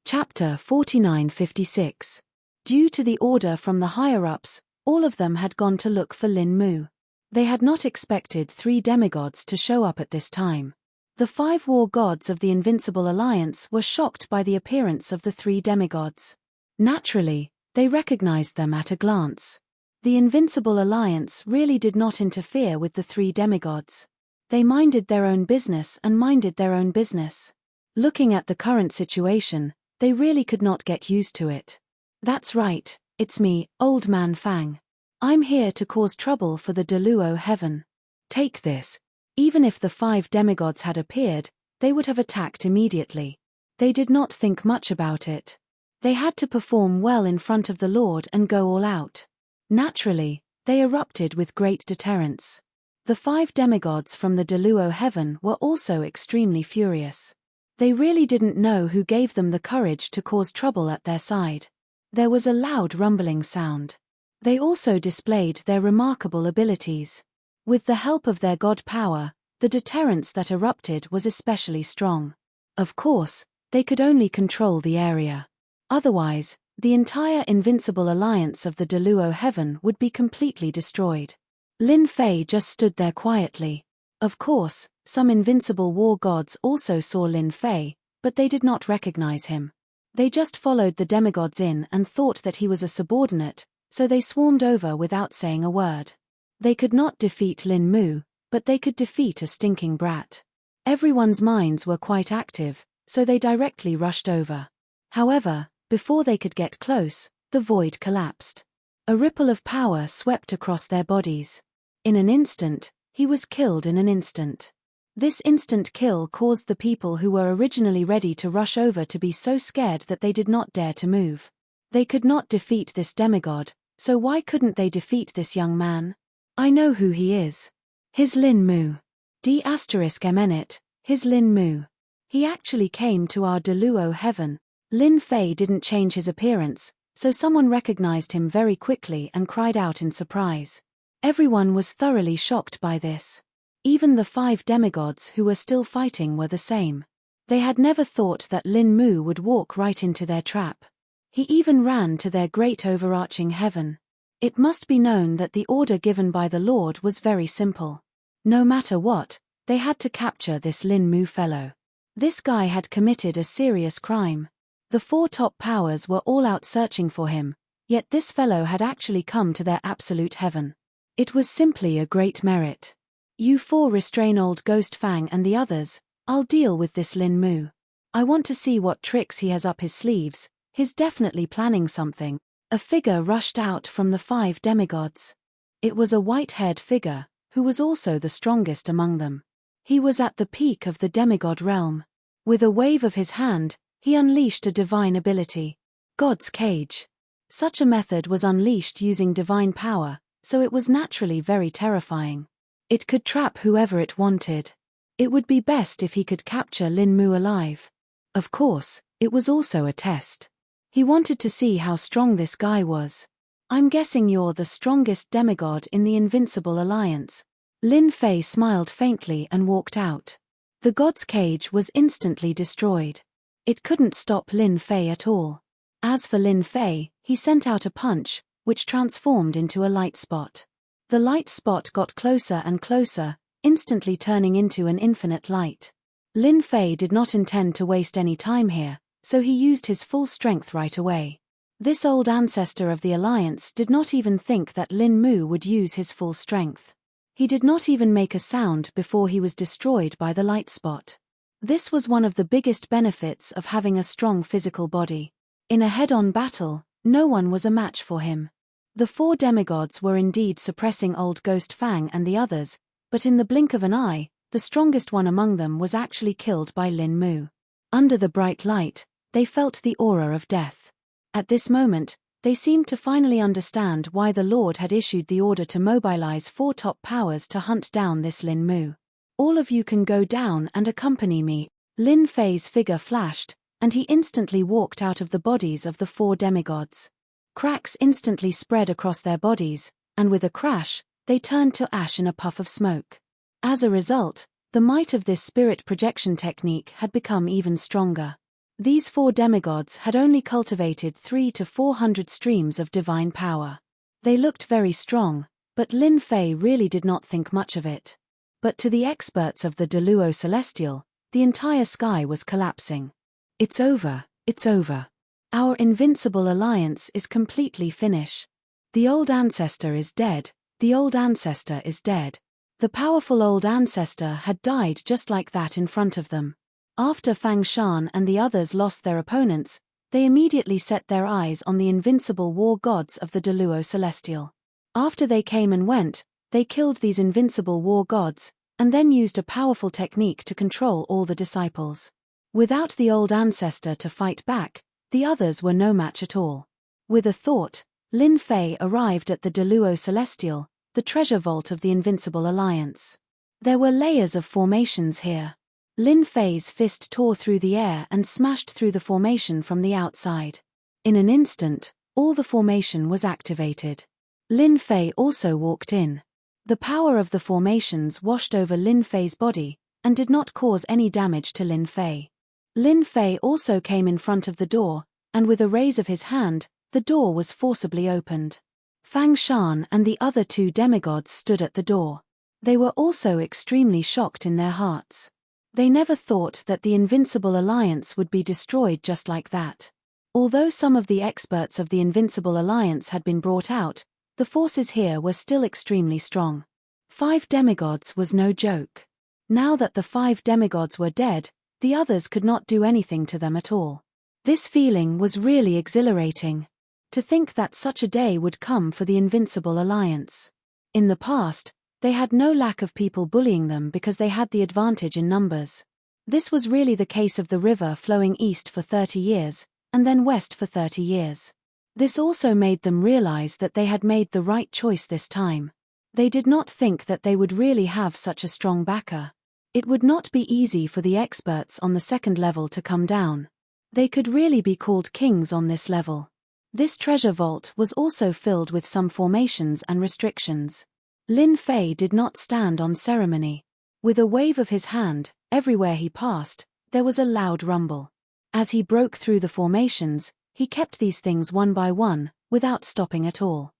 Chapter 4956. Due to the order from the higher-ups, all of them had gone to look for Lin Mu. They had not expected 3 demigods to show up at this time. The 5 war gods of the Invincible Alliance were shocked by the appearance of the 3 demigods. Naturally, they recognized them at a glance. The Invincible Alliance really did not interfere with the 3 demigods. They minded their own business and minded their own business. Looking at the current situation, they really could not get used to it. That's right, it's me, Old Man Fang. I'm here to cause trouble for the Deluo heaven. Take this. Even if the 5 demigods had appeared, they would have attacked immediately. They did not think much about it. They had to perform well in front of the Lord and go all out. Naturally, they erupted with great deterrence. The 5 demigods from the Deluo heaven were also extremely furious. They really didn't know who gave them the courage to cause trouble at their side. There was a loud rumbling sound. They also displayed their remarkable abilities. With the help of their god power, the deterrence that erupted was especially strong. Of course, they could only control the area. Otherwise, the entire Invincible Alliance of the Deluo heaven would be completely destroyed. Lin Fei just stood there quietly. Of course, some invincible war gods also saw Lin Fei, but they did not recognize him. They just followed the demigods in and thought that he was a subordinate, so they swarmed over without saying a word. They could not defeat Lin Mu, but they could defeat a stinking brat. Everyone's minds were quite active, so they directly rushed over. However, before they could get close, the void collapsed. A ripple of power swept across their bodies. In an instant, he was killed in an instant. This instant kill caused the people who were originally ready to rush over to be so scared that they did not dare to move. They could not defeat this demigod, so why couldn't they defeat this young man? I know who he is. His Lin Mu. *MNit, his Lin Mu. He actually came to our Deluo heaven. Lin Fei didn't change his appearance, so someone recognized him very quickly and cried out in surprise. Everyone was thoroughly shocked by this. Even the 5 demigods who were still fighting were the same. They had never thought that Lin Mu would walk right into their trap. He even ran to their great overarching heaven. It must be known that the order given by the Lord was very simple. No matter what, they had to capture this Lin Mu fellow. This guy had committed a serious crime. The 4 top powers were all out searching for him, yet this fellow had actually come to their absolute heaven. It was simply a great merit. You 4 restrain old Ghost Fang and the others. I'll deal with this Lin Mu. I want to see what tricks he has up his sleeves. He's definitely planning something. A figure rushed out from the 5 demigods. It was a white-haired figure, who was also the strongest among them. He was at the peak of the demigod realm. With a wave of his hand, he unleashed a divine ability. God's Cage. Such a method was unleashed using divine power, so it was naturally very terrifying. It could trap whoever it wanted. It would be best if he could capture Lin Mu alive. Of course, it was also a test. He wanted to see how strong this guy was. I'm guessing you're the strongest demigod in the Invincible Alliance. Lin Fei smiled faintly and walked out. The God's Cage was instantly destroyed. It couldn't stop Lin Fei at all. As for Lin Fei, he sent out a punch, which transformed into a light spot. The light spot got closer and closer, instantly turning into an infinite light. Lin Fei did not intend to waste any time here, so he used his full strength right away. This old ancestor of the Alliance did not even think that Lin Mu would use his full strength. He did not even make a sound before he was destroyed by the light spot. This was one of the biggest benefits of having a strong physical body. In a head-on battle, no one was a match for him. The 4 demigods were indeed suppressing old Ghost Fang and the others, but in the blink of an eye, the strongest one among them was actually killed by Lin Mu. Under the bright light, they felt the aura of death. At this moment, they seemed to finally understand why the Lord had issued the order to mobilize 4 top powers to hunt down this Lin Mu. All of you can go down and accompany me. Lin Fei's figure flashed, and he instantly walked out of the bodies of the 4 demigods. Cracks instantly spread across their bodies, and with a crash, they turned to ash in a puff of smoke. As a result, the might of this spirit projection technique had become even stronger. These 4 demigods had only cultivated 300 to 400 streams of divine power. They looked very strong, but Lin Fei really did not think much of it. But to the experts of the Deluo Celestial, the entire sky was collapsing. It's over, it's over. Our invincible alliance is completely finished. The old ancestor is dead, the old ancestor is dead. The powerful old ancestor had died just like that in front of them. After Fang Shan and the others lost their opponents, they immediately set their eyes on the invincible war gods of the Deluo Celestial. After they came and went, they killed these invincible war gods, and then used a powerful technique to control all the disciples. Without the old ancestor to fight back, the others were no match at all. With a thought, Lin Fei arrived at the Deluo Celestial, the treasure vault of the Invincible Alliance. There were layers of formations here. Lin Fei's fist tore through the air and smashed through the formation from the outside. In an instant, all the formation was activated. Lin Fei also walked in. The power of the formations washed over Lin Fei's body, and did not cause any damage to Lin Fei. Lin Fei also came in front of the door, and with a raise of his hand, the door was forcibly opened. Fang Shan and the other 2 demigods stood at the door. They were also extremely shocked in their hearts. They never thought that the Invincible Alliance would be destroyed just like that. Although some of the experts of the Invincible Alliance had been brought out, the forces here were still extremely strong. 5 demigods was no joke. Now that the 5 demigods were dead, the others could not do anything to them at all. This feeling was really exhilarating. To think that such a day would come for the Invincible Alliance. In the past, they had no lack of people bullying them because they had the advantage in numbers. This was really the case of the river flowing east for 30 years, and then west for 30 years. This also made them realize that they had made the right choice this time. They did not think that they would really have such a strong backer. It would not be easy for the experts on the 2nd level to come down. They could really be called kings on this level. This treasure vault was also filled with some formations and restrictions. Lin Fei did not stand on ceremony. With a wave of his hand, everywhere he passed, there was a loud rumble. As he broke through the formations, he kept these things one by one, without stopping at all.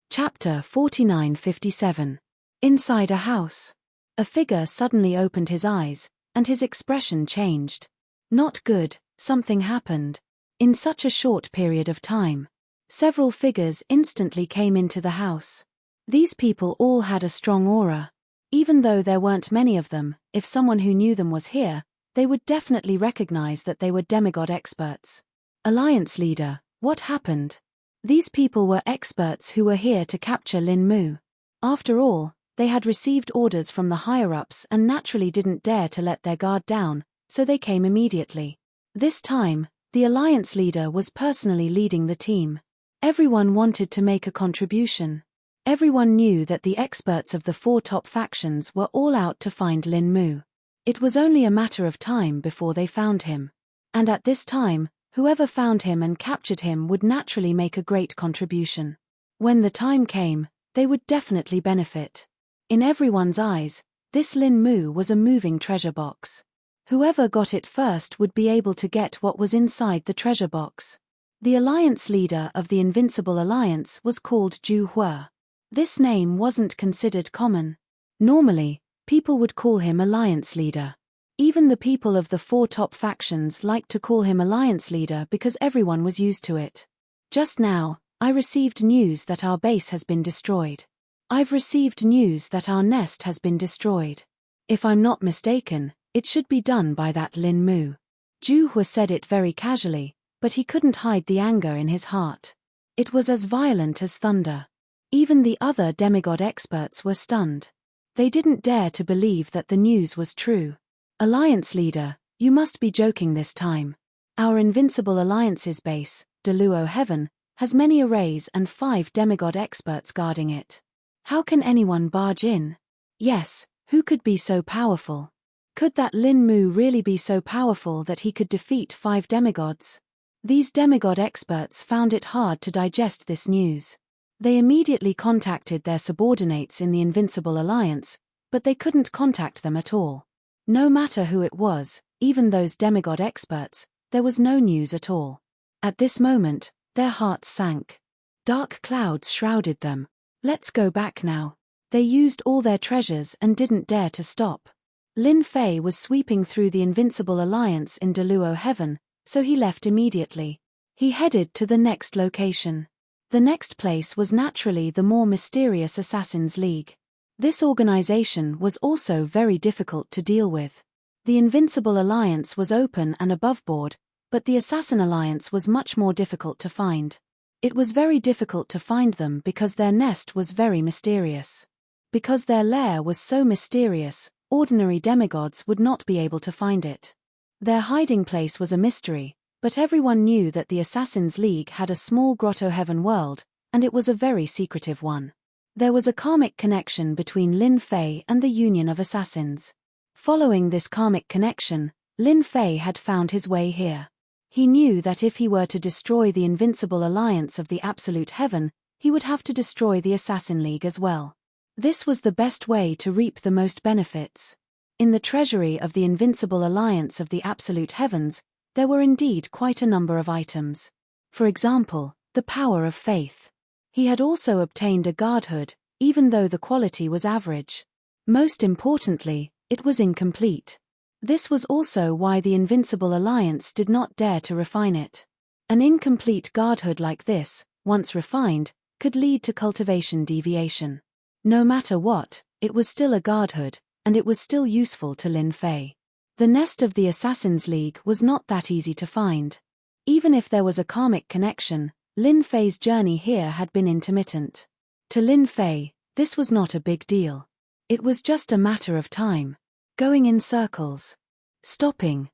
Chapter 4957. Inside a house. A figure suddenly opened his eyes, and his expression changed. Not good, something happened. In such a short period of time. Several figures instantly came into the house. These people all had a strong aura. Even though there weren't many of them, if someone who knew them was here, they would definitely recognize that they were demigod experts. Alliance leader, what happened? These people were experts who were here to capture Lin Mu. After all, they had received orders from the higher-ups and naturally didn't dare to let their guard down, so they came immediately. This time, the alliance leader was personally leading the team. Everyone wanted to make a contribution. Everyone knew that the experts of the 4 top factions were all out to find Lin Mu. It was only a matter of time before they found him. And at this time, whoever found him and captured him would naturally make a great contribution. When the time came, they would definitely benefit. In everyone's eyes, this Lin Mu was a moving treasure box. Whoever got it first would be able to get what was inside the treasure box. The alliance leader of the Invincible Alliance was called Zhu Hua. This name wasn't considered common. Normally, people would call him alliance leader. Even the people of the 4 top factions liked to call him alliance leader because everyone was used to it. Just now, I received news that our base has been destroyed. I've received news that our nest has been destroyed. If I'm not mistaken, it should be done by that Lin Mu. Zhu Hua said it very casually, but he couldn't hide the anger in his heart. It was as violent as thunder. Even the other demigod experts were stunned. They didn't dare to believe that the news was true. Alliance leader, you must be joking this time. Our Invincible Alliance's base, Deluo Heaven, has many arrays and 5 demigod experts guarding it. How can anyone barge in? Yes, who could be so powerful? Could that Lin Mu really be so powerful that he could defeat 5 demigods? These demigod experts found it hard to digest this news. They immediately contacted their subordinates in the Invincible Alliance, but they couldn't contact them at all. No matter who it was, even those demigod experts, there was no news at all. At this moment, their hearts sank. Dark clouds shrouded them. Let's go back now. They used all their treasures and didn't dare to stop. Lin Fei was sweeping through the Invincible Alliance in Deluo Heaven, so he left immediately. He headed to the next location. The next place was naturally the more mysterious Assassin's League. This organization was also very difficult to deal with. The Invincible Alliance was open and aboveboard, but the Assassin Alliance was much more difficult to find. It was very difficult to find them because their nest was very mysterious. Because their lair was so mysterious, ordinary demigods would not be able to find it. Their hiding place was a mystery, but everyone knew that the Assassin's League had a small grotto heaven world, and it was a very secretive one. There was a karmic connection between Lin Fei and the Union of Assassins. Following this karmic connection, Lin Fei had found his way here. He knew that if he were to destroy the Invincible Alliance of the Absolute Heaven, he would have to destroy the Assassin League as well. This was the best way to reap the most benefits. In the treasury of the Invincible Alliance of the Absolute Heavens, there were indeed quite a number of items. For example, the power of faith. He had also obtained a guardhood, even though the quality was average. Most importantly, it was incomplete. This was also why the Invincible Alliance did not dare to refine it. An incomplete guardhood like this, once refined, could lead to cultivation deviation. No matter what, it was still a guardhood, and it was still useful to Lin Fei. The nest of the Assassin's League was not that easy to find. Even if there was a karmic connection, Lin Fei's journey here had been intermittent. To Lin Fei, this was not a big deal. It was just a matter of time. Going in circles. Stopping,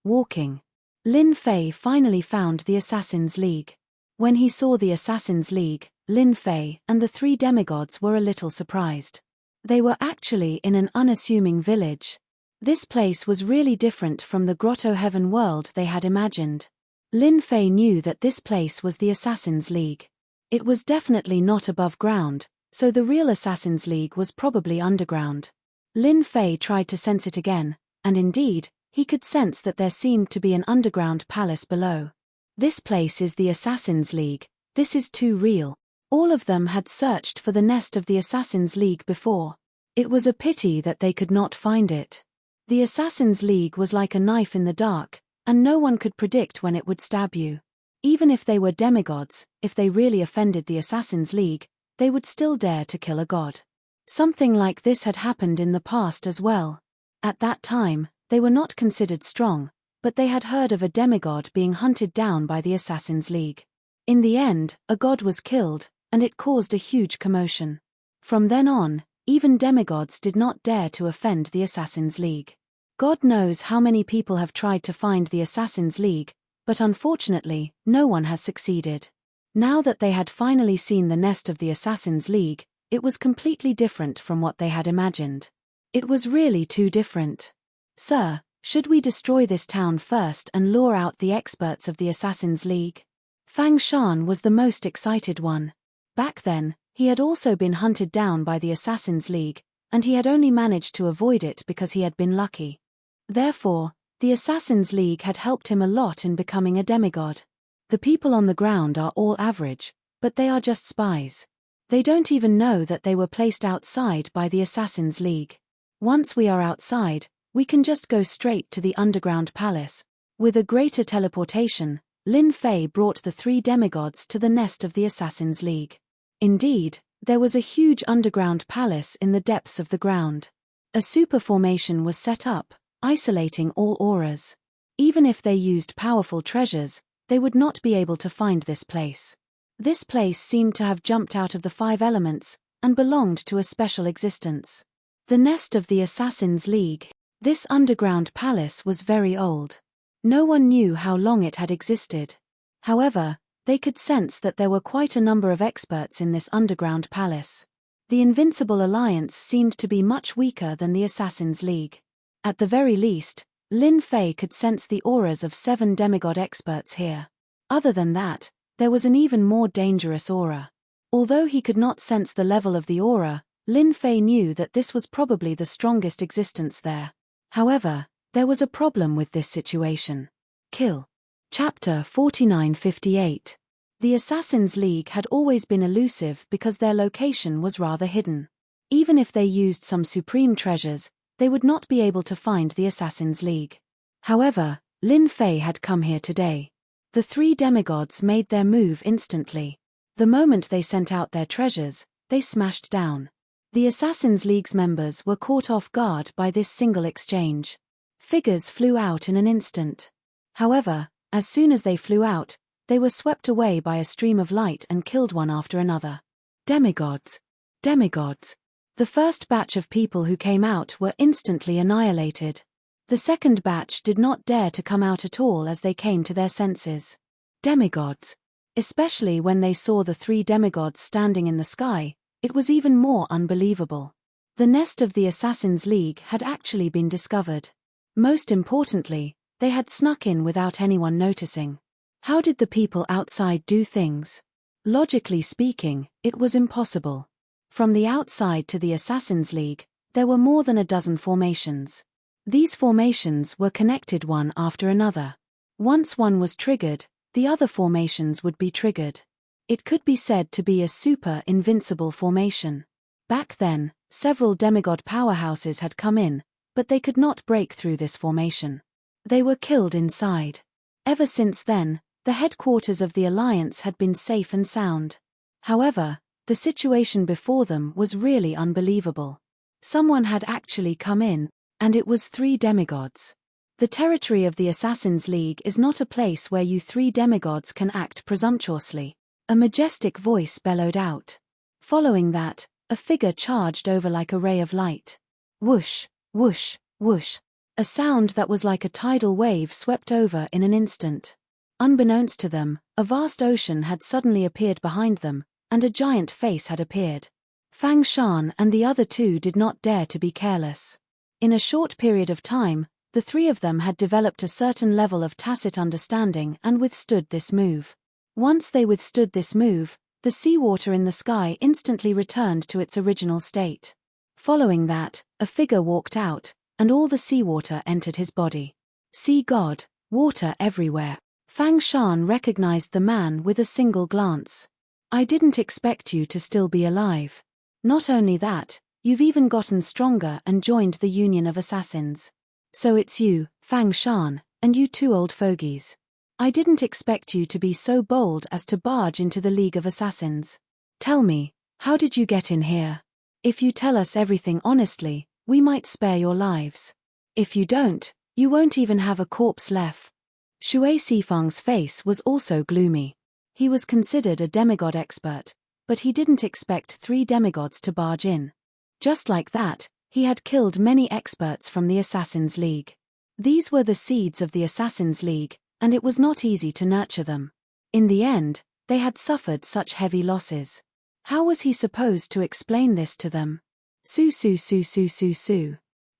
walking. Lin Fei finally found the Assassin's League. When he saw the Assassin's League, Lin Fei and the three demigods were a little surprised. They were actually in an unassuming village. This place was really different from the Grotto Heaven world they had imagined. Lin Fei knew that this place was the Assassin's League. It was definitely not above ground, so the real Assassin's League was probably underground. Lin Fei tried to sense it again, and indeed, he could sense that there seemed to be an underground palace below. This place is the Assassin's League, this is too real. All of them had searched for the nest of the Assassin's League before. It was a pity that they could not find it. The Assassin's League was like a knife in the dark, and no one could predict when it would stab you. Even if they were demigods, if they really offended the Assassin's League, they would still dare to kill a god. Something like this had happened in the past as well. At that time, they were not considered strong, but they had heard of a demigod being hunted down by the Assassin's League. In the end, a god was killed, and it caused a huge commotion. From then on, even demigods did not dare to offend the Assassin's League. God knows how many people have tried to find the Assassin's League, but unfortunately, no one has succeeded. Now that they had finally seen the nest of the Assassin's League, it was completely different from what they had imagined. It was really too different. Sir, should we destroy this town first and lure out the experts of the Assassin's League? Fang Shan was the most excited one. Back then, he had also been hunted down by the Assassin's League, and he had only managed to avoid it because he had been lucky. Therefore, the Assassin's League had helped him a lot in becoming a demigod. The people on the ground are all average, but they are just spies. They don't even know that they were placed outside by the Assassin's League. Once we are outside, we can just go straight to the underground palace. With a greater teleportation, Lin Fei brought the three demigods to the nest of the Assassin's League. Indeed, there was a huge underground palace in the depths of the ground. A super formation was set up, isolating all auras. Even if they used powerful treasures, they would not be able to find this place. This place seemed to have jumped out of the five elements, and belonged to a special existence. The nest of the Assassin's League. This underground palace was very old. No one knew how long it had existed. However, they could sense that there were quite a number of experts in this underground palace. The Invincible Alliance seemed to be much weaker than the Assassin's League. At the very least, Lin Fei could sense the auras of 7 demigod experts here. Other than that, there was an even more dangerous aura. Although he could not sense the level of the aura, Lin Fei knew that this was probably the strongest existence there. However, there was a problem with this situation. Kill. Chapter 4958. The Assassin's League had always been elusive because their location was rather hidden. Even if they used some supreme treasures, they would not be able to find the Assassin's League. However, Lin Fei had come here today. The three demigods made their move instantly. The moment they sent out their treasures, they smashed down. The Assassin's League's members were caught off guard by this single exchange. Figures flew out in an instant. However, as soon as they flew out, they were swept away by a stream of light and killed one after another. Demigods! Demigods! The first batch of people who came out were instantly annihilated. The second batch did not dare to come out at all as they came to their senses. Demigods! Especially when they saw the three demigods standing in the sky, it was even more unbelievable. The nest of the Assassin's League had actually been discovered. Most importantly, they had snuck in without anyone noticing. How did the people outside do things? Logically speaking, it was impossible. From the outside to the Assassin's League, there were more than a dozen formations. These formations were connected one after another. Once one was triggered, the other formations would be triggered. It could be said to be a super invincible formation. Back then, several demigod powerhouses had come in, but they could not break through this formation. They were killed inside. Ever since then, the headquarters of the Alliance had been safe and sound. However, the situation before them was really unbelievable. Someone had actually come in, and it was three demigods. The territory of the Assassin's League is not a place where you three demigods can act presumptuously. A majestic voice bellowed out. Following that, a figure charged over like a ray of light. Whoosh, whoosh, whoosh. A sound that was like a tidal wave swept over in an instant. Unbeknownst to them, a vast ocean had suddenly appeared behind them, and a giant face had appeared. Fang Shan and the other two did not dare to be careless. In a short period of time, the three of them had developed a certain level of tacit understanding and withstood this move. Once they withstood this move, the seawater in the sky instantly returned to its original state. Following that, a figure walked out, and all the seawater entered his body. Sea god, water everywhere. Fang Shan recognized the man with a single glance. I didn't expect you to still be alive. Not only that, you've even gotten stronger and joined the Union of Assassins. So it's you, Fang Shan, and you two old fogies. I didn't expect you to be so bold as to barge into the League of Assassins. Tell me, how did you get in here? If you tell us everything honestly, we might spare your lives. If you don't, you won't even have a corpse left. Shui Sifang's face was also gloomy. He was considered a demigod expert, but he didn't expect three demigods to barge in. Just like that, he had killed many experts from the Assassin's League. These were the seeds of the Assassin's League, and it was not easy to nurture them. In the end, they had suffered such heavy losses. How was he supposed to explain this to them? Su.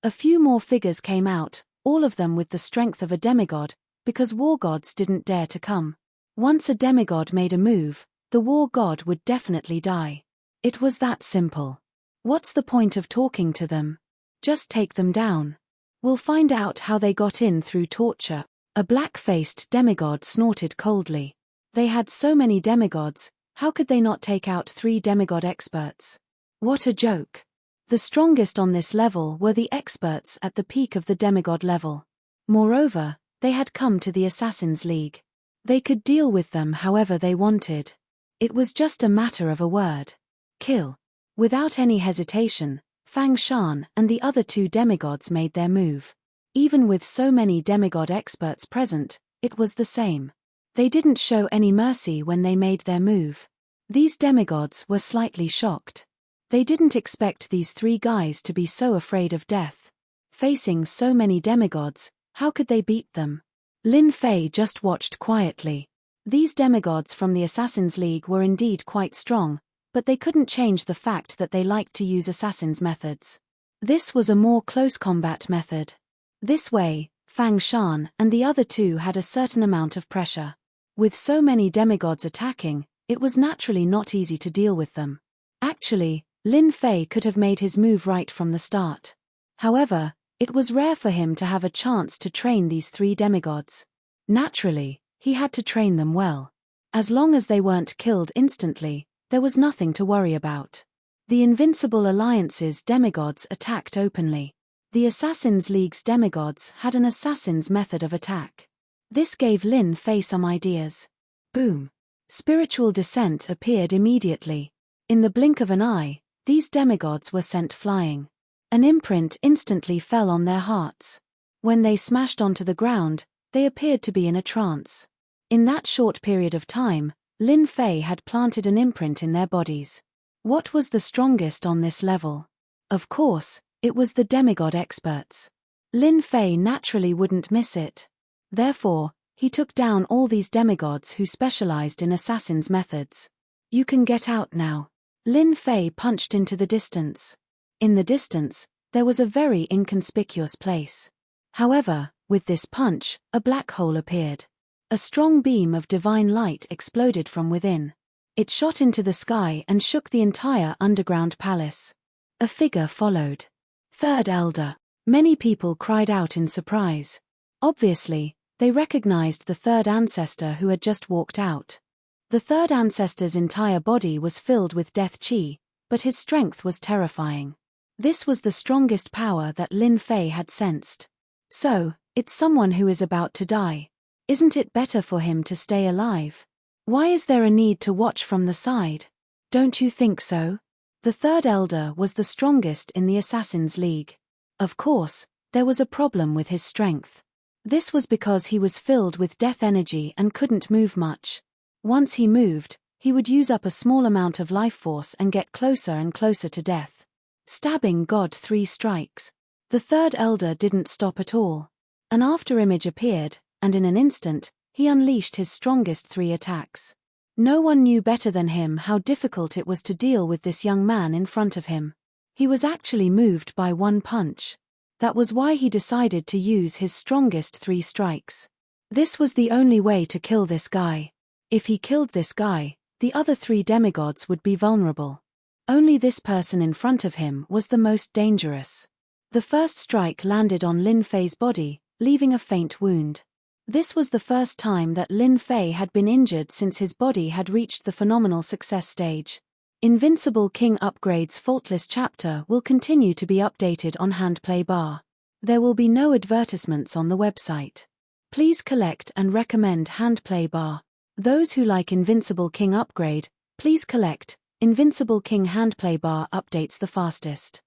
A few more figures came out, all of them with the strength of a demigod, because war gods didn't dare to come. Once a demigod made a move, the war god would definitely die. It was that simple. What's the point of talking to them? Just take them down. We'll find out how they got in through torture. A black-faced demigod snorted coldly. They had so many demigods, how could they not take out three demigod experts? What a joke. The strongest on this level were the experts at the peak of the demigod level. Moreover, they had come to the Assassin's League. They could deal with them however they wanted. It was just a matter of a word. Kill. Without any hesitation, Fang Shan and the other two demigods made their move. Even with so many demigod experts present, it was the same. They didn't show any mercy when they made their move. These demigods were slightly shocked. They didn't expect these three guys to be so afraid of death. Facing so many demigods, how could they beat them? Lin Fei just watched quietly. These demigods from the Assassin's League were indeed quite strong, but they couldn't change the fact that they liked to use assassin's methods. This was a more close combat method. This way, Fang Shan and the other two had a certain amount of pressure. With so many demigods attacking, it was naturally not easy to deal with them. Actually, Lin Fei could have made his move right from the start. However, it was rare for him to have a chance to train these three demigods. Naturally, he had to train them well. As long as they weren't killed instantly, there was nothing to worry about. The Invincible Alliance's demigods attacked openly. The Assassin's League's demigods had an assassin's method of attack. This gave Lin Fei some ideas. Boom! Spiritual descent appeared immediately. In the blink of an eye, these demigods were sent flying. An imprint instantly fell on their hearts. When they smashed onto the ground, they appeared to be in a trance. In that short period of time, Lin Fei had planted an imprint in their bodies. What was the strongest on this level? Of course, it was the demigod experts. Lin Fei naturally wouldn't miss it. Therefore, he took down all these demigods who specialized in assassin's methods. You can get out now. Lin Fei punched into the distance. In the distance, there was a very inconspicuous place. However, with this punch, a black hole appeared. A strong beam of divine light exploded from within. It shot into the sky and shook the entire underground palace. A figure followed. Third Elder. Many people cried out in surprise. Obviously, they recognized the third ancestor who had just walked out. The third ancestor's entire body was filled with death chi, but his strength was terrifying. This was the strongest power that Lin Fei had sensed. So, it's someone who is about to die. Isn't it better for him to stay alive? Why is there a need to watch from the side? Don't you think so? The third elder was the strongest in the Assassin's League. Of course, there was a problem with his strength. This was because he was filled with death energy and couldn't move much. Once he moved, he would use up a small amount of life force and get closer and closer to death. Stabbing God 3 strikes. The third elder didn't stop at all. An afterimage appeared, and in an instant, he unleashed his strongest 3 attacks. No one knew better than him how difficult it was to deal with this young man in front of him. He was actually moved by one punch. That was why he decided to use his strongest 3 strikes. This was the only way to kill this guy. If he killed this guy, the other 3 demigods would be vulnerable. Only this person in front of him was the most dangerous. The first strike landed on Lin Fei's body, leaving a faint wound. This was the first time that Lin Fei had been injured since his body had reached the phenomenal success stage. Invincible King Upgrade's Faultless chapter will continue to be updated on Handplay Bar. There will be no advertisements on the website. Please collect and recommend Handplay Bar. Those who like Invincible King Upgrade, please collect. Invincible King Handplay Bar updates the fastest.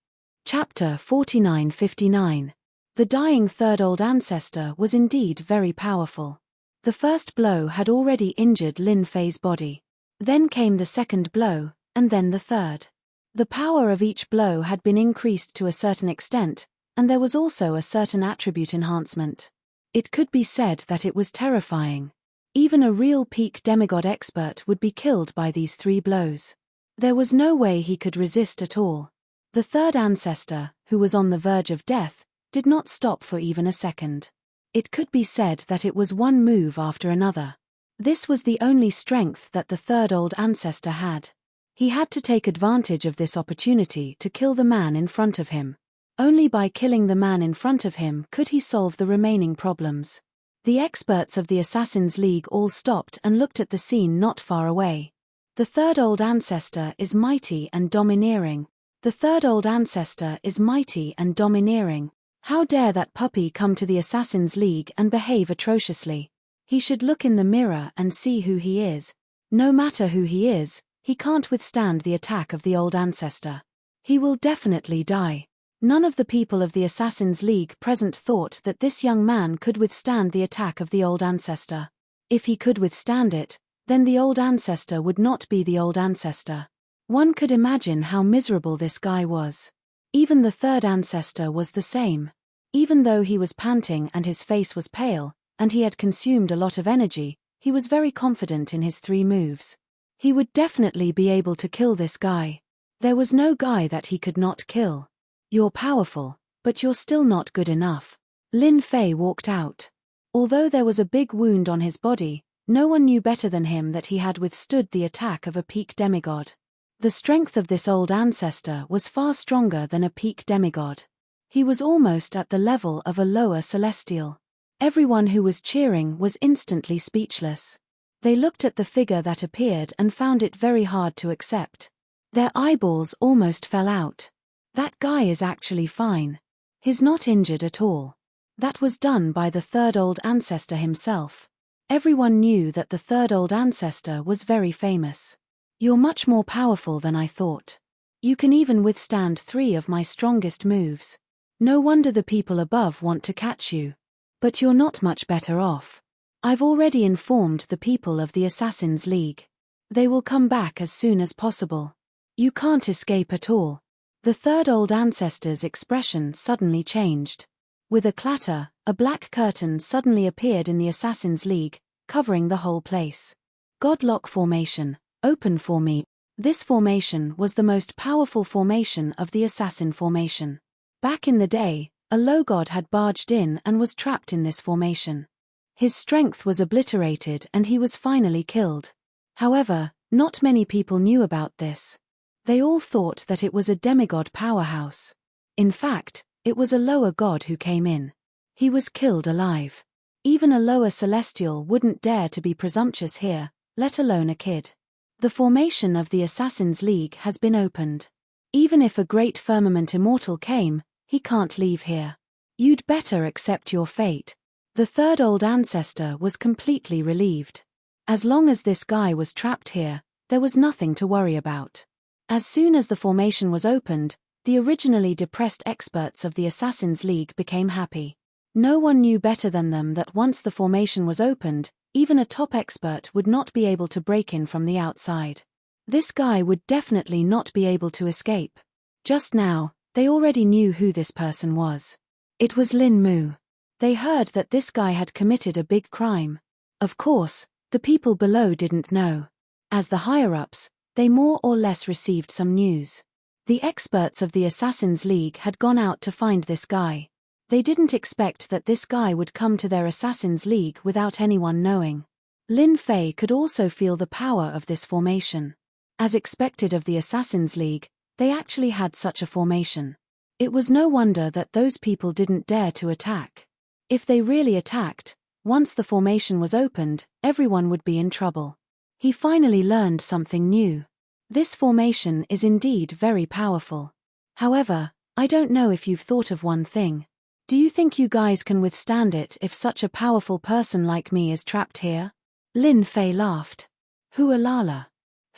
Chapter 4959. The dying third old ancestor was indeed very powerful. The first blow had already injured Lin Fei's body. Then came the second blow, and then the third. The power of each blow had been increased to a certain extent, and there was also a certain attribute enhancement. It could be said that it was terrifying. Even a real peak demigod expert would be killed by these 3 blows. There was no way he could resist at all. The third ancestor, who was on the verge of death, did not stop for even a second. It could be said that it was one move after another. This was the only strength that the third old ancestor had. He had to take advantage of this opportunity to kill the man in front of him. Only by killing the man in front of him could he solve the remaining problems. The experts of the Assassin's League all stopped and looked at the scene not far away. The third old ancestor is mighty and domineering. The third old ancestor is mighty and domineering. How dare that puppy come to the Assassin's League and behave atrociously? He should look in the mirror and see who he is. No matter who he is, he can't withstand the attack of the old ancestor. He will definitely die. None of the people of the Assassin's League present thought that this young man could withstand the attack of the old ancestor. If he could withstand it, then the old ancestor would not be the old ancestor. One could imagine how miserable this guy was. Even the third ancestor was the same. Even though he was panting and his face was pale, and he had consumed a lot of energy, he was very confident in his 3 moves. He would definitely be able to kill this guy. There was no guy that he could not kill. You're powerful, but you're still not good enough. Lin Fei walked out. Although there was a big wound on his body, no one knew better than him that he had withstood the attack of a peak demigod. The strength of this old ancestor was far stronger than a peak demigod. He was almost at the level of a lower celestial. Everyone who was cheering was instantly speechless. They looked at the figure that appeared and found it very hard to accept. Their eyeballs almost fell out. That guy is actually fine. He's not injured at all. That was done by the third old ancestor himself. Everyone knew that the third old ancestor was very famous. You're much more powerful than I thought. You can even withstand 3 of my strongest moves. No wonder the people above want to catch you. But you're not much better off. I've already informed the people of the Assassins' League. They will come back as soon as possible. You can't escape at all. The third old ancestor's expression suddenly changed. With a clatter, a black curtain suddenly appeared in the Assassins' League, covering the whole place. Godlock formation, open for me. This formation was the most powerful formation of the assassin formation. Back in the day, a low god had barged in and was trapped in this formation. His strength was obliterated and he was finally killed. However, not many people knew about this. They all thought that it was a demigod powerhouse. In fact, it was a lower god who came in. He was killed alive. Even a lower celestial wouldn't dare to be presumptuous here, let alone a kid. The formation of the Assassins' League has been opened. Even if a great firmament immortal came, he can't leave here. You'd better accept your fate. The third old ancestor was completely relieved. As long as this guy was trapped here, there was nothing to worry about. As soon as the formation was opened, the originally depressed experts of the Assassins' League became happy. No one knew better than them that once the formation was opened, even a top expert would not be able to break in from the outside. This guy would definitely not be able to escape. Just now, they already knew who this person was. It was Lin Mu. They heard that this guy had committed a big crime. Of course, the people below didn't know. As the higher-ups, they more or less received some news. The experts of the Assassins' League had gone out to find this guy. They didn't expect that this guy would come to their Assassins' League without anyone knowing. Lin Fei could also feel the power of this formation. As expected of the Assassins' League, they actually had such a formation. It was no wonder that those people didn't dare to attack. If they really attacked, once the formation was opened, everyone would be in trouble. He finally learned something new. This formation is indeed very powerful. However, I don't know if you've thought of one thing. Do you think you guys can withstand it if such a powerful person like me is trapped here? Lin Fei laughed. Hualala.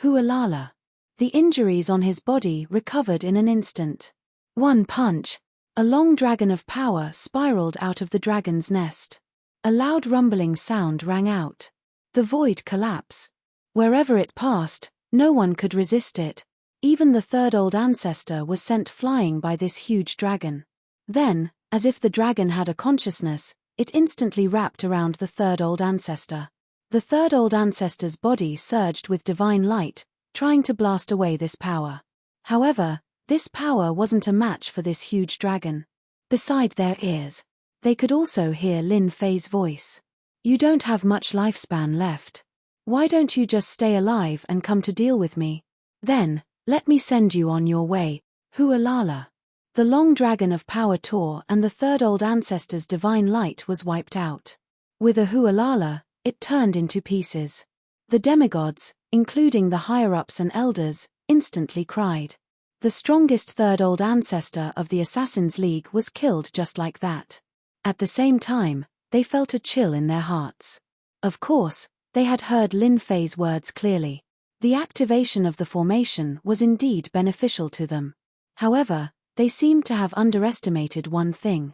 Hualala. The injuries on his body recovered in an instant. One punch. A long dragon of power spiraled out of the dragon's nest. A loud rumbling sound rang out. The void collapsed. Wherever it passed, no one could resist it. Even the third old ancestor was sent flying by this huge dragon. Then, as if the dragon had a consciousness, it instantly wrapped around the third old ancestor. The third old ancestor's body surged with divine light, trying to blast away this power. However, this power wasn't a match for this huge dragon. Beside their ears, they could also hear Lin Fei's voice. You don't have much lifespan left. Why don't you just stay alive and come to deal with me? Then, let me send you on your way. Hualala. The long dragon of power tore and the third old ancestor's divine light was wiped out. With a hualala, it turned into pieces. The demigods, including the higher-ups and elders, instantly cried. The strongest third old ancestor of the Assassins' League was killed just like that. At the same time, they felt a chill in their hearts. Of course, they had heard Lin Fei's words clearly. The activation of the formation was indeed beneficial to them. However, they seemed to have underestimated one thing.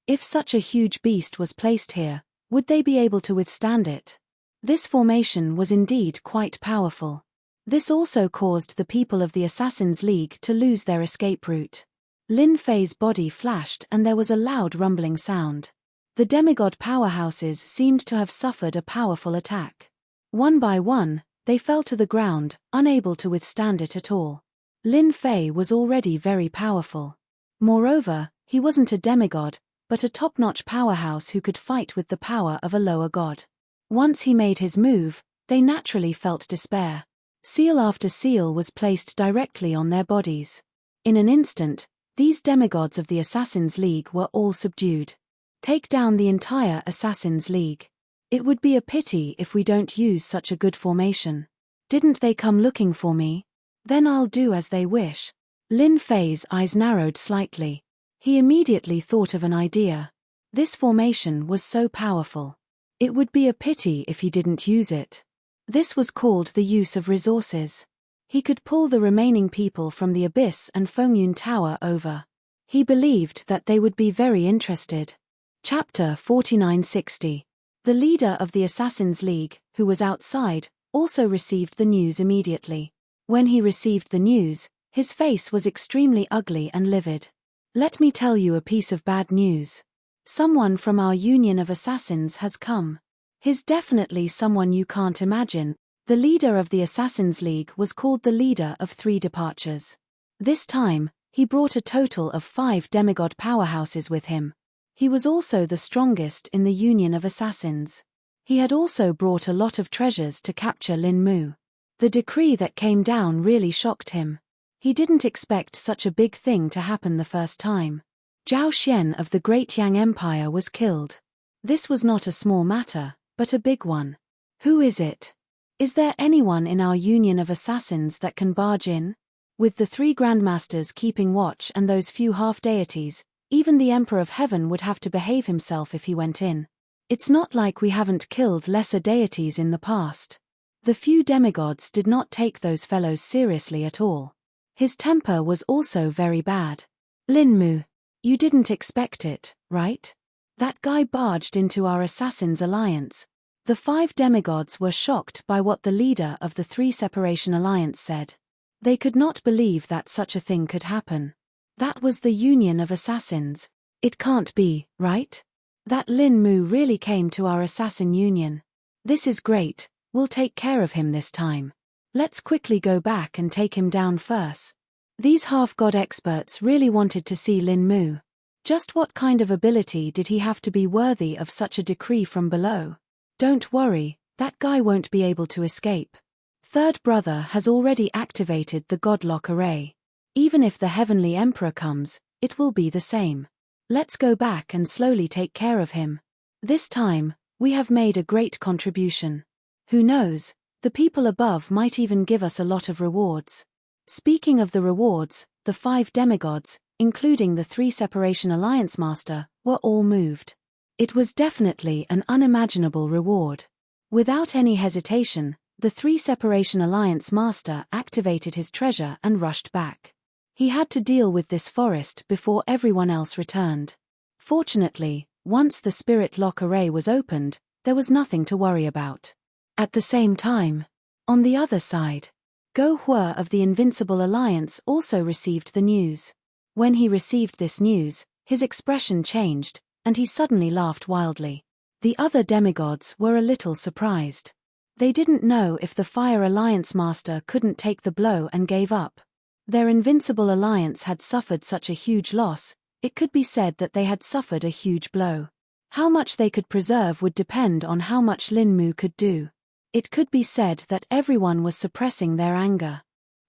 If such a huge beast was placed here, would they be able to withstand it? This formation was indeed quite powerful. This also caused the people of the Assassins' League to lose their escape route. Lin Fei's body flashed and there was a loud rumbling sound. The demigod powerhouses seemed to have suffered a powerful attack. One by one, they fell to the ground, unable to withstand it at all. Lin Fei was already very powerful. Moreover, he wasn't a demigod, but a top-notch powerhouse who could fight with the power of a lower god. Once he made his move, they naturally felt despair. Seal after seal was placed directly on their bodies. In an instant, these demigods of the Assassins' League were all subdued. Take down the entire Assassin's League. It would be a pity if we don't use such a good formation. Didn't they come looking for me? Then I'll do as they wish. Lin Fei's eyes narrowed slightly. He immediately thought of an idea. This formation was so powerful. It would be a pity if he didn't use it. This was called the use of resources. He could pull the remaining people from the Abyss and Fengyun Tower over. He believed that they would be very interested. Chapter 4960. The leader of the Assassin's League, who was outside, also received the news immediately. When he received the news, his face was extremely ugly and livid. Let me tell you a piece of bad news. Someone from our Union of Assassins has come. He's definitely someone you can't imagine. The leader of the Assassin's League was called the leader of 3 departures. This time, he brought a total of 5 demigod powerhouses with him. He was also the strongest in the Union of Assassins. He had also brought a lot of treasures to capture Lin Mu. The decree that came down really shocked him. He didn't expect such a big thing to happen the first time. Zhao Xian of the Great Yang Empire was killed. This was not a small matter, but a big one. Who is it? Is there anyone in our Union of Assassins that can barge in? With the 3 Grandmasters keeping watch and those few half-deities, even the Emperor of Heaven would have to behave himself if he went in. It's not like we haven't killed lesser deities in the past. The few demigods did not take those fellows seriously at all. His temper was also very bad. Lin Mu, you didn't expect it, right? That guy barged into our Assassins' Alliance. The 5 demigods were shocked by what the leader of the 3 Separation Alliance said. They could not believe that such a thing could happen. That was the Union of Assassins. It can't be, right? That Lin Mu really came to our Assassin Union. This is great, we'll take care of him this time. Let's quickly go back and take him down first. These half-god experts really wanted to see Lin Mu. Just what kind of ability did he have to be worthy of such a decree from below? Don't worry, that guy won't be able to escape. Third brother has already activated the Godlock array. Even if the Heavenly Emperor comes, it will be the same. Let's go back and slowly take care of him. This time, we have made a great contribution. Who knows, the people above might even give us a lot of rewards. Speaking of the rewards, the 5 demigods, including the 3 Separation Alliance Master, were all moved. It was definitely an unimaginable reward. Without any hesitation, the 3 Separation Alliance Master activated his treasure and rushed back. He had to deal with this forest before everyone else returned. Fortunately, once the Spirit Lock array was opened, there was nothing to worry about. At the same time, on the other side, Go Hua of the Invincible Alliance also received the news. When he received this news, his expression changed, and he suddenly laughed wildly. The other demigods were a little surprised. They didn't know if the Fire Alliance Master couldn't take the blow and gave up. Their Invincible Alliance had suffered such a huge loss, it could be said that they had suffered a huge blow. How much they could preserve would depend on how much Lin Mu could do. It could be said that everyone was suppressing their anger.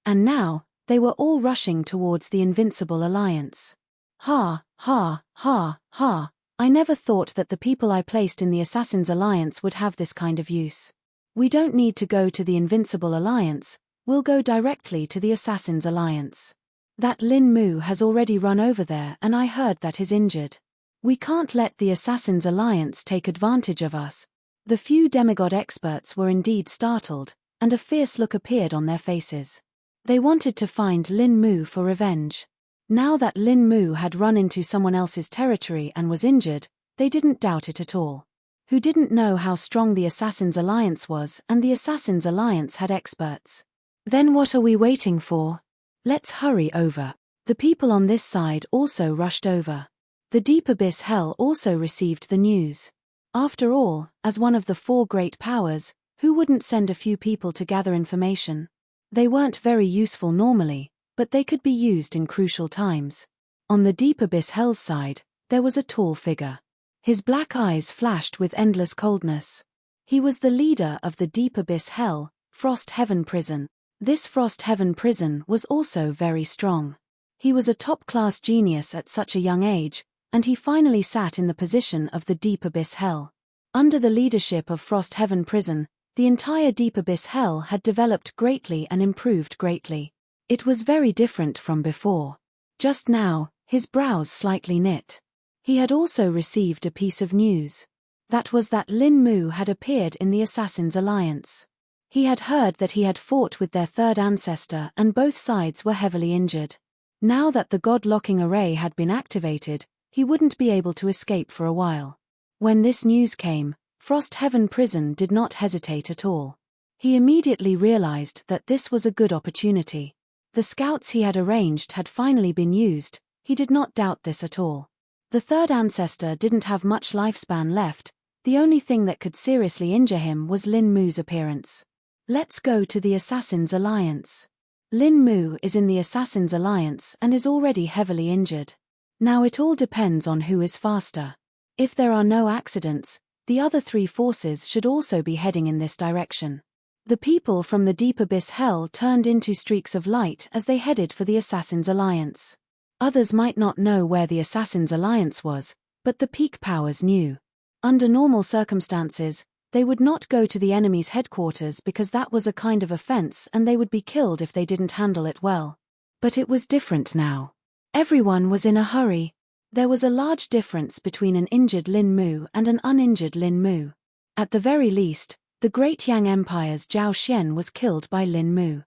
And now, they were all rushing towards the Invincible Alliance. Ha, ha, ha, ha, I never thought that the people I placed in the Assassin's Alliance would have this kind of use. We don't need to go to the Invincible Alliance, we'll go directly to the Assassin's Alliance. That Lin Mu has already run over there and I heard that he's injured. We can't let the Assassin's Alliance take advantage of us. The few demigod experts were indeed startled, and a fierce look appeared on their faces. They wanted to find Lin Mu for revenge. Now that Lin Mu had run into someone else's territory and was injured, they didn't doubt it at all. Who didn't know how strong the Assassin's Alliance was, and the Assassin's Alliance had experts. Then what are we waiting for? Let's hurry over. The people on this side also rushed over. The Deep Abyss Hell also received the news. After all, as one of the 4 great powers, who wouldn't send a few people to gather information? They weren't very useful normally, but they could be used in crucial times. On the Deep Abyss Hell's side, there was a tall figure. His black eyes flashed with endless coldness. He was the leader of the Deep Abyss Hell, Frost Heaven Prison. This Frost Heaven Prison was also very strong. He was a top-class genius at such a young age, and he finally sat in the position of the Deep Abyss Hell. Under the leadership of Frost Heaven Prison, the entire Deep Abyss Hell had developed greatly and improved greatly. It was very different from before. Just now, his brows slightly knit. He had also received a piece of news. That was that Lin Mu had appeared in the Assassin's Alliance. He had heard that he had fought with their third ancestor and both sides were heavily injured. Now that the God-locking array had been activated, he wouldn't be able to escape for a while. When this news came, Frost Heaven Prison did not hesitate at all. He immediately realized that this was a good opportunity. The scouts he had arranged had finally been used, he did not doubt this at all. The third ancestor didn't have much lifespan left, the only thing that could seriously injure him was Lin Mu's appearance. Let's go to the Assassin's Alliance. Lin Mu is in the Assassin's Alliance and is already heavily injured. Now it all depends on who is faster. If there are no accidents, the other three forces should also be heading in this direction. The people from the Deep Abyss Hell turned into streaks of light as they headed for the Assassin's Alliance. Others might not know where the Assassin's Alliance was, but the peak powers knew. Under normal circumstances, they would not go to the enemy's headquarters because that was a kind of offense and they would be killed if they didn't handle it well. But it was different now. Everyone was in a hurry. There was a large difference between an injured Lin Mu and an uninjured Lin Mu. At the very least, the Great Yang Empire's Zhao Xian was killed by Lin Mu.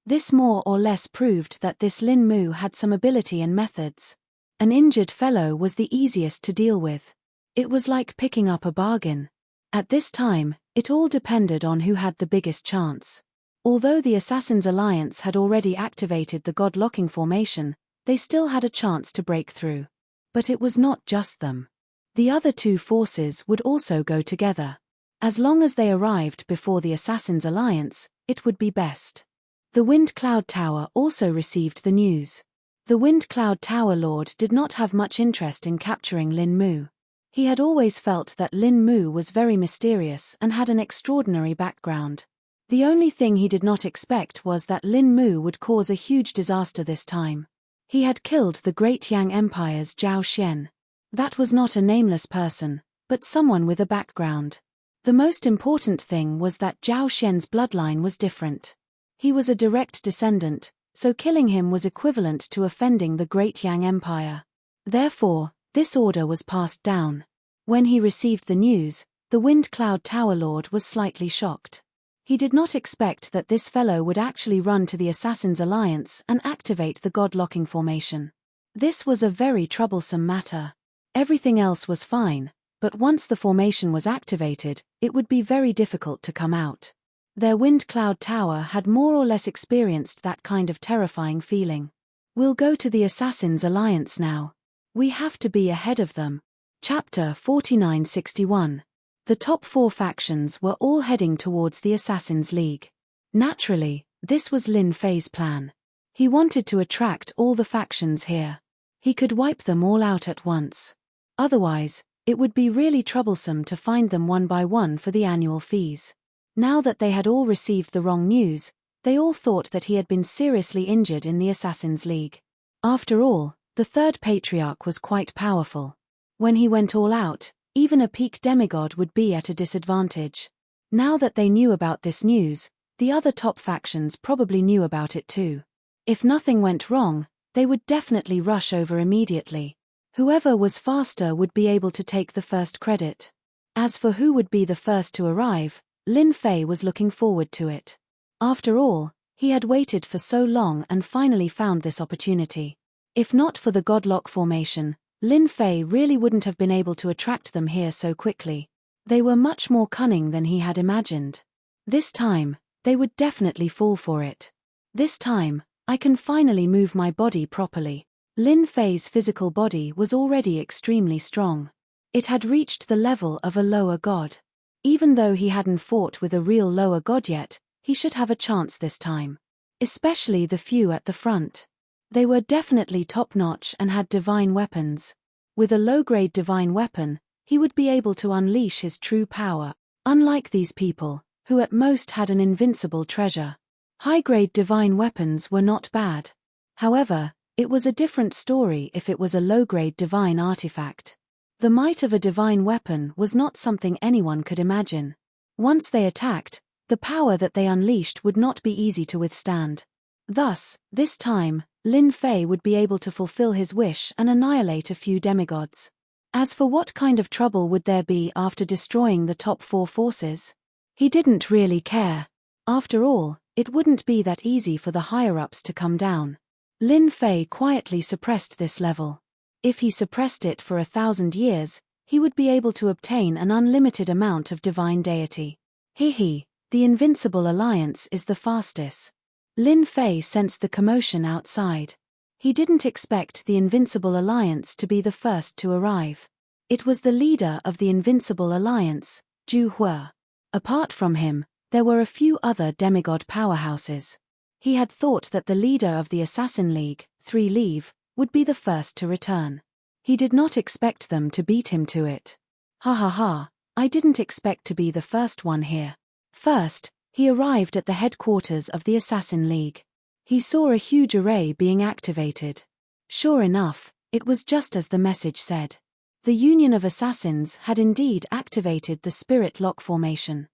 This more or less proved that this Lin Mu had some ability and methods. An injured fellow was the easiest to deal with. It was like picking up a bargain. At this time, it all depended on who had the biggest chance. Although the Assassin's Alliance had already activated the God-locking formation, they still had a chance to break through. But it was not just them. The other two forces would also go together. As long as they arrived before the Assassin's Alliance, it would be best. The Wind Cloud Tower also received the news. The Wind Cloud Tower Lord did not have much interest in capturing Lin Mu. He had always felt that Lin Mu was very mysterious and had an extraordinary background. The only thing he did not expect was that Lin Mu would cause a huge disaster this time. He had killed the Great Yang Empire's Zhao Xian. That was not a nameless person, but someone with a background. The most important thing was that Zhao Xian's bloodline was different. He was a direct descendant, so killing him was equivalent to offending the Great Yang Empire. Therefore, this order was passed down. When he received the news, the Wind Cloud Tower Lord was slightly shocked. He did not expect that this fellow would actually run to the Assassin's Alliance and activate the God-locking formation. This was a very troublesome matter. Everything else was fine, but once the formation was activated, it would be very difficult to come out. Their Wind Cloud Tower had more or less experienced that kind of terrifying feeling. We'll go to the Assassin's Alliance now. We have to be ahead of them. Chapter 4961. The top four factions were all heading towards the Assassin's League. Naturally, this was Lin Fei's plan. He wanted to attract all the factions here. He could wipe them all out at once. Otherwise, it would be really troublesome to find them one by one for the annual fees. Now that they had all received the wrong news, they all thought that he had been seriously injured in the Assassin's League. After all, the third patriarch was quite powerful. When he went all out, even a peak demigod would be at a disadvantage. Now that they knew about this news, the other top factions probably knew about it too. If nothing went wrong, they would definitely rush over immediately. Whoever was faster would be able to take the first credit. As for who would be the first to arrive, Lin Fei was looking forward to it. After all, he had waited for so long and finally found this opportunity. If not for the Godlock formation, Lin Fei really wouldn't have been able to attract them here so quickly. They were much more cunning than he had imagined. This time, they would definitely fall for it. This time, I can finally move my body properly. Lin Fei's physical body was already extremely strong. It had reached the level of a lower god. Even though he hadn't fought with a real lower god yet, he should have a chance this time. Especially the few at the front. They were definitely top-notch and had divine weapons. With a low-grade divine weapon, he would be able to unleash his true power, unlike these people, who at most had an invincible treasure. High-grade divine weapons were not bad. However, It was a different story if it was a low-grade divine artifact. The might of a divine weapon was not something anyone could imagine. Once they attacked, the power that they unleashed would not be easy to withstand. Thus, this time, Lin Fei would be able to fulfill his wish and annihilate a few demigods. As for what kind of trouble would there be after destroying the top 4 forces? He didn't really care. After all, it wouldn't be that easy for the higher-ups to come down. Lin Fei quietly suppressed this level. If he suppressed it for 1,000 years, he would be able to obtain an unlimited amount of divine deity. The Invincible Alliance is the fastest. Lin Fei sensed the commotion outside. He didn't expect the Invincible Alliance to be the first to arrive. It was the leader of the Invincible Alliance, Zhu Hue. Apart from him, there were a few other demigod powerhouses. He had thought that the leader of the Assassin League, 3 Leave, would be the first to return. He did not expect them to beat him to it. I didn't expect to be the first one here. First, he arrived at the headquarters of the Assassin League. He saw a huge array being activated. Sure enough, it was just as the message said. The Union of Assassins had indeed activated the Spirit Lock formation.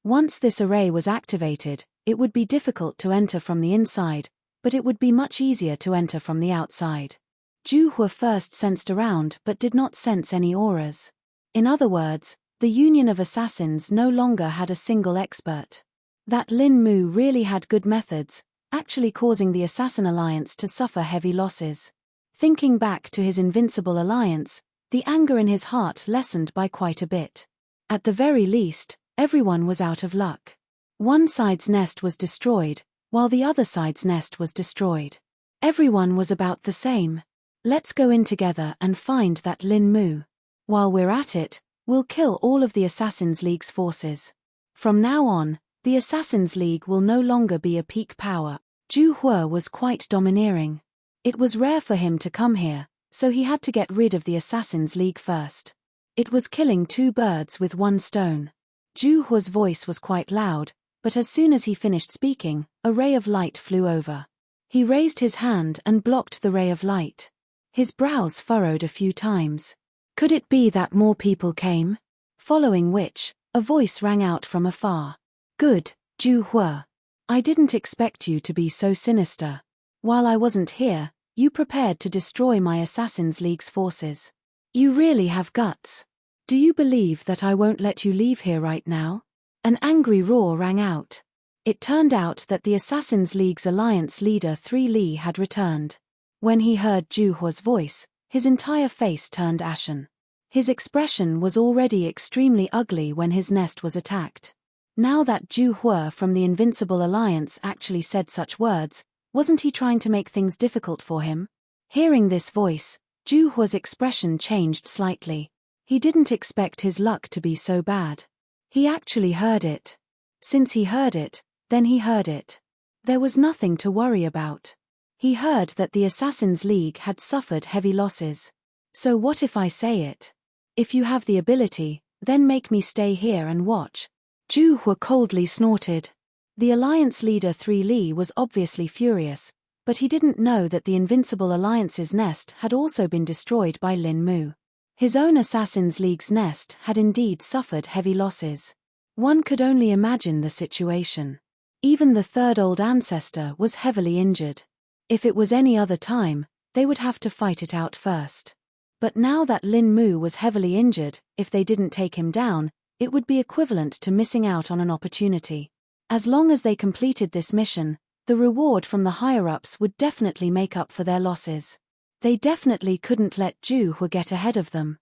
Once this array was activated, it would be difficult to enter from the inside, but it would be much easier to enter from the outside. Zhu Hue first sensed around but did not sense any auras. In other words, the Union of Assassins no longer had a single expert. That Lin Mu really had good methods, actually causing the Assassin Alliance to suffer heavy losses. Thinking back to his Invincible Alliance, the anger in his heart lessened by quite a bit. At the very least, everyone was out of luck. One side's nest was destroyed, while the other side's nest was destroyed. Everyone was about the same. Let's go in together and find that Lin Mu. While we're at it, we'll kill all of the Assassin's League's forces. From now on, the Assassin's League will no longer be a peak power. Zhu Hue was quite domineering. It was rare for him to come here, so he had to get rid of the Assassin's League first. It was killing 2 birds with 1 stone. Zhu Hue's voice was quite loud, but as soon as he finished speaking, a ray of light flew over. He raised his hand and blocked the ray of light. His brows furrowed a few times. Could it be that more people came? Following which, a voice rang out from afar. Good, Zhu Hue. I didn't expect you to be so sinister. While I wasn't here, you prepared to destroy my Assassin's League's forces. You really have guts. Do you believe that I won't let you leave here right now? An angry roar rang out. It turned out that the Assassin's League's alliance leader 3 Li had returned. When he heard Zhu Hue's voice, his entire face turned ashen. His expression was already extremely ugly when his nest was attacked. Now that Zhu Hue from the Invincible Alliance actually said such words, wasn't he trying to make things difficult for him? Hearing this voice, Zhu Hue's expression changed slightly. He didn't expect his luck to be so bad. He actually heard it. Since he heard it, then he heard it. There was nothing to worry about. He heard that the Assassin's League had suffered heavy losses. So what if I say it? If you have the ability, then make me stay here and watch. Zhu Hue coldly snorted. The Alliance leader 3 Li was obviously furious, but he didn't know that the Invincible Alliance's nest had also been destroyed by Lin Mu. His own Assassin's League's nest had indeed suffered heavy losses. One could only imagine the situation. Even the 3rd old ancestor was heavily injured. If it was any other time, they would have to fight it out first. But now that Lin Mu was heavily injured, if they didn't take him down, it would be equivalent to missing out on an opportunity. As long as they completed this mission, the reward from the higher-ups would definitely make up for their losses. They definitely couldn't let Zhu Hue get ahead of them.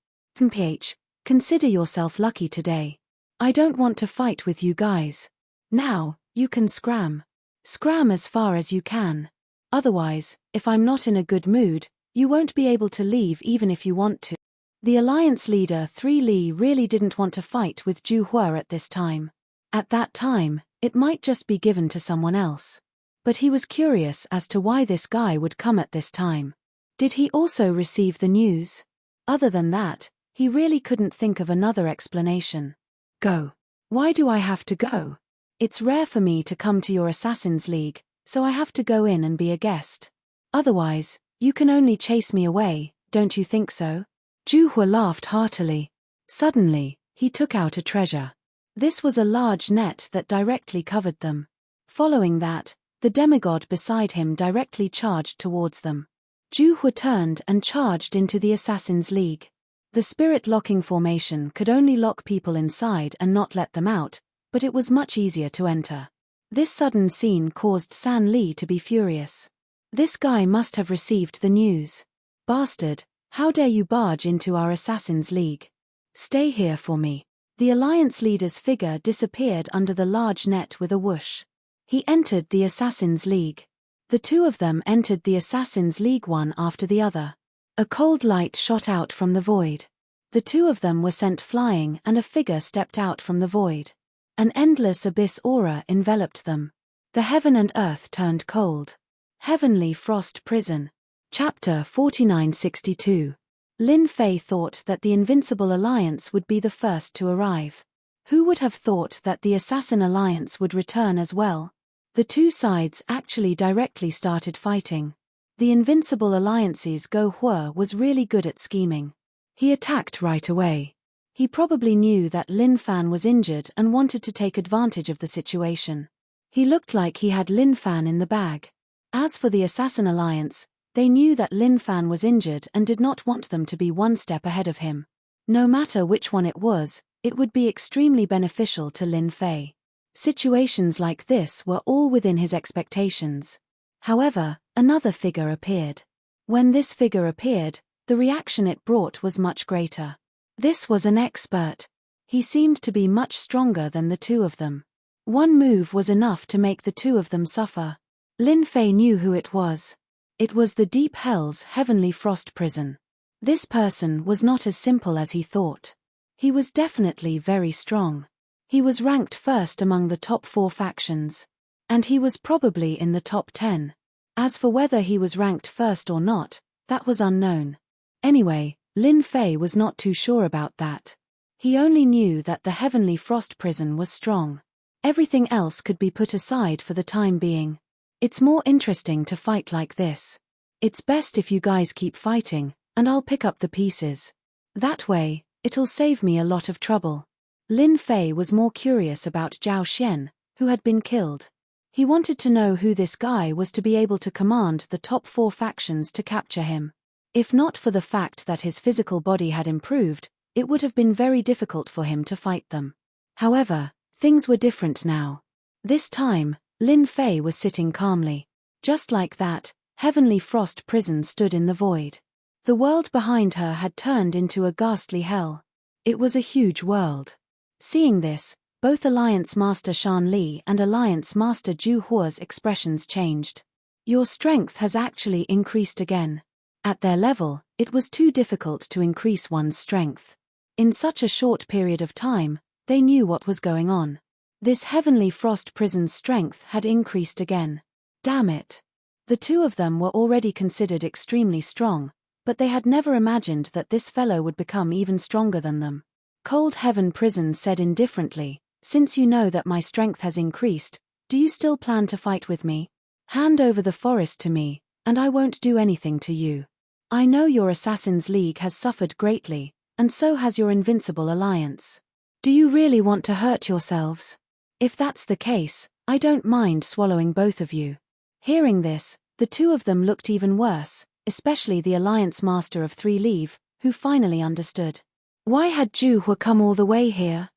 Consider yourself lucky today. I don't want to fight with you guys. Now, you can scram. Scram as far as you can. Otherwise, if I'm not in a good mood, you won't be able to leave even if you want to. The Alliance leader 3 Li really didn't want to fight with Zhu Hue at this time. At that time, it might just be given to someone else. But he was curious as to why this guy would come at this time. Did he also receive the news? Other than that, he really couldn't think of another explanation. Go. Why do I have to go? It's rare for me to come to your Assassin's League, so I have to go in and be a guest. Otherwise, You can only chase me away, don't you think so? Juhua laughed heartily. Suddenly, he took out a treasure. This was a large net that directly covered them. Following that, the demigod beside him directly charged towards them. Juhua turned and charged into the Assassin's League. The spirit-locking formation could only lock people inside and not let them out, but it was much easier to enter. This sudden scene caused San Li to be furious. This guy must have received the news. Bastard, how dare you barge into our Assassin's League? Stay here for me. The Alliance leader's figure disappeared under the large net with a whoosh. He entered the Assassin's League. The two of them entered the Assassin's League one after the other. A cold light shot out from the void. The two of them were sent flying and a figure stepped out from the void. An endless abyss aura enveloped them. The heaven and earth turned cold. Heavenly Frost Prison. Chapter 4962. Lin Fei thought that the Invincible Alliance would be the first to arrive. Who would have thought that the Assassin Alliance would return as well? The two sides actually directly started fighting. The Invincible Alliance's Go Hua was really good at scheming. He attacked right away. He probably knew that Lin Fan was injured and wanted to take advantage of the situation. He looked like he had Lin Fan in the bag. As for the Assassin Alliance, they knew that Lin Fan was injured and did not want them to be one step ahead of him. No matter which one it was, it would be extremely beneficial to Lin Fei. Situations like this were all within his expectations. However, another figure appeared. When this figure appeared, the reaction it brought was much greater. This was an expert. He seemed to be much stronger than the two of them. One move was enough to make the two of them suffer. Lin Fei knew who it was. It was the Deep Hell's Heavenly Frost Prison. This person was not as simple as he thought. He was definitely very strong. He was ranked first among the top 4 factions. And he was probably in the top 10. As for whether he was ranked first or not, that was unknown. Anyway, Lin Fei was not too sure about that. He only knew that the Heavenly Frost Prison was strong. Everything else could be put aside for the time being. It's more interesting to fight like this. It's best if you guys keep fighting, and I'll pick up the pieces. That way, it'll save me a lot of trouble. Lin Fei was more curious about Zhao Xian, who had been killed. He wanted to know who this guy was to be able to command the top 4 factions to capture him. If not for the fact that his physical body had improved, it would have been very difficult for him to fight them. However, things were different now. This time, Lin Fei was sitting calmly. Just like that, Heavenly Frost Prison stood in the void. The world behind her had turned into a ghastly hell. It was a huge world. Seeing this, both Alliance Master Shan Li and Alliance Master Ju Hua's expressions changed. Your strength has actually increased again. At their level, it was too difficult to increase one's strength. In such a short period of time, they knew what was going on. This Heavenly Frost Prison's strength had increased again. Damn it. The two of them were already considered extremely strong, but they had never imagined that this fellow would become even stronger than them. Cold Heaven Prison said indifferently, "Since you know that my strength has increased, do you still plan to fight with me? Hand over the forest to me, and I won't do anything to you. I know your Assassin's League has suffered greatly, and so has your Invincible Alliance. Do you really want to hurt yourselves? If that's the case, I don't mind swallowing both of you." Hearing this, the two of them looked even worse, especially the Alliance Master of 3 Leave, who finally understood. Why had Ju Hua come all the way here?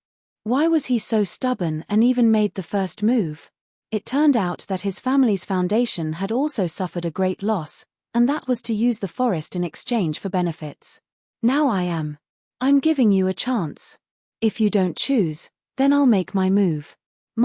Why was he so stubborn and even made the first move? It turned out that his family's foundation had also suffered a great loss, and that was to use the forest in exchange for benefits. Now I'm giving you a chance. If you don't choose, then I'll make my move.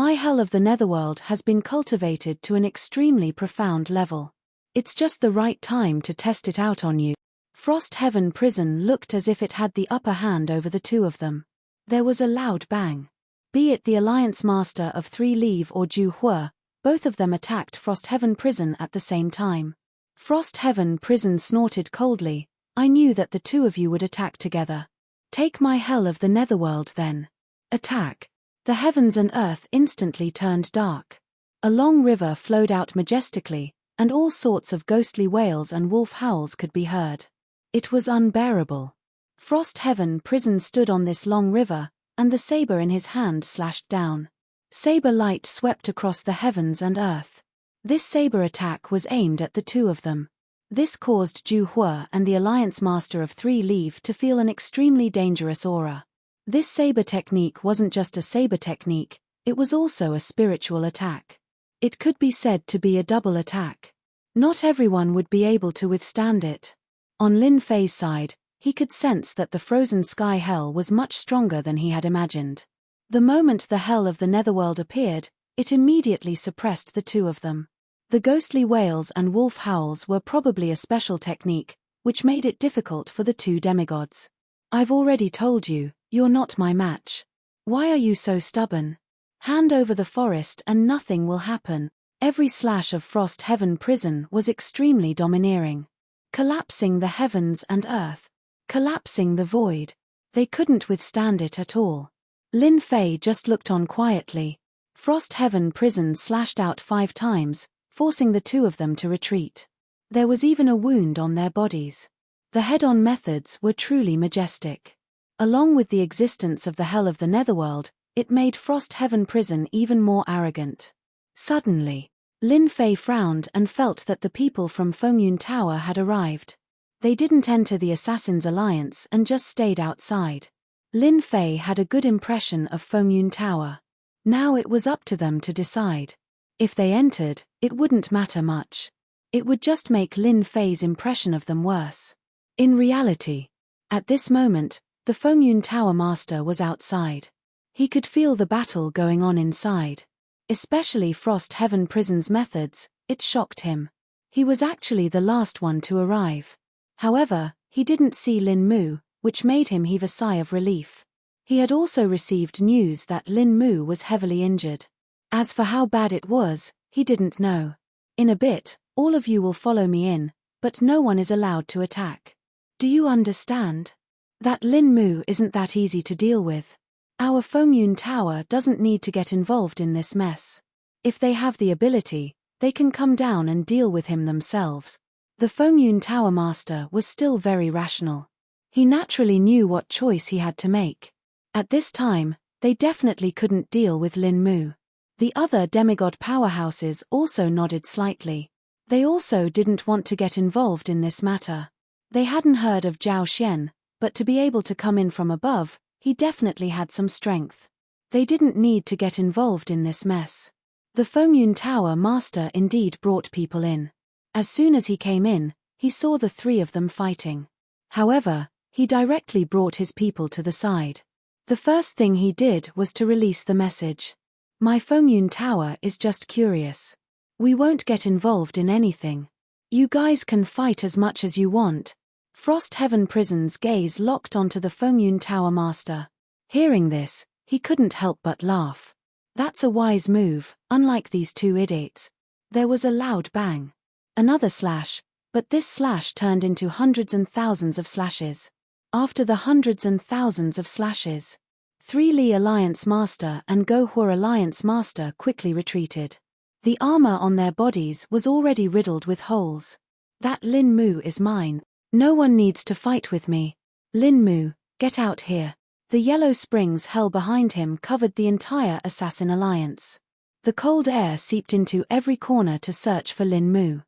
My hell of the Netherworld has been cultivated to an extremely profound level. It's just the right time to test it out on you. Frost Heaven Prison looked as if it had the upper hand over the two of them. There was a loud bang. Be it the Alliance Master of 3 Leave or Ju Hua, both of them attacked Frost Heaven Prison at the same time. Frost Heaven Prison snorted coldly. I knew that the two of you would attack together. Take my hell of the Netherworld then. Attack. The heavens and earth instantly turned dark. A long river flowed out majestically, and all sorts of ghostly wails and wolf howls could be heard. It was unbearable. Frost Heaven Prison stood on this long river, and the saber in his hand slashed down. Saber light swept across the heavens and earth. This saber attack was aimed at the two of them. This caused Ju Hua and the Alliance Master of Three Leave to feel an extremely dangerous aura. This saber technique wasn't just a saber technique, it was also a spiritual attack. It could be said to be a double attack. Not everyone would be able to withstand it. On Lin Fei's side, he could sense that the frozen sky hell was much stronger than he had imagined. The moment the hell of the netherworld appeared, it immediately suppressed the two of them. The ghostly wails and wolf howls were probably a special technique, which made it difficult for the two demigods. I've already told you, you're not my match. Why are you so stubborn? Hand over the forest and nothing will happen. Every slash of Frost Heaven Prison was extremely domineering. Collapsing the heavens and earth. Collapsing the void. They couldn't withstand it at all. Lin Fei just looked on quietly. Frost Heaven Prison slashed out 5 times, forcing the two of them to retreat. There was even a wound on their bodies. The head-on methods were truly majestic. Along with the existence of the hell of the netherworld, it made Frost Heaven Prison even more arrogant. Suddenly, Lin Fei frowned and felt that the people from Fengyun Tower had arrived. They didn't enter the Assassin's Alliance and just stayed outside. Lin Fei had a good impression of Fengyun Tower. Now it was up to them to decide. If they entered, it wouldn't matter much. It would just make Lin Fei's impression of them worse. In reality, at this moment, the Fengyun Tower Master was outside. He could feel the battle going on inside. Especially Frost Heaven Prison's methods, it shocked him. He was actually the last one to arrive. However, he didn't see Lin Mu, which made him heave a sigh of relief. He had also received news that Lin Mu was heavily injured. As for how bad it was, he didn't know. In a bit, all of you will follow me in, but no one is allowed to attack. Do you understand? That Lin Mu isn't that easy to deal with. Our Fengyun Tower doesn't need to get involved in this mess. If they have the ability, they can come down and deal with him themselves. The Fengyun Tower Master was still very rational. He naturally knew what choice he had to make. At this time, they definitely couldn't deal with Lin Mu. The other demigod powerhouses also nodded slightly. They also didn't want to get involved in this matter. They hadn't heard of Zhao Xian, but to be able to come in from above, he definitely had some strength. They didn't need to get involved in this mess. The Fengyun Tower Master indeed brought people in. As soon as he came in, he saw the three of them fighting. However, he directly brought his people to the side. The first thing he did was to release the message. My Fengyun Tower is just curious. We won't get involved in anything. You guys can fight as much as you want. Frost Heaven Prison's gaze locked onto the Fengyun Tower Master. Hearing this, he couldn't help but laugh. That's a wise move, unlike these two idiots. There was a loud bang. Another slash, but this slash turned into hundreds and thousands of slashes. After the hundreds and thousands of slashes, 3 Li Alliance Master and Go Hua Alliance Master quickly retreated. The armor on their bodies was already riddled with holes. That Lin Mu is mine. No one needs to fight with me. Lin Mu, get out here. The yellow springs hell behind him covered the entire Assassin Alliance. The cold air seeped into every corner to search for Lin Mu.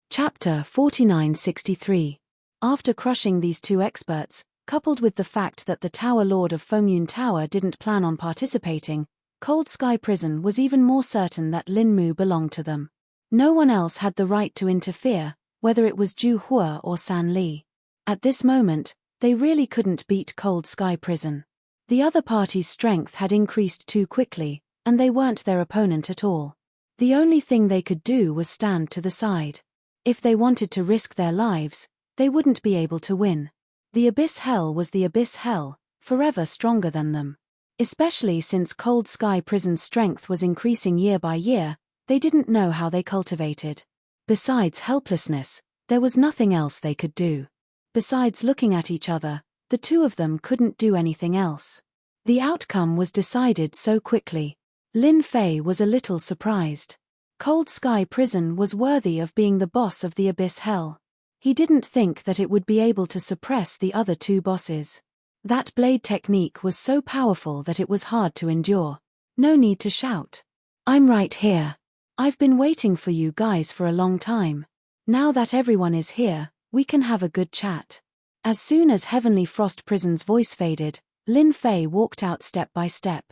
Chapter 4963. After crushing these two experts, coupled with the fact that the Tower Lord of Fengyun Tower didn't plan on participating, Cold Sky Prison was even more certain that Lin Mu belonged to them. No one else had the right to interfere, whether it was Ju Hua or San Li. At this moment, they really couldn't beat Cold Sky Prison. The other party's strength had increased too quickly, and they weren't their opponent at all. The only thing they could do was stand to the side. If they wanted to risk their lives, they wouldn't be able to win. The Abyss Hell was the Abyss Hell, forever stronger than them. Especially since Cold Sky Prison's strength was increasing year by year, they didn't know how they cultivated. Besides helplessness, there was nothing else they could do. Besides looking at each other, the two of them couldn't do anything else. The outcome was decided so quickly. Lin Fei was a little surprised. Cold Sky Prison was worthy of being the boss of the Abyss Hell. He didn't think that it would be able to suppress the other two bosses. That blade technique was so powerful that it was hard to endure. No need to shout. I'm right here. I've been waiting for you guys for a long time. Now that everyone is here, we can have a good chat. As soon as Heavenly Frost Prison's voice faded, Lin Fei walked out step by step.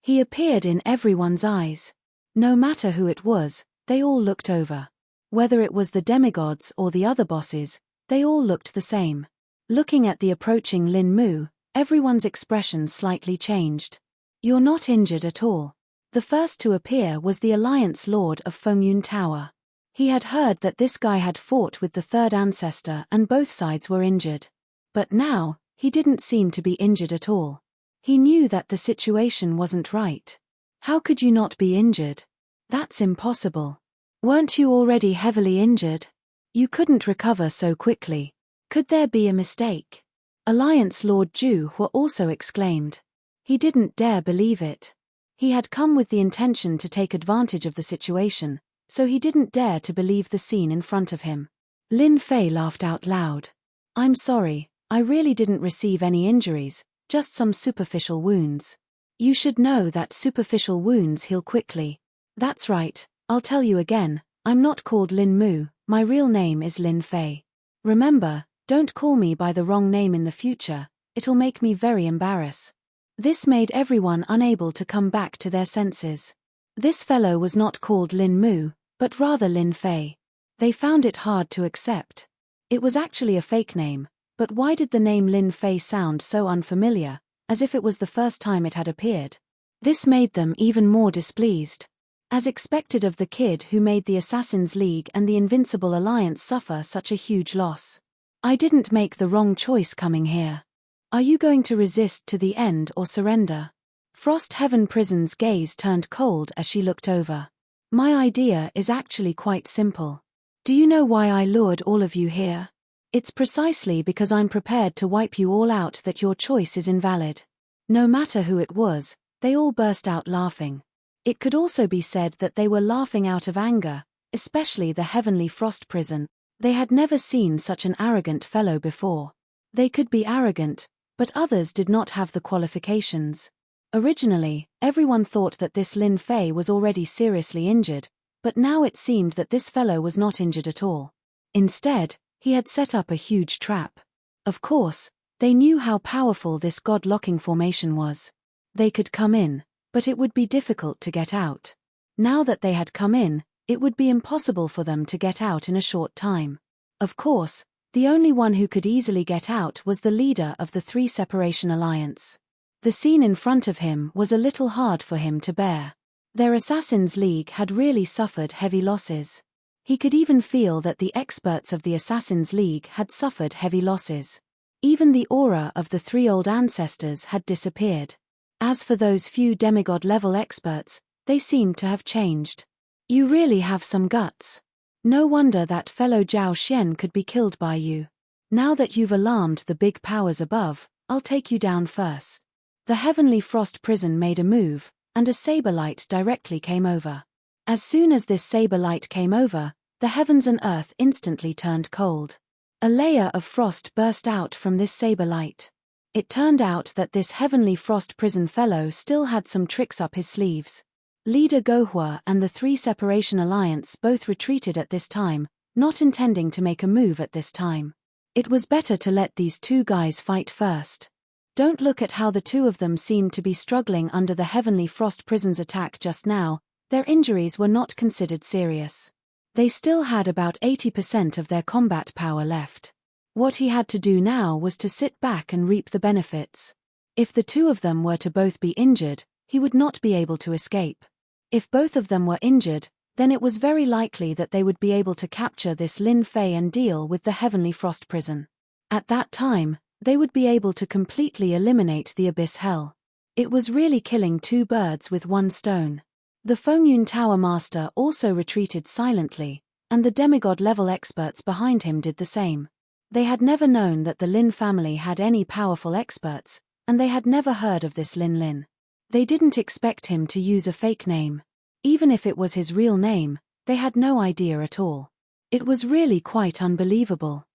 He appeared in everyone's eyes. No matter who it was, they all looked over. Whether it was the demigods or the other bosses, they all looked the same. Looking at the approaching Lin Mu, everyone's expression slightly changed. You're not injured at all. The first to appear was the Alliance Lord of Fengyun Tower. He had heard that this guy had fought with the third ancestor and both sides were injured. But now, he didn't seem to be injured at all. He knew that the situation wasn't right. How could you not be injured? That's impossible. Weren't you already heavily injured? You couldn't recover so quickly. Could there be a mistake? Alliance Lord Zhu Hua also exclaimed. He didn't dare believe it. He had come with the intention to take advantage of the situation, so he didn't dare to believe the scene in front of him. Lin Fei laughed out loud. I'm sorry, I really didn't receive any injuries, just some superficial wounds. You should know that superficial wounds heal quickly. That's right, I'll tell you again, I'm not called Lin Mu, my real name is Lin Fei. Remember, don't call me by the wrong name in the future, it'll make me very embarrassed. This made everyone unable to come back to their senses. This fellow was not called Lin Mu, but rather Lin Fei. They found it hard to accept. It was actually a fake name, but why did the name Lin Fei sound so unfamiliar, as if it was the first time it had appeared? This made them even more displeased. As expected of the kid who made the Assassin's League and the Invincible Alliance suffer such a huge loss. I didn't make the wrong choice coming here. Are you going to resist to the end or surrender? Frost Heaven Prison's gaze turned cold as she looked over. My idea is actually quite simple. Do you know why I lured all of you here? It's precisely because I'm prepared to wipe you all out that your choice is invalid. No matter who it was, they all burst out laughing. It could also be said that they were laughing out of anger, especially the Heavenly Frost Prison. They had never seen such an arrogant fellow before. They could be arrogant, but others did not have the qualifications. Originally, everyone thought that this Lin Fei was already seriously injured, but now it seemed that this fellow was not injured at all. Instead, he had set up a huge trap. Of course, they knew how powerful this god-locking formation was. They could come in, but it would be difficult to get out. Now that they had come in, it would be impossible for them to get out in a short time. Of course, the only one who could easily get out was the leader of the Three Separation Alliance. The scene in front of him was a little hard for him to bear. Their Assassin's League had really suffered heavy losses. He could even feel that the experts of the Assassin's League had suffered heavy losses. Even the aura of the three old ancestors had disappeared. As for those few demigod-level experts, they seemed to have changed. You really have some guts. No wonder that fellow Zhao Xian could be killed by you. Now that you've alarmed the big powers above, I'll take you down first. The Heavenly Frost Prison made a move, and a saber light directly came over. As soon as this saber light came over, the heavens and earth instantly turned cold. A layer of frost burst out from this saber light. It turned out that this Heavenly Frost Prison fellow still had some tricks up his sleeves. Leader Gohua and the Three Separation Alliance both retreated at this time, not intending to make a move at this time. It was better to let these two guys fight first. Don't look at how the two of them seemed to be struggling under the Heavenly Frost Prison's attack just now. Their injuries were not considered serious. They still had about 80% of their combat power left. What he had to do now was to sit back and reap the benefits. If the two of them were to both be injured, he would not be able to escape. If both of them were injured, then it was very likely that they would be able to capture this Lin Fei and deal with the Heavenly Frost Prison. At that time, they would be able to completely eliminate the Abyss Hell. It was really killing two birds with one stone. The Fengyun Tower Master also retreated silently, and the demigod-level experts behind him did the same. They had never known that the Lin family had any powerful experts, and they had never heard of this Lin. They didn't expect him to use a fake name. Even if it was his real name, They had no idea at all. It was really quite unbelievable.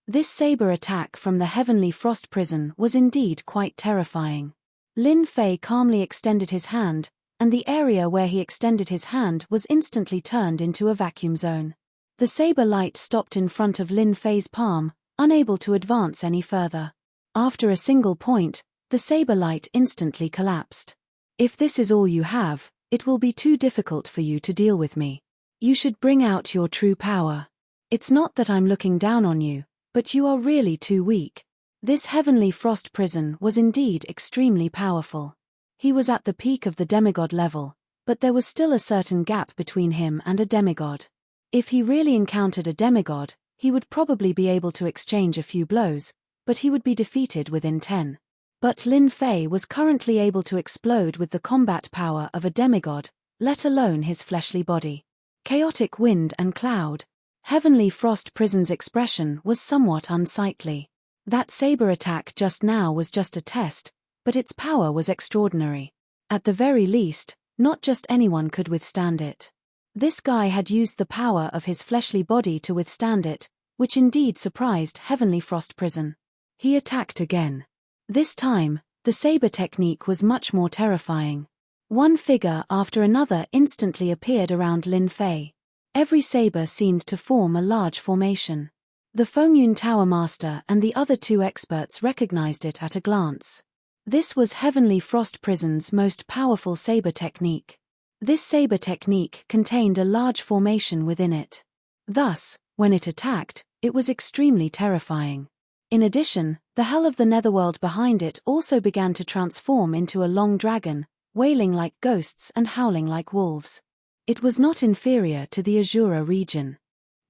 This saber attack from the heavenly frost prison was indeed quite terrifying. Lin Fei calmly extended his hand, and the area where he extended his hand was instantly turned into a vacuum zone. The saber light stopped in front of Lin Fei's palm, unable to advance any further. After a single point, the saber light instantly collapsed. If this is all you have, it will be too difficult for you to deal with me. You should bring out your true power. It's not that I'm looking down on you, but you are really too weak. This heavenly frost prison was indeed extremely powerful. He was at the peak of the demigod level, but there was still a certain gap between him and a demigod. If he really encountered a demigod, he would probably be able to exchange a few blows, but he would be defeated within 10. But Lin Fei was currently able to explode with the combat power of a demigod, let alone his fleshly body. Chaotic wind and cloud. Heavenly frost prison's expression was somewhat unsightly. That saber attack just now was just a test, but its power was extraordinary. At the very least, not just anyone could withstand it. This guy had used the power of his fleshly body to withstand it, which indeed surprised Heavenly Frost Prison. He attacked again. This time, the saber technique was much more terrifying. One figure after another instantly appeared around Lin Fei. Every saber seemed to form a large formation. The Fengyun Tower Master and the other two experts recognized it at a glance. This was Heavenly Frost Prison's most powerful saber technique. This saber technique contained a large formation within it. Thus, when it attacked, it was extremely terrifying. In addition, the hell of the netherworld behind it also began to transform into a long dragon, wailing like ghosts and howling like wolves. It was not inferior to the Azura region.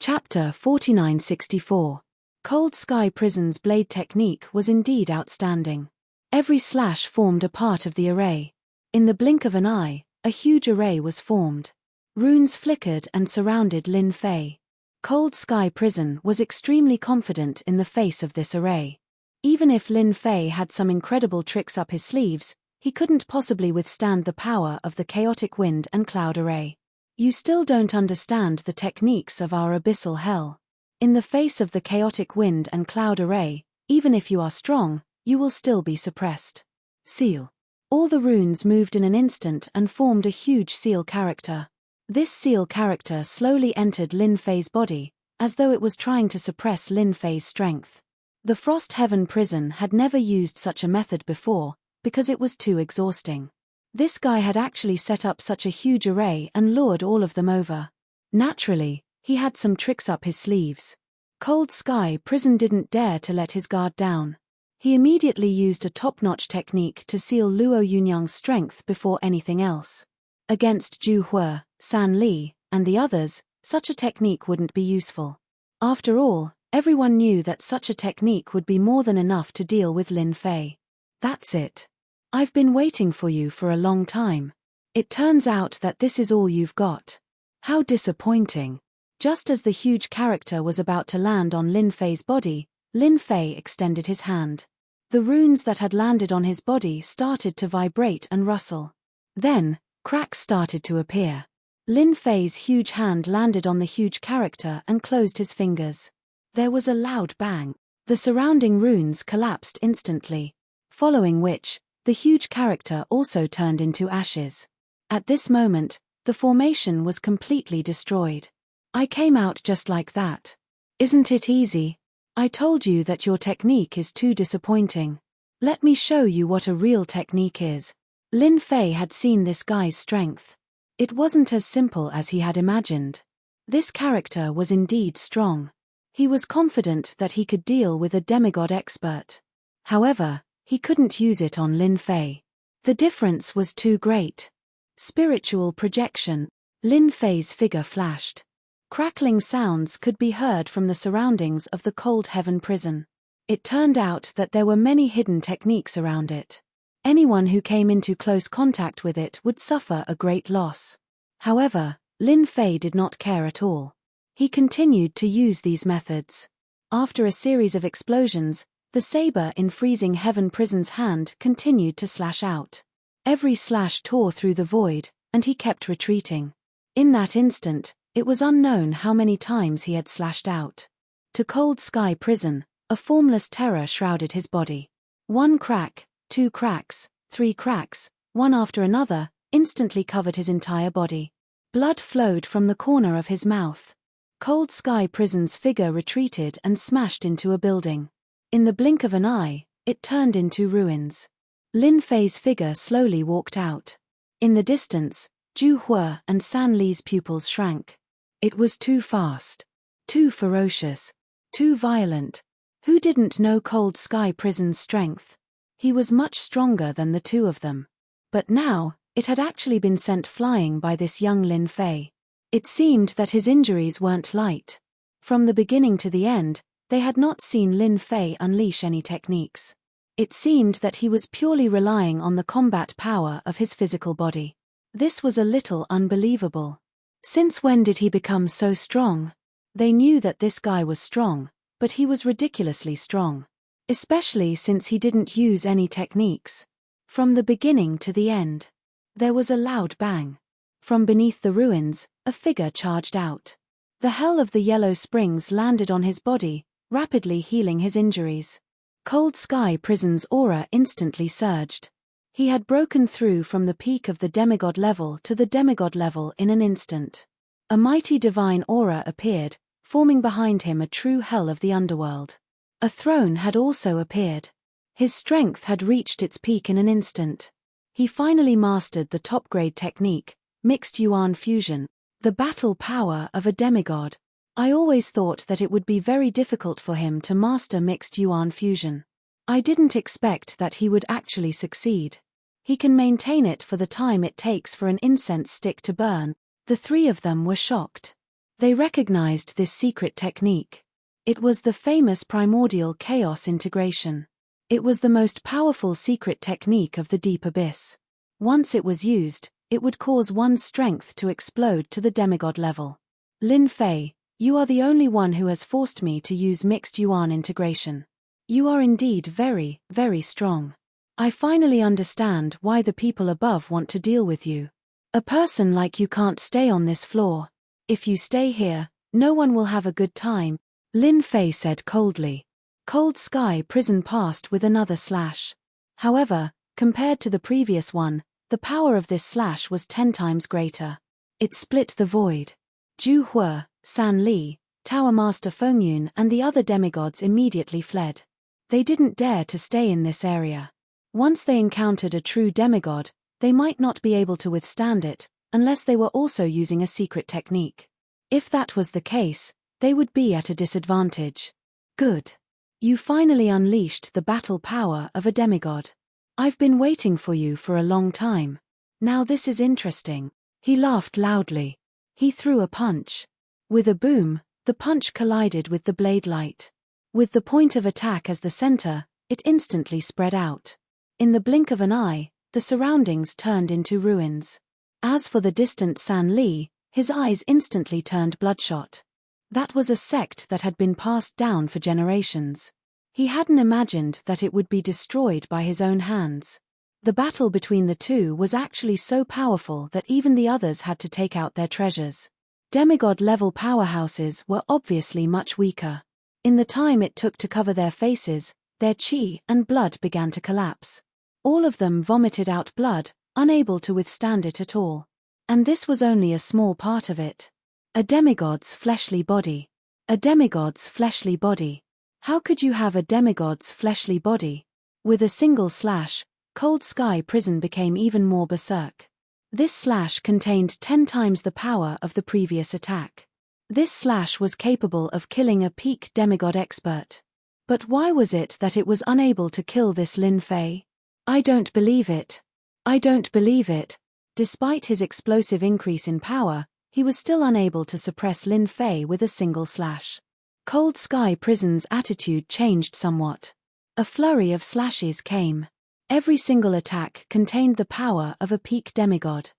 Chapter 4964. Cold Sky Prison's blade technique was indeed outstanding. Every slash formed a part of the array. In the blink of an eye, a huge array was formed. Runes flickered and surrounded Lin Fei. Cold Sky Prison was extremely confident in the face of this array. Even if Lin Fei had some incredible tricks up his sleeves, he couldn't possibly withstand the power of the chaotic wind and cloud array. You still don't understand the techniques of our abyssal hell. In the face of the chaotic wind and cloud array, even if you are strong, you will still be suppressed. Seal. All the runes moved in an instant and formed a huge seal character. This seal character slowly entered Lin Fei's body, as though it was trying to suppress Lin Fei's strength. The Frost Heaven Prison had never used such a method before, because it was too exhausting. This guy had actually set up such a huge array and lured all of them over. Naturally, he had some tricks up his sleeves. Cold Sky Prison didn't dare to let his guard down. He immediately used a top-notch technique to seal Luo Yunyang's strength before anything else. Against Zhu Hue, San Li, and the others, such a technique wouldn't be useful. After all, everyone knew that such a technique would be more than enough to deal with Lin Fei. That's it. I've been waiting for you for a long time. It turns out that this is all you've got. How disappointing. Just as the huge character was about to land on Lin Fei's body, Lin Fei extended his hand. The runes that had landed on his body started to vibrate and rustle. Then, cracks started to appear. Lin Fei's huge hand landed on the huge character and closed his fingers. There was a loud bang. The surrounding runes collapsed instantly. Following which, the huge character also turned into ashes. At this moment, the formation was completely destroyed. I came out just like that. Isn't it easy? I told you that your technique is too disappointing. Let me show you what a real technique is. Lin Fei had seen this guy's strength. It wasn't as simple as he had imagined. This character was indeed strong. He was confident that he could deal with a demigod expert. However, he couldn't use it on Lin Fei. The difference was too great. Spiritual projection. Lin Fei's figure flashed. Crackling sounds could be heard from the surroundings of the Cold Heaven Prison. It turned out that there were many hidden techniques around it. Anyone who came into close contact with it would suffer a great loss. However, Lin Fei did not care at all. He continued to use these methods. After a series of explosions, the saber in Freezing Heaven Prison's hand continued to slash out. Every slash tore through the void, and he kept retreating. In that instant, It was unknown how many times he had slashed out. To Cold Sky Prison, a formless terror shrouded his body. One crack, two cracks, three cracks, one after another, instantly covered his entire body. Blood flowed from the corner of his mouth. Cold Sky Prison's figure retreated and smashed into a building. In the blink of an eye, it turned into ruins. Lin Fei's figure slowly walked out. In the distance, Ju Hua and San Li's pupils shrank. It was too fast. Too ferocious. Too violent. Who didn't know Cold Sky Prison's strength? He was much stronger than the two of them. But now, it had actually been sent flying by this young Lin Fei. It seemed that his injuries weren't light. From the beginning to the end, they had not seen Lin Fei unleash any techniques. It seemed that he was purely relying on the combat power of his physical body. This was a little unbelievable. Since when did he become so strong? They knew that this guy was strong, but he was ridiculously strong. Especially since he didn't use any techniques. From the beginning to the end. There was a loud bang. From beneath the ruins, a figure charged out. The hell of the Yellow Springs landed on his body, rapidly healing his injuries. Cold Sky Prison's aura instantly surged. He had broken through from the peak of the demigod level to the demigod level in an instant. A mighty divine aura appeared, forming behind him a true hell of the underworld. A throne had also appeared. His strength had reached its peak in an instant. He finally mastered the top-grade technique, Mixed Yuan Fusion, the battle power of a demigod. I always thought that it would be very difficult for him to master Mixed Yuan Fusion. I didn't expect that he would actually succeed. He can maintain it for the time it takes for an incense stick to burn. The three of them were shocked. They recognized this secret technique. It was the famous primordial chaos integration. It was the most powerful secret technique of the deep abyss. Once it was used, it would cause one's strength to explode to the demigod level. Lin Fei, you are the only one who has forced me to use Mixed Yuan integration. You are indeed very, very strong. I finally understand why the people above want to deal with you. A person like you can't stay on this floor. If you stay here, no one will have a good time, Lin Fei said coldly. Cold Sky Prison passed with another slash. However, compared to the previous one, the power of this slash was 10 times greater. It split the void. Ju Hua, San Li, Tower Master Fengyun and the other demigods immediately fled. They didn't dare to stay in this area. Once they encountered a true demigod, they might not be able to withstand it, unless they were also using a secret technique. If that was the case, they would be at a disadvantage. Good. You finally unleashed the battle power of a demigod. I've been waiting for you for a long time. Now this is interesting. He laughed loudly. He threw a punch. With a boom, the punch collided with the blade light. With the point of attack as the center, it instantly spread out. In the blink of an eye, the surroundings turned into ruins. As for the distant San Li, his eyes instantly turned bloodshot. That was a sect that had been passed down for generations. He hadn't imagined that it would be destroyed by his own hands. The battle between the two was actually so powerful that even the others had to take out their treasures. Demigod-level powerhouses were obviously much weaker. In the time it took to cover their faces, their chi and blood began to collapse. All of them vomited out blood, unable to withstand it at all. And this was only a small part of it. A demigod's fleshly body. A demigod's fleshly body. How could you have a demigod's fleshly body? With a single slash, Cold Sky Prison became even more berserk. This slash contained 10 times the power of the previous attack. This slash was capable of killing a peak demigod expert. But why was it that it was unable to kill this Lin Fei? I don't believe it. I don't believe it. Despite his explosive increase in power, he was still unable to suppress Lin Fei with a single slash. Cold Sky Prison's attitude changed somewhat. A flurry of slashes came. Every single attack contained the power of a peak demigod.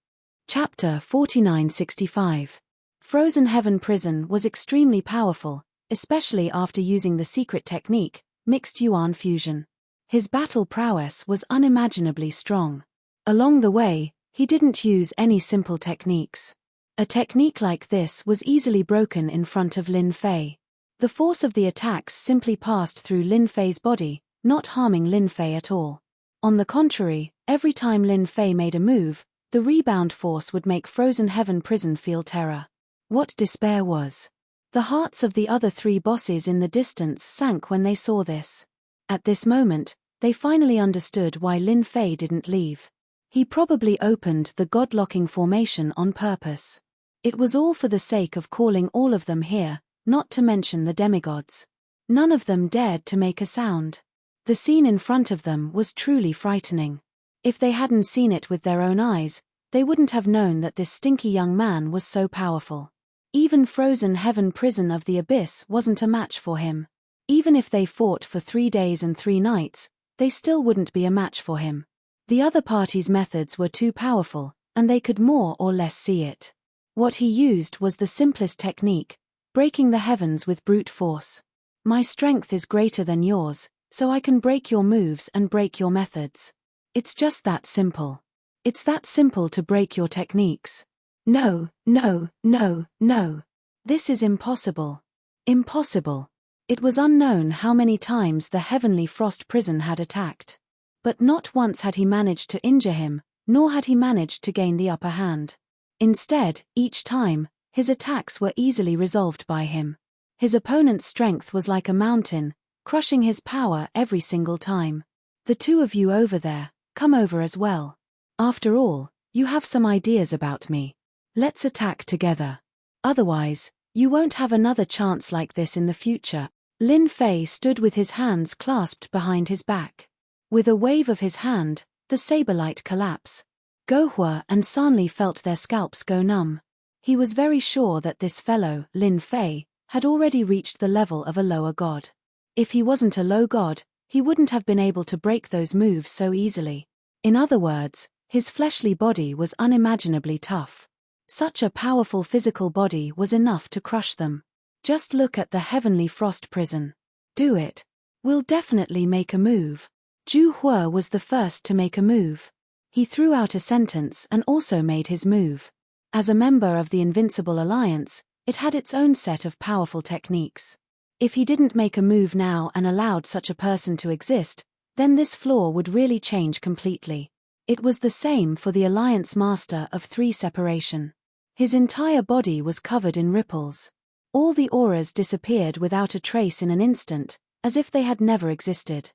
Chapter 4965. Frozen Heaven Prison was extremely powerful, especially after using the secret technique, Mixed Yuan Fusion. His battle prowess was unimaginably strong. Along the way, he didn't use any simple techniques. A technique like this was easily broken in front of Lin Fei. The force of the attacks simply passed through Lin Fei's body, not harming Lin Fei at all. On the contrary, every time Lin Fei made a move, the rebound force would make Frozen Heaven Prison feel terror. What despair was! The hearts of the other three bosses in the distance sank when they saw this. At this moment, they finally understood why Lin Fei didn't leave. He probably opened the God-locking formation on purpose. It was all for the sake of calling all of them here, not to mention the demigods. None of them dared to make a sound. The scene in front of them was truly frightening. If they hadn't seen it with their own eyes, they wouldn't have known that this stinky young man was so powerful. Even Frozen Heaven Prison of the Abyss wasn't a match for him. Even if they fought for 3 days and 3 nights, they still wouldn't be a match for him. The other party's methods were too powerful, and they could more or less see it. What he used was the simplest technique, breaking the heavens with brute force. My strength is greater than yours, so I can break your moves and break your methods. It's just that simple. It's that simple to break your techniques. No, no, no, no. This is impossible. Impossible. It was unknown how many times the Heavenly Frost Prison had attacked. But not once had he managed to injure him, nor had he managed to gain the upper hand. Instead, each time, his attacks were easily resolved by him. His opponent's strength was like a mountain, crushing his power every single time. The two of you over there, come over as well. After all, you have some ideas about me. Let's attack together. Otherwise, you won't have another chance like this in the future. Lin Fei stood with his hands clasped behind his back. With a wave of his hand, the saber-light collapse. Gohua and Sanli felt their scalps go numb. He was very sure that this fellow, Lin Fei, had already reached the level of a lower god. If he wasn't a low god, he wouldn't have been able to break those moves so easily. In other words, his fleshly body was unimaginably tough. Such a powerful physical body was enough to crush them. Just look at the Heavenly Frost Prison. Do it. We'll definitely make a move. Zhu Hua was the first to make a move. He threw out a sentence and also made his move. As a member of the Invincible Alliance, it had its own set of powerful techniques. If he didn't make a move now and allowed such a person to exist, then this floor would really change completely. It was the same for the Alliance Master of 3 Separation. His entire body was covered in ripples. All the auras disappeared without a trace in an instant, as if they had never existed.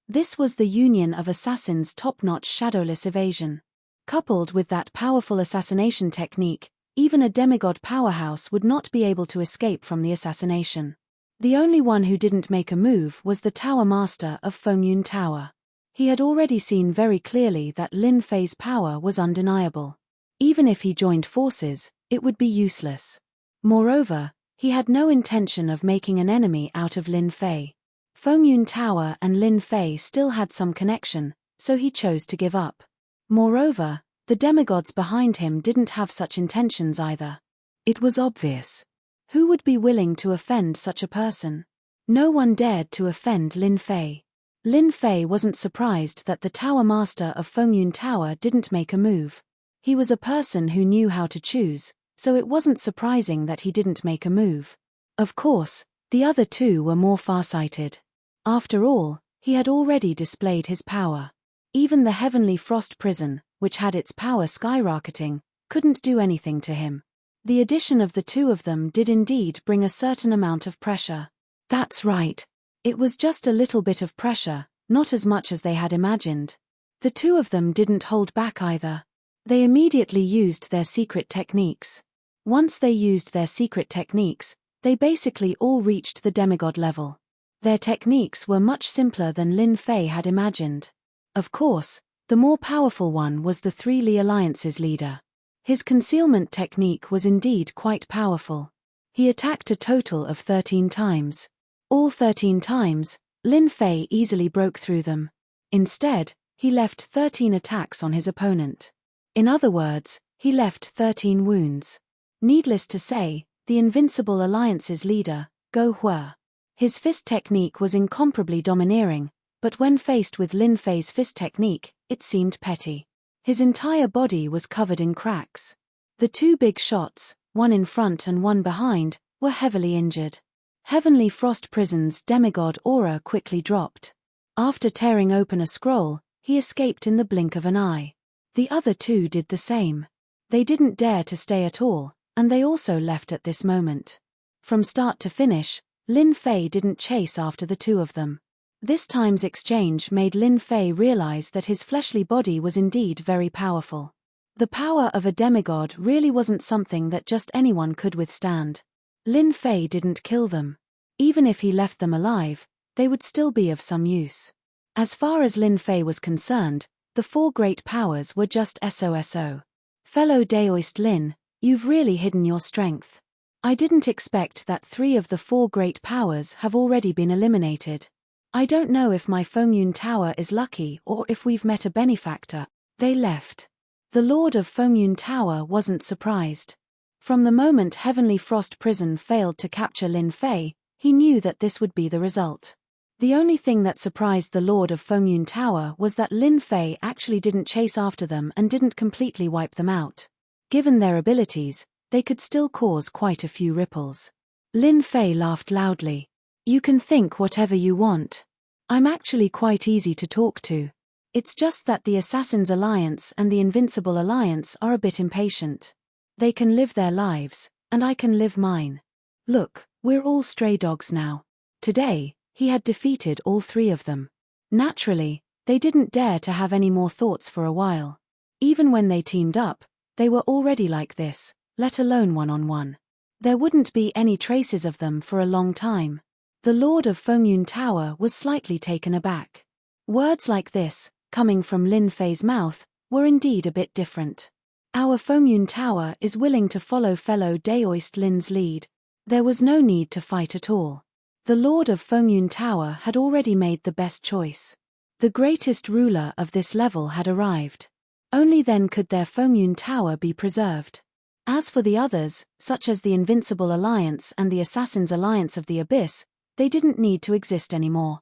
This was the union of Assassin's top-notch shadowless evasion. Coupled with that powerful assassination technique, even a demigod powerhouse would not be able to escape from the assassination. The only one who didn't make a move was the Tower Master of Fengyun Tower. He had already seen very clearly that Lin Fei's power was undeniable. Even if he joined forces, it would be useless. Moreover, he had no intention of making an enemy out of Lin Fei. Fengyun Tower and Lin Fei still had some connection, so he chose to give up. Moreover, the demigods behind him didn't have such intentions either. It was obvious. Who would be willing to offend such a person? No one dared to offend Lin Fei. Lin Fei wasn't surprised that the Tower Master of Fengyun Tower didn't make a move. He was a person who knew how to choose, so it wasn't surprising that he didn't make a move. Of course, the other two were more farsighted. After all, he had already displayed his power. Even the Heavenly Frost Prison, which had its power skyrocketing, couldn't do anything to him. The addition of the two of them did indeed bring a certain amount of pressure. That's right. It was just a little bit of pressure, not as much as they had imagined. The two of them didn't hold back either. They immediately used their secret techniques. Once they used their secret techniques, they basically all reached the demigod level. Their techniques were much simpler than Lin Fei had imagined. Of course, the more powerful one was the 3 Li Alliance's leader. His concealment technique was indeed quite powerful. He attacked a total of 13 times. All 13 times, Lin Fei easily broke through them. Instead, he left 13 attacks on his opponent. In other words, he left 13 wounds. Needless to say, the Invincible Alliance's leader, Gohua. His fist technique was incomparably domineering, but when faced with Lin Fei's fist technique, it seemed petty. His entire body was covered in cracks. The two big shots, one in front and one behind, were heavily injured. Heavenly Frost Prison's demigod aura quickly dropped. After tearing open a scroll, he escaped in the blink of an eye. The other two did the same. They didn't dare to stay at all, and they also left at this moment. From start to finish, Lin Fei didn't chase after the two of them. This time's exchange made Lin Fei realize that his fleshly body was indeed very powerful. The power of a demigod really wasn't something that just anyone could withstand. Lin Fei didn't kill them. Even if he left them alive, they would still be of some use. As far as Lin Fei was concerned, the four great powers were just SOSO. Fellow Daoist Lin, you've really hidden your strength. I didn't expect that 3 of the 4 great powers have already been eliminated. I don't know if my Fengyun Tower is lucky or if we've met a benefactor. They left. The Lord of Fengyun Tower wasn't surprised. From the moment Heavenly Frost Prison failed to capture Lin Fei, he knew that this would be the result. The only thing that surprised the Lord of Fengyun Tower was that Lin Fei actually didn't chase after them and didn't completely wipe them out. Given their abilities, they could still cause quite a few ripples. Lin Fei laughed loudly. You can think whatever you want. I'm actually quite easy to talk to. It's just that the Assassin's Alliance and the Invincible Alliance are a bit impatient. They can live their lives, and I can live mine. Look, we're all stray dogs now. Today, he had defeated all 3 of them. Naturally, they didn't dare to have any more thoughts for a while. Even when they teamed up, they were already like this, let alone one-on-one. There wouldn't be any traces of them for a long time. The Lord of Fengyun Tower was slightly taken aback. Words like this, coming from Lin Fei's mouth, were indeed a bit different. Our Fengyun Tower is willing to follow fellow Daoist Lin's lead. There was no need to fight at all. The Lord of Fengyun Tower had already made the best choice. The greatest ruler of this level had arrived. Only then could their Fengyun Tower be preserved. As for the others, such as the Invincible Alliance and the Assassin's Alliance of the Abyss, they didn't need to exist anymore.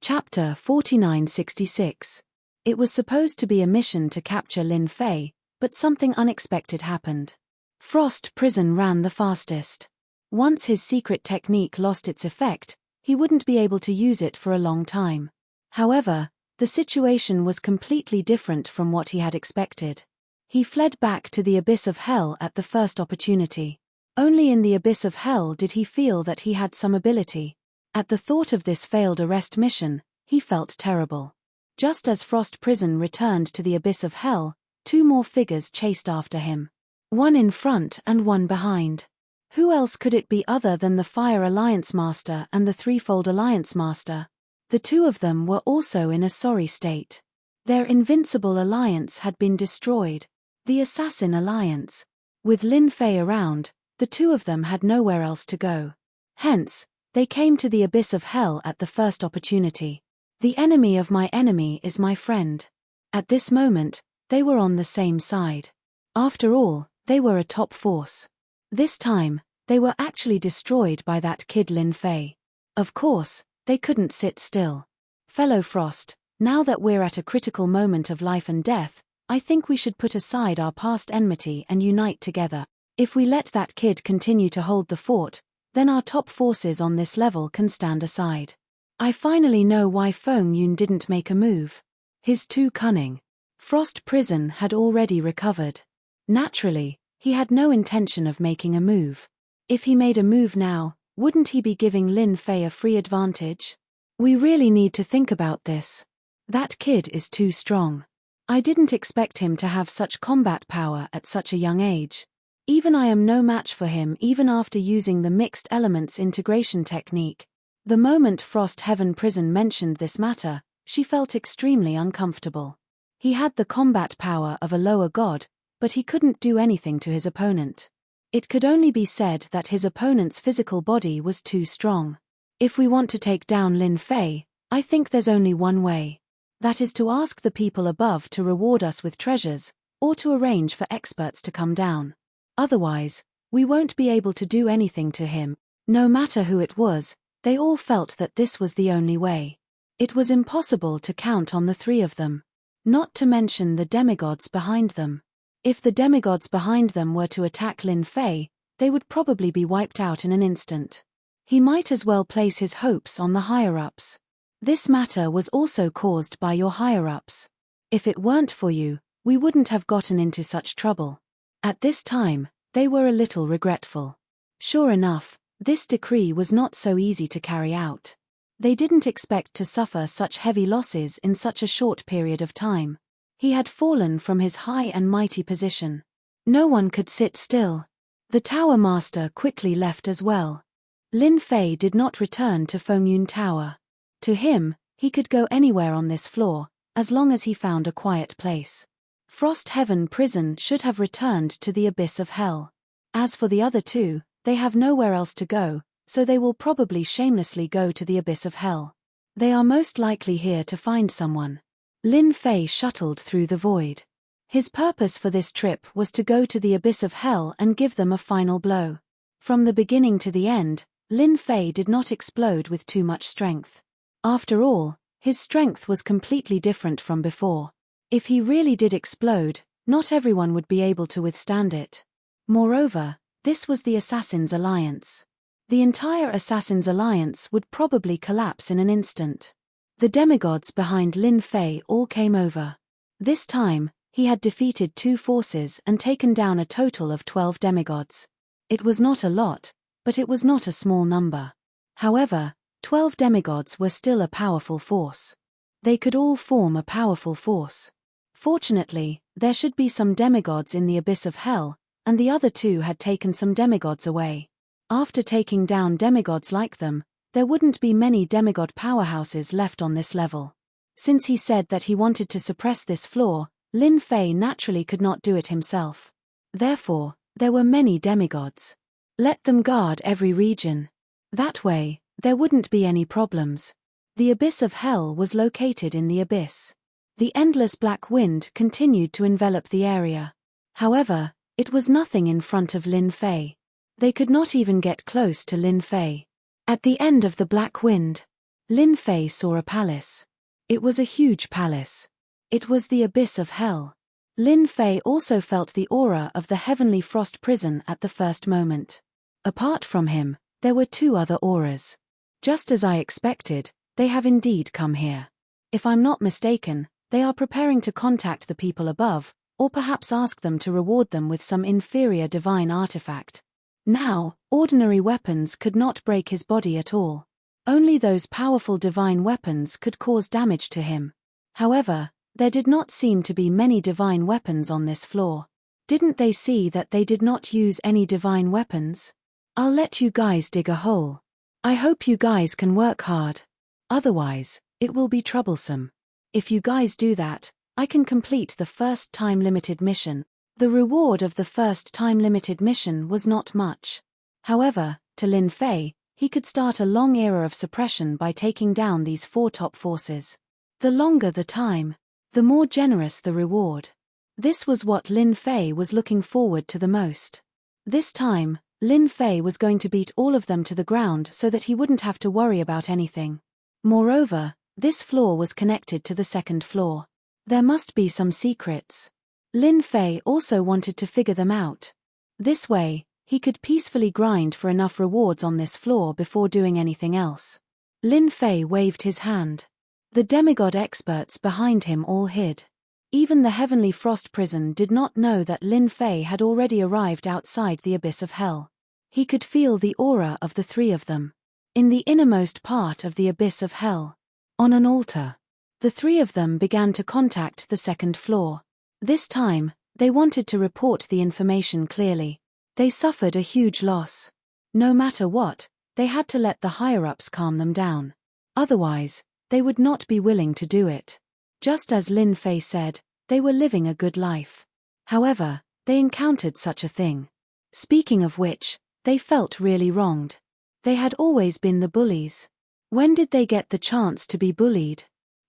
Chapter 4966. It was supposed to be a mission to capture Lin Fei, but something unexpected happened. Frost Prison ran the fastest. Once his secret technique lost its effect, he wouldn't be able to use it for a long time. However, the situation was completely different from what he had expected. He fled back to the abyss of hell at the first opportunity. Only in the abyss of hell did he feel that he had some ability. At the thought of this failed arrest mission, he felt terrible. Just as Frost Prison returned to the abyss of hell, 2 more figures chased after him. One in front and one behind. Who else could it be other than the Fire Alliance Master and the Threefold Alliance Master? The 2 of them were also in a sorry state. Their Invincible Alliance had been destroyed. The Assassin Alliance. With Lin Fei around, the 2 of them had nowhere else to go. Hence, they came to the abyss of hell at the first opportunity. The enemy of my enemy is my friend. At this moment, they were on the same side. After all, they were a top force. This time, they were actually destroyed by that kid Lin Fei. Of course, they couldn't sit still. Fellow Frost, now that we're at a critical moment of life and death, I think we should put aside our past enmity and unite together. If we let that kid continue to hold the fort, then our top forces on this level can stand aside. I finally know why Fengyun didn't make a move. He's too cunning. Frost Prison had already recovered. Naturally, he had no intention of making a move. If he made a move now, wouldn't he be giving Lin Fei a free advantage? We really need to think about this. That kid is too strong. I didn't expect him to have such combat power at such a young age. Even I am no match for him even after using the mixed elements integration technique. The moment Frost Heaven Prison mentioned this matter, she felt extremely uncomfortable. He had the combat power of a lower god, but he couldn't do anything to his opponent. It could only be said that his opponent's physical body was too strong. If we want to take down Lin Fei, I think there's only one way. That is to ask the people above to reward us with treasures, or to arrange for experts to come down. Otherwise, we won't be able to do anything to him. No matter who it was, they all felt that this was the only way. It was impossible to count on the 3 of them. Not to mention the demigods behind them. If the demigods behind them were to attack Lin Fei, they would probably be wiped out in an instant. He might as well place his hopes on the higher-ups. This matter was also caused by your higher-ups. If it weren't for you, we wouldn't have gotten into such trouble. At this time, they were a little regretful. Sure enough, this decree was not so easy to carry out. They didn't expect to suffer such heavy losses in such a short period of time. He had fallen from his high and mighty position. No one could sit still. The Tower Master quickly left as well. Lin Fei did not return to Fengyun Tower. To him, he could go anywhere on this floor, as long as he found a quiet place. Frost Heaven Prison should have returned to the abyss of hell. As for the other two, they have nowhere else to go, so they will probably shamelessly go to the abyss of hell. They are most likely here to find someone. Lin Fei shuttled through the void. His purpose for this trip was to go to the abyss of hell and give them a final blow. From the beginning to the end, Lin Fei did not explode with too much strength. After all, his strength was completely different from before. If he really did explode, not everyone would be able to withstand it. Moreover, this was the Assassin's Alliance. The entire Assassin's Alliance would probably collapse in an instant. The demigods behind Lin Fei all came over. This time, he had defeated 2 forces and taken down a total of 12 demigods. It was not a lot, but it was not a small number. However, 12 demigods were still a powerful force. They could all form a powerful force. Fortunately, there should be some demigods in the abyss of hell, and the other 2 had taken some demigods away. After taking down demigods like them, there wouldn't be many demigod powerhouses left on this level. Since he said that he wanted to suppress this floor, Lin Fei naturally could not do it himself. Therefore, there were many demigods. Let them guard every region. That way, there wouldn't be any problems. The abyss of hell was located in the abyss. The endless black wind continued to envelop the area. However, it was nothing in front of Lin Fei. They could not even get close to Lin Fei. At the end of the black wind, Lin Fei saw a palace. It was a huge palace. It was the abyss of hell. Lin Fei also felt the aura of the heavenly frost prison at the first moment. Apart from him, there were 2 other auras. Just as I expected, they have indeed come here. If I'm not mistaken, they are preparing to contact the people above, or perhaps ask them to reward them with some inferior divine artifact. Now, ordinary weapons could not break his body at all. Only those powerful divine weapons could cause damage to him. However, there did not seem to be many divine weapons on this floor. Didn't they see that they did not use any divine weapons? I'll let you guys dig a hole. I hope you guys can work hard. Otherwise, it will be troublesome. If you guys do that, I can complete the first time-limited mission. The reward of the first time-limited mission was not much. However, to Lin Fei, he could start a long era of suppression by taking down these 4 top forces. The longer the time, the more generous the reward. This was what Lin Fei was looking forward to the most. This time, Lin Fei was going to beat all of them to the ground so that he wouldn't have to worry about anything. Moreover, this floor was connected to the 2nd floor. There must be some secrets. Lin Fei also wanted to figure them out. This way, he could peacefully grind for enough rewards on this floor before doing anything else. Lin Fei waved his hand. The demigod experts behind him all hid. Even the heavenly frost prison did not know that Lin Fei had already arrived outside the abyss of hell. He could feel the aura of the 3 of them. In the innermost part of the abyss of hell, on an altar, the 3 of them began to contact the 2nd floor. This time, they wanted to report the information clearly. They suffered a huge loss. No matter what, they had to let the higher-ups calm them down. Otherwise, they would not be willing to do it. Just as Lin Fei said, they were living a good life. However, they encountered such a thing. Speaking of which, they felt really wronged. They had always been the bullies. When did they get the chance to be bullied?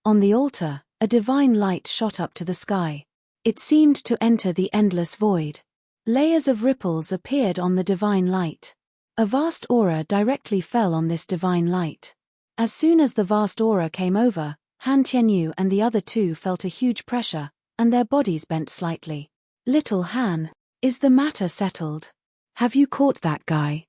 On the altar, a divine light shot up to the sky. It seemed to enter the endless void. Layers of ripples appeared on the divine light. A vast aura directly fell on this divine light. As soon as the vast aura came over, Han Tianyu and the other 2 felt a huge pressure, and their bodies bent slightly. Little Han, is the matter settled? Have you caught that guy?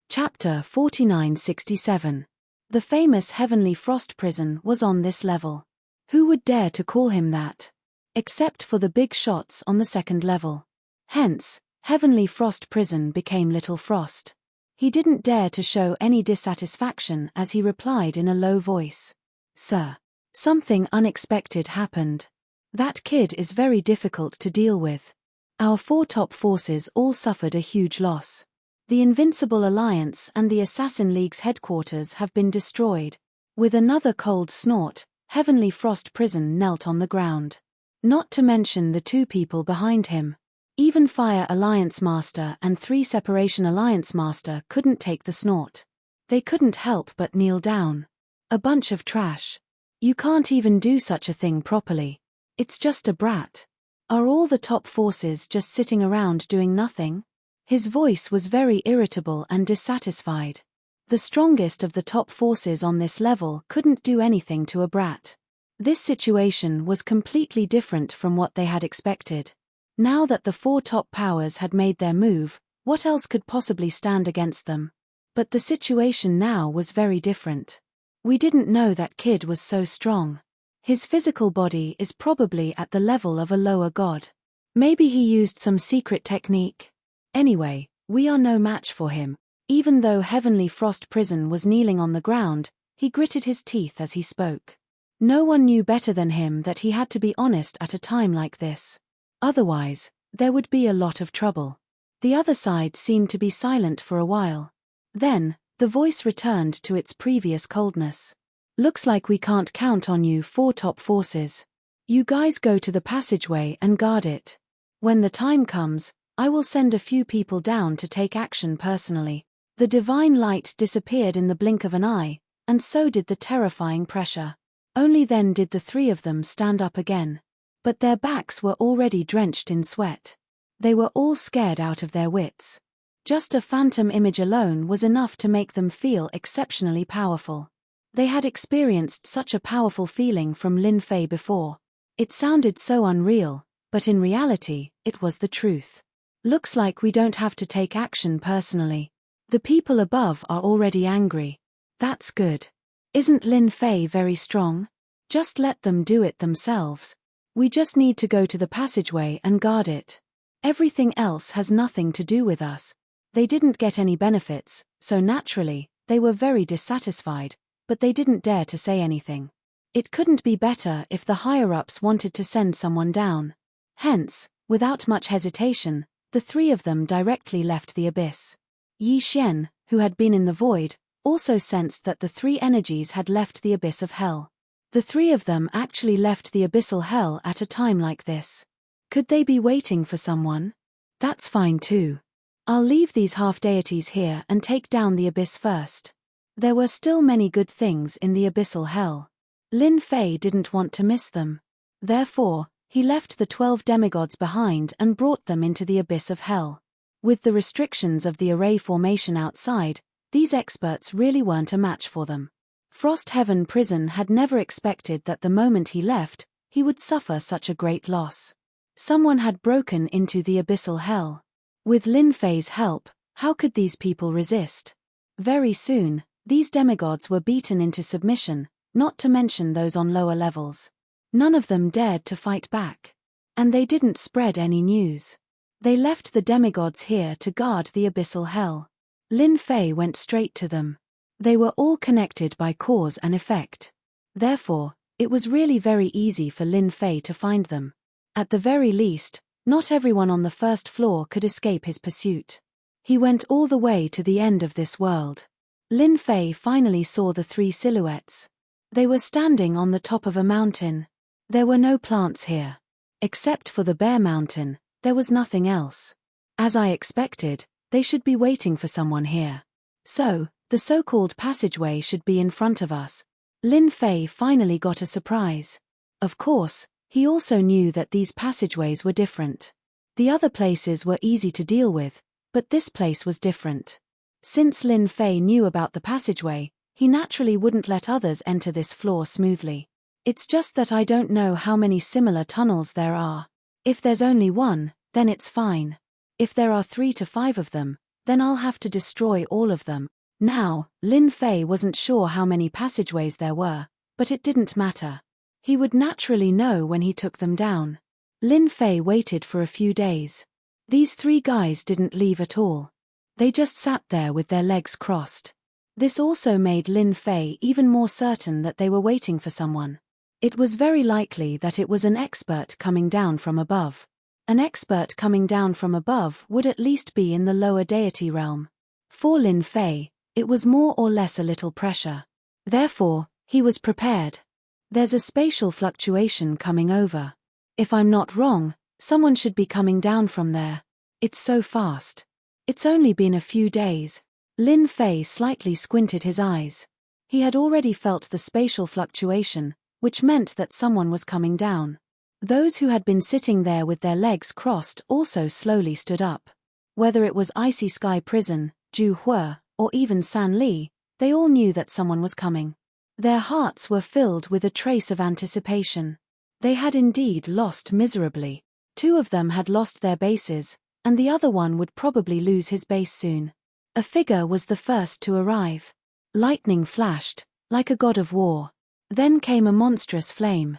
Chapter 4967. The famous Heavenly Frost Prison was on this level. Who would dare to call him that? Except for the big shots on the second level. Hence, Heavenly Frost Prison became Little Frost. He didn't dare to show any dissatisfaction as he replied in a low voice. Sir. Something unexpected happened. That kid is very difficult to deal with. Our 4 top forces all suffered a huge loss. The Invincible Alliance and the Assassin League's headquarters have been destroyed. With another cold snort, Heavenly Frost Prison knelt on the ground. Not to mention the 2 people behind him. Even Fire Alliance Master and 3 Separation Alliance Master couldn't take the snort. They couldn't help but kneel down. A bunch of trash. You can't even do such a thing properly. It's just a brat. Are all the top forces just sitting around doing nothing? His voice was very irritable and dissatisfied. The strongest of the top forces on this level couldn't do anything to a brat. This situation was completely different from what they had expected. Now that the 4 top powers had made their move, what else could possibly stand against them? But the situation now was very different. We didn't know that kid was so strong. His physical body is probably at the level of a lower god. Maybe he used some secret technique. Anyway, we are no match for him. Even though Heavenly Frost Prison was kneeling on the ground, he gritted his teeth as he spoke. No one knew better than him that he had to be honest at a time like this. Otherwise, there would be a lot of trouble. The other side seemed to be silent for a while. Then, the voice returned to its previous coldness. Looks like we can't count on you 4 top forces. You guys go to the passageway and guard it. When the time comes, I will send a few people down to take action personally. The divine light disappeared in the blink of an eye, and so did the terrifying pressure. Only then did the 3 of them stand up again. But their backs were already drenched in sweat. They were all scared out of their wits. Just a phantom image alone was enough to make them feel exceptionally powerful. They had experienced such a powerful feeling from Lin Fei before. It sounded so unreal, but in reality, it was the truth. Looks like we don't have to take action personally. The people above are already angry. That's good. Isn't Lin Fei very strong? Just let them do it themselves. We just need to go to the passageway and guard it. Everything else has nothing to do with us. They didn't get any benefits, so naturally, they were very dissatisfied, but they didn't dare to say anything. It couldn't be better if the higher-ups wanted to send someone down. Hence, without much hesitation, the 3 of them directly left the abyss. Yi Xian, who had been in the void, also sensed that the 3 energies had left the abyss of hell. The 3 of them actually left the abyssal hell at a time like this. Could they be waiting for someone? That's fine too. I'll leave these half-deities here and take down the abyss first. There were still many good things in the abyssal hell. Lin Fei didn't want to miss them. Therefore, he left the 12 demigods behind and brought them into the abyss of hell. With the restrictions of the array formation outside, these experts really weren't a match for them. Frost Heaven Prison had never expected that the moment he left, he would suffer such a great loss. Someone had broken into the abyssal hell. With Lin Fei's help, how could these people resist? Very soon, these demigods were beaten into submission, not to mention those on lower levels. None of them dared to fight back. And they didn't spread any news. They left the demigods here to guard the abyssal hell. Lin Fei went straight to them. They were all connected by cause and effect. Therefore, it was really very easy for Lin Fei to find them. At the very least, not everyone on the first floor could escape his pursuit. He went all the way to the end of this world. Lin Fei finally saw the 3 silhouettes. They were standing on the top of a mountain. There were no plants here. Except for the bare mountain, there was nothing else. As I expected, they should be waiting for someone here. So, the so-called passageway should be in front of us. Lin Fei finally got a surprise. Of course, he also knew that these passageways were different. The other places were easy to deal with, but this place was different. Since Lin Fei knew about the passageway, he naturally wouldn't let others enter this floor smoothly. It's just that I don't know how many similar tunnels there are. If there's only one, then it's fine. If there are 3 to 5 of them, then I'll have to destroy all of them. Now, Lin Fei wasn't sure how many passageways there were, but it didn't matter. He would naturally know when he took them down. Lin Fei waited for a few days. These 3 guys didn't leave at all. They just sat there with their legs crossed. This also made Lin Fei even more certain that they were waiting for someone. It was very likely that it was an expert coming down from above. An expert coming down from above would at least be in the lower deity realm. For Lin Fei, it was more or less a little pressure. Therefore, he was prepared. There's a spatial fluctuation coming over. If I'm not wrong, someone should be coming down from there. It's so fast. It's only been a few days. Lin Fei slightly squinted his eyes. He had already felt the spatial fluctuation, which meant that someone was coming down. Those who had been sitting there with their legs crossed also slowly stood up. Whether it was Icy Sky Prison, Ju Hue, or even San Li, they all knew that someone was coming. Their hearts were filled with a trace of anticipation. They had indeed lost miserably. 2 of them had lost their bases, and the other one would probably lose his base soon. A figure was the first to arrive. Lightning flashed, like a god of war. Then came a monstrous flame.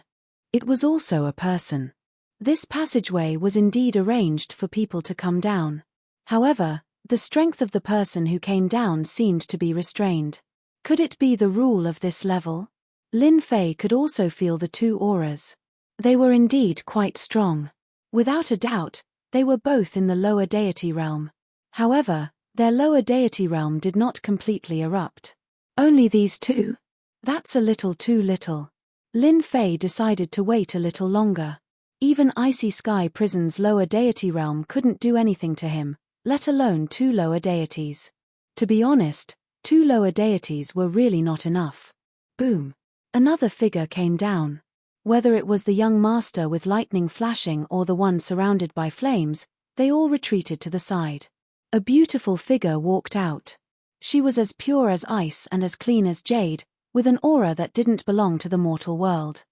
It was also a person. This passageway was indeed arranged for people to come down. However, the strength of the person who came down seemed to be restrained. Could it be the rule of this level? Lin Fei could also feel the 2 auras. They were indeed quite strong. Without a doubt, they were both in the lower deity realm. However, their lower deity realm did not completely erupt. Only these 2? That's a little too little. Lin Fei decided to wait a little longer. Even Icy Sky Prison's lower deity realm couldn't do anything to him, let alone 2 lower deities. To be honest, 2 lower deities were really not enough. Boom! Another figure came down. Whether it was the young master with lightning flashing or the one surrounded by flames, they all retreated to the side. A beautiful figure walked out. She was as pure as ice and as clean as jade, with an aura that didn't belong to the mortal world.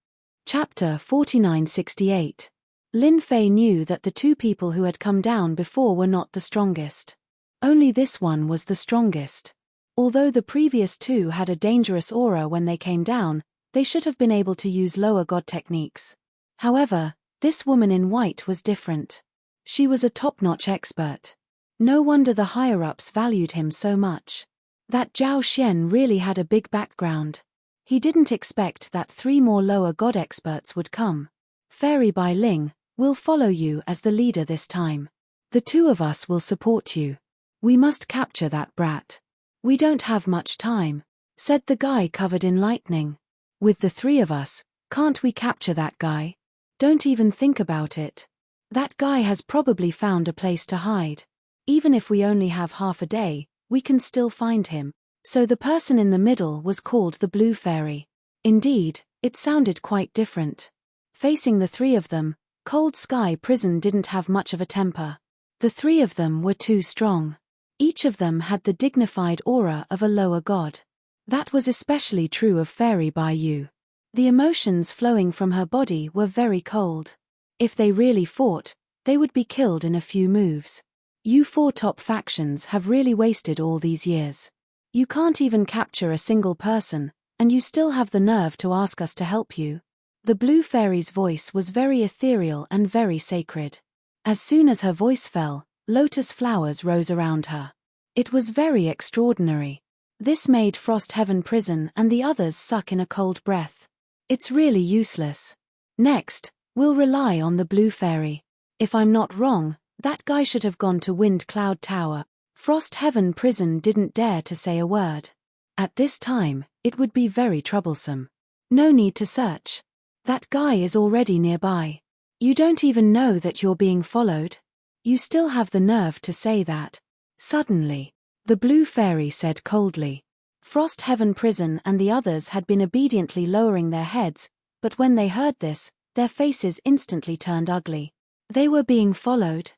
Chapter 4968. Lin Fei knew that the 2 people who had come down before were not the strongest. Only this one was the strongest. Although the previous 2 had a dangerous aura when they came down, they should have been able to use lower god techniques. However, this woman in white was different. She was a top-notch expert. No wonder the higher-ups valued him so much. That Zhao Xian really had a big background. He didn't expect that 3 more lower god experts would come. Fairy Bai Ling, we'll follow you as the leader this time. The 2 of us will support you. We must capture that brat. We don't have much time, said the guy covered in lightning. With the 3 of us, can't we capture that guy? Don't even think about it. That guy has probably found a place to hide. Even if we only have half a day, we can still find him. So the person in the middle was called the Blue Fairy. Indeed, it sounded quite different. Facing the 3 of them, Cold Sky Prison didn't have much of a temper. The 3 of them were too strong. Each of them had the dignified aura of a lower god. That was especially true of Fairy Bai Yu. The emotions flowing from her body were very cold. If they really fought, they would be killed in a few moves. You 4 top factions have really wasted all these years. You can't even capture a single person, and you still have the nerve to ask us to help you. The Blue Fairy's voice was very ethereal and very sacred. As soon as her voice fell, lotus flowers rose around her. It was very extraordinary. This made Frost Heaven Prison and the others suck in a cold breath. It's really useless. Next, we'll rely on the Blue Fairy. If I'm not wrong, that guy should have gone to Wind Cloud Tower. Frost Heaven Prison didn't dare to say a word. At this time, it would be very troublesome. No need to search. That guy is already nearby. You don't even know that you're being followed. You still have the nerve to say that. Suddenly, the Blue Fairy said coldly. Frost Heaven Prison and the others had been obediently lowering their heads, but when they heard this, their faces instantly turned ugly. They were being followed.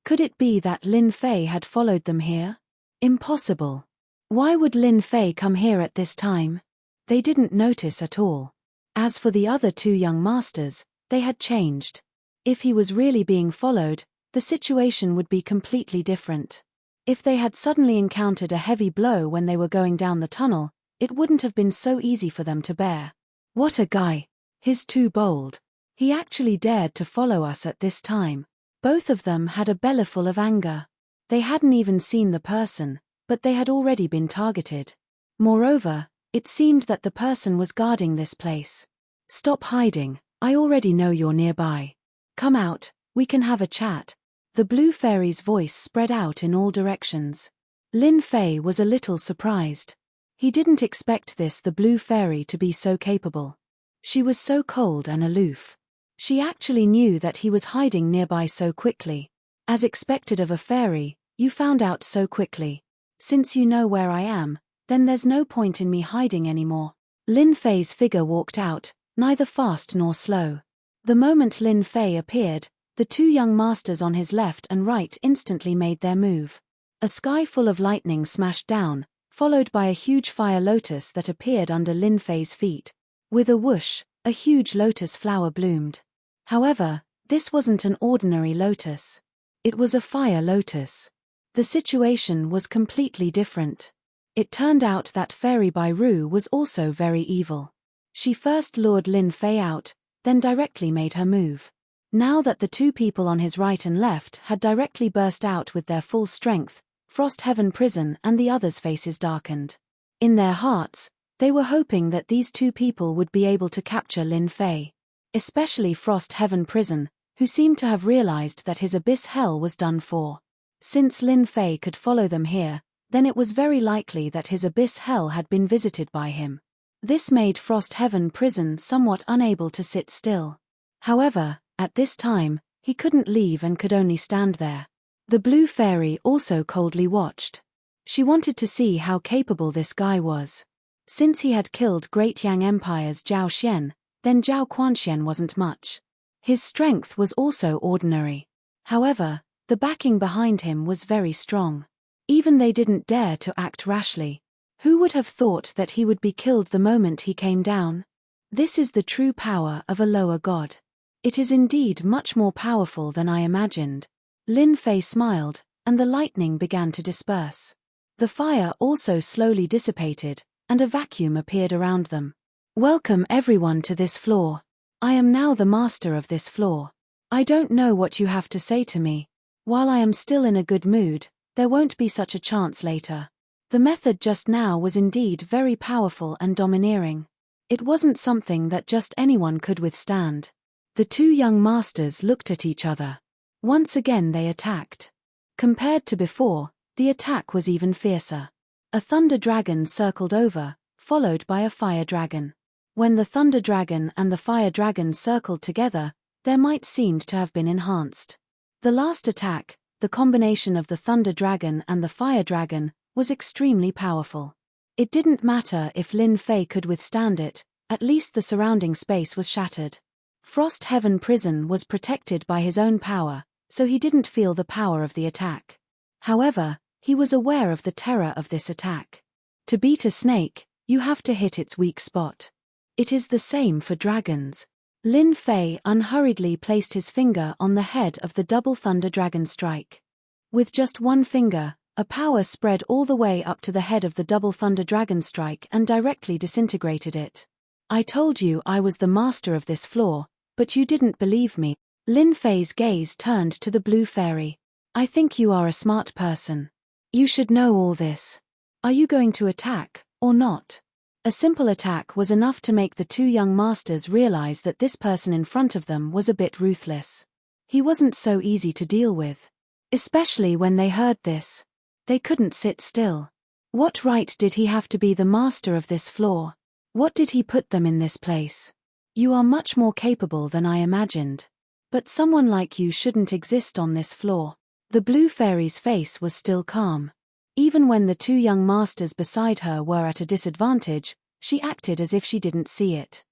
Could it be that Lin Fei had followed them here? Impossible. Why would Lin Fei come here at this time? They didn't notice at all. As for the other 2 young masters, they had changed. If he was really being followed, the situation would be completely different. If they had suddenly encountered a heavy blow when they were going down the tunnel, it wouldn't have been so easy for them to bear. What a guy! He's too bold. He actually dared to follow us at this time. Both of them had a bellyful of anger. They hadn't even seen the person, but they had already been targeted. Moreover, it seemed that the person was guarding this place. Stop hiding, I already know you're nearby. Come out, we can have a chat. The blue fairy's voice spread out in all directions. Lin Fei was a little surprised. He didn't expect the blue fairy to be so capable. She was so cold and aloof. She actually knew that he was hiding nearby so quickly. As expected of a fairy, you found out so quickly. Since you know where I am, then there's no point in me hiding anymore. Lin Fei's figure walked out, neither fast nor slow. The moment Lin Fei appeared, the two young masters on his left and right instantly made their move. A sky full of lightning smashed down, followed by a huge fire lotus that appeared under Lin Fei's feet. With a whoosh, a huge lotus flower bloomed. However, this wasn't an ordinary lotus. It was a fire lotus. The situation was completely different. It turned out that Fairy Bairu was also very evil. She first lured Lin Fei out, then directly made her move. Now that the two people on his right and left had directly burst out with their full strength, Frost Heaven Prison and the others' faces darkened. In their hearts, they were hoping that these two people would be able to capture Lin Fei. Especially Frost Heaven Prison, who seemed to have realized that his abyss hell was done for. Since Lin Fei could follow them here, then it was very likely that his abyss hell had been visited by him. This made Frost Heaven Prison somewhat unable to sit still. However, at this time, he couldn't leave and could only stand there. The blue fairy also coldly watched. She wanted to see how capable this guy was. Since he had killed Great Yang Empire's Zhao Xian, then Zhao Quanxian wasn't much. His strength was also ordinary. However, the backing behind him was very strong. Even they didn't dare to act rashly. Who would have thought that he would be killed the moment he came down? This is the true power of a lower god. It is indeed much more powerful than I imagined. Lin Fei smiled, and the lightning began to disperse. The fire also slowly dissipated, and a vacuum appeared around them. Welcome everyone to this floor. I am now the master of this floor. I don't know what you have to say to me. While I am still in a good mood, there won't be such a chance later. The method just now was indeed very powerful and domineering. It wasn't something that just anyone could withstand. The two young masters looked at each other. Once again they attacked. Compared to before, the attack was even fiercer. A thunder dragon circled over, followed by a fire dragon. When the thunder dragon and the fire dragon circled together, their might seemed to have been enhanced. The last attack, the combination of the thunder dragon and the fire dragon, was extremely powerful. It didn't matter if Lin Fei could withstand it, at least the surrounding space was shattered. Frost Heaven Prison was protected by his own power, so he didn't feel the power of the attack. However, he was aware of the terror of this attack. To beat a snake, you have to hit its weak spot. It is the same for dragons. Lin Fei unhurriedly placed his finger on the head of the double thunder dragon strike. With just one finger, a power spread all the way up to the head of the double thunder dragon strike and directly disintegrated it. I told you I was the master of this floor, but you didn't believe me. Lin Fei's gaze turned to the blue fairy. I think you are a smart person. You should know all this. Are you going to attack, or not? A simple attack was enough to make the two young masters realize that this person in front of them was a bit ruthless. He wasn't so easy to deal with. Especially when they heard this. They couldn't sit still. What right did he have to be the master of this floor? What did he put them in this place? You are much more capable than I imagined. But someone like you shouldn't exist on this floor. The blue fairy's face was still calm. Even when the two young masters beside her were at a disadvantage, she acted as if she didn't see it.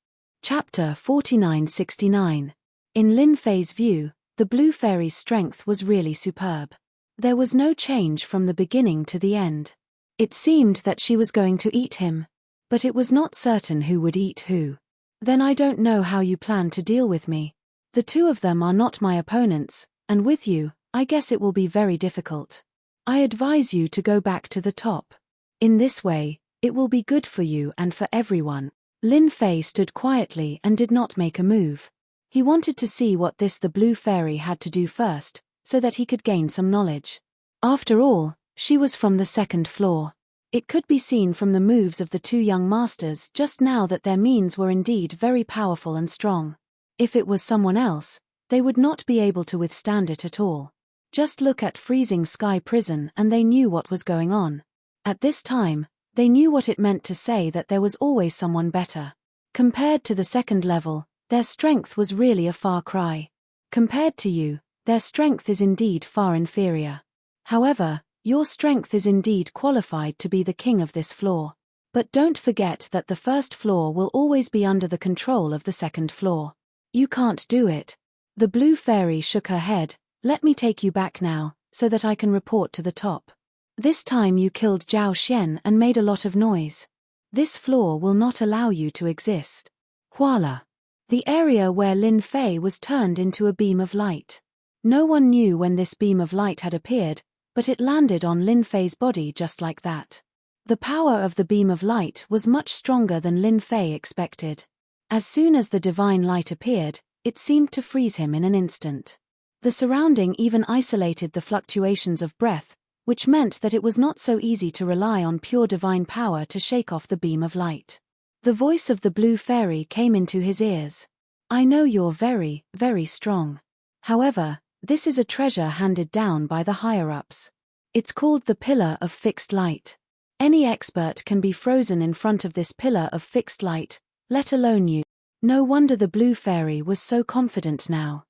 Chapter 4969. In Lin Fei's view, the blue fairy's strength was really superb. There was no change from the beginning to the end. It seemed that she was going to eat him. But it was not certain who would eat who. Then I don't know how you plan to deal with me. The two of them are not my opponents, and with you, I guess it will be very difficult. I advise you to go back to the top. In this way, it will be good for you and for everyone." Lin Fei stood quietly and did not make a move. He wanted to see what the blue fairy had to do first, so that he could gain some knowledge. After all, she was from the second floor. It could be seen from the moves of the two young masters just now that their means were indeed very powerful and strong. If it was someone else, they would not be able to withstand it at all. Just look at Freezing Sky Prison and they knew what was going on. At this time, they knew what it meant to say that there was always someone better. Compared to the second level, their strength was really a far cry. Compared to you, their strength is indeed far inferior. However, your strength is indeed qualified to be the king of this floor. But don't forget that the first floor will always be under the control of the second floor. You can't do it. The blue fairy shook her head. "Let me take you back now, so that I can report to the top. This time you killed Zhao Xian and made a lot of noise. This floor will not allow you to exist." Huala. The area where Lin Fei was turned into a beam of light. No one knew when this beam of light had appeared, but it landed on Lin Fei's body just like that. The power of the beam of light was much stronger than Lin Fei expected. As soon as the divine light appeared, it seemed to freeze him in an instant. The surrounding even isolated the fluctuations of breath, which meant that it was not so easy to rely on pure divine power to shake off the beam of light. The voice of the blue fairy came into his ears. "I know you're very, very strong. However, this is a treasure handed down by the higher-ups. It's called the Pillar of Fixed Light. Any expert can be frozen in front of this pillar of fixed light, let alone you." No wonder the blue fairy was so confident now.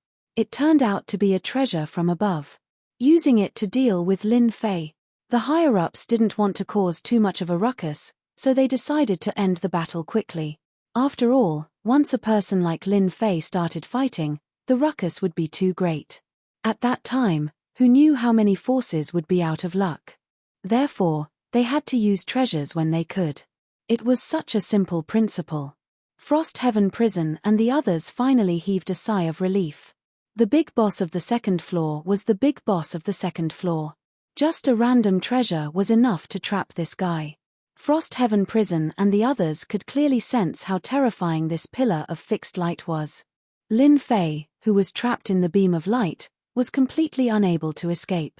It turned out to be a treasure from above. Using it to deal with Lin Fei. The higher-ups didn't want to cause too much of a ruckus, so they decided to end the battle quickly. After all, once a person like Lin Fei started fighting, the ruckus would be too great. At that time, who knew how many forces would be out of luck? Therefore, they had to use treasures when they could. It was such a simple principle. Frost Heaven Prison and the others finally heaved a sigh of relief. The big boss of the second floor was the big boss of the second floor. Just a random treasure was enough to trap this guy. Frost Heaven Prison and the others could clearly sense how terrifying this pillar of fixed light was. Lin Fei, who was trapped in the beam of light, was completely unable to escape.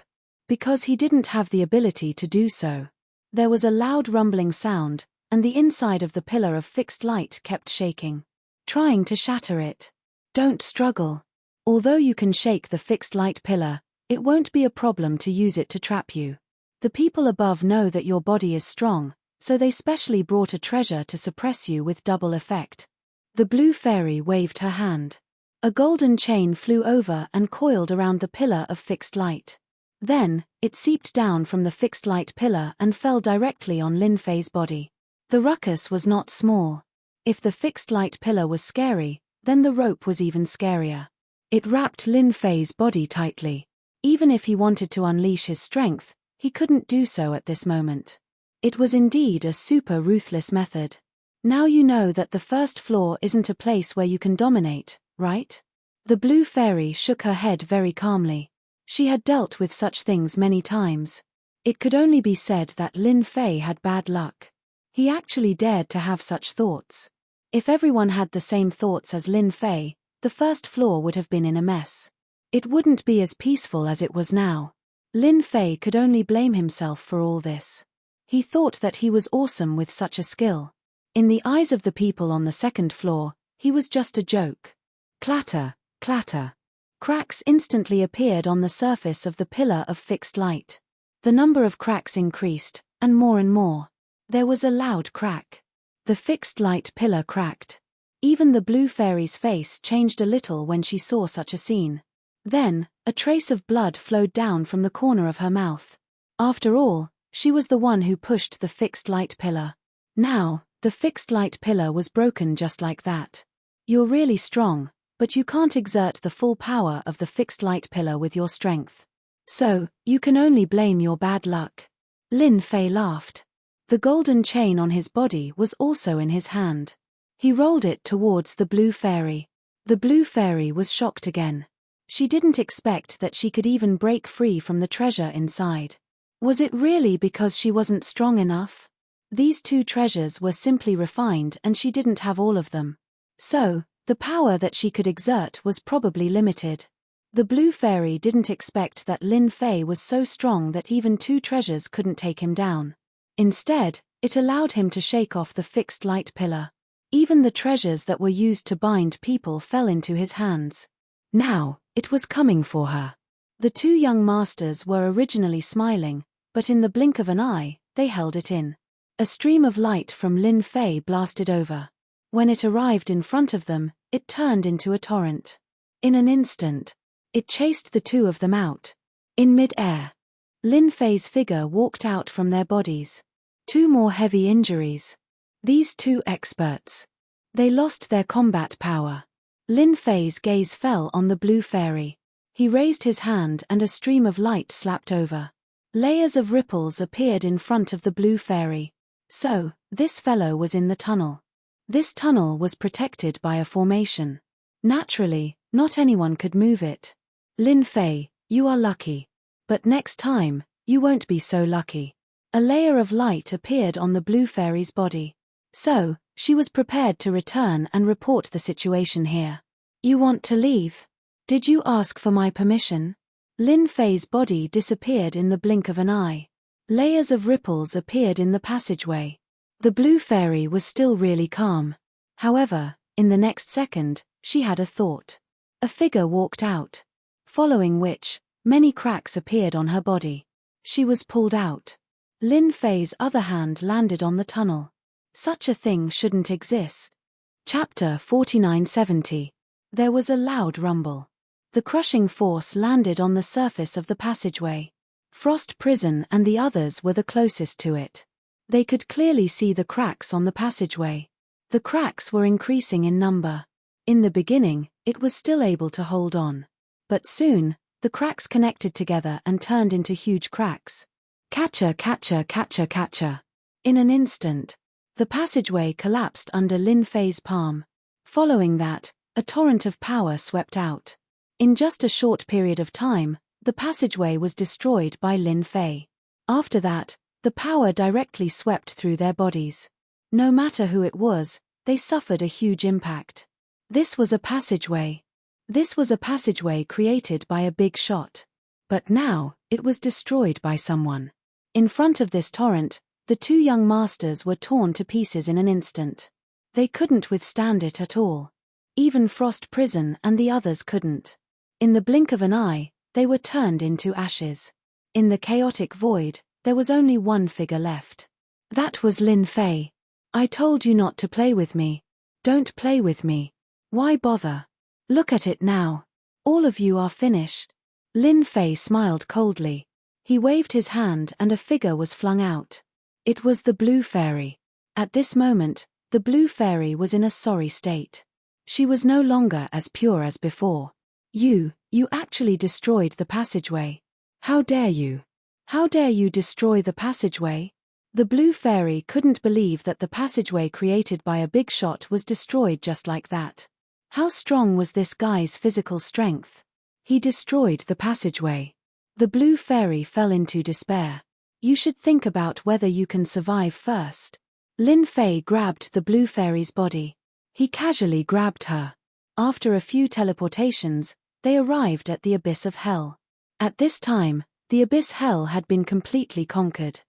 Because he didn't have the ability to do so. There was a loud rumbling sound, and the inside of the pillar of fixed light kept shaking. Trying to shatter it. Don't struggle. Although you can shake the fixed light pillar, it won't be a problem to use it to trap you. The people above know that your body is strong, so they specially brought a treasure to suppress you with double effect. The blue fairy waved her hand. A golden chain flew over and coiled around the pillar of fixed light. Then, it seeped down from the fixed light pillar and fell directly on Lin Fei's body. The ruckus was not small. If the fixed light pillar was scary, then the rope was even scarier. It wrapped Lin Fei's body tightly. Even if he wanted to unleash his strength, he couldn't do so at this moment. It was indeed a super ruthless method. Now you know that the first floor isn't a place where you can dominate, right? The blue fairy shook her head very calmly. She had dealt with such things many times. It could only be said that Lin Fei had bad luck. He actually dared to have such thoughts. If everyone had the same thoughts as Lin Fei, the first floor would have been in a mess. It wouldn't be as peaceful as it was now. Lin Fei could only blame himself for all this. He thought that he was awesome with such a skill. In the eyes of the people on the second floor, he was just a joke. Clatter, clatter. Cracks instantly appeared on the surface of the pillar of fixed light. The number of cracks increased, and more. There was a loud crack. The fixed light pillar cracked. Even the blue fairy's face changed a little when she saw such a scene. Then, a trace of blood flowed down from the corner of her mouth. After all, she was the one who pushed the fixed light pillar. Now, the fixed light pillar was broken just like that. You're really strong, but you can't exert the full power of the fixed light pillar with your strength. So, you can only blame your bad luck. Lin Fei laughed. The golden chain on his body was also in his hand. He rolled it towards the blue fairy. The blue fairy was shocked again. She didn't expect that she could even break free from the treasure inside. Was it really because she wasn't strong enough? These two treasures were simply refined and she didn't have all of them. So, the power that she could exert was probably limited. The blue fairy didn't expect that Lin Fei was so strong that even two treasures couldn't take him down. Instead, it allowed him to shake off the fixed light pillar. Even the treasures that were used to bind people fell into his hands. Now, it was coming for her. The two young masters were originally smiling, but in the blink of an eye, they held it in. A stream of light from Lin Fei blasted over. When it arrived in front of them, it turned into a torrent. In an instant, it chased the two of them out. In mid-air, Lin Fei's figure walked out from their bodies. Two more heavy injuries. These two experts. They lost their combat power. Lin Fei's gaze fell on the blue fairy. He raised his hand and a stream of light slapped over. Layers of ripples appeared in front of the blue fairy. So, this fellow was in the tunnel. This tunnel was protected by a formation. Naturally, not anyone could move it. Lin Fei, you are lucky. But next time, you won't be so lucky. A layer of light appeared on the blue fairy's body. So, she was prepared to return and report the situation here. You want to leave? Did you ask for my permission? Lin Fei's body disappeared in the blink of an eye. Layers of ripples appeared in the passageway. The blue fairy was still really calm. However, in the next second, she had a thought. A figure walked out. Following which, many cracks appeared on her body. She was pulled out. Lin Fei's other hand landed on the tunnel. Such a thing shouldn't exist. Chapter 4970. There was a loud rumble. The crushing force landed on the surface of the passageway. Frost Prison and the others were the closest to it. They could clearly see the cracks on the passageway. The cracks were increasing in number. In the beginning, it was still able to hold on. But soon, the cracks connected together and turned into huge cracks. Catcher, catcher, catcher, catcher. In an instant, the passageway collapsed under Lin Fei's palm. Following that, a torrent of power swept out. In just a short period of time, the passageway was destroyed by Lin Fei. After that, the power directly swept through their bodies. No matter who it was, they suffered a huge impact. This was a passageway. This was a passageway created by a big shot. But now, it was destroyed by someone. In front of this torrent, the two young masters were torn to pieces in an instant. They couldn't withstand it at all. Even Frost Prison and the others couldn't. In the blink of an eye, they were turned into ashes. In the chaotic void, there was only one figure left. That was Lin Fei. I told you not to play with me. Don't play with me. Why bother? Look at it now. All of you are finished. Lin Fei smiled coldly. He waved his hand and a figure was flung out. It was the blue fairy. At this moment, the blue fairy was in a sorry state. She was no longer as pure as before. You actually destroyed the passageway. How dare you? How dare you destroy the passageway? The blue fairy couldn't believe that the passageway created by a big shot was destroyed just like that. How strong was this guy's physical strength? He destroyed the passageway. The blue fairy fell into despair. You should think about whether you can survive first. Lin Fei grabbed the blue fairy's body. He casually grabbed her. After a few teleportations, they arrived at the abyss of hell. At this time, the abyss hell had been completely conquered.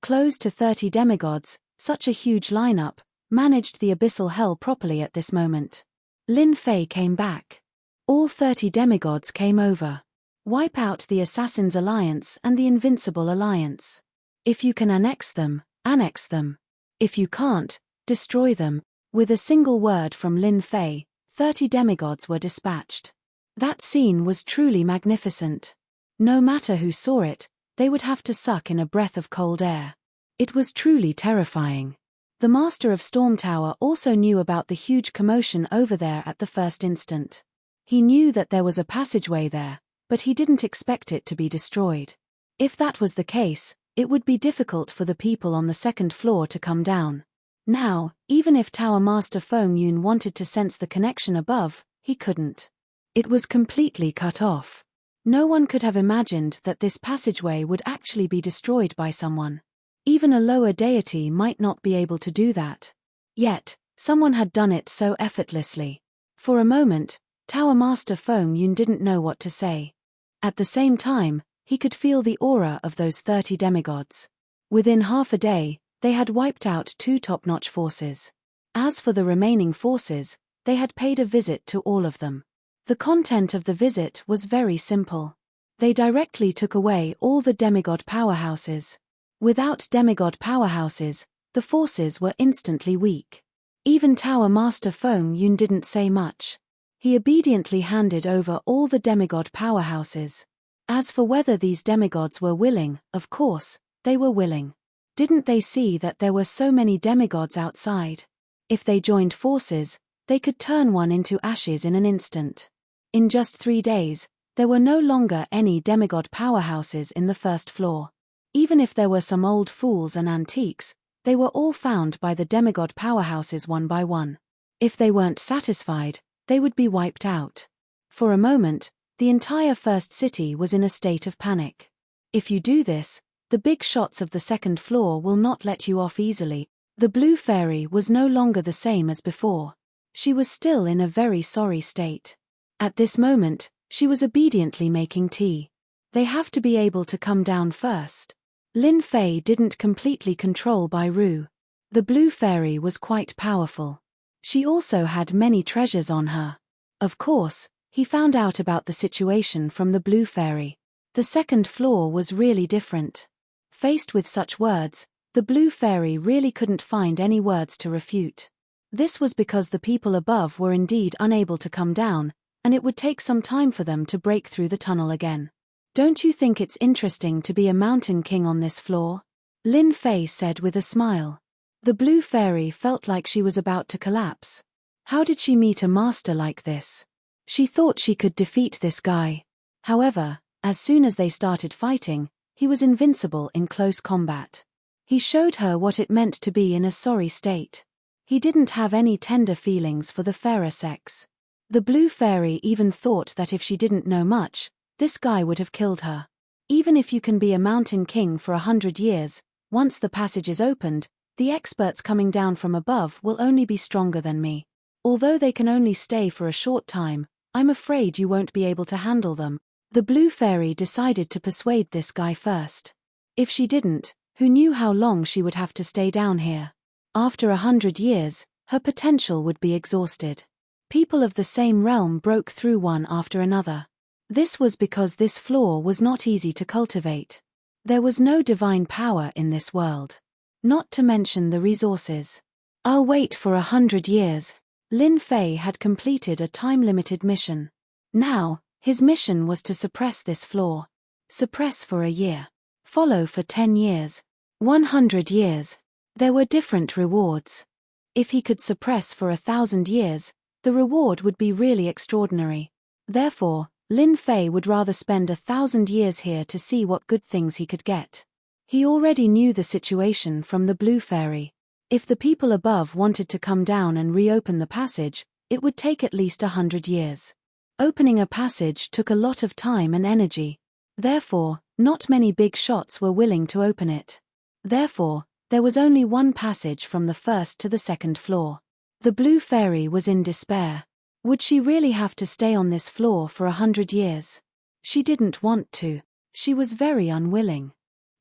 Close to 30 demigods, such a huge lineup, managed the abyssal hell properly at this moment. Lin Fei came back. All 30 demigods came over. Wipe out the Assassin's Alliance and the Invincible Alliance. If you can annex them, annex them. If you can't, destroy them. With a single word from Lin Fei, 30 demigods were dispatched. That scene was truly magnificent. No matter who saw it, they would have to suck in a breath of cold air. It was truly terrifying. The Master of Storm Tower also knew about the huge commotion over there at the first instant. He knew that there was a passageway there, but he didn't expect it to be destroyed. If that was the case, it would be difficult for the people on the second floor to come down. Now, even if Tower Master Feng Yun wanted to sense the connection above, he couldn't. It was completely cut off. No one could have imagined that this passageway would actually be destroyed by someone. Even a lower deity might not be able to do that. Yet, someone had done it so effortlessly. For a moment, Tower Master Feng Yun didn't know what to say. At the same time, he could feel the aura of those 30 demigods. Within half a day, they had wiped out 2 top-notch forces. As for the remaining forces, they had paid a visit to all of them. The content of the visit was very simple. They directly took away all the demigod powerhouses. Without demigod powerhouses, the forces were instantly weak. Even Tower Master Feng Yun didn't say much. He obediently handed over all the demigod powerhouses. As for whether these demigods were willing, of course, they were willing. Didn't they see that there were so many demigods outside? If they joined forces, they could turn one into ashes in an instant. In just 3 days, there were no longer any demigod powerhouses in the first floor. Even if there were some old fools and antiques, they were all found by the demigod powerhouses one by one. If they weren't satisfied, they would be wiped out. For a moment, the entire first city was in a state of panic. If you do this, the big shots of the second floor will not let you off easily. The blue fairy was no longer the same as before. She was still in a very sorry state. At this moment, she was obediently making tea. They have to be able to come down first. Lin Fei didn't completely control Bai Ru. The blue fairy was quite powerful. She also had many treasures on her. Of course, he found out about the situation from the blue fairy. The second floor was really different. Faced with such words, the blue fairy really couldn't find any words to refute. This was because the people above were indeed unable to come down, and it would take some time for them to break through the tunnel again. Don't you think it's interesting to be a mountain king on this floor? Lin Fei said with a smile. The blue fairy felt like she was about to collapse. How did she meet a master like this? She thought she could defeat this guy. However, as soon as they started fighting, he was invincible in close combat. He showed her what it meant to be in a sorry state. He didn't have any tender feelings for the fairer sex. The blue fairy even thought that if she didn't know much, this guy would have killed her. Even if you can be a mountain king for 100 years, once the passage is opened, the experts coming down from above will only be stronger than me. Although they can only stay for a short time, I'm afraid you won't be able to handle them. The blue fairy decided to persuade this guy first. If she didn't, who knew how long she would have to stay down here? After 100 years, her potential would be exhausted. People of the same realm broke through one after another. This was because this floor was not easy to cultivate. There was no divine power in this world. Not to mention the resources. I'll wait for 100 years. Lin Fei had completed a time-limited mission. Now, his mission was to suppress this floor. Suppress for a year. Follow for 10 years. 100 years. There were different rewards. If he could suppress for 1,000 years, the reward would be really extraordinary. Therefore, Lin Fei would rather spend 1,000 years here to see what good things he could get. He already knew the situation from the blue fairy. If the people above wanted to come down and reopen the passage, it would take at least 100 years. Opening a passage took a lot of time and energy. Therefore, not many big shots were willing to open it. Therefore, there was only one passage from the first to the second floor. The blue fairy was in despair. Would she really have to stay on this floor for 100 years? She didn't want to. She was very unwilling.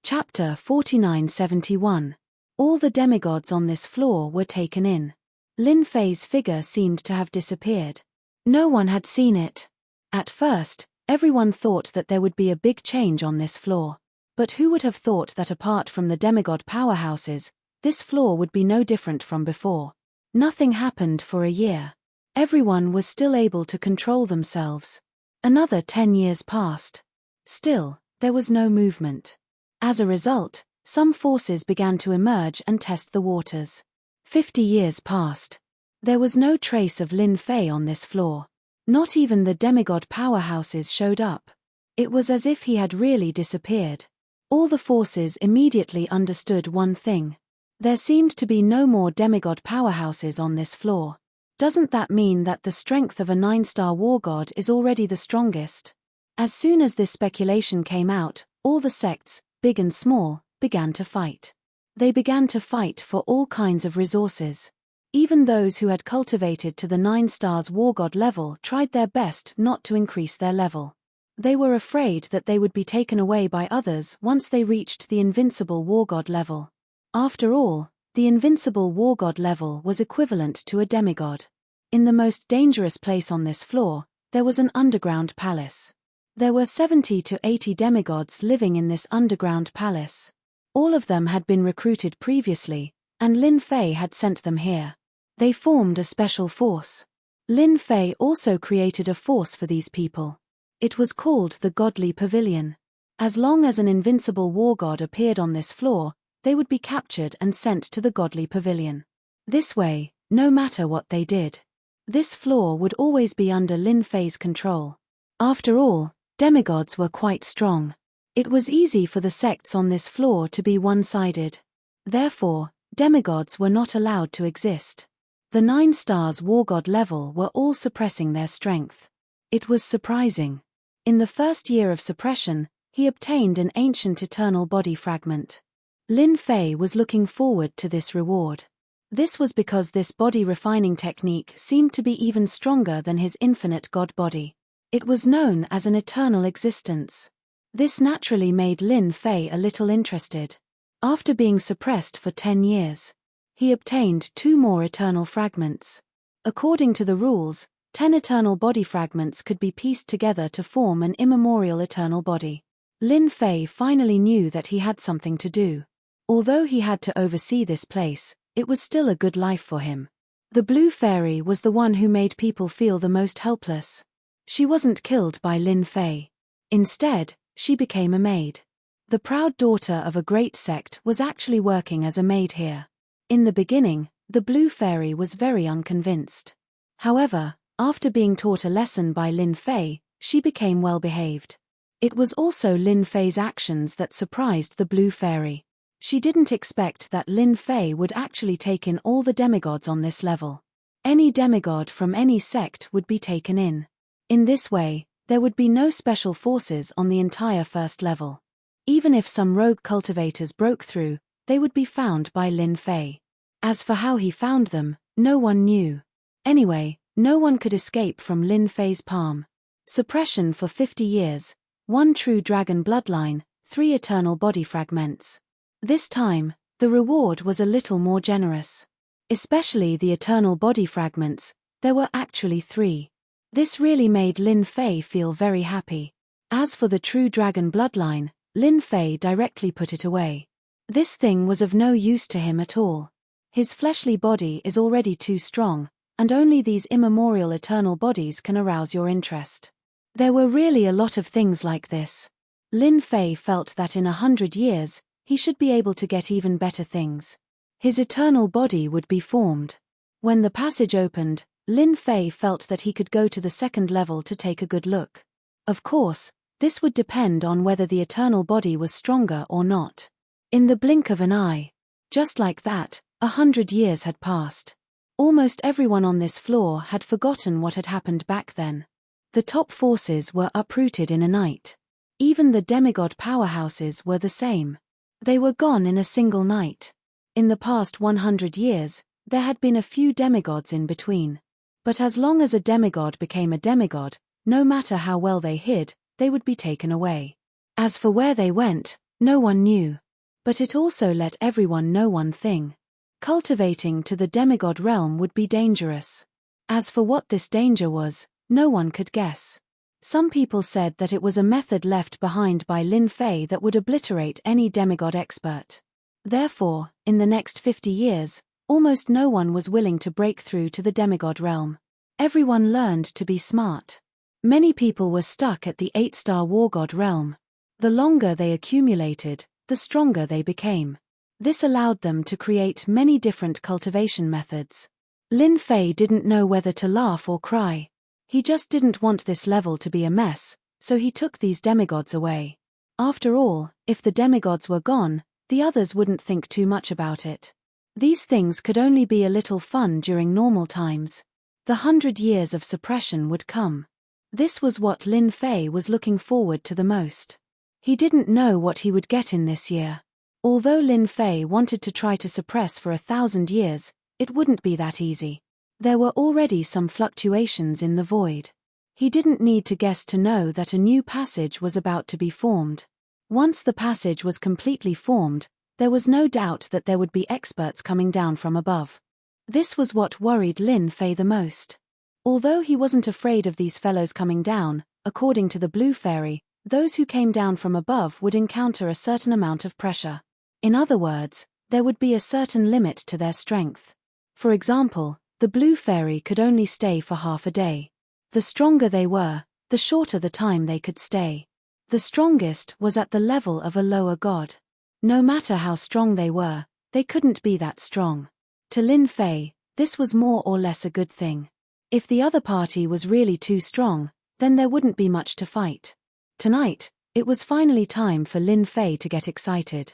Chapter 4971. All the demigods on this floor were taken in. Lin Fei's figure seemed to have disappeared. No one had seen it. At first, everyone thought that there would be a big change on this floor. But who would have thought that apart from the demigod powerhouses, this floor would be no different from before? Nothing happened for a year. Everyone was still able to control themselves. Another 10 years passed. Still, there was no movement. As a result, some forces began to emerge and test the waters. 50 years passed. There was no trace of Lin Fei on this floor. Not even the demigod powerhouses showed up. It was as if he had really disappeared. All the forces immediately understood one thing. There seemed to be no more demigod powerhouses on this floor. Doesn't that mean that the strength of a 9-star war god is already the strongest? As soon as this speculation came out, all the sects, big and small, began to fight. They began to fight for all kinds of resources. Even those who had cultivated to the 9 stars war god level tried their best not to increase their level. They were afraid that they would be taken away by others once they reached the invincible war god level. After all, the invincible war god level was equivalent to a demigod. In the most dangerous place on this floor, there was an underground palace. There were 70 to 80 demigods living in this underground palace. All of them had been recruited previously, and Lin Fei had sent them here. They formed a special force. Lin Fei also created a force for these people. It was called the Godly Pavilion. As long as an invincible war god appeared on this floor, they would be captured and sent to the Godly Pavilion. This way, no matter what they did, this floor would always be under Lin Fei's control. After all, demigods were quite strong. It was easy for the sects on this floor to be one-sided. Therefore, demigods were not allowed to exist. The 9 stars war god level were all suppressing their strength. It was surprising. In the first year of suppression, he obtained an ancient eternal body fragment. Lin Fei was looking forward to this reward. This was because this body refining technique seemed to be even stronger than his infinite god body. It was known as an eternal existence. This naturally made Lin Fei a little interested. After being suppressed for 10 years, he obtained 2 more eternal fragments. According to the rules, 10 eternal body fragments could be pieced together to form an immemorial eternal body. Lin Fei finally knew that he had something to do. Although he had to oversee this place, it was still a good life for him. The Blue Fairy was the one who made people feel the most helpless. She wasn't killed by Lin Fei. Instead, she became a maid. The proud daughter of a great sect was actually working as a maid here. In the beginning, the Blue Fairy was very unconvinced. However, after being taught a lesson by Lin Fei, she became well-behaved. It was also Lin Fei's actions that surprised the Blue Fairy. She didn't expect that Lin Fei would actually take in all the demigods on this level. Any demigod from any sect would be taken in. In this way, there would be no special forces on the entire first level. Even if some rogue cultivators broke through, they would be found by Lin Fei. As for how he found them, no one knew. Anyway, no one could escape from Lin Fei's palm. Suppression for 50 years, 1 true dragon bloodline, 3 eternal body fragments. This time, the reward was a little more generous. Especially the eternal body fragments, there were actually 3. This really made Lin Fei feel very happy. As for the true dragon bloodline, Lin Fei directly put it away. This thing was of no use to him at all. His fleshly body is already too strong, and only these immemorial eternal bodies can arouse your interest. There were really a lot of things like this. Lin Fei felt that in 100 years, he should be able to get even better things. His eternal body would be formed. When the passage opened, Lin Fei felt that he could go to the second level to take a good look. Of course, this would depend on whether the eternal body was stronger or not. In the blink of an eye, just like that, 100 years had passed. Almost everyone on this floor had forgotten what had happened back then. The top forces were uprooted in a night. Even the demigod powerhouses were the same. They were gone in a single night. In the past 100 years, there had been a few demigods in between. But as long as a demigod became a demigod, no matter how well they hid, they would be taken away. As for where they went, no one knew. But it also let everyone know one thing. Cultivating to the demigod realm would be dangerous. As for what this danger was, no one could guess. Some people said that it was a method left behind by Lin Fei that would obliterate any demigod expert. Therefore, in the next 50 years, almost no one was willing to break through to the demigod realm. Everyone learned to be smart. Many people were stuck at the 8-star war god realm. The longer they accumulated, the stronger they became. This allowed them to create many different cultivation methods. Lin Fei didn't know whether to laugh or cry. He just didn't want this level to be a mess, so he took these demigods away. After all, if the demigods were gone, the others wouldn't think too much about it. These things could only be a little fun during normal times. The 100 years of suppression would come. This was what Lin Fei was looking forward to the most. He didn't know what he would get in this year. Although Lin Fei wanted to try to suppress for 1,000 years, it wouldn't be that easy. There were already some fluctuations in the void. He didn't need to guess to know that a new passage was about to be formed. Once the passage was completely formed, there was no doubt that there would be experts coming down from above. This was what worried Lin Fei the most. Although he wasn't afraid of these fellows coming down, according to the Blue Fairy, those who came down from above would encounter a certain amount of pressure. In other words, there would be a certain limit to their strength. For example, the Blue Fairy could only stay for half a day. The stronger they were, the shorter the time they could stay. The strongest was at the level of a lower god. No matter how strong they couldn't be that strong. To Lin Fei, this was more or less a good thing. If the other party was really too strong, then there wouldn't be much to fight. Tonight, it was finally time for Lin Fei to get excited.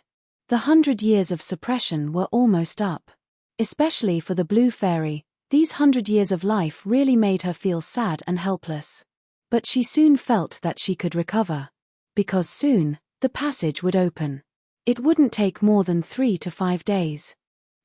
The 100 years of suppression were almost up. Especially for the Blue Fairy, these 100 years of life really made her feel sad and helpless. But she soon felt that she could recover. Because soon, the passage would open. It wouldn't take more than 3 to 5 days.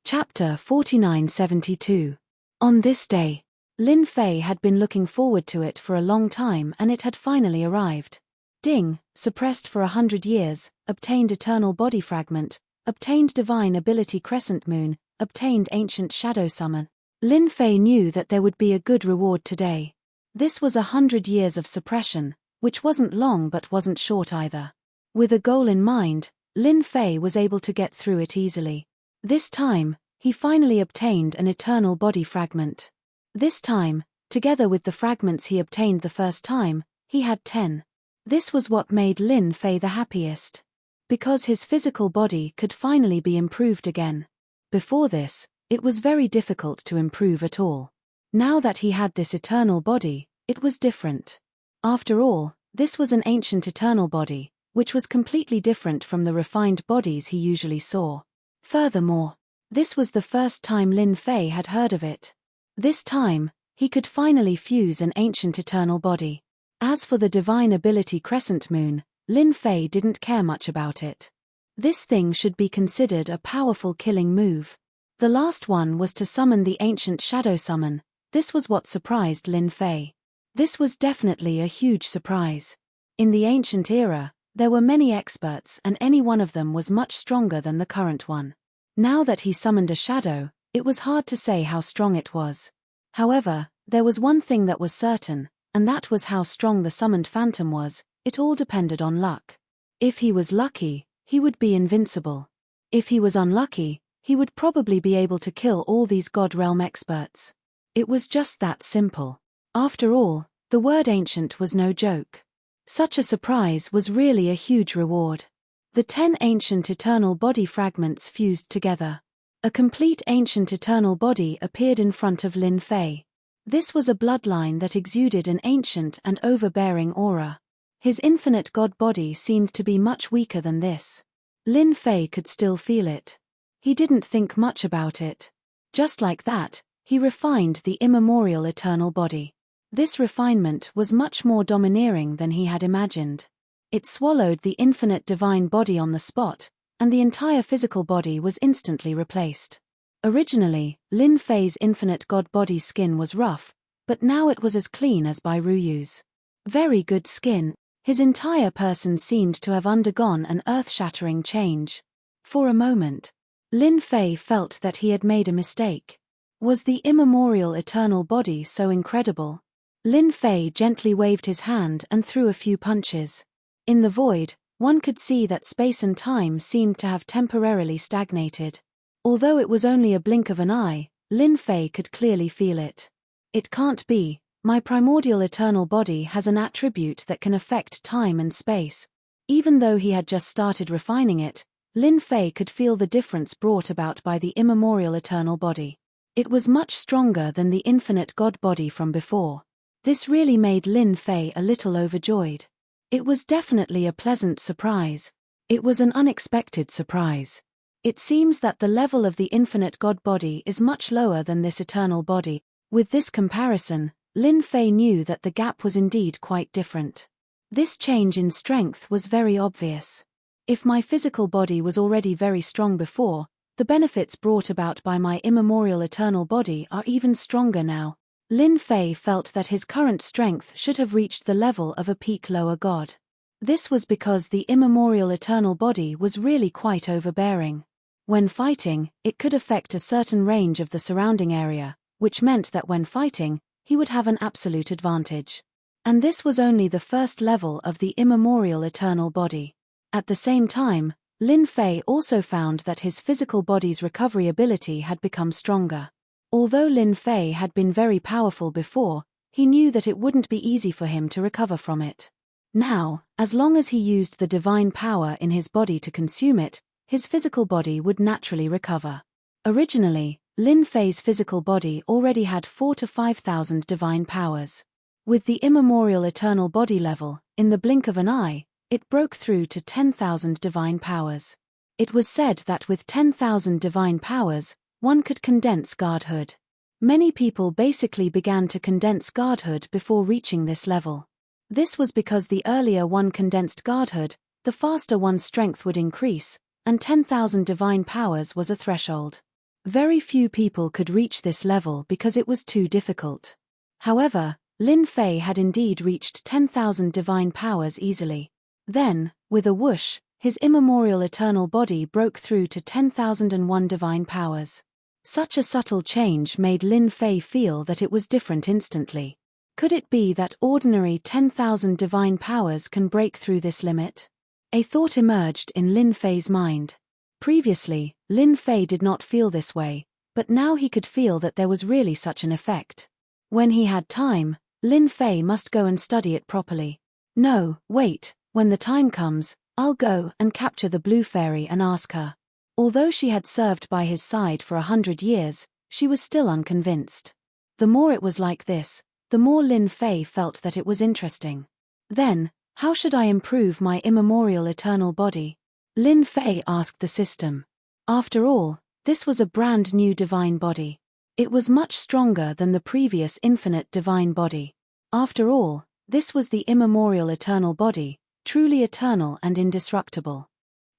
Chapter 4972. On this day, Lin Fei had been looking forward to it for a long time and it had finally arrived. Ding, suppressed for 100 years, obtained eternal body fragment, obtained divine ability crescent moon, obtained ancient shadow summon. Lin Fei knew that there would be a good reward today. This was 100 years of suppression, which wasn't long but wasn't short either. With a goal in mind, Lin Fei was able to get through it easily. This time, he finally obtained an eternal body fragment. This time, together with the fragments he obtained the first time, he had 10. This was what made Lin Fei the happiest. Because his physical body could finally be improved again. Before this, it was very difficult to improve at all. Now that he had this eternal body, it was different. After all, this was an ancient eternal body, which was completely different from the refined bodies he usually saw. Furthermore, this was the first time Lin Fei had heard of it. This time, he could finally fuse an ancient eternal body. As for the divine ability crescent moon, Lin Fei didn't care much about it. This thing should be considered a powerful killing move. The last one was to summon the ancient shadow summon. This was what surprised Lin Fei. This was definitely a huge surprise. In the ancient era, there were many experts and any one of them was much stronger than the current one. Now that he summoned a shadow, it was hard to say how strong it was. However, there was one thing that was certain, and that was how strong the summoned phantom was. It all depended on luck. If he was lucky, he would be invincible. If he was unlucky, he would probably be able to kill all these God Realm experts. It was just that simple. After all, the word ancient was no joke. Such a surprise was really a huge reward. The 10 ancient eternal body fragments fused together. A complete ancient eternal body appeared in front of Lin Fei. This was a bloodline that exuded an ancient and overbearing aura. His infinite god body seemed to be much weaker than this. Lin Fei could still feel it. He didn't think much about it. Just like that, he refined the immemorial eternal body. This refinement was much more domineering than he had imagined. It swallowed the infinite divine body on the spot, and the entire physical body was instantly replaced. Originally, Lin Fei's infinite god body's skin was rough, but now it was as clean as by Ruyu's. Very good skin. His entire person seemed to have undergone an earth-shattering change. For a moment, Lin Fei felt that he had made a mistake. Was the immemorial eternal body so incredible? Lin Fei gently waved his hand and threw a few punches. In the void, one could see that space and time seemed to have temporarily stagnated. Although it was only a blink of an eye, Lin Fei could clearly feel it. It can't be. My primordial eternal body has an attribute that can affect time and space. Even though he had just started refining it, Lin Fei could feel the difference brought about by the immemorial eternal body. It was much stronger than the infinite god body from before. This really made Lin Fei a little overjoyed. It was definitely a pleasant surprise. It was an unexpected surprise. It seems that the level of the infinite god body is much lower than this eternal body. With this comparison, Lin Fei knew that the gap was indeed quite different. This change in strength was very obvious. If my physical body was already very strong before, the benefits brought about by my immemorial eternal body are even stronger now. Lin Fei felt that his current strength should have reached the level of a peak lower god. This was because the immemorial eternal body was really quite overbearing. When fighting, it could affect a certain range of the surrounding area, which meant that when fighting, he would have an absolute advantage. And this was only the first level of the immemorial eternal body. At the same time, Lin Fei also found that his physical body's recovery ability had become stronger. Although Lin Fei had been very powerful before, he knew that it wouldn't be easy for him to recover from it. Now, as long as he used the divine power in his body to consume it, his physical body would naturally recover. Originally, Lin Fei's physical body already had 4,000 to 5,000 divine powers. With the immemorial eternal body level, in the blink of an eye, it broke through to 10,000 divine powers. It was said that with 10,000 divine powers, one could condense godhood. Many people basically began to condense godhood before reaching this level. This was because the earlier one condensed godhood, the faster one's strength would increase, and 10,000 divine powers was a threshold. Very few people could reach this level because it was too difficult. However, Lin Fei had indeed reached 10,000 divine powers easily. Then, with a whoosh, his immemorial eternal body broke through to 10,001 divine powers. Such a subtle change made Lin Fei feel that it was different instantly. Could it be that ordinary 10,000 divine powers can break through this limit? A thought emerged in Lin Fei's mind. Previously, Lin Fei did not feel this way, but now he could feel that there was really such an effect. When he had time, Lin Fei must go and study it properly. No, wait, when the time comes, I'll go and capture the blue fairy and ask her. Although she had served by his side for 100 years, she was still unconvinced. The more it was like this, the more Lin Fei felt that it was interesting. Then, how should I improve my immemorial eternal body? Lin Fei asked the system. After all, this was a brand new divine body. It was much stronger than the previous infinite divine body. After all, this was the immemorial eternal body, truly eternal and indestructible.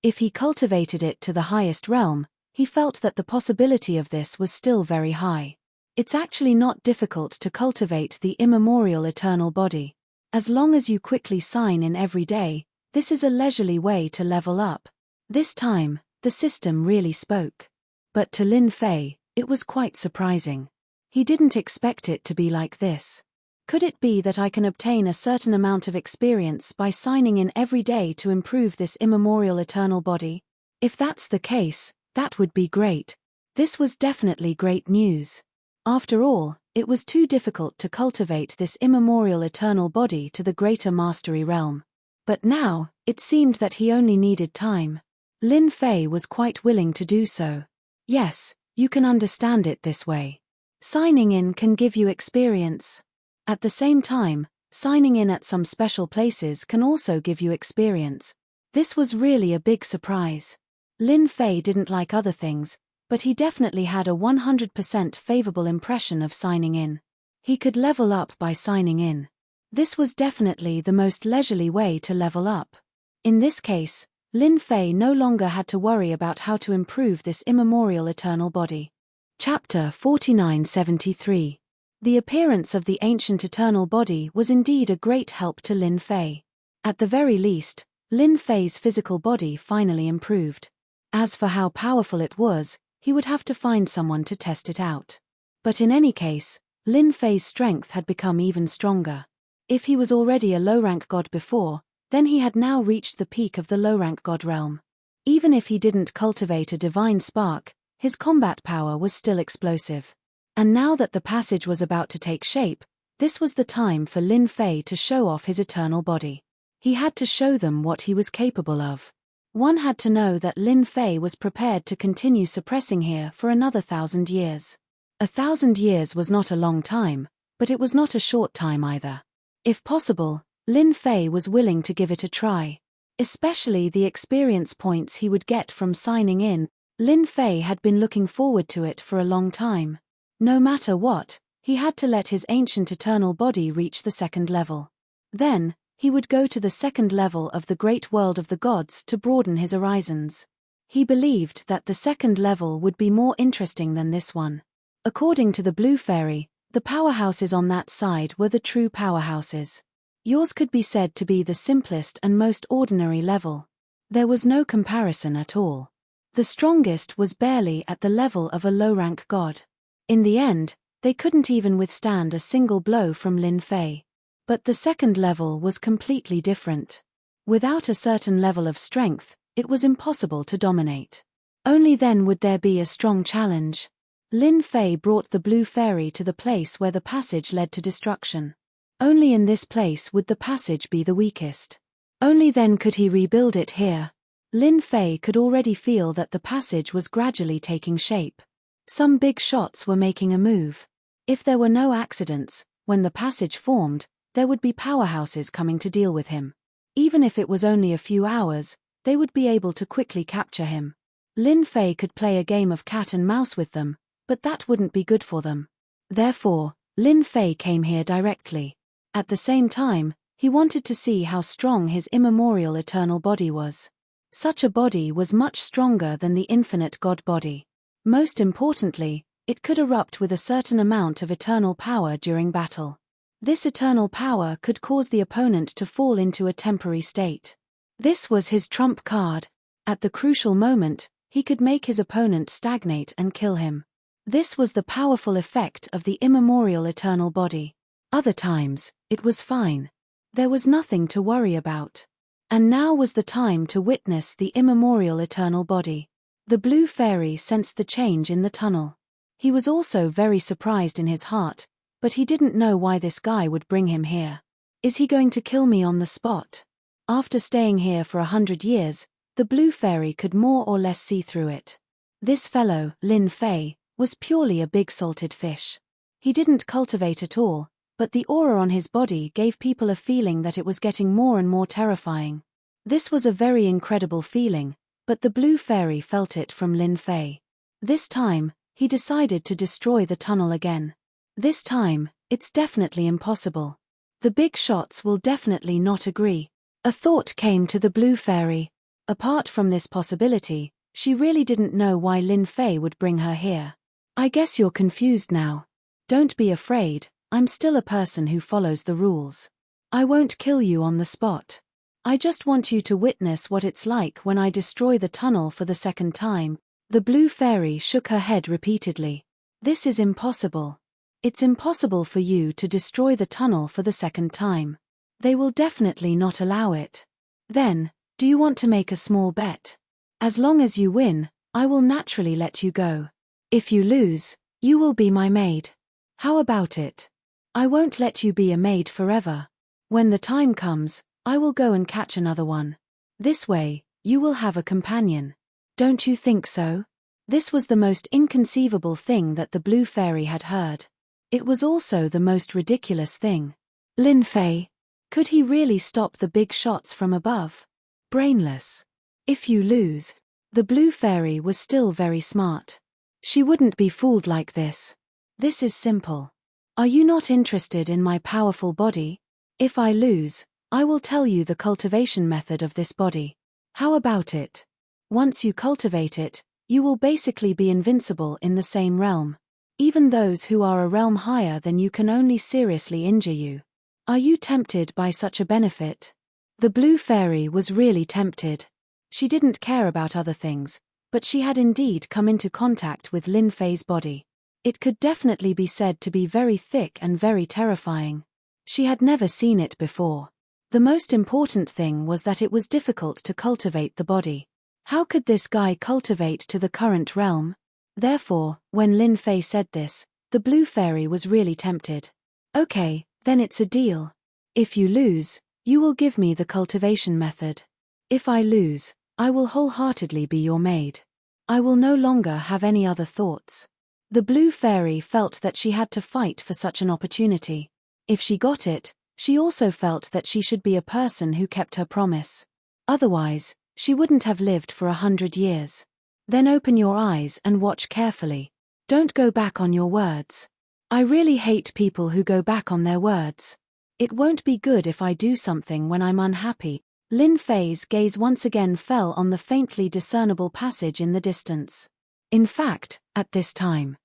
If he cultivated it to the highest realm, he felt that the possibility of this was still very high. It's actually not difficult to cultivate the immemorial eternal body. As long as you quickly sign in every day, this is a leisurely way to level up. This time, the system really spoke. But to Lin Fei, it was quite surprising. He didn't expect it to be like this. Could it be that I can obtain a certain amount of experience by signing in every day to improve this immemorial eternal body? If that's the case, that would be great. This was definitely great news. After all, it was too difficult to cultivate this immemorial eternal body to the greater mastery realm. But now, it seemed that he only needed time. Lin Fei was quite willing to do so. Yes, you can understand it this way. Signing in can give you experience. At the same time, signing in at some special places can also give you experience. This was really a big surprise. Lin Fei didn't like other things, but he definitely had a 100% favorable impression of signing in. He could level up by signing in. This was definitely the most leisurely way to level up. In this case, Lin Fei no longer had to worry about how to improve this immemorial eternal body. Chapter 4973. The appearance of the ancient eternal body was indeed a great help to Lin Fei. At the very least, Lin Fei's physical body finally improved. As for how powerful it was, he would have to find someone to test it out. But in any case, Lin Fei's strength had become even stronger. If he was already a low-rank god before, then he had now reached the peak of the low-rank god realm. Even if he didn't cultivate a divine spark, his combat power was still explosive. And now that the passage was about to take shape, this was the time for Lin Fei to show off his eternal body. He had to show them what he was capable of. One had to know that Lin Fei was prepared to continue suppressing here for another 1,000 years. 1,000 years was not a long time, but it was not a short time either. If possible, Lin Fei was willing to give it a try. Especially the experience points he would get from signing in. Lin Fei had been looking forward to it for a long time. No matter what, He had to let his ancient eternal body reach the second level. Then, he would go to the second level of the great world of the gods to broaden his horizons. He believed that the second level would be more interesting than this one. According to the Blue Fairy, the powerhouses on that side were the true powerhouses. Yours could be said to be the simplest and most ordinary level. There was no comparison at all. The strongest was barely at the level of a low-rank god. In the end, they couldn't even withstand a single blow from Lin Fei. But the second level was completely different. Without a certain level of strength, it was impossible to dominate. Only then would there be a strong challenge. Lin Fei brought the Blue Fairy to the place where the passage led to destruction. Only in this place would the passage be the weakest. Only then could he rebuild it here. Lin Fei could already feel that the passage was gradually taking shape. Some big shots were making a move. If there were no accidents, when the passage formed, there would be powerhouses coming to deal with him. Even if it was only a few hours, they would be able to quickly capture him. Lin Fei could play a game of cat and mouse with them, but that wouldn't be good for them. Therefore, Lin Fei came here directly. At the same time, he wanted to see how strong his immemorial eternal body was. Such a body was much stronger than the infinite God body. Most importantly, it could erupt with a certain amount of eternal power during battle. This eternal power could cause the opponent to fall into a temporary state. This was his trump card. At the crucial moment, he could make his opponent stagnate and kill him. This was the powerful effect of the immemorial eternal body. Other times, it was fine. There was nothing to worry about. And now was the time to witness the immemorial eternal body. The Blue Fairy sensed the change in the tunnel. He was also very surprised in his heart, but he didn't know why this guy would bring him here. Is he going to kill me on the spot? After staying here for 100 years, the Blue Fairy could more or less see through it. This fellow, Lin Fei, was purely a big salted fish. He didn't cultivate at all, but the aura on his body gave people a feeling that it was getting more and more terrifying. This was a very incredible feeling, but the Blue Fairy felt it from Lin Fei. This time, he decided to destroy the tunnel again. This time, it's definitely impossible. The big shots will definitely not agree. A thought came to the Blue Fairy. Apart from this possibility, she really didn't know why Lin Fei would bring her here. I guess you're confused now. Don't be afraid, I'm still a person who follows the rules. I won't kill you on the spot. I just want you to witness what it's like when I destroy the tunnel for the second time. The Blue Fairy shook her head repeatedly. This is impossible. It's impossible for you to destroy the tunnel for the second time. They will definitely not allow it. Then, do you want to make a small bet? As long as you win, I will naturally let you go. If you lose, you will be my maid. How about it? I won't let you be a maid forever. When the time comes, I will go and catch another one. This way, you will have a companion. Don't you think so? This was the most inconceivable thing that the Blue Fairy had heard. It was also the most ridiculous thing. Lin Fei. Could he really stop the big shots from above? Brainless. If you lose. The Blue Fairy was still very smart. She wouldn't be fooled like this. This is simple. Are you not interested in my powerful body? If I lose, I will tell you the cultivation method of this body. How about it? Once you cultivate it, you will basically be invincible in the same realm. Even those who are a realm higher than you can only seriously injure you. Are you tempted by such a benefit? The Blue Fairy was really tempted. She didn't care about other things, but she had indeed come into contact with Lin Fei's body. It could definitely be said to be very thick and very terrifying. She had never seen it before. The most important thing was that it was difficult to cultivate the body. How could this guy cultivate to the current realm? Therefore, when Lin Fei said this, the Blue Fairy was really tempted. Okay, then it's a deal. If you lose, you will give me the cultivation method. If I lose, I will wholeheartedly be your maid. I will no longer have any other thoughts. The Blue Fairy felt that she had to fight for such an opportunity. If she got it, she also felt that she should be a person who kept her promise. Otherwise, she wouldn't have lived for 100 years. Then open your eyes and watch carefully. Don't go back on your words. I really hate people who go back on their words. It won't be good if I do something when I'm unhappy. Lin Fei's gaze once again fell on the faintly discernible passage in the distance. In fact, at this time,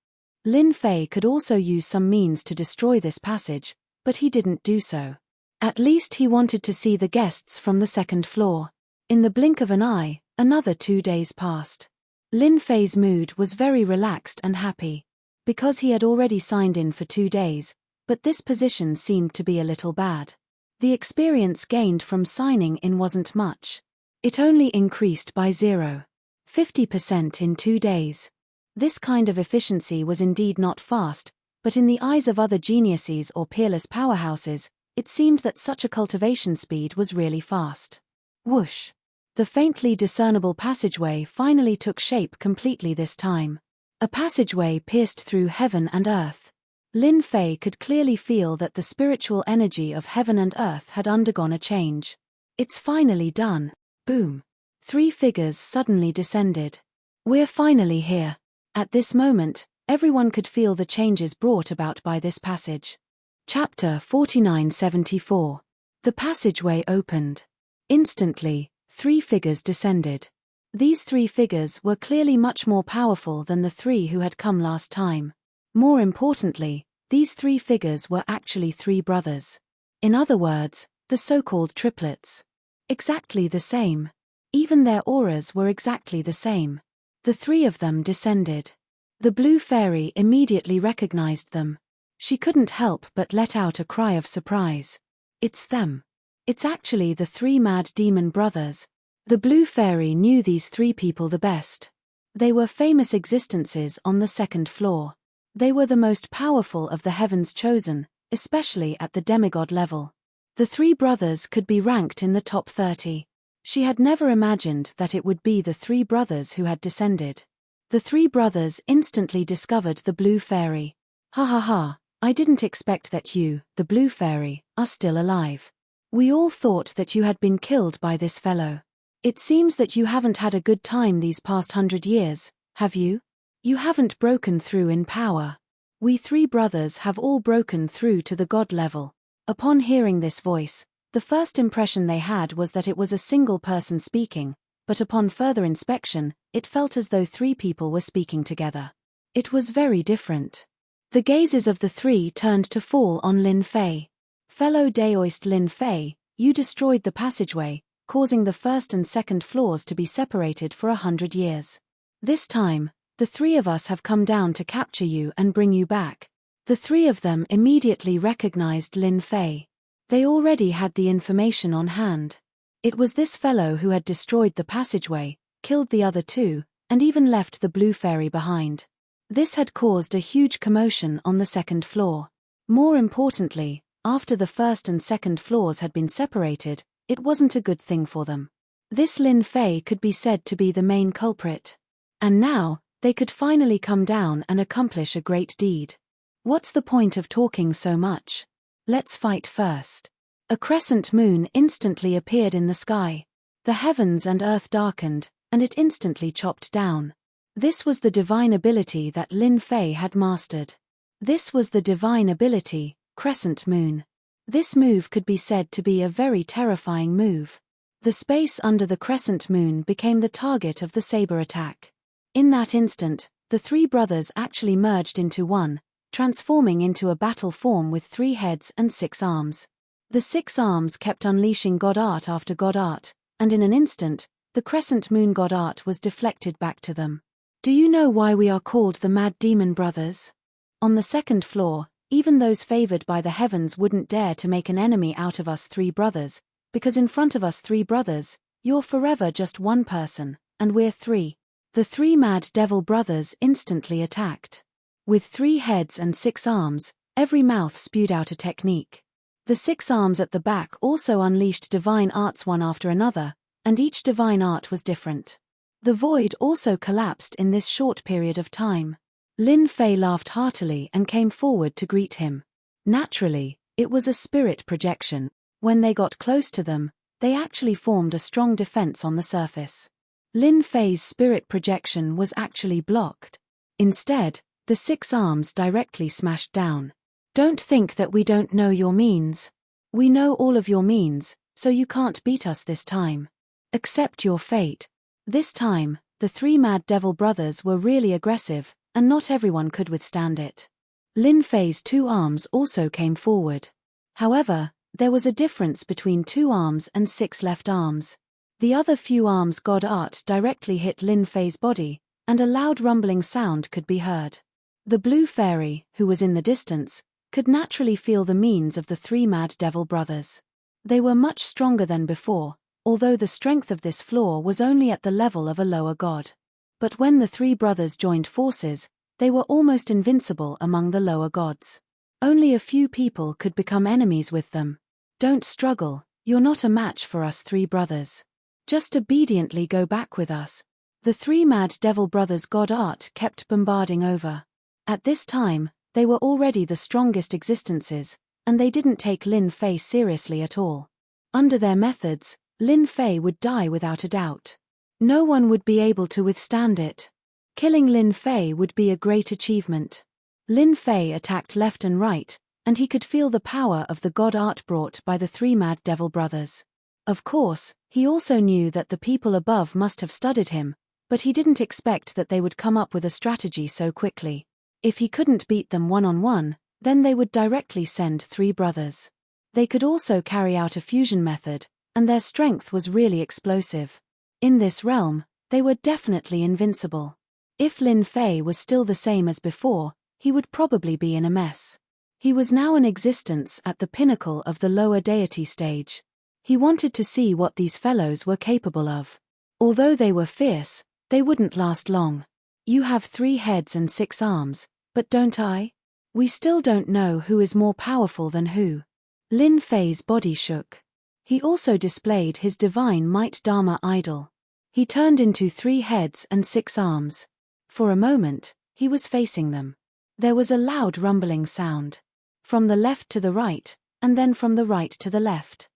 Lin Fei could also use some means to destroy this passage, but he didn't do so. At least he wanted to see the guests from the second floor. In the blink of an eye, another 2 days passed. Lin Fei's mood was very relaxed and happy. Because he had already signed in for 2 days, but this position seemed to be a little bad. The experience gained from signing in wasn't much. It only increased by 0.50% in 2 days. This kind of efficiency was indeed not fast, but in the eyes of other geniuses or peerless powerhouses, it seemed that such a cultivation speed was really fast. Whoosh! The faintly discernible passageway finally took shape completely this time. A passageway pierced through heaven and earth. Lin Fei could clearly feel that the spiritual energy of heaven and earth had undergone a change. It's finally done. Boom! 3 figures suddenly descended. We're finally here. At this moment, everyone could feel the changes brought about by this passage. Chapter 4974. The passageway opened. Instantly, 3 figures descended. These 3 figures were clearly much more powerful than the 3 who had come last time. More importantly, these 3 figures were actually 3 brothers. In other words, the so-called triplets. Exactly the same. Even their auras were exactly the same. The 3 of them descended. The blue fairy immediately recognized them. She couldn't help but let out a cry of surprise. It's them. It's actually the 3 mad demon brothers. The blue fairy knew these 3 people the best. They were famous existences on the second floor. They were the most powerful of the heavens chosen, especially at the demigod level. The 3 brothers could be ranked in the top 30. She had never imagined that it would be the 3 brothers who had descended. The 3 brothers instantly discovered the blue fairy. Ha ha ha, I didn't expect that you, the blue fairy, are still alive. We all thought that you had been killed by this fellow. It seems that you haven't had a good time these past 100 years, have you? You haven't broken through in power. We 3 brothers have all broken through to the god level. Upon hearing this voice, the first impression they had was that it was a single person speaking, but upon further inspection, it felt as though 3 people were speaking together. It was very different. The gazes of the 3 turned to fall on Lin Fei. Fellow Daoist Lin Fei, you destroyed the passageway, causing the first and second floors to be separated for 100 years. This time, the 3 of us have come down to capture you and bring you back. The 3 of them immediately recognized Lin Fei. They already had the information on hand. It was this fellow who had destroyed the passageway, killed the other 2, and even left the blue fairy behind. This had caused a huge commotion on the second floor. More importantly, after the first and second floors had been separated, it wasn't a good thing for them. This Lin Fei could be said to be the main culprit. And now, they could finally come down and accomplish a great deed. What's the point of talking so much? Let's fight first. A crescent moon instantly appeared in the sky. The heavens and earth darkened, and it instantly chopped down. This was the divine ability that Lin Fei had mastered. This was the divine ability, Crescent Moon. This move could be said to be a very terrifying move. The space under the crescent moon became the target of the saber attack. In that instant, the 3 brothers actually merged into one, transforming into a battle form with 3 heads and 6 arms. The 6 arms kept unleashing god art after god art, and in an instant, the crescent moon god art was deflected back to them. Do you know why we are called the Mad Demon Brothers? On the second floor, even those favored by the heavens wouldn't dare to make an enemy out of us 3 brothers, because in front of us 3 brothers, you're forever just one person, and we're 3. The 3 mad devil brothers instantly attacked. With 3 heads and 6 arms, every mouth spewed out a technique. The 6 arms at the back also unleashed divine arts one after another, and each divine art was different. The void also collapsed in this short period of time. Lin Fei laughed heartily and came forward to greet him. Naturally, it was a spirit projection. When they got close to them, they actually formed a strong defense on the surface. Lin Fei's spirit projection was actually blocked. Instead, The 6 arms directly smashed down. Don't think that we don't know your means. We know all of your means, so you can't beat us this time. Accept your fate. This time, the 3 Mad Devil brothers were really aggressive, and not everyone could withstand it. Lin Fei's 2 arms also came forward. However, there was a difference between 2 arms and 6 left arms. The other few arms God Art directly hit Lin Fei's body, and a loud rumbling sound could be heard. The blue fairy, who was in the distance, could naturally feel the means of the 3 Mad Devil brothers. They were much stronger than before, although the strength of this floor was only at the level of a lower god. But when the 3 brothers joined forces, they were almost invincible among the lower gods. Only a few people could become enemies with them. Don't struggle, you're not a match for us 3 brothers. Just obediently go back with us. The 3 Mad Devil brothers' God Art kept bombarding over. At this time, they were already the strongest existences, and they didn't take Lin Fei seriously at all. Under their methods, Lin Fei would die without a doubt. No one would be able to withstand it. Killing Lin Fei would be a great achievement. Lin Fei attacked left and right, and he could feel the power of the God Art brought by the 3 Mad Devil brothers. Of course, he also knew that the people above must have studied him, but he didn't expect that they would come up with a strategy so quickly. If he couldn't beat them one-on-one, then they would directly send 3 brothers. They could also carry out a fusion method, and their strength was really explosive. In this realm, they were definitely invincible. If Lin Fei was still the same as before, he would probably be in a mess. He was now an existence at the pinnacle of the lower deity stage. He wanted to see what these fellows were capable of. Although they were fierce, they wouldn't last long. You have 3 heads and 6 arms, but don't I? We still don't know who is more powerful than who. Lin Fei's body shook. He also displayed his divine might Dharma idol. He turned into 3 heads and 6 arms. For a moment, he was facing them. There was a loud rumbling sound. From the left to the right, and then from the right to the left.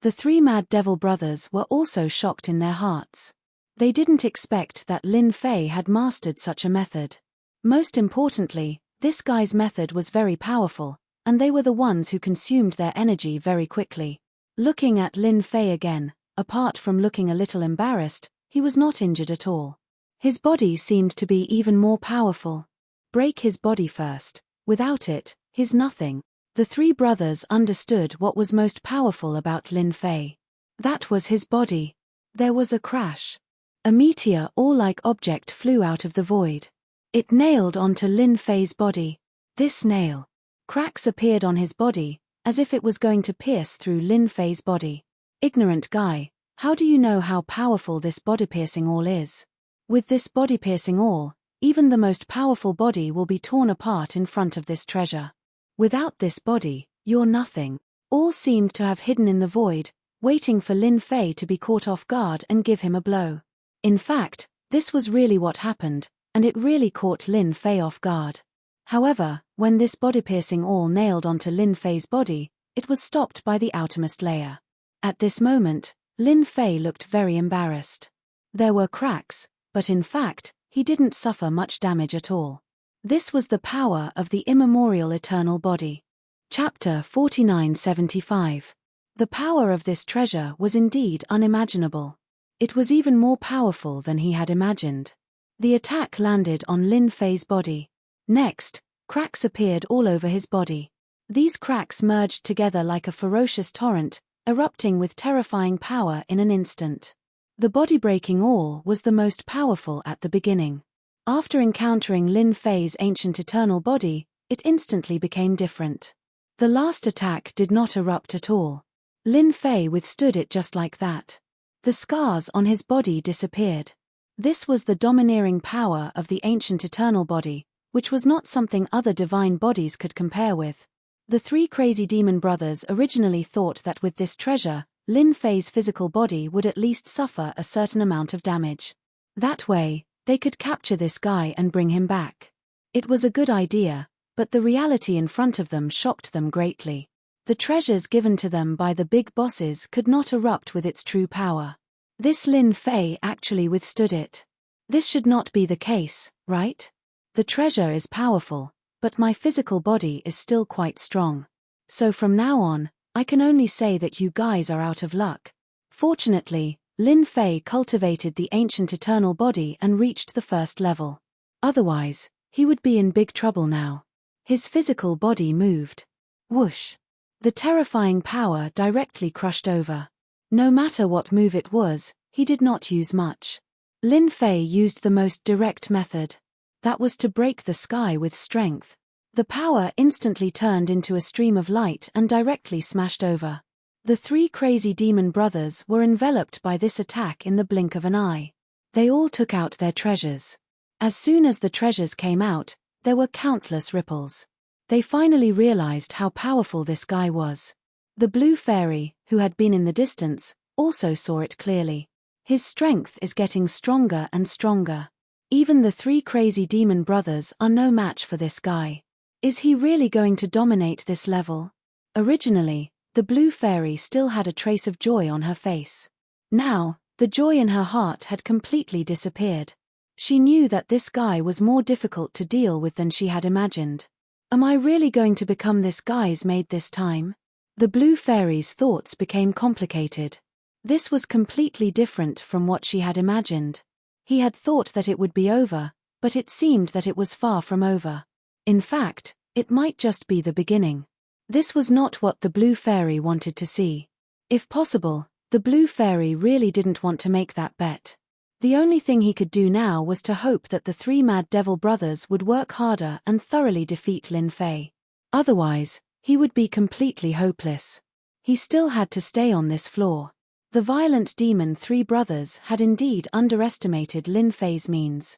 The 3 Mad Devil brothers were also shocked in their hearts. They didn't expect that Lin Fei had mastered such a method. Most importantly, this guy's method was very powerful, and they were the ones who consumed their energy very quickly. Looking at Lin Fei again, apart from looking a little embarrassed, he was not injured at all. His body seemed to be even more powerful. Break his body first. Without it, he's nothing. The 3 brothers understood what was most powerful about Lin Fei. That was his body. There was a crash. A meteor-like object flew out of the void. It nailed onto Lin Fei's body. This nail. Cracks appeared on his body, as if it was going to pierce through Lin Fei's body. Ignorant guy, how do you know how powerful this body-piercing awl is? With this body-piercing awl, even the most powerful body will be torn apart in front of this treasure. Without this body, you're nothing. All seemed to have hidden in the void, waiting for Lin Fei to be caught off guard and give him a blow. In fact, this was really what happened, and it really caught Lin Fei off guard. However, when this body-piercing awl nailed onto Lin Fei's body, it was stopped by the outermost layer. At this moment, Lin Fei looked very embarrassed. There were cracks, but in fact, he didn't suffer much damage at all. This was the power of the immemorial eternal body. Chapter 4975. The power of this treasure was indeed unimaginable. It was even more powerful than he had imagined. The attack landed on Lin Fei's body. Next, cracks appeared all over his body. These cracks merged together like a ferocious torrent, erupting with terrifying power in an instant. The body-breaking awl was the most powerful at the beginning. After encountering Lin Fei's ancient eternal body, it instantly became different. The last attack did not erupt at all. Lin Fei withstood it just like that. The scars on his body disappeared. This was the domineering power of the ancient eternal body, which was not something other divine bodies could compare with. The 3 crazy demon brothers originally thought that with this treasure, Lin Fei's physical body would at least suffer a certain amount of damage. That way, they could capture this guy and bring him back. It was a good idea, but the reality in front of them shocked them greatly. The treasures given to them by the big bosses could not erupt with its true power. This Lin Fei actually withstood it. This should not be the case, right? The treasure is powerful, but my physical body is still quite strong. So from now on, I can only say that you guys are out of luck. Fortunately, Lin Fei cultivated the ancient eternal body and reached the first level. Otherwise, he would be in big trouble now. His physical body moved. Whoosh! The terrifying power directly crushed over. No matter what move it was, he did not use much. Lin Fei used the most direct method. That was to break the sky with strength. The power instantly turned into a stream of light and directly smashed over. The three crazy demon brothers were enveloped by this attack in the blink of an eye. They all took out their treasures. As soon as the treasures came out, there were countless ripples. They finally realized how powerful this guy was. The blue fairy, who had been in the distance, also saw it clearly. His strength is getting stronger and stronger. Even the three crazy demon brothers are no match for this guy. Is he really going to dominate this level? Originally, the blue fairy still had a trace of joy on her face. Now, the joy in her heart had completely disappeared. She knew that this guy was more difficult to deal with than she had imagined. Am I really going to become this guy's maid this time? The blue fairy's thoughts became complicated. This was completely different from what she had imagined. He had thought that it would be over, but it seemed that it was far from over. In fact, it might just be the beginning. This was not what the blue fairy wanted to see. If possible, the blue fairy really didn't want to make that bet. The only thing he could do now was to hope that the three mad devil brothers would work harder and thoroughly defeat Lin Fei. Otherwise, he would be completely hopeless. He still had to stay on this floor. The violent demon three brothers had indeed underestimated Lin Fei's means.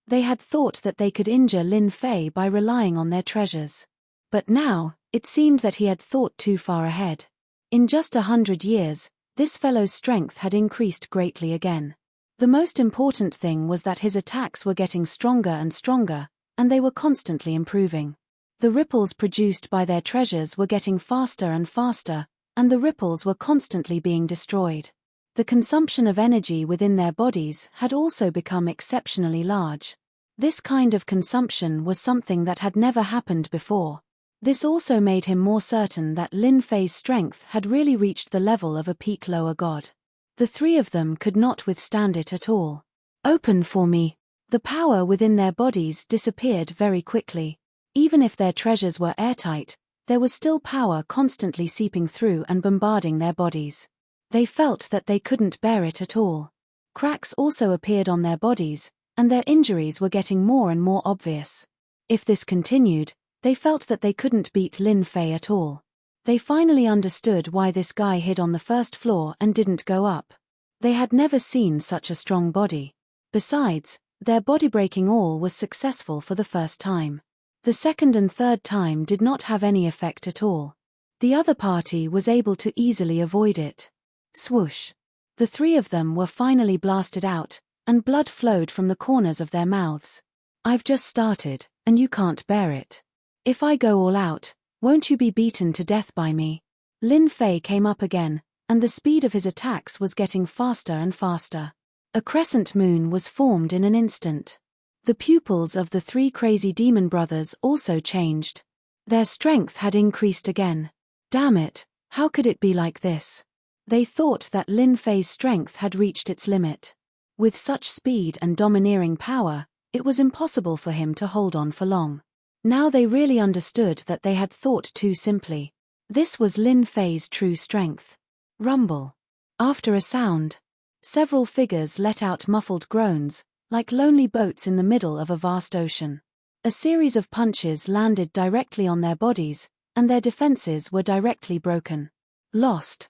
They had thought that they could injure Lin Fei by relying on their treasures. But now, it seemed that he had thought too far ahead. In just 100 years, this fellow's strength had increased greatly again. The most important thing was that his attacks were getting stronger and stronger, and they were constantly improving. The ripples produced by their treasures were getting faster and faster, and the ripples were constantly being destroyed. The consumption of energy within their bodies had also become exceptionally large. This kind of consumption was something that had never happened before. This also made him more certain that Lin Fei's strength had really reached the level of a peak lower god. The three of them could not withstand it at all. Open for me. The power within their bodies disappeared very quickly. Even if their treasures were airtight, there was still power constantly seeping through and bombarding their bodies. They felt that they couldn't bear it at all. Cracks also appeared on their bodies, and their injuries were getting more and more obvious. If this continued, they felt that they couldn't beat Lin Fei at all. They finally understood why this guy hid on the first floor and didn't go up. They had never seen such a strong body. Besides, their body-breaking all was successful for the first time. The second and third time did not have any effect at all. The other party was able to easily avoid it. Swoosh! The three of them were finally blasted out, and blood flowed from the corners of their mouths. I've just started, and you can't bear it. If I go all out, won't you be beaten to death by me? Lin Fei came up again, and the speed of his attacks was getting faster and faster. A crescent moon was formed in an instant. The pupils of the three crazy demon brothers also changed. Their strength had increased again. Damn it, how could it be like this? They thought that Lin Fei's strength had reached its limit. With such speed and domineering power, it was impossible for him to hold on for long. Now they really understood that they had thought too simply. This was Lin Fei's true strength. Rumble. After a sound, several figures let out muffled groans, like lonely boats in the middle of a vast ocean. A series of punches landed directly on their bodies, and their defenses were directly broken. Lost,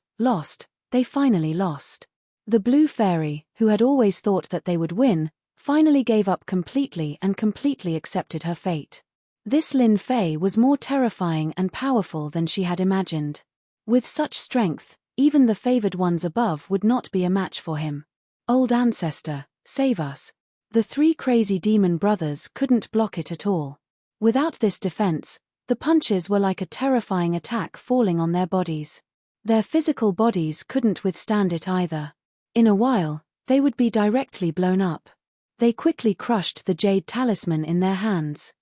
they finally lost. The blue fairy, who had always thought that they would win, finally gave up completely and completely accepted her fate. This Lin Fei was more terrifying and powerful than she had imagined. With such strength, even the favored ones above would not be a match for him. Old ancestor, save us. The three crazy demon brothers couldn't block it at all. Without this defense, the punches were like a terrifying attack falling on their bodies. Their physical bodies couldn't withstand it either. In a while, they would be directly blown up. They quickly crushed the jade talisman in their hands.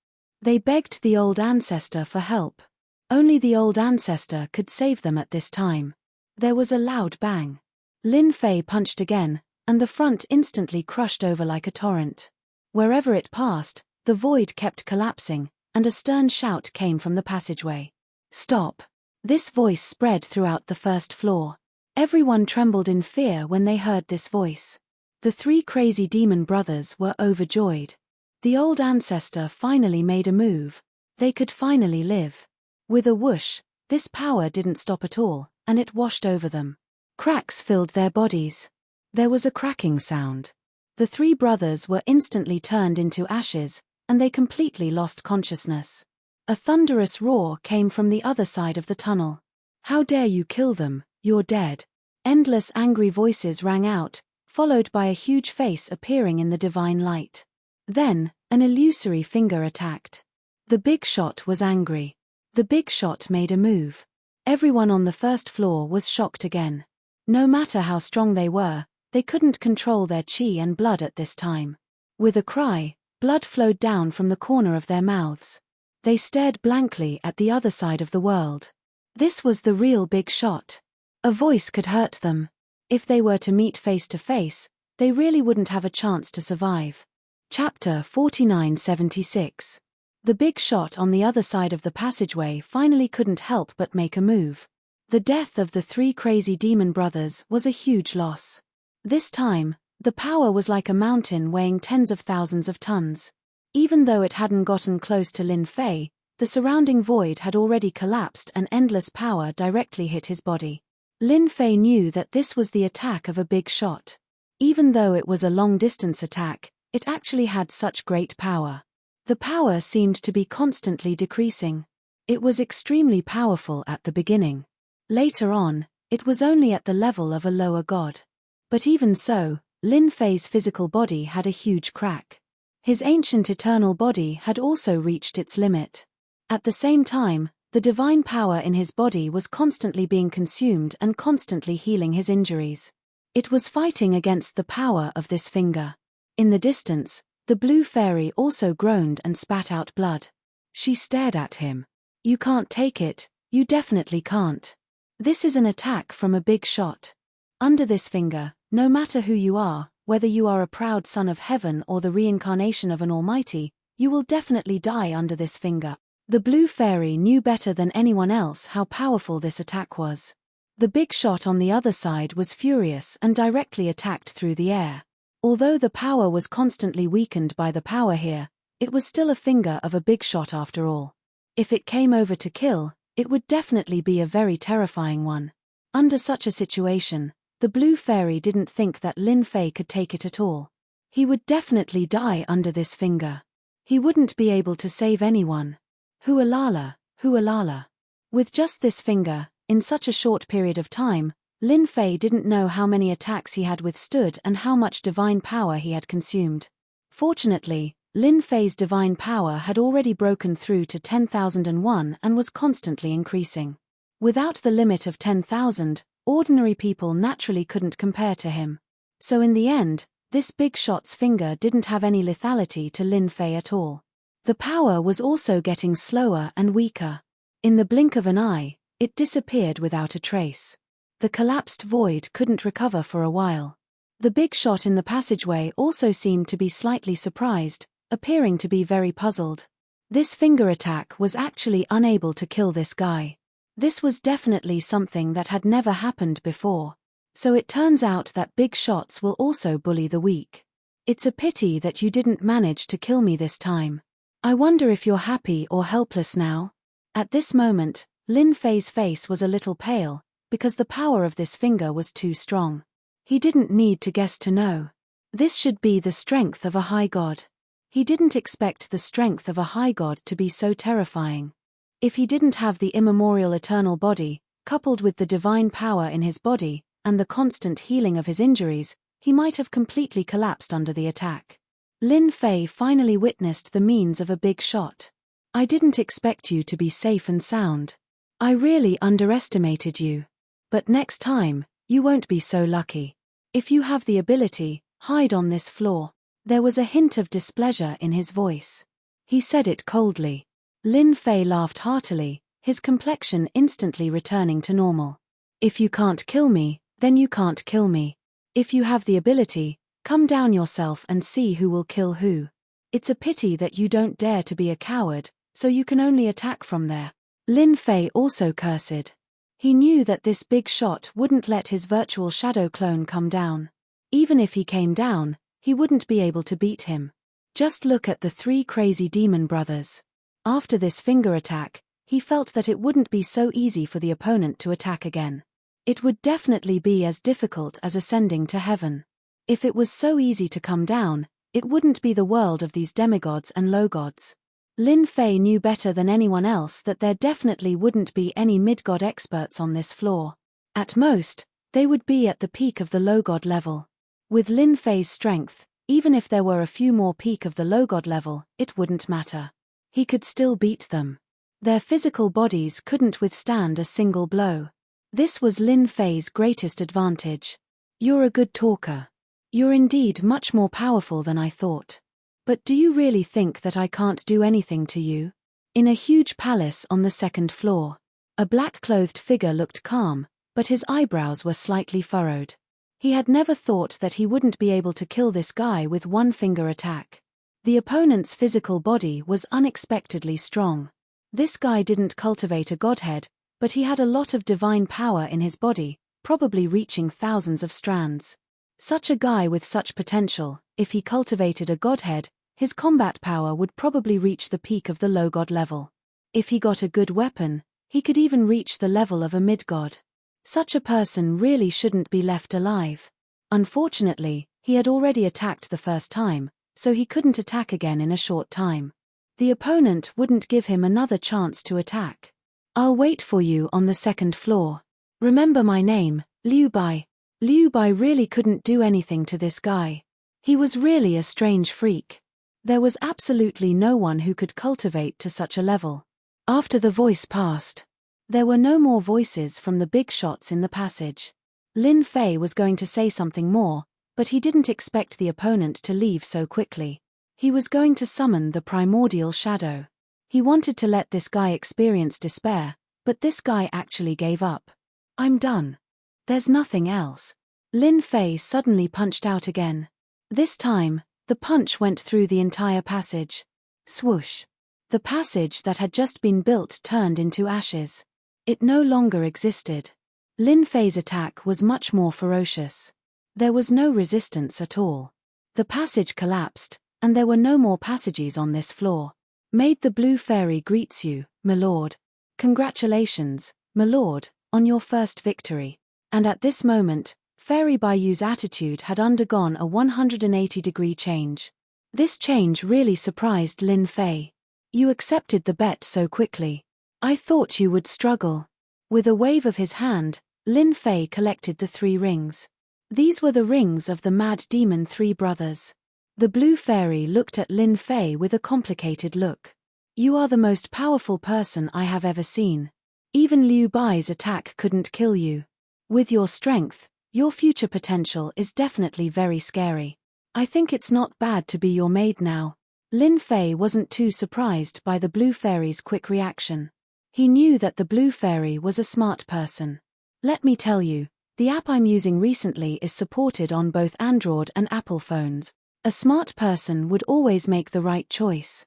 They begged the old ancestor for help. Only the old ancestor could save them at this time. There was a loud bang. Lin Fei punched again, and the front instantly crushed over like a torrent. Wherever it passed, the void kept collapsing, and a stern shout came from the passageway. "Stop!" This voice spread throughout the first floor. Everyone trembled in fear when they heard this voice. The three crazy demon brothers were overjoyed. The old ancestor finally made a move. They could finally live. With a whoosh, this power didn't stop at all, and it washed over them. Cracks filled their bodies. There was a cracking sound. The three brothers were instantly turned into ashes, and they completely lost consciousness. A thunderous roar came from the other side of the tunnel. "How dare you kill them, you're dead." Endless angry voices rang out, followed by a huge face appearing in the divine light. Then, an illusory finger attacked. The big shot was angry. The big shot made a move. Everyone on the first floor was shocked again. No matter how strong they were, they couldn't control their chi and blood at this time. With a cry, blood flowed down from the corner of their mouths. They stared blankly at the other side of the world. This was the real big shot. A voice could hurt them. If they were to meet face to face, they really wouldn't have a chance to survive. Chapter 4976. The big shot on the other side of the passageway finally couldn't help but make a move. The death of the three crazy demon brothers was a huge loss. This time, the power was like a mountain weighing tens of thousands of tons. Even though it hadn't gotten close to Lin Fei, the surrounding void had already collapsed and endless power directly hit his body. Lin Fei knew that this was the attack of a big shot. Even though it was a long-distance attack, it actually had such great power. The power seemed to be constantly decreasing. It was extremely powerful at the beginning. Later on, it was only at the level of a lower god. But even so, Lin Fei's physical body had a huge crack. His ancient eternal body had also reached its limit. At the same time, the divine power in his body was constantly being consumed and constantly healing his injuries. It was fighting against the power of this finger. In the distance, the blue fairy also groaned and spat out blood. She stared at him. "You can't take it, you definitely can't. This is an attack from a big shot. Under this finger, no matter who you are, whether you are a proud son of heaven or the reincarnation of an almighty, you will definitely die under this finger." The blue fairy knew better than anyone else how powerful this attack was. The big shot on the other side was furious and directly attacked through the air. Although the power was constantly weakened by the power here, it was still a finger of a big shot after all. If it came over to kill, it would definitely be a very terrifying one. Under such a situation, the blue fairy didn't think that Lin Fei could take it at all. He would definitely die under this finger. He wouldn't be able to save anyone. Hualala, hualala. With just this finger, in such a short period of time, Lin Fei didn't know how many attacks he had withstood and how much divine power he had consumed. Fortunately, Lin Fei's divine power had already broken through to 10,001 and was constantly increasing. Without the limit of 10,000, ordinary people naturally couldn't compare to him. So in the end, this big shot's finger didn't have any lethality to Lin Fei at all. The power was also getting slower and weaker. In the blink of an eye, it disappeared without a trace. The collapsed void couldn't recover for a while. The big shot in the passageway also seemed to be slightly surprised, appearing to be very puzzled. This finger attack was actually unable to kill this guy. This was definitely something that had never happened before. So it turns out that big shots will also bully the weak. "It's a pity that you didn't manage to kill me this time. I wonder if you're happy or helpless now." At this moment, Lin Fei's face was a little pale, because the power of this finger was too strong. He didn't need to guess to know. This should be the strength of a high god. He didn't expect the strength of a high god to be so terrifying. If he didn't have the immemorial eternal body, coupled with the divine power in his body, and the constant healing of his injuries, he might have completely collapsed under the attack. Lin Fei finally witnessed the means of a big shot. "I didn't expect you to be safe and sound. I really underestimated you. But next time, you won't be so lucky. If you have the ability, hide on this floor." There was a hint of displeasure in his voice. He said it coldly. Lin Fei laughed heartily, his complexion instantly returning to normal. If you can't kill me, then you can't kill me. If you have the ability, come down yourself and see who will kill who. It's a pity that you don't dare to be a coward, so you can only attack from there. Lin Fei also cursed. He knew that this big shot wouldn't let his virtual shadow clone come down. Even if he came down, he wouldn't be able to beat him. Just look at the three crazy demon brothers. After this finger attack, he felt that it wouldn't be so easy for the opponent to attack again. It would definitely be as difficult as ascending to heaven. If it was so easy to come down, it wouldn't be the world of these demigods and low gods. Lin Fei knew better than anyone else that there definitely wouldn't be any mid-god experts on this floor. At most, they would be at the peak of the low god level. With Lin Fei's strength, even if there were a few more peak of the low god level, it wouldn't matter. He could still beat them. Their physical bodies couldn't withstand a single blow. This was Lin Fei's greatest advantage. You're a good talker. You're indeed much more powerful than I thought. But do you really think that I can't do anything to you? In a huge palace on the second floor, a black-clothed figure looked calm, but his eyebrows were slightly furrowed. He had never thought that he wouldn't be able to kill this guy with one finger attack. The opponent's physical body was unexpectedly strong. This guy didn't cultivate a godhead, but he had a lot of divine power in his body, probably reaching thousands of strands. Such a guy with such potential, if he cultivated a godhead, his combat power would probably reach the peak of the low god level. If he got a good weapon, he could even reach the level of a mid-god. Such a person really shouldn't be left alive. Unfortunately, he had already attacked the first time, so he couldn't attack again in a short time. The opponent wouldn't give him another chance to attack. I'll wait for you on the second floor. Remember my name, Liu Bai. Liu Bai really couldn't do anything to this guy. He was really a strange freak. There was absolutely no one who could cultivate to such a level. After the voice passed, there were no more voices from the big shots in the passage. Lin Fei was going to say something more, but he didn't expect the opponent to leave so quickly. He was going to summon the primordial shadow. He wanted to let this guy experience despair, but this guy actually gave up. I'm done. There's nothing else. Lin Fei suddenly punched out again. This time, the punch went through the entire passage. Swoosh. The passage that had just been built turned into ashes. It no longer existed. Lin Fei's attack was much more ferocious. There was no resistance at all. The passage collapsed, and there were no more passages on this floor. Maid the Blue Fairy greets you, my lord. Congratulations, my lord, on your first victory. And at this moment, Fairy Baiyu's attitude had undergone a 180-degree change. This change really surprised Lin Fei. You accepted the bet so quickly. I thought you would struggle. With a wave of his hand, Lin Fei collected the 3 rings. These were the rings of the mad demon 3 brothers. The Blue Fairy looked at Lin Fei with a complicated look. You are the most powerful person I have ever seen. Even Liu Bai's attack couldn't kill you. With your strength, your future potential is definitely very scary. I think it's not bad to be your maid now. Lin Fei wasn't too surprised by the Blue Fairy's quick reaction. He knew that the Blue Fairy was a smart person. Let me tell you, the app I'm using recently is supported on both Android and Apple phones. A smart person would always make the right choice.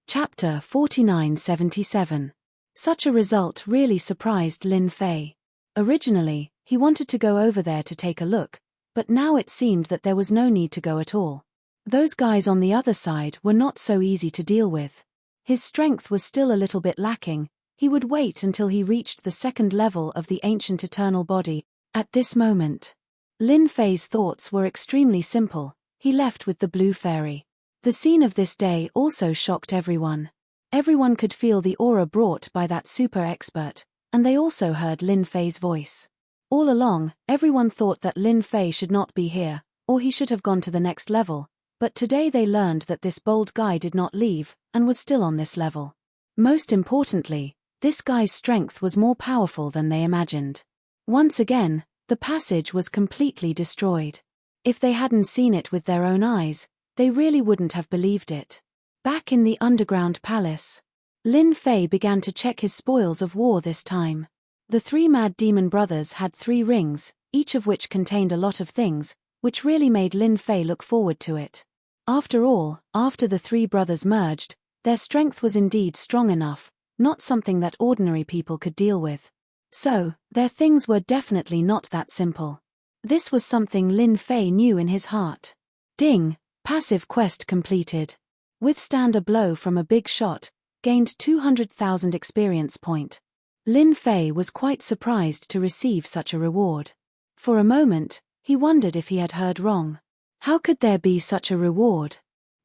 Chapter 4977. Such a result really surprised Lin Fei. Originally, he wanted to go over there to take a look, but now it seemed that there was no need to go at all. Those guys on the other side were not so easy to deal with. His strength was still a little bit lacking. He would wait until he reached the second level of the ancient eternal body. At this moment, Lin Fei's thoughts were extremely simple. He left with the Blue Fairy. The scene of this day also shocked everyone. Everyone could feel the aura brought by that super expert, and they also heard Lin Fei's voice. All along, everyone thought that Lin Fei should not be here, or he should have gone to the next level, but today they learned that this bold guy did not leave, and was still on this level. Most importantly, this guy's strength was more powerful than they imagined. Once again, the passage was completely destroyed. If they hadn't seen it with their own eyes, They really wouldn't have believed it. Back in the underground palace, Lin Fei began to check his spoils of war this time. The three mad demon brothers had 3 rings, each of which contained a lot of things, which really made Lin Fei look forward to it. After all, after the 3 brothers merged, their strength was indeed strong enough, not something that ordinary people could deal with. So, their things were definitely not that simple. This was something Lin Fei knew in his heart. Ding! Passive quest completed. Withstand a blow from a big shot, gained 200,000 experience point. Lin Fei was quite surprised to receive such a reward. For a moment, he wondered if he had heard wrong. How could there be such a reward?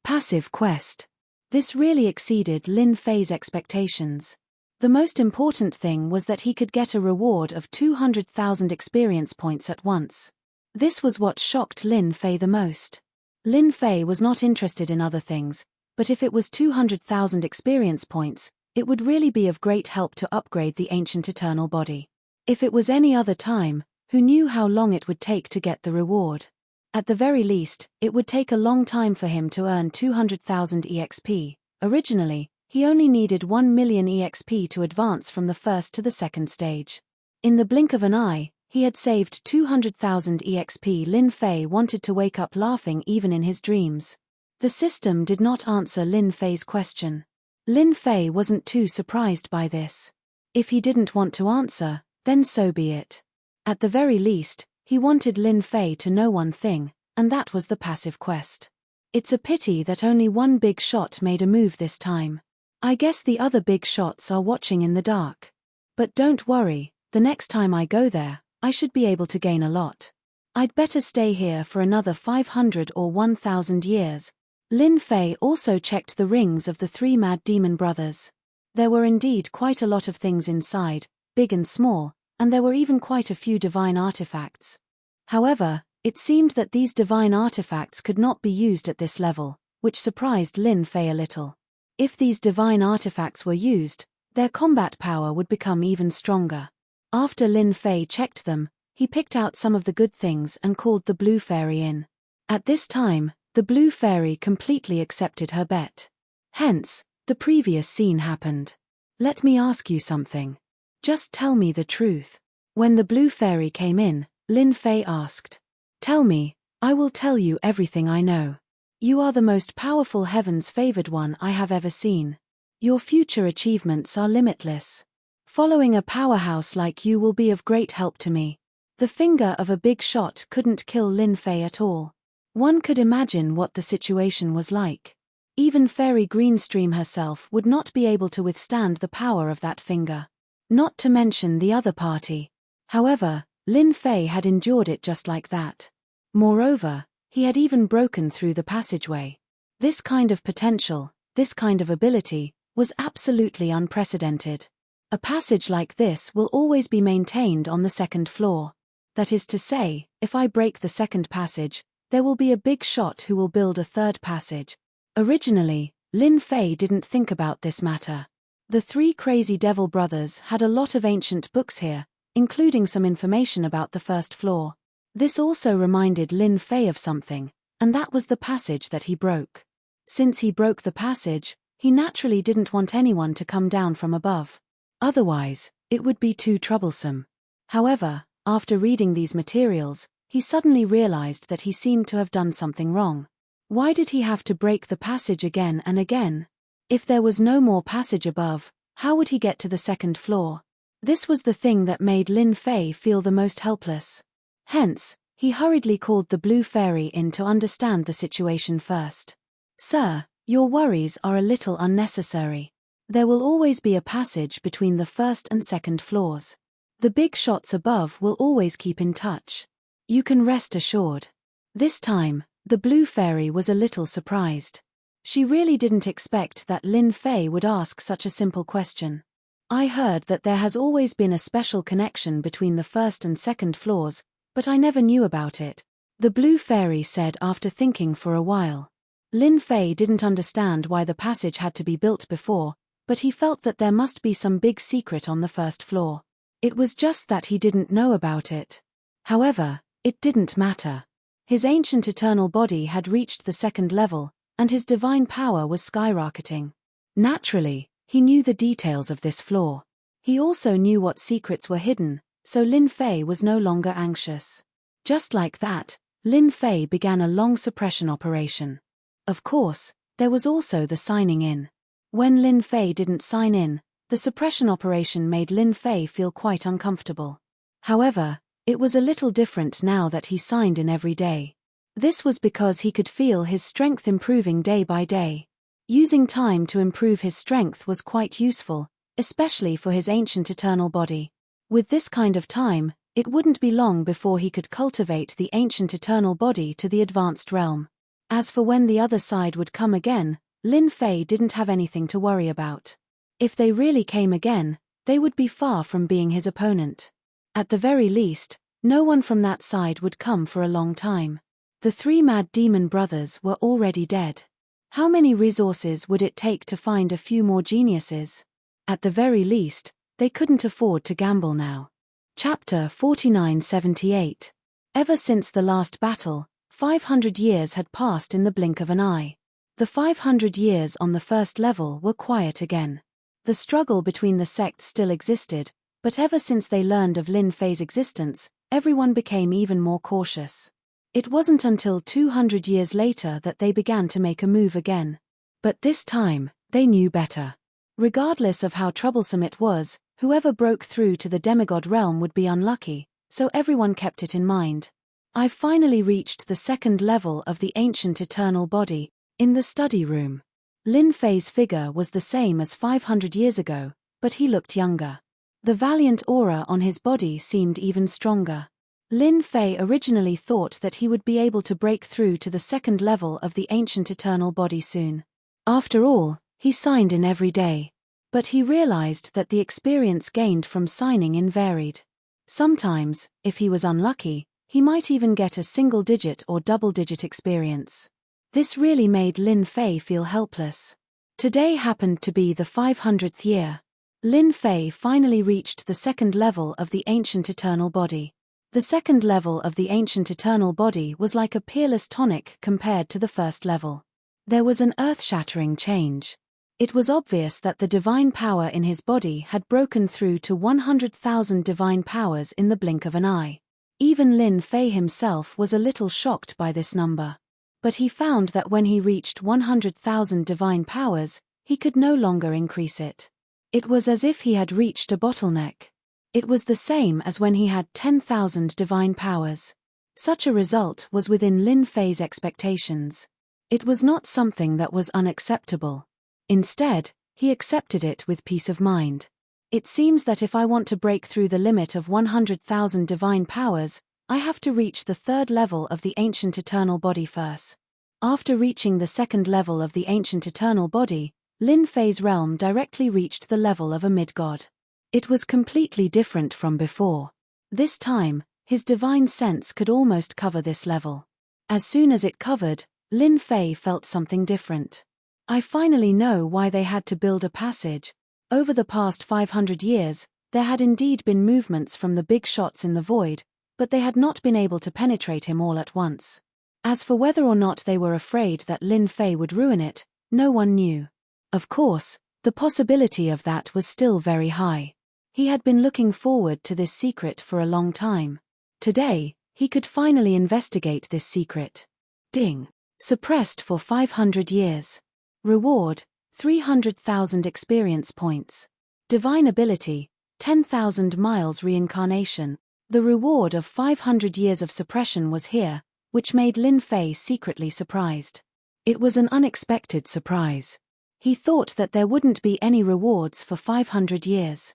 Passive quest. This really exceeded Lin Fei's expectations. The most important thing was that he could get a reward of 200,000 experience points at once. This was what shocked Lin Fei the most. Lin Fei was not interested in other things, but if it was 200,000 experience points, it would really be of great help to upgrade the ancient eternal body. If it was any other time, who knew how long it would take to get the reward? At the very least, it would take a long time for him to earn 200,000 EXP. Originally, he only needed 1 million EXP to advance from the first to the second stage. In the blink of an eye, he had saved 200,000 EXP. Lin Fei wanted to wake up laughing even in his dreams. The system did not answer Lin Fei's question. Lin Fei wasn't too surprised by this. If he didn't want to answer, then so be it. At the very least, he wanted Lin Fei to know one thing, and that was the passive quest. It's a pity that only one big shot made a move this time. I guess the other big shots are watching in the dark. But don't worry, the next time I go there, I should be able to gain a lot. I'd better stay here for another 500 or 1,000 years. Lin Fei also checked the rings of the 3 mad demon brothers. There were indeed quite a lot of things inside, big and small, and there were even quite a few divine artifacts. However, it seemed that these divine artifacts could not be used at this level, which surprised Lin Fei a little. If these divine artifacts were used, their combat power would become even stronger. After Lin Fei checked them, he picked out some of the good things and called the Blue Fairy in. At this time, the Blue Fairy completely accepted her bet. Hence, the previous scene happened. Let me ask you something. Just tell me the truth. When the Blue Fairy came in, Lin Fei asked. Tell me, I will tell you everything I know. You are the most powerful heaven's favored one I have ever seen. Your future achievements are limitless. Following a powerhouse like you will be of great help to me. The finger of a big shot couldn't kill Lin Fei at all. One could imagine what the situation was like. Even Fairy Greenstream herself would not be able to withstand the power of that finger. Not to mention the other party. However, Lin Fei had endured it just like that. Moreover, he had even broken through the passageway. This kind of potential, this kind of ability, was absolutely unprecedented. A passage like this will always be maintained on the second floor. That is to say, if I break the second passage, there will be a big shot who will build a third passage. Originally, Lin Fei didn't think about this matter. The 3 crazy devil brothers had a lot of ancient books here, including some information about the first floor. This also reminded Lin Fei of something, and that was the passage that he broke. Since he broke the passage, he naturally didn't want anyone to come down from above. Otherwise, it would be too troublesome. However, after reading these materials, he suddenly realized that he seemed to have done something wrong. Why did he have to break the passage again and again? If there was no more passage above, how would he get to the second floor? This was the thing that made Lin Fei feel the most helpless. Hence, he hurriedly called the Blue Fairy in to understand the situation first. Sir, your worries are a little unnecessary. There will always be a passage between the first and second floors. The big shots above will always keep in touch. You can rest assured. This time, the Blue Fairy was a little surprised. She really didn't expect that Lin Fei would ask such a simple question. I heard that there has always been a special connection between the first and second floors, but I never knew about it, the Blue Fairy said after thinking for a while. Lin Fei didn't understand why the passage had to be built before, but he felt that there must be some big secret on the first floor. It was just that he didn't know about it. However, it didn't matter. His ancient eternal body had reached the second level, and his divine power was skyrocketing. Naturally, he knew the details of this flaw. He also knew what secrets were hidden, so Lin Fei was no longer anxious. Just like that, Lin Fei began a long suppression operation. Of course, there was also the signing in. When Lin Fei didn't sign in, the suppression operation made Lin Fei feel quite uncomfortable. However, it was a little different now that he signed in every day. This was because he could feel his strength improving day by day. Using time to improve his strength was quite useful, especially for his ancient eternal body. With this kind of time, it wouldn't be long before he could cultivate the ancient eternal body to the advanced realm. As for when the other side would come again, Lin Fei didn't have anything to worry about. If they really came again, they would be far from being his opponent. At the very least, no one from that side would come for a long time. The three mad demon brothers were already dead. How many resources would it take to find a few more geniuses? At the very least, they couldn't afford to gamble now. Chapter 4978. Ever since the last battle, 500 years had passed in the blink of an eye. The 500 years on the first level were quiet again. The struggle between the sects still existed, but ever since they learned of Lin Fei's existence, everyone became even more cautious. It wasn't until 200 years later that they began to make a move again. But this time, they knew better. Regardless of how troublesome it was, whoever broke through to the demigod realm would be unlucky, so everyone kept it in mind. I've finally reached the second level of the ancient eternal body, in the study room. Lin Fei's figure was the same as 500 years ago, but he looked younger. The valiant aura on his body seemed even stronger. Lin Fei originally thought that he would be able to break through to the second level of the ancient eternal body soon. After all, he signed in every day. But he realized that the experience gained from signing in varied. Sometimes, if he was unlucky, he might even get a single-digit or double-digit experience. This really made Lin Fei feel helpless. Today happened to be the 500th year. Lin Fei finally reached the second level of the ancient eternal body. The second level of the ancient eternal body was like a peerless tonic compared to the first level. There was an earth-shattering change. It was obvious that the divine power in his body had broken through to 100,000 divine powers in the blink of an eye. Even Lin Fei himself was a little shocked by this number. But he found that when he reached 100,000 divine powers, he could no longer increase it. It was as if he had reached a bottleneck. It was the same as when he had 10,000 divine powers. Such a result was within Lin Fei's expectations. It was not something that was unacceptable. Instead, he accepted it with peace of mind. It seems that if I want to break through the limit of 100,000 divine powers, I have to reach the third level of the ancient eternal body first. After reaching the second level of the ancient eternal body, Lin Fei's realm directly reached the level of a mid-god. It was completely different from before. This time, his divine sense could almost cover this level. As soon as it covered, Lin Fei felt something different. I finally know why they had to build a passage. Over the past 500 years, there had indeed been movements from the big shots in the void, but they had not been able to penetrate him all at once. As for whether or not they were afraid that Lin Fei would ruin it, no one knew. Of course, the possibility of that was still very high. He had been looking forward to this secret for a long time. Today, he could finally investigate this secret. Ding. Suppressed for 500 years. Reward, 300,000 experience points. Divine ability, 10,000 miles reincarnation. The reward of 500 years of suppression was here, which made Lin Fei secretly surprised. It was an unexpected surprise. He thought that there wouldn't be any rewards for 500 years.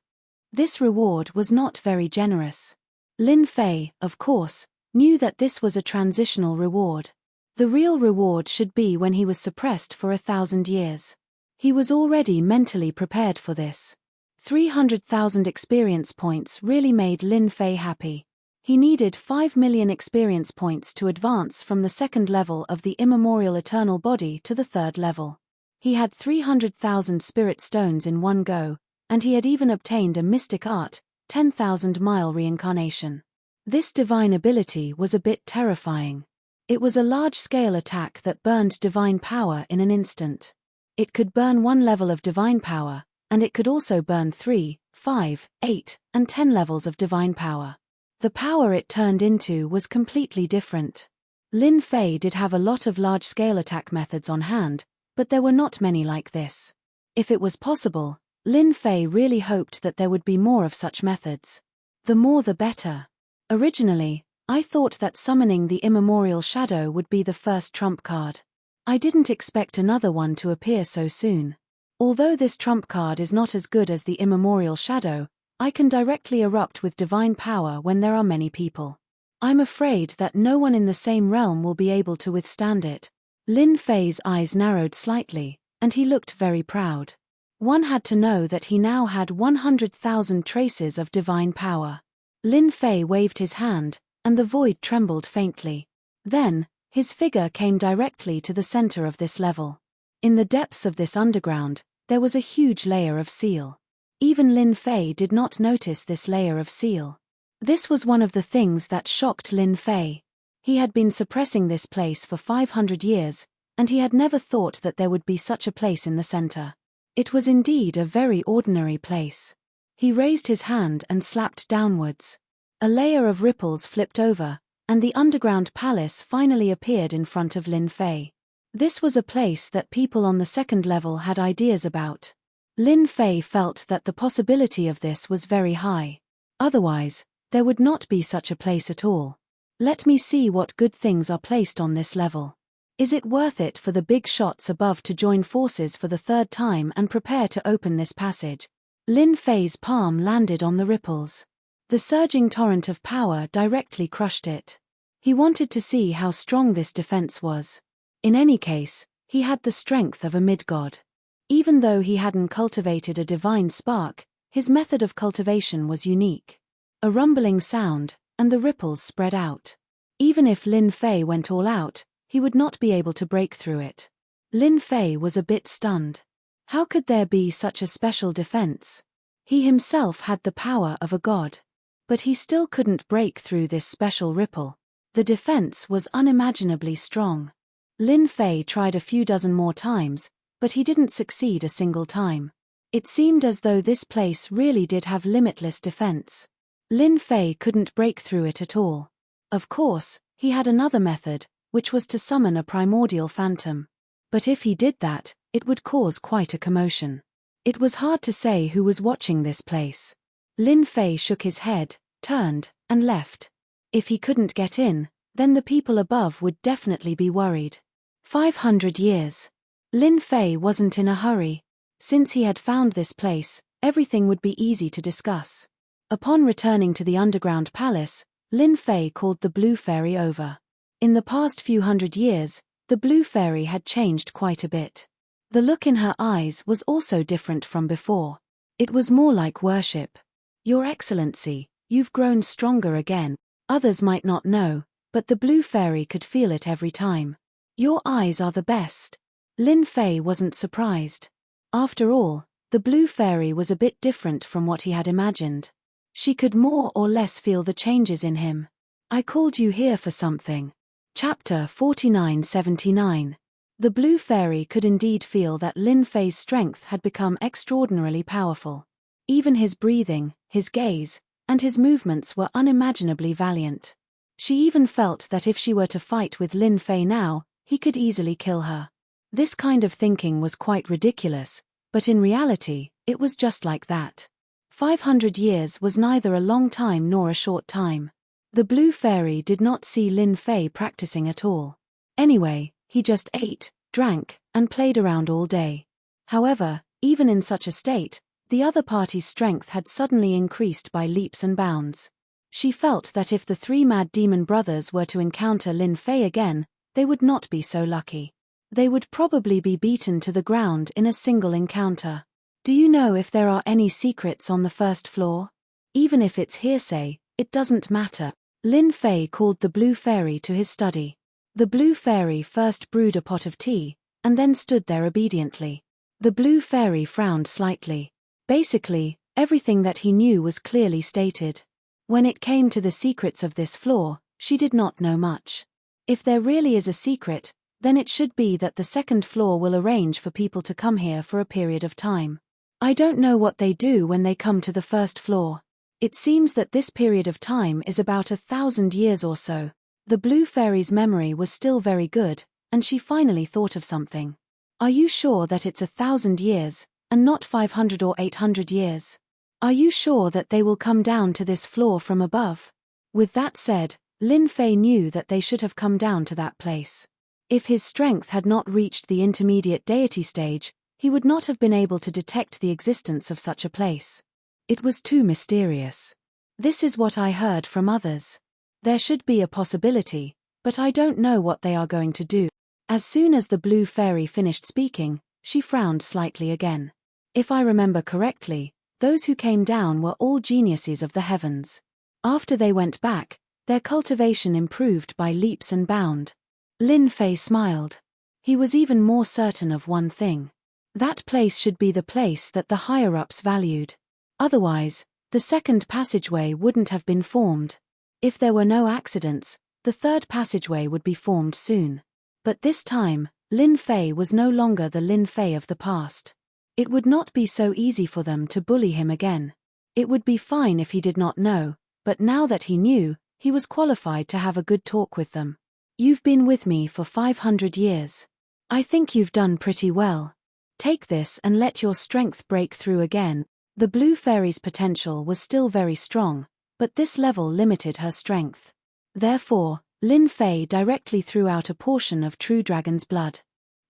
This reward was not very generous. Lin Fei, of course, knew that this was a transitional reward. The real reward should be when he was suppressed for 1,000 years. He was already mentally prepared for this. 300,000 experience points really made Lin Fei happy. He needed 5 million experience points to advance from the second level of the immemorial eternal body to the third level. He had 300,000 spirit stones in one go, and he had even obtained a mystic art, 10,000 mile reincarnation. This divine ability was a bit terrifying. It was a large-scale attack that burned divine power in an instant. It could burn 1 level of divine power, and it could also burn 3, 5, 8, and 10 levels of divine power. The power it turned into was completely different. Lin Fei did have a lot of large-scale attack methods on hand, but there were not many like this. If it was possible, Lin Fei really hoped that there would be more of such methods. The more the better. Originally, I thought that summoning the immemorial shadow would be the first trump card. I didn't expect another one to appear so soon. Although this trump card is not as good as the immemorial shadow, I can directly erupt with divine power when there are many people. I'm afraid that no one in the same realm will be able to withstand it. Lin Fei's eyes narrowed slightly, and he looked very proud. One had to know that he now had 100,000 traces of divine power. Lin Fei waved his hand, and the void trembled faintly. Then, his figure came directly to the center of this level. In the depths of this underground, there was a huge layer of seal. Even Lin Fei did not notice this layer of seal. This was one of the things that shocked Lin Fei. He had been suppressing this place for 500 years, and he had never thought that there would be such a place in the center. It was indeed a very ordinary place. He raised his hand and slapped downwards. A layer of ripples flipped over, and the underground palace finally appeared in front of Lin Fei. This was a place that people on the second level had ideas about. Lin Fei felt that the possibility of this was very high. Otherwise, there would not be such a place at all. Let me see what good things are placed on this level. Is it worth it for the big shots above to join forces for the third time and prepare to open this passage? Lin Fei's palm landed on the ripples. The surging torrent of power directly crushed it. He wanted to see how strong this defense was. In any case, he had the strength of a mid-god. Even though he hadn't cultivated a divine spark, his method of cultivation was unique. A rumbling sound, and the ripples spread out. Even if Lin Fei went all out, he would not be able to break through it. Lin Fei was a bit stunned. How could there be such a special defense? He himself had the power of a god. But he still couldn't break through this special ripple. The defense was unimaginably strong. Lin Fei tried a few dozen more times, but he didn't succeed a single time. It seemed as though this place really did have limitless defense. Lin Fei couldn't break through it at all. Of course, he had another method, which was to summon a primordial phantom. But if he did that, it would cause quite a commotion. It was hard to say who was watching this place. Lin Fei shook his head, turned, and left. If he couldn't get in, then the people above would definitely be worried. 500 years. Lin Fei wasn't in a hurry. Since he had found this place, everything would be easy to discuss. Upon returning to the underground palace, Lin Fei called the Blue Fairy over. In the past few hundred years, the Blue Fairy had changed quite a bit. The look in her eyes was also different from before. It was more like worship. Your Excellency, you've grown stronger again. Others might not know, but the Blue Fairy could feel it every time. Your eyes are the best. Lin Fei wasn't surprised. After all, the Blue Fairy was a bit different from what he had imagined. She could more or less feel the changes in him. I called you here for something. Chapter 4979. The Blue Fairy could indeed feel that Lin Fei's strength had become extraordinarily powerful. Even his breathing, his gaze, and his movements were unimaginably valiant. She even felt that if she were to fight with Lin Fei now, he could easily kill her. This kind of thinking was quite ridiculous, but in reality, it was just like that. 500 years was neither a long time nor a short time. The Blue Fairy did not see Lin Fei practicing at all. Anyway, he just ate, drank, and played around all day. However, even in such a state, the other party's strength had suddenly increased by leaps and bounds. She felt that if the 3 mad demon brothers were to encounter Lin Fei again, they would not be so lucky. They would probably be beaten to the ground in a single encounter. Do you know if there are any secrets on the first floor? Even if it's hearsay, it doesn't matter. Lin Fei called the Blue Fairy to his study. The Blue Fairy first brewed a pot of tea, and then stood there obediently. The Blue Fairy frowned slightly. Basically, everything that he knew was clearly stated. When it came to the secrets of this floor, she did not know much. If there really is a secret, then it should be that the second floor will arrange for people to come here for a period of time. I don't know what they do when they come to the first floor. It seems that this period of time is about 1,000 years or so. The blue fairy's memory was still very good, and she finally thought of something. Are you sure that it's 1,000 years, and not 500 or 800 years? Are you sure that they will come down to this floor from above? With that said, Lin Fei knew that they should have come down to that place. If his strength had not reached the intermediate deity stage, he would not have been able to detect the existence of such a place. It was too mysterious. This is what I heard from others. There should be a possibility, but I don't know what they are going to do. As soon as the blue fairy finished speaking, she frowned slightly again. If I remember correctly, those who came down were all geniuses of the heavens. After they went back, their cultivation improved by leaps and bounds. Lin Fei smiled. He was even more certain of one thing. That place should be the place that the higher-ups valued. Otherwise, the second passageway wouldn't have been formed. If there were no accidents, the third passageway would be formed soon. But this time, Lin Fei was no longer the Lin Fei of the past. It would not be so easy for them to bully him again. It would be fine if he did not know, but now that he knew, he was qualified to have a good talk with them. You've been with me for 500 years. I think you've done pretty well. Take this and let your strength break through again. The blue fairy's potential was still very strong, but this level limited her strength. Therefore, Lin Fei directly threw out a portion of True Dragon's blood.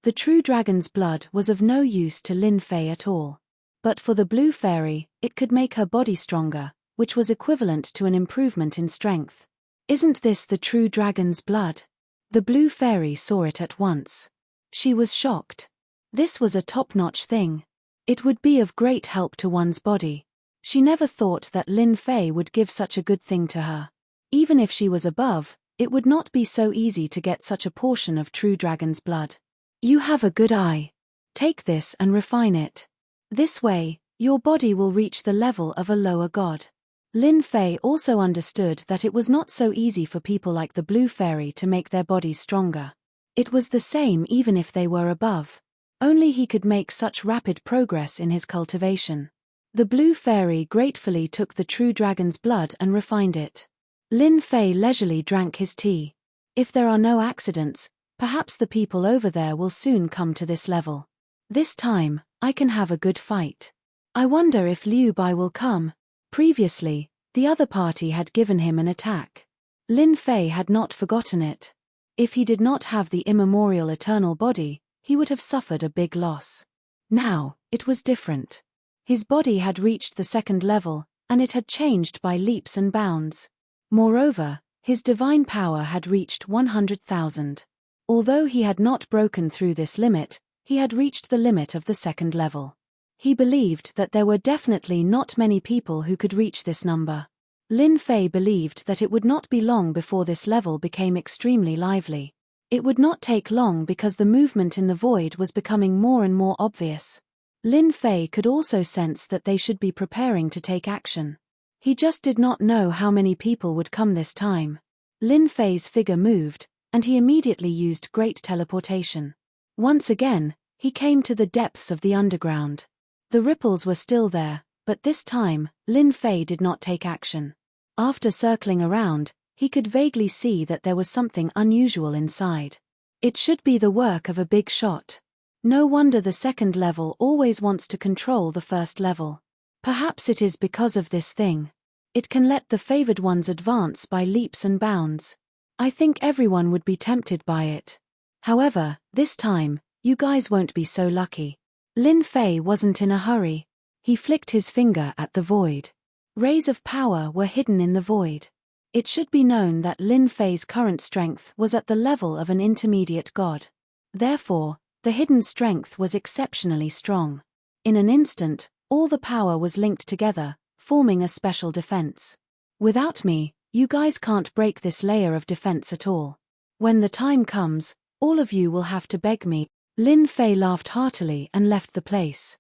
The True Dragon's blood was of no use to Lin Fei at all. But for the blue fairy, it could make her body stronger, which was equivalent to an improvement in strength. Isn't this the True Dragon's blood? The blue fairy saw it at once. She was shocked. This was a top-notch thing. It would be of great help to one's body. She never thought that Lin Fei would give such a good thing to her. Even if she was above, it would not be so easy to get such a portion of True Dragon's blood. You have a good eye. Take this and refine it. This way, your body will reach the level of a lower god. Lin Fei also understood that it was not so easy for people like the blue fairy to make their bodies stronger. It was the same even if they were above. Only he could make such rapid progress in his cultivation. The blue fairy gratefully took the True Dragon's blood and refined it. Lin Fei leisurely drank his tea. If there are no accidents, perhaps the people over there will soon come to this level. This time, I can have a good fight. I wonder if Liu Bai will come. Previously, the other party had given him an attack. Lin Fei had not forgotten it. If he did not have the immemorial eternal body, he would have suffered a big loss. Now, it was different. His body had reached the second level, and it had changed by leaps and bounds. Moreover, his divine power had reached 100,000. Although he had not broken through this limit, he had reached the limit of the second level. He believed that there were definitely not many people who could reach this number. Lin Fei believed that it would not be long before this level became extremely lively. It would not take long because the movement in the void was becoming more and more obvious. Lin Fei could also sense that they should be preparing to take action. He just did not know how many people would come this time. Lin Fei's figure moved, and he immediately used great teleportation. Once again, he came to the depths of the underground. The ripples were still there, but this time, Lin Fei did not take action. After circling around, he could vaguely see that there was something unusual inside. It should be the work of a big shot. No wonder the second level always wants to control the first level. Perhaps it is because of this thing. It can let the favored ones advance by leaps and bounds. I think everyone would be tempted by it. However, this time, you guys won't be so lucky. Lin Fei wasn't in a hurry. He flicked his finger at the void. Rays of power were hidden in the void. It should be known that Lin Fei's current strength was at the level of an intermediate god. Therefore, the hidden strength was exceptionally strong. In an instant, all the power was linked together, forming a special defense. Without me, you guys can't break this layer of defense at all. When the time comes, all of you will have to beg me. Lin Fei laughed heartily and left the place.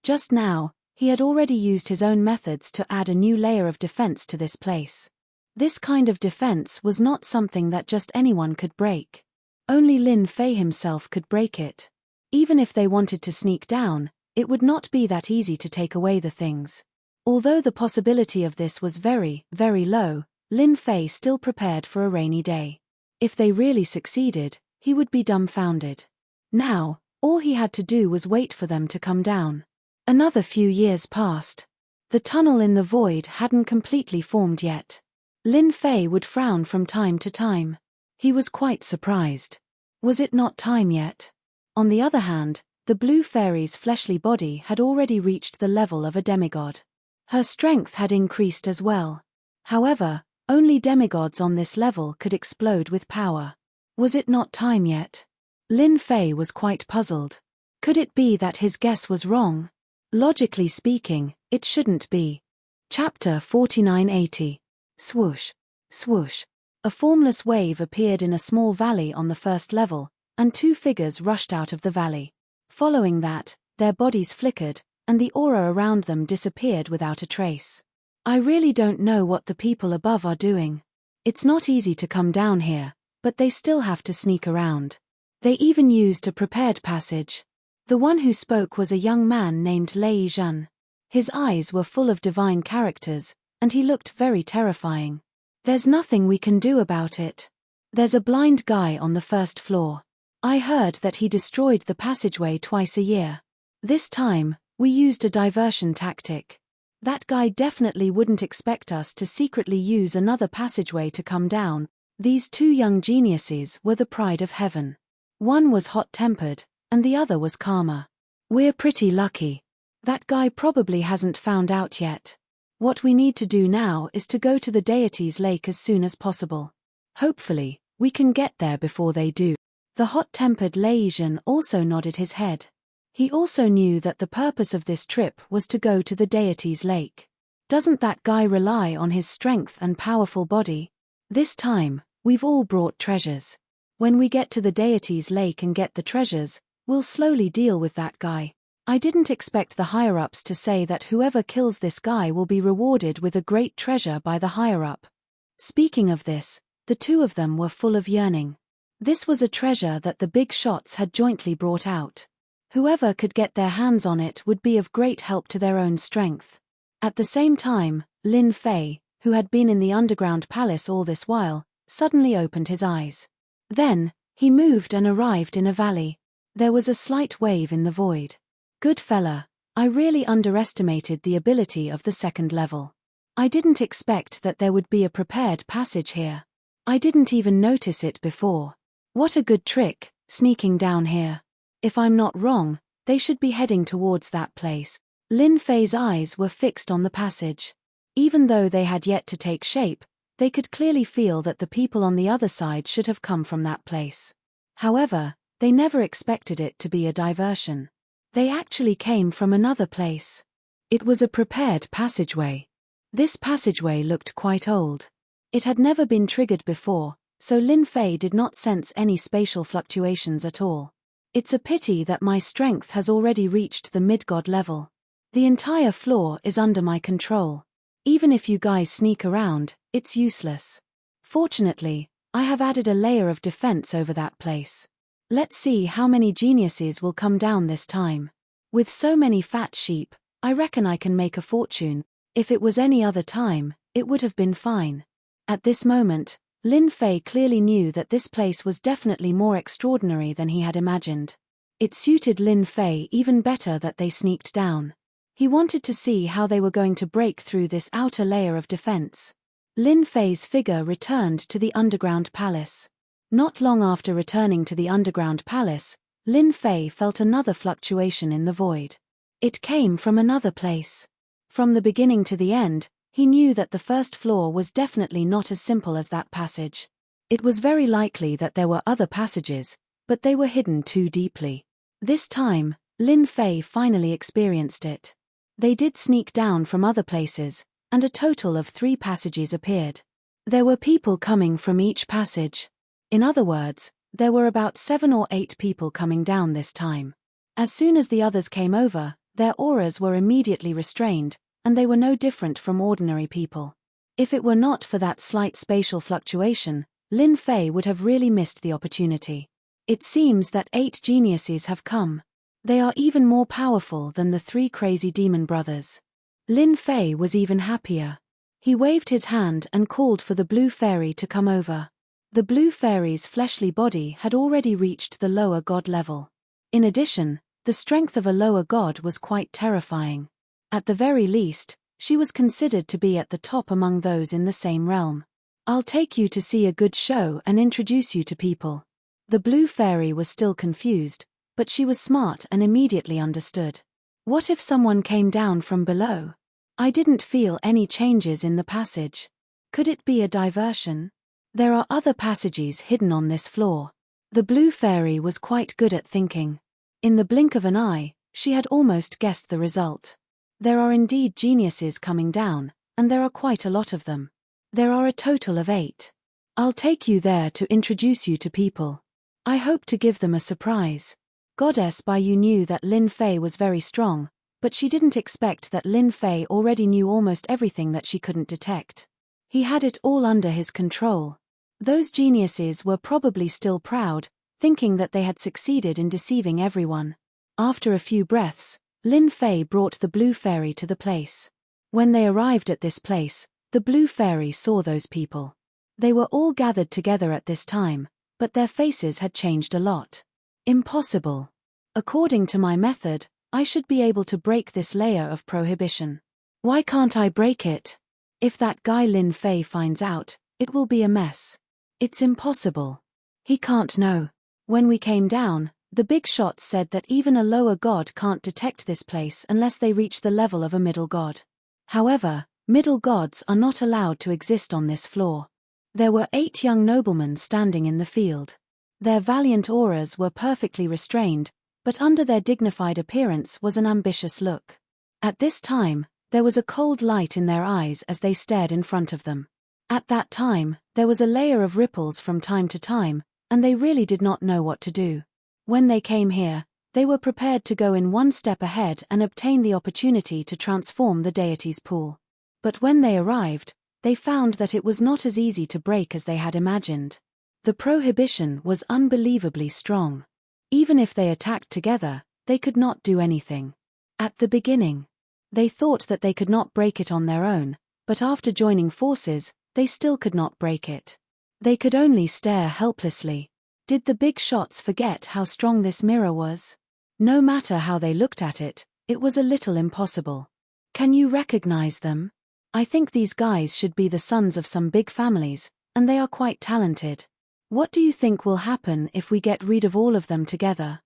Just now, he had already used his own methods to add a new layer of defense to this place. This kind of defense was not something that just anyone could break. Only Lin Fei himself could break it. Even if they wanted to sneak down, it would not be that easy to take away the things. Although the possibility of this was very, very low, Lin Fei still prepared for a rainy day. If they really succeeded, he would be dumbfounded. Now, all he had to do was wait for them to come down. Another few years passed. The tunnel in the void hadn't completely formed yet. Lin Fei would frown from time to time. He was quite surprised. Was it not time yet? On the other hand, the blue fairy's fleshly body had already reached the level of a demigod. Her strength had increased as well. However, only demigods on this level could explode with power. Was it not time yet? Lin Fei was quite puzzled. Could it be that his guess was wrong? Logically speaking, it shouldn't be. Chapter 4980. Swoosh. Swoosh. A formless wave appeared in a small valley on the first level, and two figures rushed out of the valley. Following that, their bodies flickered, and the aura around them disappeared without a trace. I really don't know what the people above are doing. It's not easy to come down here, but they still have to sneak around. They even used a prepared passage. The one who spoke was a young man named Lei Zhen. His eyes were full of divine characters, and he looked very terrifying. There's nothing we can do about it. There's a blind guy on the first floor. I heard that he destroyed the passageway twice a year. This time, we used a diversion tactic. That guy definitely wouldn't expect us to secretly use another passageway to come down. These two young geniuses were the pride of heaven. One was hot-tempered, and the other was calmer. We're pretty lucky. That guy probably hasn't found out yet. What we need to do now is to go to the deity's lake as soon as possible. Hopefully, we can get there before they do. The hot-tempered Lei Zhen also nodded his head. He also knew that the purpose of this trip was to go to the deity's lake. Doesn't that guy rely on his strength and powerful body? This time, we've all brought treasures. When we get to the deity's lake and get the treasures, we'll slowly deal with that guy. I didn't expect the higher-ups to say that whoever kills this guy will be rewarded with a great treasure by the higher-up. Speaking of this, the two of them were full of yearning. This was a treasure that the big shots had jointly brought out. Whoever could get their hands on it would be of great help to their own strength. At the same time, Lin Fei, who had been in the underground palace all this while, suddenly opened his eyes. Then, he moved and arrived in a valley. There was a slight wave in the void. Good fella, I really underestimated the ability of the second level. I didn't expect that there would be a prepared passage here. I didn't even notice it before. What a good trick, sneaking down here. If I'm not wrong, they should be heading towards that place. Lin Fei's eyes were fixed on the passage. Even though they had yet to take shape, they could clearly feel that the people on the other side should have come from that place. However, they never expected it to be a diversion. They actually came from another place. It was a prepared passageway. This passageway looked quite old. It had never been triggered before, so Lin Fei did not sense any spatial fluctuations at all. It's a pity that my strength has already reached the mid-god level. The entire floor is under my control. Even if you guys sneak around, it's useless. Fortunately, I have added a layer of defense over that place. Let's see how many geniuses will come down this time. With so many fat sheep, I reckon I can make a fortune. If it was any other time, it would have been fine. At this moment, Lin Fei clearly knew that this place was definitely more extraordinary than he had imagined. It suited Lin Fei even better that they sneaked down. He wanted to see how they were going to break through this outer layer of defense. Lin Fei's figure returned to the underground palace. Not long after returning to the underground palace, Lin Fei felt another fluctuation in the void. It came from another place. From the beginning to the end, he knew that the first floor was definitely not as simple as that passage. It was very likely that there were other passages, but they were hidden too deeply. This time, Lin Fei finally experienced it. They did sneak down from other places, and a total of 3 passages appeared. There were people coming from each passage. In other words, there were about 7 or 8 people coming down this time. As soon as the others came over, their auras were immediately restrained, and they were no different from ordinary people. If it were not for that slight spatial fluctuation, Lin Fei would have really missed the opportunity. It seems that 8 geniuses have come. They are even more powerful than the 3 crazy demon brothers. Lin Fei was even happier. He waved his hand and called for the blue fairy to come over. The blue fairy's fleshly body had already reached the lower god level. In addition, the strength of a lower god was quite terrifying. At the very least, she was considered to be at the top among those in the same realm. I'll take you to see a good show and introduce you to people. The blue fairy was still confused, but she was smart and immediately understood. What if someone came down from below? I didn't feel any changes in the passage. Could it be a diversion? There are other passages hidden on this floor. The blue fairy was quite good at thinking. In the blink of an eye, she had almost guessed the result. There are indeed geniuses coming down, and there are quite a lot of them. There are a total of 8. I'll take you there to introduce you to people. I hope to give them a surprise. Goddess Bai Yu knew that Lin Fei was very strong, but she didn't expect that Lin Fei already knew almost everything that she couldn't detect. He had it all under his control. Those geniuses were probably still proud, thinking that they had succeeded in deceiving everyone. After a few breaths, Lin Fei brought the blue fairy to the place. When they arrived at this place, the blue fairy saw those people. They were all gathered together at this time, but their faces had changed a lot. Impossible. According to my method, I should be able to break this layer of prohibition. Why can't I break it? If that guy Lin Fei finds out, it will be a mess. It's impossible. He can't know. When we came down, the big shots said that even a lower god can't detect this place unless they reach the level of a middle god. However, middle gods are not allowed to exist on this floor. There were 8 young noblemen standing in the field. Their valiant auras were perfectly restrained, but under their dignified appearance was an ambitious look. At this time, there was a cold light in their eyes as they stared in front of them. At that time, there was a layer of ripples from time to time, and they really did not know what to do. When they came here, they were prepared to go in one step ahead and obtain the opportunity to transform the deity's pool. But when they arrived, they found that it was not as easy to break as they had imagined. The prohibition was unbelievably strong. Even if they attacked together, they could not do anything. At the beginning, they thought that they could not break it on their own, but after joining forces, they still could not break it. They could only stare helplessly. Did the big shots forget how strong this mirror was? No matter how they looked at it, it was a little impossible. Can you recognize them? I think these guys should be the sons of some big families, and they are quite talented. What do you think will happen if we get rid of all of them together?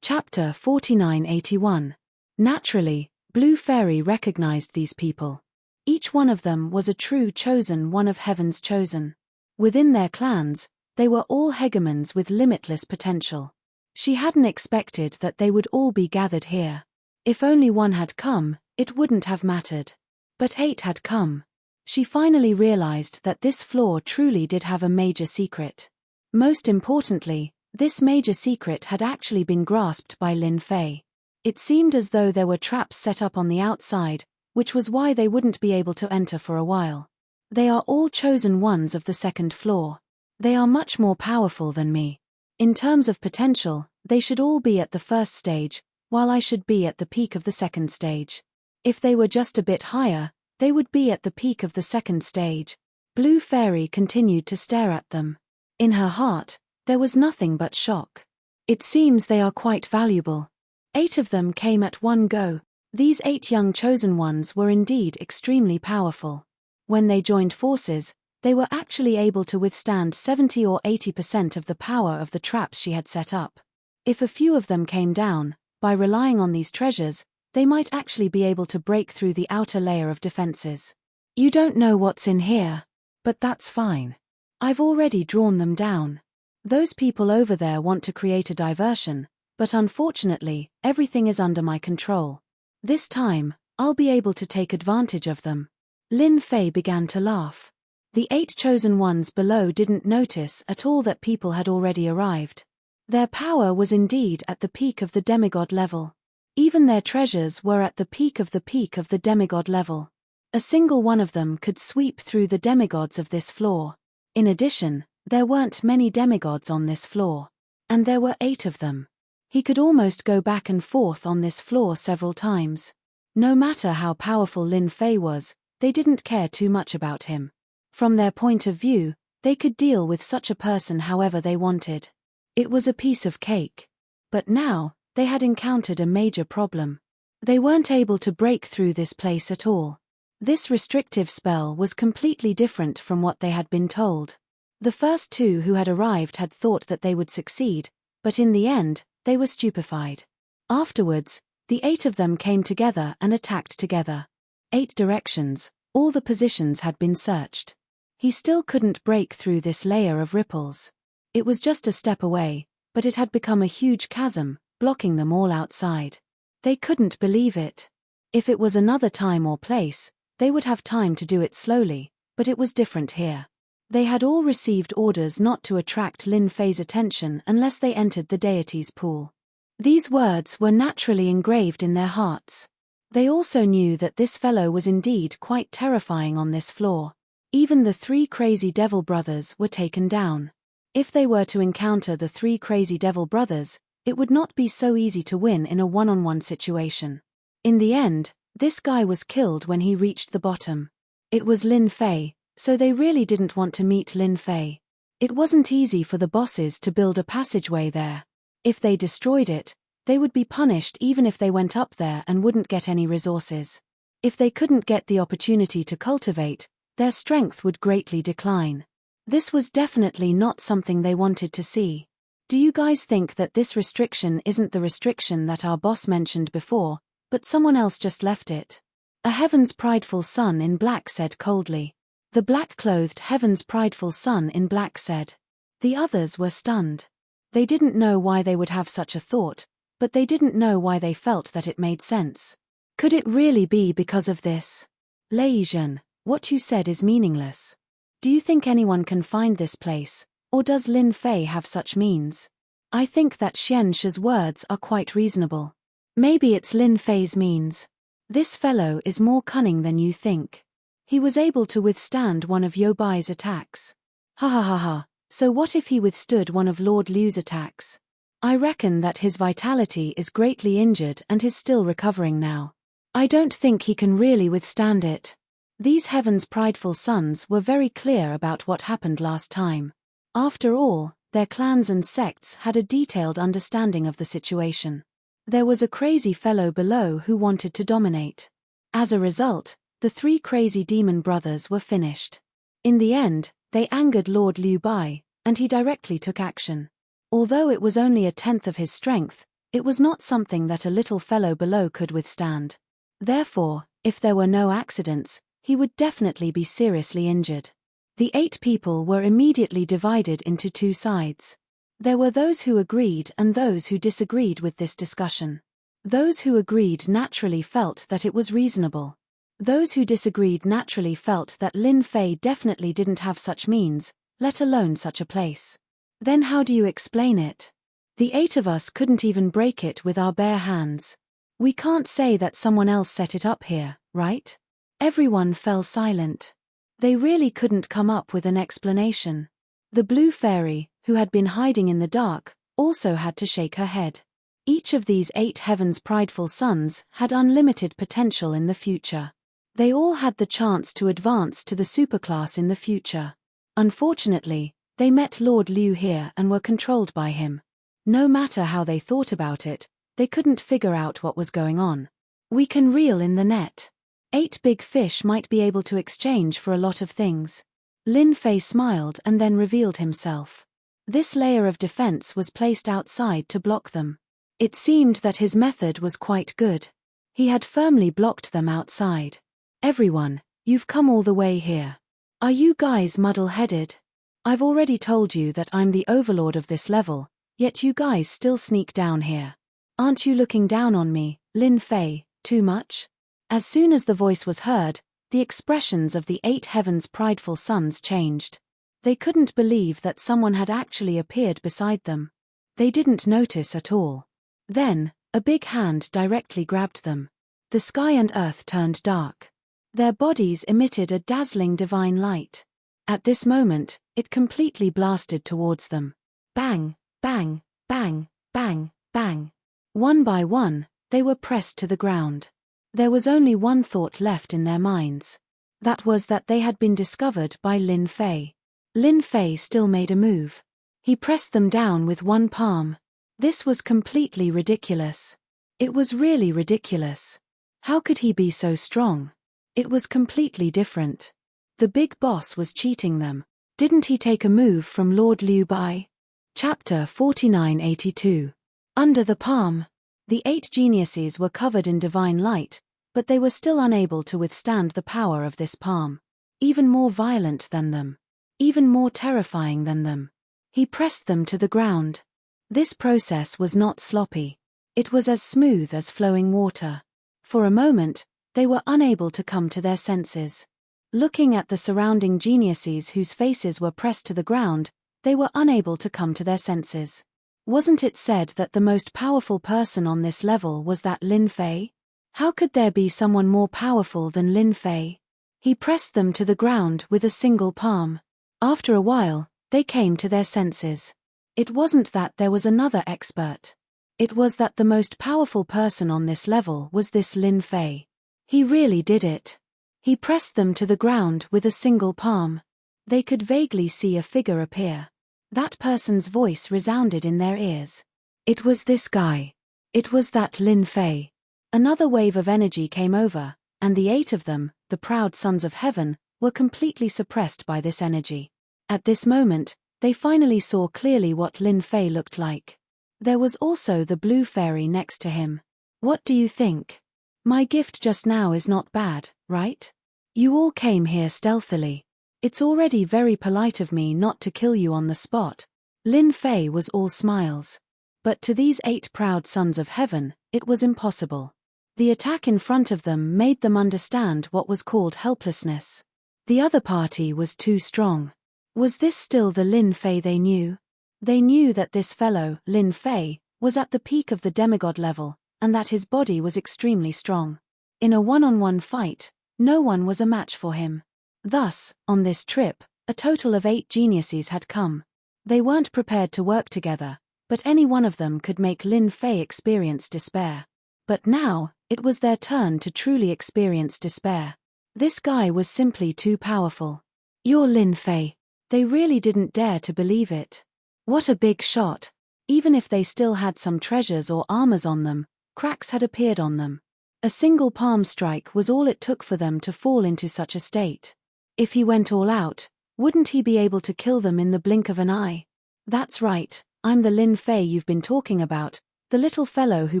Chapter 4981. Naturally, Blue Fairy recognized these people. Each one of them was a true chosen one of heaven's chosen. Within their clans, they were all hegemons with limitless potential. She hadn't expected that they would all be gathered here. If only one had come, it wouldn't have mattered. But 8 had come. She finally realized that this floor truly did have a major secret. Most importantly, this major secret had actually been grasped by Lin Fei. It seemed as though there were traps set up on the outside, which was why they wouldn't be able to enter for a while. They are all chosen ones of the second floor. They are much more powerful than me. In terms of potential, they should all be at the first stage, while I should be at the peak of the second stage. If they were just a bit higher, they would be at the peak of the second stage. Blue Fairy continued to stare at them. In her heart, there was nothing but shock. It seems they are quite valuable. 8 of them came at one go. These 8 young chosen ones were indeed extremely powerful. When they joined forces, they were actually able to withstand 70 or 80% of the power of the traps she had set up. If a few of them came down, by relying on these treasures, they might actually be able to break through the outer layer of defenses. You don't know what's in here, but that's fine. I've already drawn them down. Those people over there want to create a diversion, but unfortunately, everything is under my control. This time, I'll be able to take advantage of them. Lin Fei began to laugh. The 8 chosen ones below didn't notice at all that people had already arrived. Their power was indeed at the peak of the demigod level. Even their treasures were at the peak of the demigod level. A single one of them could sweep through the demigods of this floor. In addition, there weren't many demigods on this floor. And there were 8 of them. He could almost go back and forth on this floor several times. No matter how powerful Lin Fei was, they didn't care too much about him. From their point of view, they could deal with such a person however they wanted. It was a piece of cake. But now, they had encountered a major problem. They weren't able to break through this place at all. This restrictive spell was completely different from what they had been told. The first 2 who had arrived had thought that they would succeed, but in the end, they were stupefied. Afterwards, the 8 of them came together and attacked together. 8 directions, all the positions had been searched. He still couldn't break through this layer of ripples. It was just a step away, but it had become a huge chasm, blocking them all outside. They couldn't believe it. If it was another time or place, they would have time to do it slowly, but it was different here. They had all received orders not to attract Lin Fei's attention unless they entered the deity's pool. These words were naturally engraved in their hearts. They also knew that this fellow was indeed quite terrifying on this floor. Even the 3 crazy devil brothers were taken down. If they were to encounter the 3 crazy devil brothers, it would not be so easy to win in a one-on-one situation. In the end, this guy was killed when he reached the bottom. It was Lin Fei, so they really didn't want to meet Lin Fei. It wasn't easy for the bosses to build a passageway there. If they destroyed it, they would be punished even if they went up there and wouldn't get any resources. If they couldn't get the opportunity to cultivate, their strength would greatly decline. This was definitely not something they wanted to see. Do you guys think that this restriction isn't the restriction that our boss mentioned before, but someone else just left it? A Heaven's Prideful Son in Black said coldly. The black-clothed Heaven's Prideful Son in Black said. The others were stunned. They didn't know why they would have such a thought, but they didn't know why they felt that it made sense. Could it really be because of this? Lei Zhen, what you said is meaningless. Do you think anyone can find this place, or does Lin Fei have such means? I think that Xian Shi's words are quite reasonable. Maybe it's Lin Fei's means. This fellow is more cunning than you think. He was able to withstand one of Yo Bai's attacks. Ha ha ha ha, so what if he withstood one of Lord Liu's attacks? I reckon that his vitality is greatly injured and is still recovering now. I don't think he can really withstand it. These Heaven's Prideful Sons were very clear about what happened last time. After all, their clans and sects had a detailed understanding of the situation. There was a crazy fellow below who wanted to dominate. As a result, the 3 crazy demon brothers were finished. In the end, they angered Lord Liu Bai, and he directly took action. Although it was only 1/10 of his strength, it was not something that a little fellow below could withstand. Therefore, if there were no accidents, he would definitely be seriously injured. The 8 people were immediately divided into 2 sides. There were those who agreed and those who disagreed with this discussion. Those who agreed naturally felt that it was reasonable. Those who disagreed naturally felt that Lin Fei definitely didn't have such means, let alone such a place. Then how do you explain it? The 8 of us couldn't even break it with our bare hands. We can't say that someone else set it up here, right? Everyone fell silent. They really couldn't come up with an explanation. The blue fairy, who had been hiding in the dark, also had to shake her head. Each of these 8 Heaven's Prideful Sons had unlimited potential in the future. They all had the chance to advance to the superclass in the future. Unfortunately, they met Lord Liu here and were controlled by him. No matter how they thought about it, they couldn't figure out what was going on. We can reel in the net. 8 big fish might be able to exchange for a lot of things. Lin Fei smiled and then revealed himself. This layer of defense was placed outside to block them. It seemed that his method was quite good. He had firmly blocked them outside. Everyone, you've come all the way here. Are you guys muddle-headed? I've already told you that I'm the overlord of this level, yet you guys still sneak down here. Aren't you looking down on me, Lin Fei, too much? As soon as the voice was heard, the expressions of the 8 Heaven's Prideful Sons changed. They couldn't believe that someone had actually appeared beside them. They didn't notice at all. Then, a big hand directly grabbed them. The sky and earth turned dark. Their bodies emitted a dazzling divine light. At this moment, it completely blasted towards them. Bang, bang, bang, bang, bang. One by one, they were pressed to the ground. There was only one thought left in their minds. That was that they had been discovered by Lin Fei. Lin Fei still made a move. He pressed them down with one palm. This was completely ridiculous. It was really ridiculous. How could he be so strong? It was completely different. The big boss was cheating them. Didn't he take a move from Lord Liu Bai? Chapter 4982. Under the palm. The 8 geniuses were covered in divine light, but they were still unable to withstand the power of this palm. Even more violent than them. Even more terrifying than them. He pressed them to the ground. This process was not sloppy. It was as smooth as flowing water. For a moment, they were unable to come to their senses. Looking at the surrounding geniuses whose faces were pressed to the ground, they were unable to come to their senses. Wasn't it said that the most powerful person on this level was that Lin Fei? How could there be someone more powerful than Lin Fei? He pressed them to the ground with a single palm. After a while, they came to their senses. It wasn't that there was another expert. It was that the most powerful person on this level was this Lin Fei. He really did it. He pressed them to the ground with a single palm. They could vaguely see a figure appear. That person's voice resounded in their ears. It was this guy. It was that Lin Fei. Another wave of energy came over, and the 8 of them, the proud sons of heaven, were completely suppressed by this energy. At this moment, they finally saw clearly what Lin Fei looked like. There was also the blue fairy next to him. What do you think? My gift just now is not bad, right? You all came here stealthily. It's already very polite of me not to kill you on the spot. Lin Fei was all smiles. But to these 8 proud sons of heaven, it was impossible. The attack in front of them made them understand what was called helplessness. The other party was too strong. Was this still the Lin Fei they knew? They knew that this fellow, Lin Fei, was at the peak of the demigod level, and that his body was extremely strong. In a one-on-one fight, no one was a match for him. Thus, on this trip, a total of 8 geniuses had come. They weren't prepared to work together, but any one of them could make Lin Fei experience despair. But now, it was their turn to truly experience despair. This guy was simply too powerful. You're Lin Fei. They really didn't dare to believe it. What a big shot. Even if they still had some treasures or armors on them, cracks had appeared on them. A single palm strike was all it took for them to fall into such a state. If he went all out, wouldn't he be able to kill them in the blink of an eye? That's right, I'm the Lin Fei you've been talking about, the little fellow who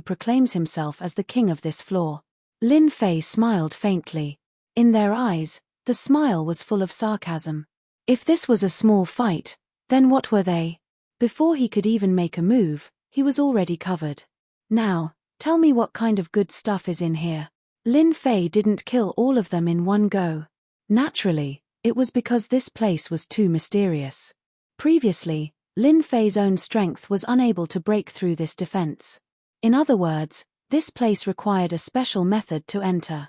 proclaims himself as the king of this floor. Lin Fei smiled faintly. In their eyes, the smile was full of sarcasm. If this was a small fight, then what were they? Before he could even make a move, he was already covered. Now, tell me what kind of good stuff is in here. Lin Fei didn't kill all of them in one go. Naturally, it was because this place was too mysterious. Previously, Lin Fei's own strength was unable to break through this defense. In other words, this place required a special method to enter.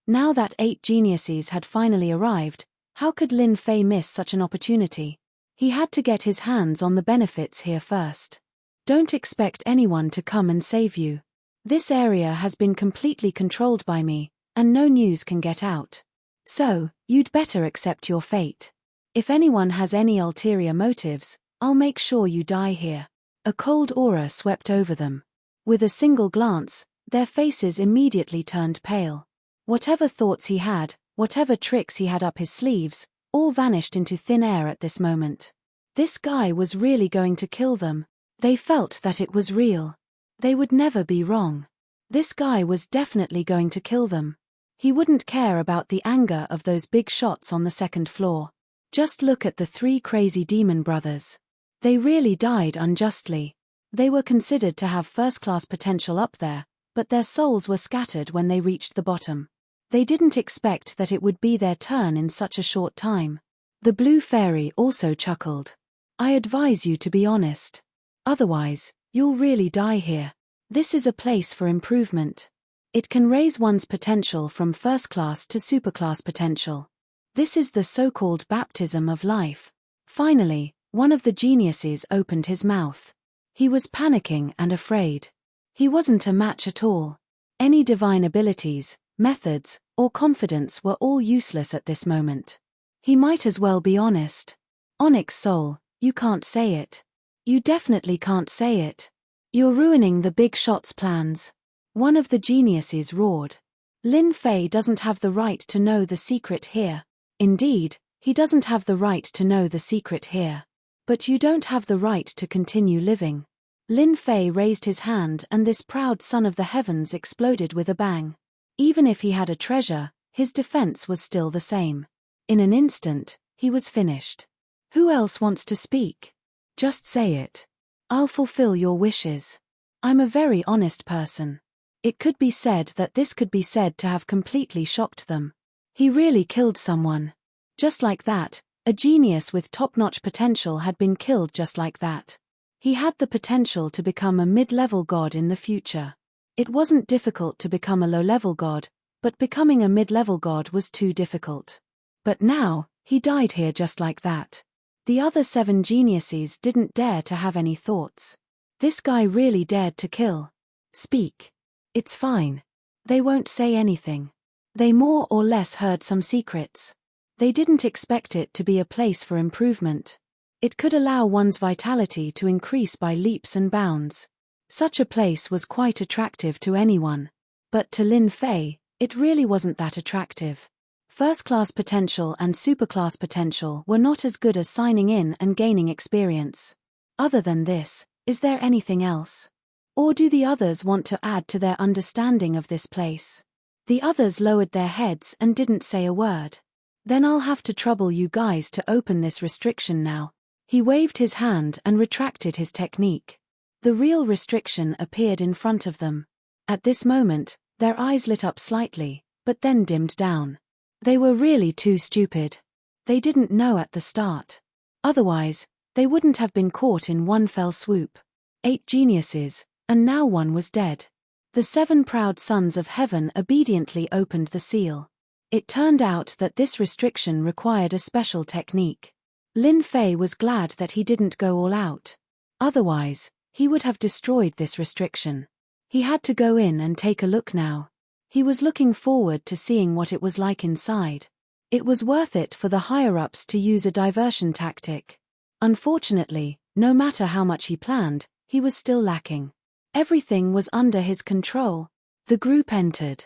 Now that 8 geniuses had finally arrived, how could Lin Fei miss such an opportunity? He had to get his hands on the benefits here first. Don't expect anyone to come and save you. This area has been completely controlled by me, and no news can get out. So, you'd better accept your fate. If anyone has any ulterior motives, I'll make sure you die here. A cold aura swept over them. With a single glance, their faces immediately turned pale. Whatever thoughts he had, whatever tricks he had up his sleeves, all vanished into thin air at this moment. This guy was really going to kill them. They felt that it was real. They would never be wrong. This guy was definitely going to kill them. He wouldn't care about the anger of those big shots on the 2nd floor. Just look at the 3 crazy demon brothers. They really died unjustly. They were considered to have first-class potential up there, but their souls were scattered when they reached the bottom. They didn't expect that it would be their turn in such a short time. The blue fairy also chuckled. I advise you to be honest. Otherwise, you'll really die here. This is a place for improvement. It can raise one's potential from first class to superclass potential. This is the so-called baptism of life. Finally, one of the geniuses opened his mouth. He was panicking and afraid. He wasn't a match at all. Any divine abilities, methods, or confidence were all useless at this moment. He might as well be honest. Onyx Soul, you can't say it. You definitely can't say it. You're ruining the big shot's plans. One of the geniuses roared. Lin Fei doesn't have the right to know the secret here. Indeed, he doesn't have the right to know the secret here. But you don't have the right to continue living. Lin Fei raised his hand and this proud son of the heavens exploded with a bang. Even if he had a treasure, his defense was still the same. In an instant, he was finished. Who else wants to speak? Just say it. I'll fulfill your wishes. I'm a very honest person. It could be said that this could be said to have completely shocked them. He really killed someone. Just like that, a genius with top-notch potential had been killed just like that. He had the potential to become a mid-level god in the future. It wasn't difficult to become a low-level god, but becoming a mid-level god was too difficult. But now, he died here just like that. The other 7 geniuses didn't dare to have any thoughts. This guy really dared to kill. Speak. It's fine. They won't say anything. They more or less heard some secrets. They didn't expect it to be a place for improvement. It could allow one's vitality to increase by leaps and bounds. Such a place was quite attractive to anyone. But to Lin Fei, it really wasn't that attractive. First-class potential and superclass potential were not as good as signing in and gaining experience. Other than this, is there anything else? Or do the others want to add to their understanding of this place? The others lowered their heads and didn't say a word. Then I'll have to trouble you guys to open this restriction now. He waved his hand and retracted his technique. The real restriction appeared in front of them. At this moment, their eyes lit up slightly, but then dimmed down. They were really too stupid. They didn't know at the start. Otherwise, they wouldn't have been caught in one fell swoop. 8 geniuses, and now one was dead. The 7 proud sons of heaven obediently opened the seal. It turned out that this restriction required a special technique. Lin Fei was glad that he didn't go all out. Otherwise, he would have destroyed this restriction. He had to go in and take a look now. He was looking forward to seeing what it was like inside. It was worth it for the higher-ups to use a diversion tactic. Unfortunately, no matter how much he planned, he was still lacking. Everything was under his control. The group entered.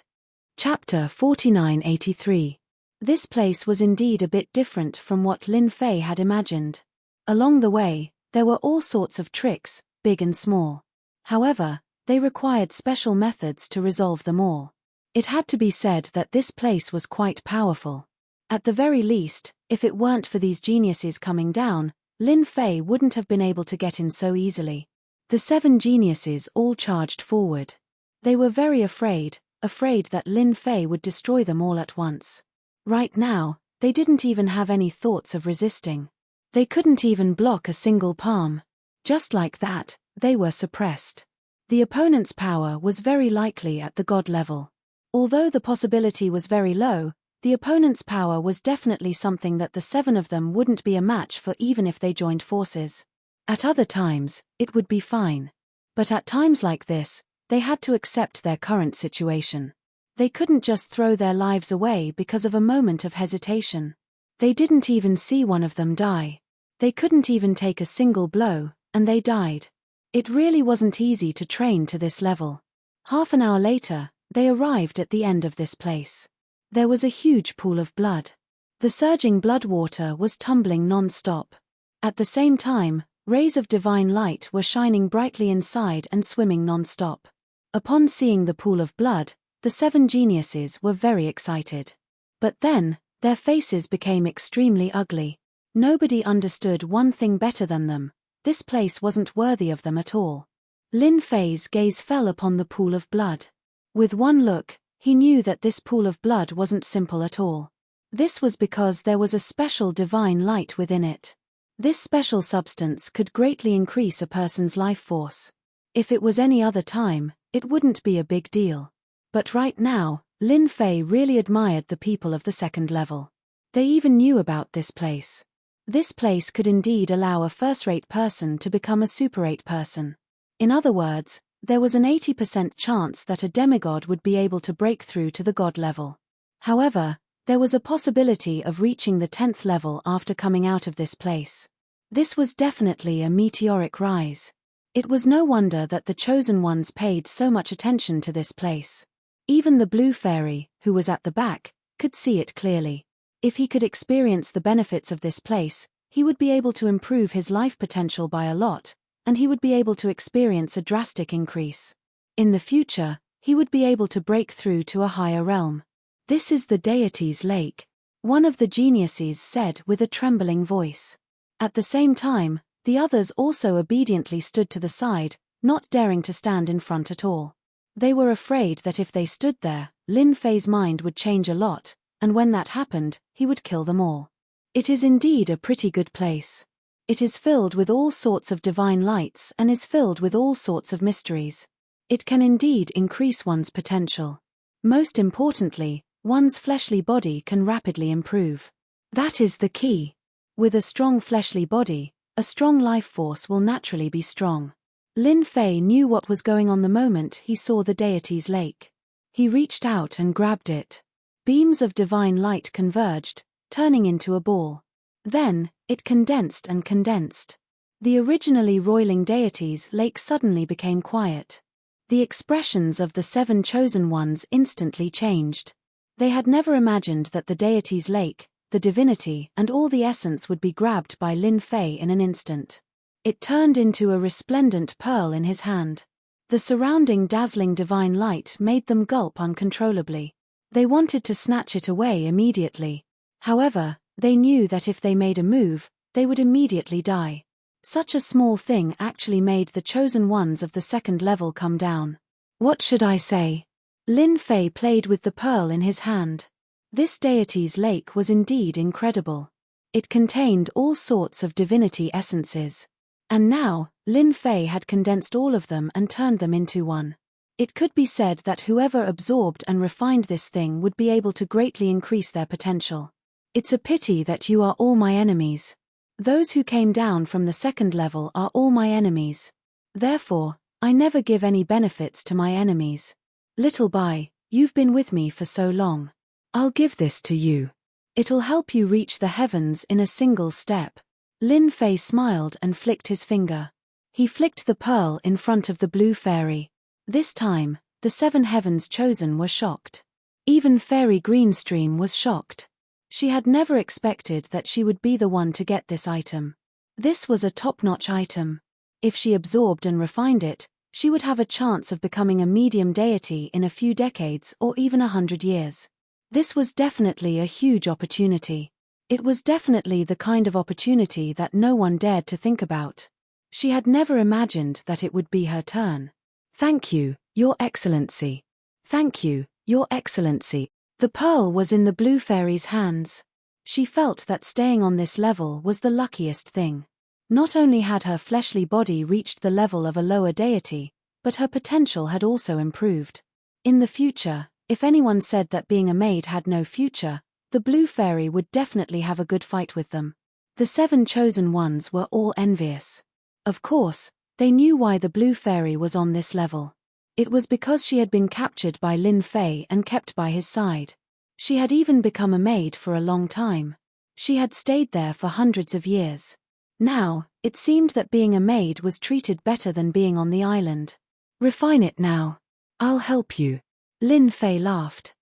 Chapter 4983. This place was indeed a bit different from what Lin Fei had imagined. Along the way, there were all sorts of tricks, big and small. However, they required special methods to resolve them all. It had to be said that this place was quite powerful. At the very least, if it weren't for these geniuses coming down, Lin Fei wouldn't have been able to get in so easily. The 7 geniuses all charged forward. They were very afraid that Lin Fei would destroy them all at once. Right now, they didn't even have any thoughts of resisting. They couldn't even block a single palm. Just like that, they were suppressed. The opponent's power was very likely at the god level. Although the possibility was very low, the opponent's power was definitely something that the 7 of them wouldn't be a match for even if they joined forces. At other times, it would be fine. But at times like this, they had to accept their current situation. They couldn't just throw their lives away because of a moment of hesitation. They didn't even see one of them die. They couldn't even take a single blow, and they died. It really wasn't easy to train to this level. Half an hour later, they arrived at the end of this place. There was a huge pool of blood. The surging blood water was tumbling non-stop. At the same time, rays of divine light were shining brightly inside and swimming non-stop. Upon seeing the pool of blood, the 7 geniuses were very excited. But then, their faces became extremely ugly. Nobody understood one thing better than them: this place wasn't worthy of them at all. Lin Fei's gaze fell upon the pool of blood. With one look, he knew that this pool of blood wasn't simple at all. This was because there was a special divine light within it. This special substance could greatly increase a person's life force. If it was any other time, it wouldn't be a big deal. But right now, Lin Fei really admired the people of the second level. They even knew about this place. This place could indeed allow a first-rate person to become a super-rate person. In other words, there was an 80% chance that a demigod would be able to break through to the god level. However, there was a possibility of reaching the 10th level after coming out of this place. This was definitely a meteoric rise. It was no wonder that the chosen ones paid so much attention to this place. Even the blue fairy, who was at the back, could see it clearly. If he could experience the benefits of this place, he would be able to improve his life potential by a lot, and he would be able to experience a drastic increase. In the future, he would be able to break through to a higher realm. "This is the deity's lake," one of the geniuses said with a trembling voice. At the same time, the others also obediently stood to the side, not daring to stand in front at all. They were afraid that if they stood there, Lin Fei's mind would change a lot, and when that happened, he would kill them all. It is indeed a pretty good place. It is filled with all sorts of divine lights and is filled with all sorts of mysteries. It can indeed increase one's potential. Most importantly, one's fleshly body can rapidly improve. That is the key. With a strong fleshly body, a strong life force will naturally be strong. Lin Fei knew what was going on the moment he saw the deity's lake. He reached out and grabbed it. Beams of divine light converged, turning into a ball. Then, it condensed and condensed. The originally roiling deity's lake suddenly became quiet. The expressions of the 7 chosen ones instantly changed. They had never imagined that the deity's lake, the divinity and all the essence would be grabbed by Lin Fei in an instant. It turned into a resplendent pearl in his hand. The surrounding dazzling divine light made them gulp uncontrollably. They wanted to snatch it away immediately. However, they knew that if they made a move, they would immediately die. Such a small thing actually made the chosen ones of the second level come down. What should I say? Lin Fei played with the pearl in his hand. This deity's lake was indeed incredible. It contained all sorts of divinity essences. And now, Lin Fei had condensed all of them and turned them into one. It could be said that whoever absorbed and refined this thing would be able to greatly increase their potential. It's a pity that you are all my enemies. Those who came down from the second level are all my enemies. Therefore, I never give any benefits to my enemies. Little Bai, you've been with me for so long. I'll give this to you. It'll help you reach the heavens in a single step. Lin Fei smiled and flicked his finger. He flicked the pearl in front of the blue fairy. This time, the 7 heavens chosen were shocked. Even Fairy Greenstream was shocked. She had never expected that she would be the one to get this item. This was a top-notch item. If she absorbed and refined it, she would have a chance of becoming a medium deity in a few decades or even 100 years. This was definitely a huge opportunity. It was definitely the kind of opportunity that no one dared to think about. She had never imagined that it would be her turn. Thank you, Your Excellency. Thank you, Your Excellency. The pearl was in the blue fairy's hands. She felt that staying on this level was the luckiest thing. Not only had her fleshly body reached the level of a lower deity, but her potential had also improved. In the future, if anyone said that being a maid had no future, the blue fairy would definitely have a good fight with them. The 7 chosen ones were all envious. Of course, they knew why the blue fairy was on this level. It was because she had been captured by Lin Fei and kept by his side. She had even become a maid for a long time. She had stayed there for hundreds of years. Now, it seemed that being a maid was treated better than being on the island. Refine it now. I'll help you. Lin Fei laughed.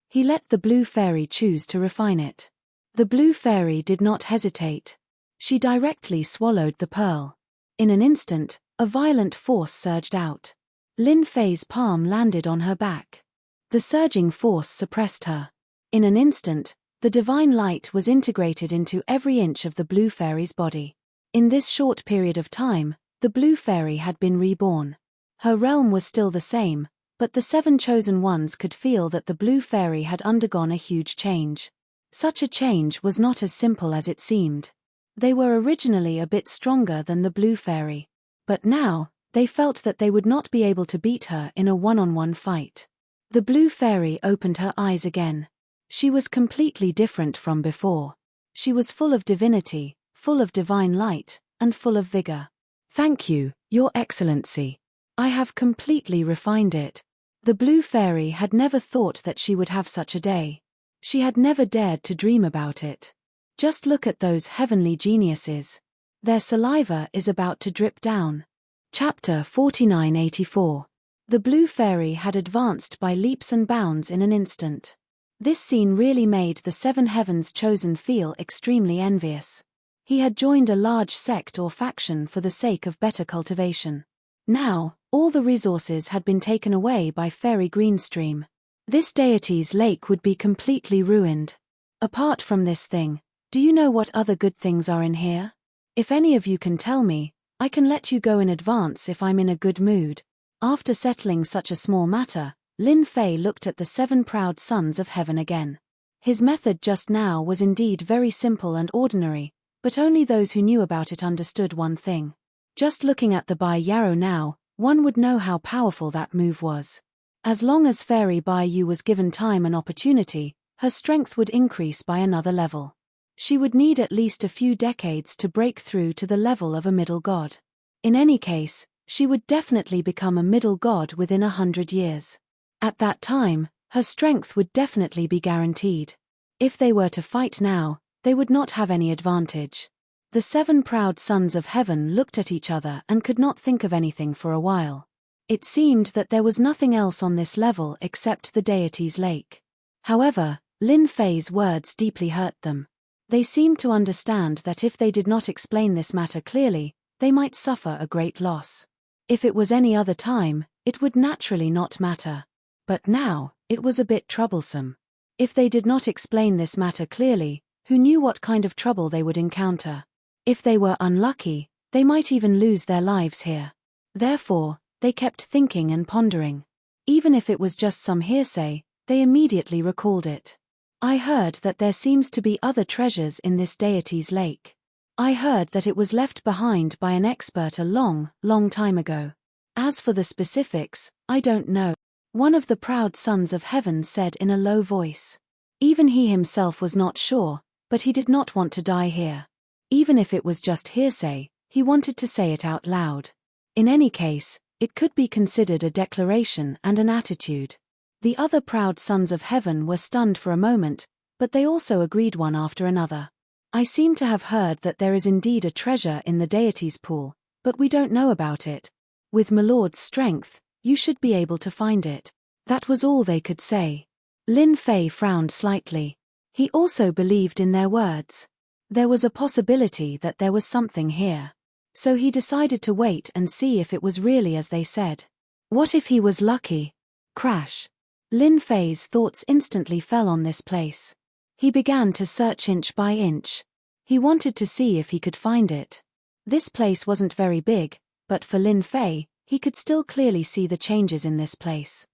He let the blue fairy choose to refine it. The blue fairy did not hesitate. She directly swallowed the pearl. In an instant, a violent force surged out. Lin Fei's palm landed on her back. The surging force suppressed her. In an instant, the divine light was integrated into every inch of the blue fairy's body. In this short period of time, the blue fairy had been reborn. Her realm was still the same, but the 7 chosen ones could feel that the blue fairy had undergone a huge change. Such a change was not as simple as it seemed. They were originally a bit stronger than the blue fairy. But now, they felt that they would not be able to beat her in a one-on-one fight. The blue fairy opened her eyes again. She was completely different from before. She was full of divinity, full of divine light, and full of vigor. "Thank you, Your Excellency. I have completely refined it." The blue fairy had never thought that she would have such a day. She had never dared to dream about it. Just look at those heavenly geniuses. Their saliva is about to drip down. Chapter 4984. The blue fairy had advanced by leaps and bounds in an instant. This scene really made the seven heavens chosen feel extremely envious. He had joined a large sect or faction for the sake of better cultivation. Now, all the resources had been taken away by Fairy Greenstream. This deity's lake would be completely ruined. Apart from this thing, do you know what other good things are in here? If any of you can tell me, I can let you go in advance if I'm in a good mood. After settling such a small matter, Lin Fei looked at the seven proud sons of heaven again. His method just now was indeed very simple and ordinary, but only those who knew about it understood one thing. Just looking at the Bai Yarrow now, one would know how powerful that move was. As long as Fairy Bai Yu was given time and opportunity, her strength would increase by another level. She would need at least a few decades to break through to the level of a middle god. In any case, she would definitely become a middle god within 100 years. At that time, her strength would definitely be guaranteed. If they were to fight now, they would not have any advantage. The seven proud sons of heaven looked at each other and could not think of anything for a while. It seemed that there was nothing else on this level except the deity's lake. However, Lin Fei's words deeply hurt them. They seemed to understand that if they did not explain this matter clearly, they might suffer a great loss. If it was any other time, it would naturally not matter. But now, it was a bit troublesome. If they did not explain this matter clearly, who knew what kind of trouble they would encounter? If they were unlucky, they might even lose their lives here. Therefore, they kept thinking and pondering. Even if it was just some hearsay, they immediately recalled it. I heard that there seems to be other treasures in this deity's lake. I heard that it was left behind by an expert a long, long time ago. As for the specifics, I don't know. One of the proud sons of heaven said in a low voice. Even he himself was not sure, but he did not want to die here. Even if it was just hearsay, he wanted to say it out loud. In any case, it could be considered a declaration and an attitude. The other proud sons of heaven were stunned for a moment, but they also agreed one after another. I seem to have heard that there is indeed a treasure in the deity's pool, but we don't know about it. With Milord's strength, you should be able to find it. That was all they could say. Lin Fei frowned slightly. He also believed in their words. There was a possibility that there was something here. So he decided to wait and see if it was really as they said. What if he was lucky? Crash. Lin Fei's thoughts instantly fell on this place. He began to search inch by inch. He wanted to see if he could find it. This place wasn't very big, but for Lin Fei, he could still clearly see the changes in this place.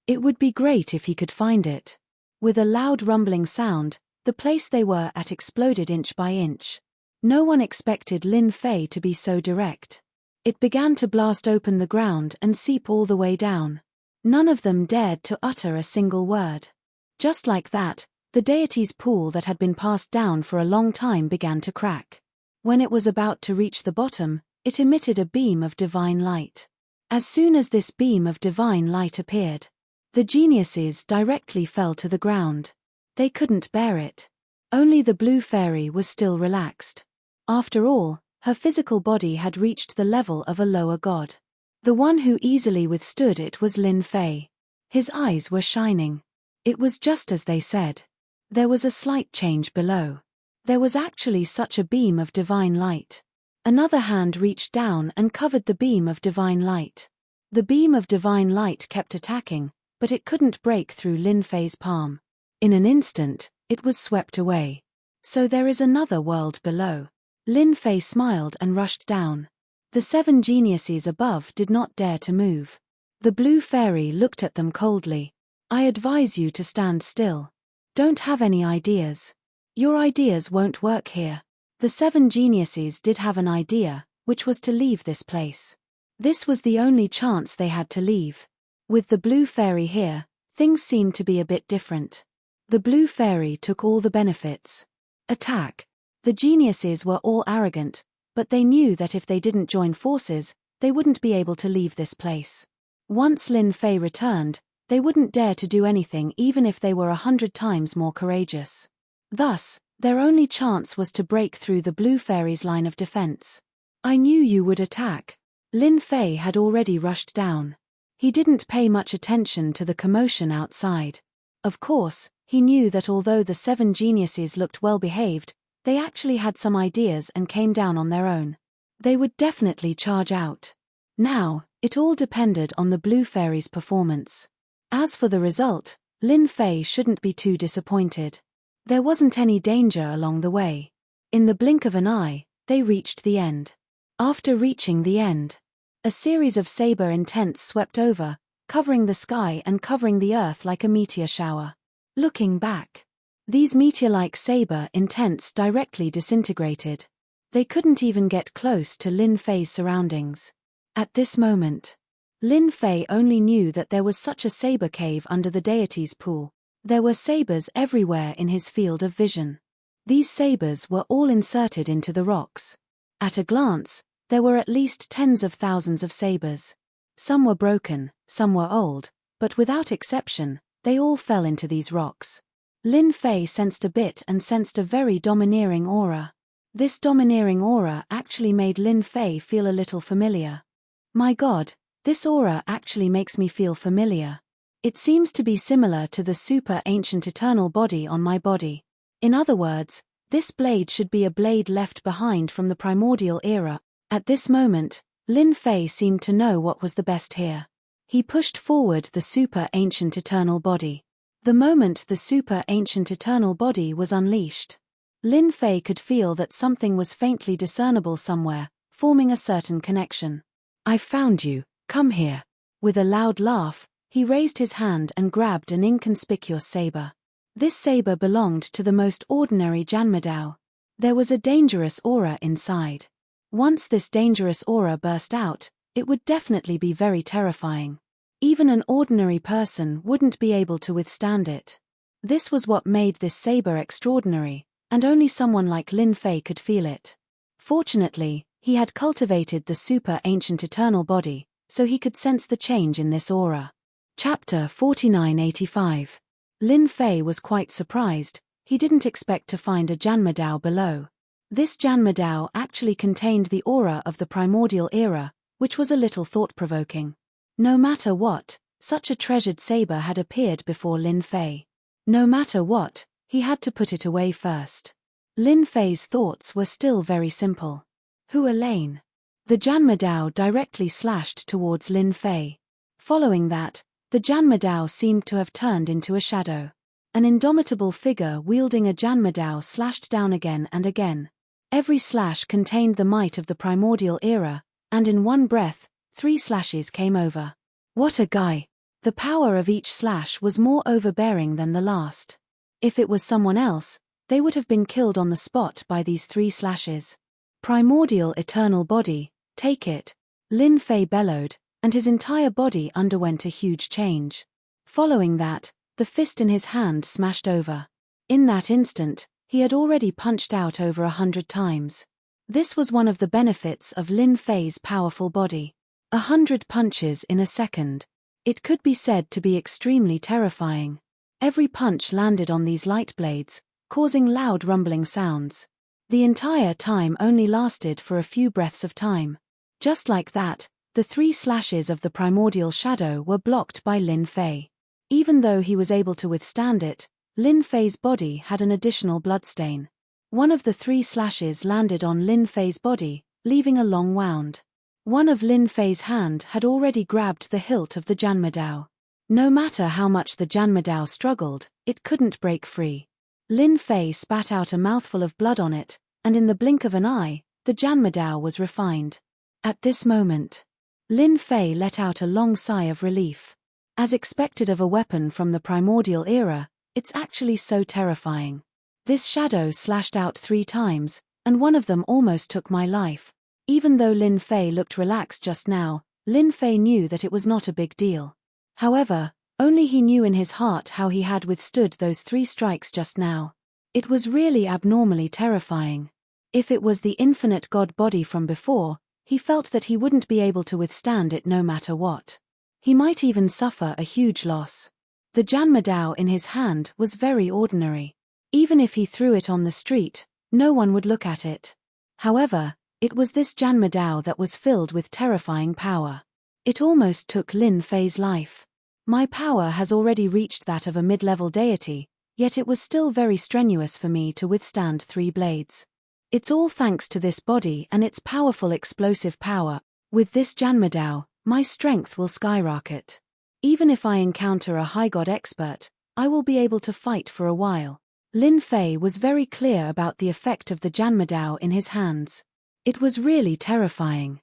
It would be great if he could find it. With a loud rumbling sound, the place they were at exploded inch by inch. No one expected Lin Fei to be so direct. It began to blast open the ground and seep all the way down. None of them dared to utter a single word. Just like that, the deity's pool that had been passed down for a long time began to crack. When it was about to reach the bottom, it emitted a beam of divine light. As soon as this beam of divine light appeared, the geniuses directly fell to the ground. They couldn't bear it. Only the blue fairy was still relaxed. After all, her physical body had reached the level of a lower god. The one who easily withstood it was Lin Fei. His eyes were shining. It was just as they said. There was a slight change below. There was actually such a beam of divine light. Another hand reached down and covered the beam of divine light. The beam of divine light kept attacking, but it couldn't break through Lin Fei's palm. In an instant, it was swept away. So there is another world below. Lin Fei smiled and rushed down. The seven geniuses above did not dare to move. The blue fairy looked at them coldly. I advise you to stand still. Don't have any ideas. Your ideas won't work here. The seven geniuses did have an idea, which was to leave this place. This was the only chance they had to leave. With the blue fairy here, things seemed to be a bit different. The blue fairy took all the benefits. Attack. The geniuses were all arrogant, but they knew that if they didn't join forces, they wouldn't be able to leave this place. Once Lin Fei returned, they wouldn't dare to do anything even if they were 100 times more courageous. Thus, their only chance was to break through the blue fairy's line of defense. I knew you would attack. Lin Fei had already rushed down. He didn't pay much attention to the commotion outside. Of course, he knew that although the 7 geniuses looked well behaved, they actually had some ideas and came down on their own. They would definitely charge out. Now, it all depended on the blue fairy's performance. As for the result, Lin Fei shouldn't be too disappointed. There wasn't any danger along the way. In the blink of an eye, they reached the end. After reaching the end, a series of saber intents swept over, covering the sky and covering the earth like a meteor shower. Looking back, these meteor-like saber intents directly disintegrated. They couldn't even get close to Lin Fei's surroundings. At this moment, Lin Fei only knew that there was such a saber cave under the deity's pool. There were sabers everywhere in his field of vision. These sabers were all inserted into the rocks. At a glance, there were at least tens of thousands of sabers. Some were broken, some were old, but without exception, they all fell into these rocks. Lin Fei sensed a bit and sensed a very domineering aura. This domineering aura actually made Lin Fei feel a little familiar. My God, this aura actually makes me feel familiar. It seems to be similar to the super ancient eternal body on my body. In other words, this blade should be a blade left behind from the primordial era. At this moment, Lin Fei seemed to know what was the best here. He pushed forward the super ancient eternal body. The moment the super ancient eternal body was unleashed, Lin Fei could feel that something was faintly discernible somewhere, forming a certain connection. I found you, come here. With a loud laugh, he raised his hand and grabbed an inconspicuous saber. This saber belonged to the most ordinary Janmedao. There was a dangerous aura inside. Once this dangerous aura burst out, it would definitely be very terrifying. Even an ordinary person wouldn't be able to withstand it. This was what made this saber extraordinary, and only someone like Lin Fei could feel it. Fortunately, he had cultivated the super ancient eternal body, so he could sense the change in this aura. Chapter 4985. Lin Fei was quite surprised. He didn't expect to find a Janmedao below. This Janmedao actually contained the aura of the primordial era, which was a little thought-provoking. No matter what, such a treasured saber had appeared before Lin Fei. No matter what, he had to put it away first. Lin Fei's thoughts were still very simple. Who Elaine? The Janmedao directly slashed towards Lin Fei. Following that, the Janmedao seemed to have turned into a shadow. An indomitable figure wielding a Janmedao slashed down again and again. Every slash contained the might of the primordial era, and in one breath, 3 slashes came over. What a guy! The power of each slash was more overbearing than the last. If it was someone else, they would have been killed on the spot by these 3 slashes. Primordial eternal body, take it! Lin Fei bellowed, and his entire body underwent a huge change. Following that, the fist in his hand smashed over. In that instant, he had already punched out over 100 times. This was one of the benefits of Lin Fei's powerful body. 100 punches in a second. It could be said to be extremely terrifying. Every punch landed on these light blades, causing loud rumbling sounds. The entire time only lasted for a few breaths of time. Just like that, the 3 slashes of the primordial shadow were blocked by Lin Fei. Even though he was able to withstand it, Lin Fei's body had an additional bloodstain. One of the 3 slashes landed on Lin Fei's body, leaving a long wound. One of Lin Fei's hand had already grabbed the hilt of the Janmedao. No matter how much the Janmedao struggled, it couldn't break free. Lin Fei spat out a mouthful of blood on it, and in the blink of an eye, the Janmedao was refined. At this moment, Lin Fei let out a long sigh of relief. As expected of a weapon from the primordial era, it's actually so terrifying. This shadow slashed out 3 times, and one of them almost took my life. Even though Lin Fei looked relaxed just now, Lin Fei knew that it was not a big deal. However, Only he knew in his heart how he had withstood those 3 strikes just now. It was really abnormally terrifying. If it was the infinite God body from before, he felt that he wouldn't be able to withstand it no matter what. He might even suffer a huge loss. The Janmadao in his hand was very ordinary. Even if he threw it on the street, no one would look at it. However, it was this Janmadao that was filled with terrifying power. It almost took Lin Fei's life. My power has already reached that of a mid-level deity, yet it was still very strenuous for me to withstand 3 blades. It's all thanks to this body and its powerful explosive power. With this Janmadao, my strength will skyrocket. Even if I encounter a high god expert, I will be able to fight for a while. Lin Fei was very clear about the effect of the Janmadao in his hands. It was really terrifying.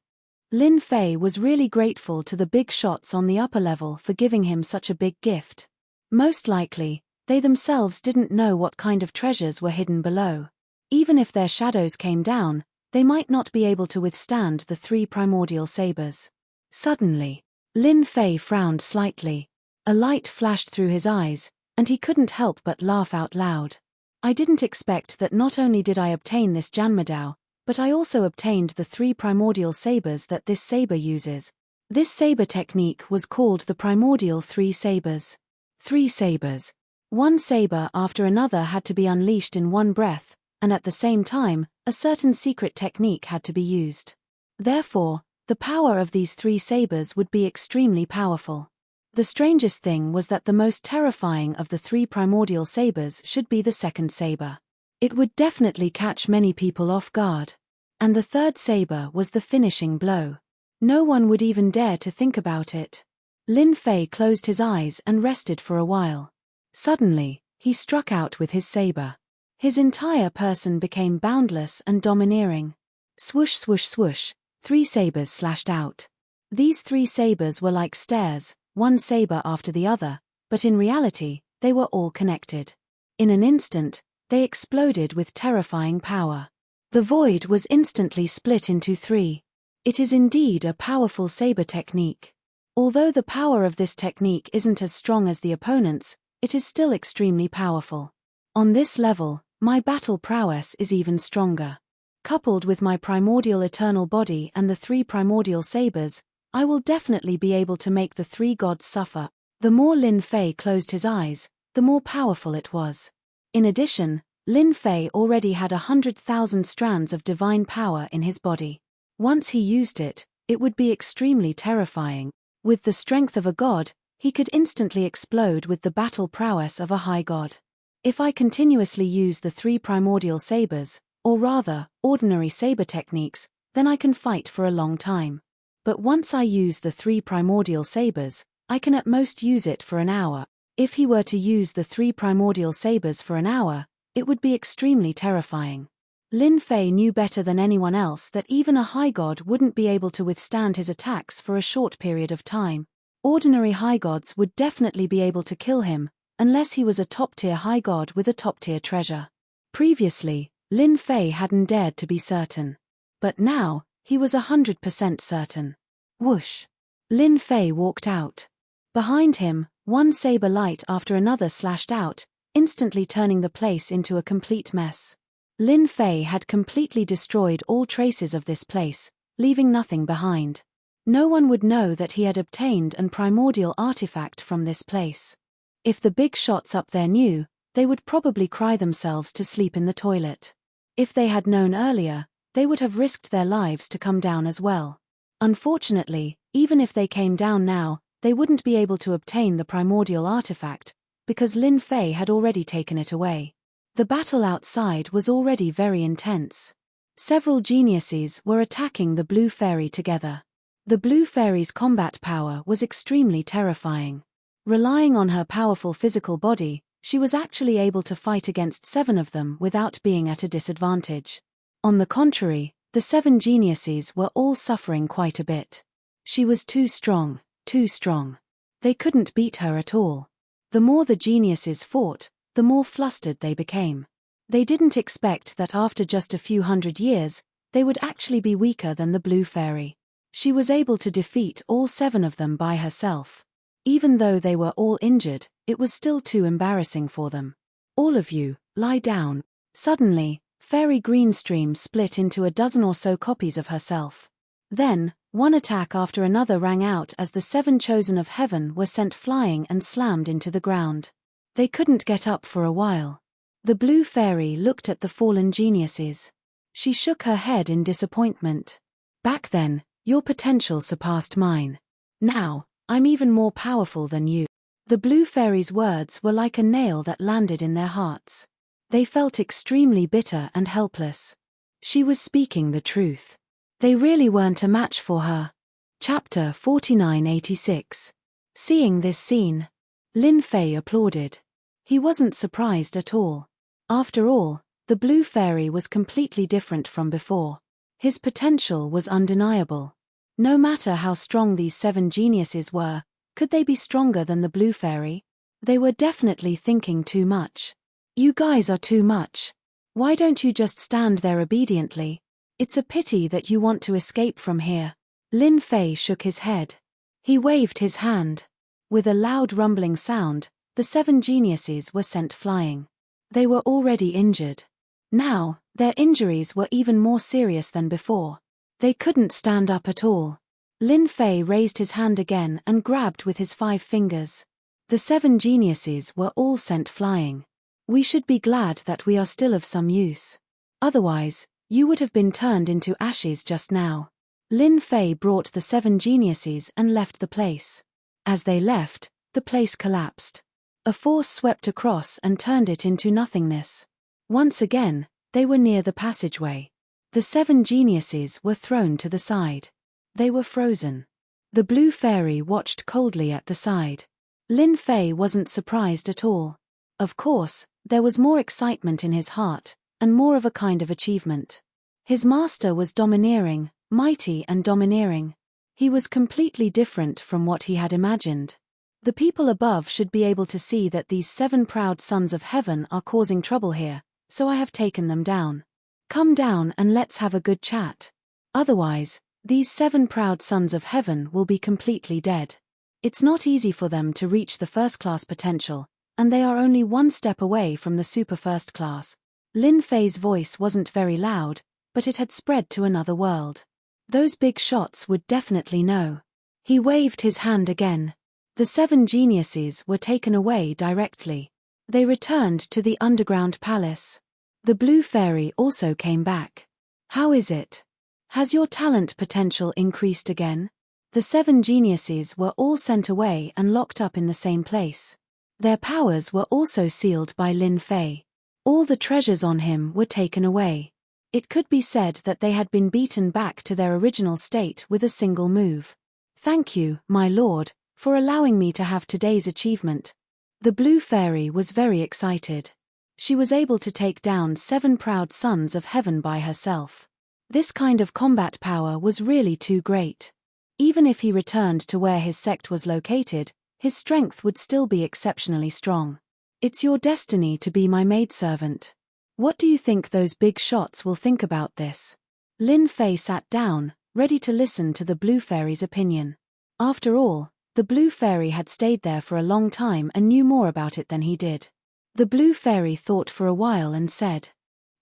Lin Fei was really grateful to the big shots on the upper level for giving him such a big gift. Most likely, they themselves didn't know what kind of treasures were hidden below. Even if their shadows came down, they might not be able to withstand the 3 primordial sabers. Suddenly, Lin Fei frowned slightly. A light flashed through his eyes, and he couldn't help but laugh out loud. I didn't expect that not only did I obtain this Janmadao, but I also obtained the 3 primordial sabers that this saber uses. This saber technique was called the primordial 3 sabers. 3 sabers. One saber after another had to be unleashed in one breath, and at the same time, a certain secret technique had to be used. Therefore, the power of these 3 sabers would be extremely powerful. The strangest thing was that the most terrifying of the 3 primordial sabers should be the second saber. It would definitely catch many people off guard. And the third saber was the finishing blow. No one would even dare to think about it. Lin Fei closed his eyes and rested for a while. Suddenly, he struck out with his saber. His entire person became boundless and domineering. Swoosh swoosh swoosh, 3 sabers slashed out. These 3 sabers were like stairs, one saber after the other, but in reality, they were all connected. In an instant, they exploded with terrifying power. The void was instantly split into 3. It is indeed a powerful saber technique. Although the power of this technique isn't as strong as the opponent's, it is still extremely powerful. On this level, my battle prowess is even stronger. Coupled with my primordial eternal body and the 3 primordial sabers, I will definitely be able to make the 3 gods suffer. The more Lin Fei closed his eyes, the more powerful it was. In addition, Lin Fei already had 100,000 strands of divine power in his body. Once he used it, it would be extremely terrifying. With the strength of a god, he could instantly explode with the battle prowess of a high god. If I continuously use the 3 primordial sabers, or rather, ordinary saber techniques, then I can fight for a long time. But once I use the 3 primordial sabers, I can at most use it for an hour. If he were to use the 3 primordial sabers for an hour, it would be extremely terrifying. Lin Fei knew better than anyone else that even a high god wouldn't be able to withstand his attacks for a short period of time. Ordinary high gods would definitely be able to kill him, unless he was a top-tier high god with a top-tier treasure. Previously, Lin Fei hadn't dared to be certain. But now, he was 100% certain. Whoosh! Lin Fei walked out. Behind him, one saber light after another slashed out, instantly turning the place into a complete mess. Lin Fei had completely destroyed all traces of this place, leaving nothing behind. No one would know that he had obtained an primordial artifact from this place. If the big shots up there knew, they would probably cry themselves to sleep in the toilet. If they had known earlier, they would have risked their lives to come down as well. Unfortunately, even if they came down now, they wouldn't be able to obtain the primordial artifact, because Lin Fei had already taken it away. The battle outside was already very intense. Several geniuses were attacking the blue fairy together. The blue fairy's combat power was extremely terrifying. Relying on her powerful physical body, she was actually able to fight against 7 of them without being at a disadvantage. On the contrary, the 7 geniuses were all suffering quite a bit. She was too strong, too strong. They couldn't beat her at all. The more the geniuses fought, the more flustered they became. They didn't expect that after just a few hundred years, they would actually be weaker than the blue fairy. She was able to defeat all 7 of them by herself. Even though they were all injured, it was still too embarrassing for them. All of you, lie down. Suddenly, Fairy Greenstream split into a dozen or so copies of herself. Then, one attack after another rang out as the 7 chosen of heaven were sent flying and slammed into the ground. They couldn't get up for a while. The blue fairy looked at the fallen geniuses. She shook her head in disappointment. Back then, your potential surpassed mine. Now, I'm even more powerful than you. The blue fairy's words were like a nail that landed in their hearts. They felt extremely bitter and helpless. She was speaking the truth. They really weren't a match for her. Chapter 4986. Seeing this scene, Lin Fei applauded. He wasn't surprised at all. After all, the blue fairy was completely different from before. His potential was undeniable. No matter how strong these 7 geniuses were, could they be stronger than the blue fairy? They were definitely thinking too much. You guys are too much. Why don't you just stand there obediently? It's a pity that you want to escape from here. Lin Fei shook his head. He waved his hand. With a loud rumbling sound, the 7 geniuses were sent flying. They were already injured. Now, their injuries were even more serious than before. They couldn't stand up at all. Lin Fei raised his hand again and grabbed with his 5 fingers. The 7 geniuses were all sent flying. We should be glad that we are still of some use. Otherwise, you would have been turned into ashes just now. Lin Fei brought the 7 geniuses and left the place. As they left, the place collapsed. A force swept across and turned it into nothingness. Once again, they were near the passageway. The 7 geniuses were thrown to the side. They were frozen. The blue fairy watched coldly at the side. Lin Fei wasn't surprised at all. Of course, there was more excitement in his heart, and more of a kind of achievement. His master was domineering, mighty and domineering. He was completely different from what he had imagined. The people above should be able to see that these 7 proud sons of heaven are causing trouble here, so I have taken them down. Come down and let's have a good chat. Otherwise, these 7 proud sons of heaven will be completely dead. It's not easy for them to reach the first-class potential, and they are only 1 step away from the super first class. Lin Fei's voice wasn't very loud, but it had spread to another world. Those big shots would definitely know. He waved his hand again. The 7 geniuses were taken away directly. They returned to the underground palace. The blue fairy also came back. How is it? Has your talent potential increased again? The 7 geniuses were all sent away and locked up in the same place. Their powers were also sealed by Lin Fei. All the treasures on him were taken away. It could be said that they had been beaten back to their original state with a single move. Thank you, my lord, for allowing me to have today's achievement. The blue fairy was very excited. She was able to take down 7 proud sons of heaven by herself. This kind of combat power was really too great. Even if he returned to where his sect was located, his strength would still be exceptionally strong. It's your destiny to be my maidservant. What do you think those big shots will think about this? Lin Fei sat down, ready to listen to the blue fairy's opinion. After all, the blue fairy had stayed there for a long time and knew more about it than he did. The blue fairy thought for a while and said,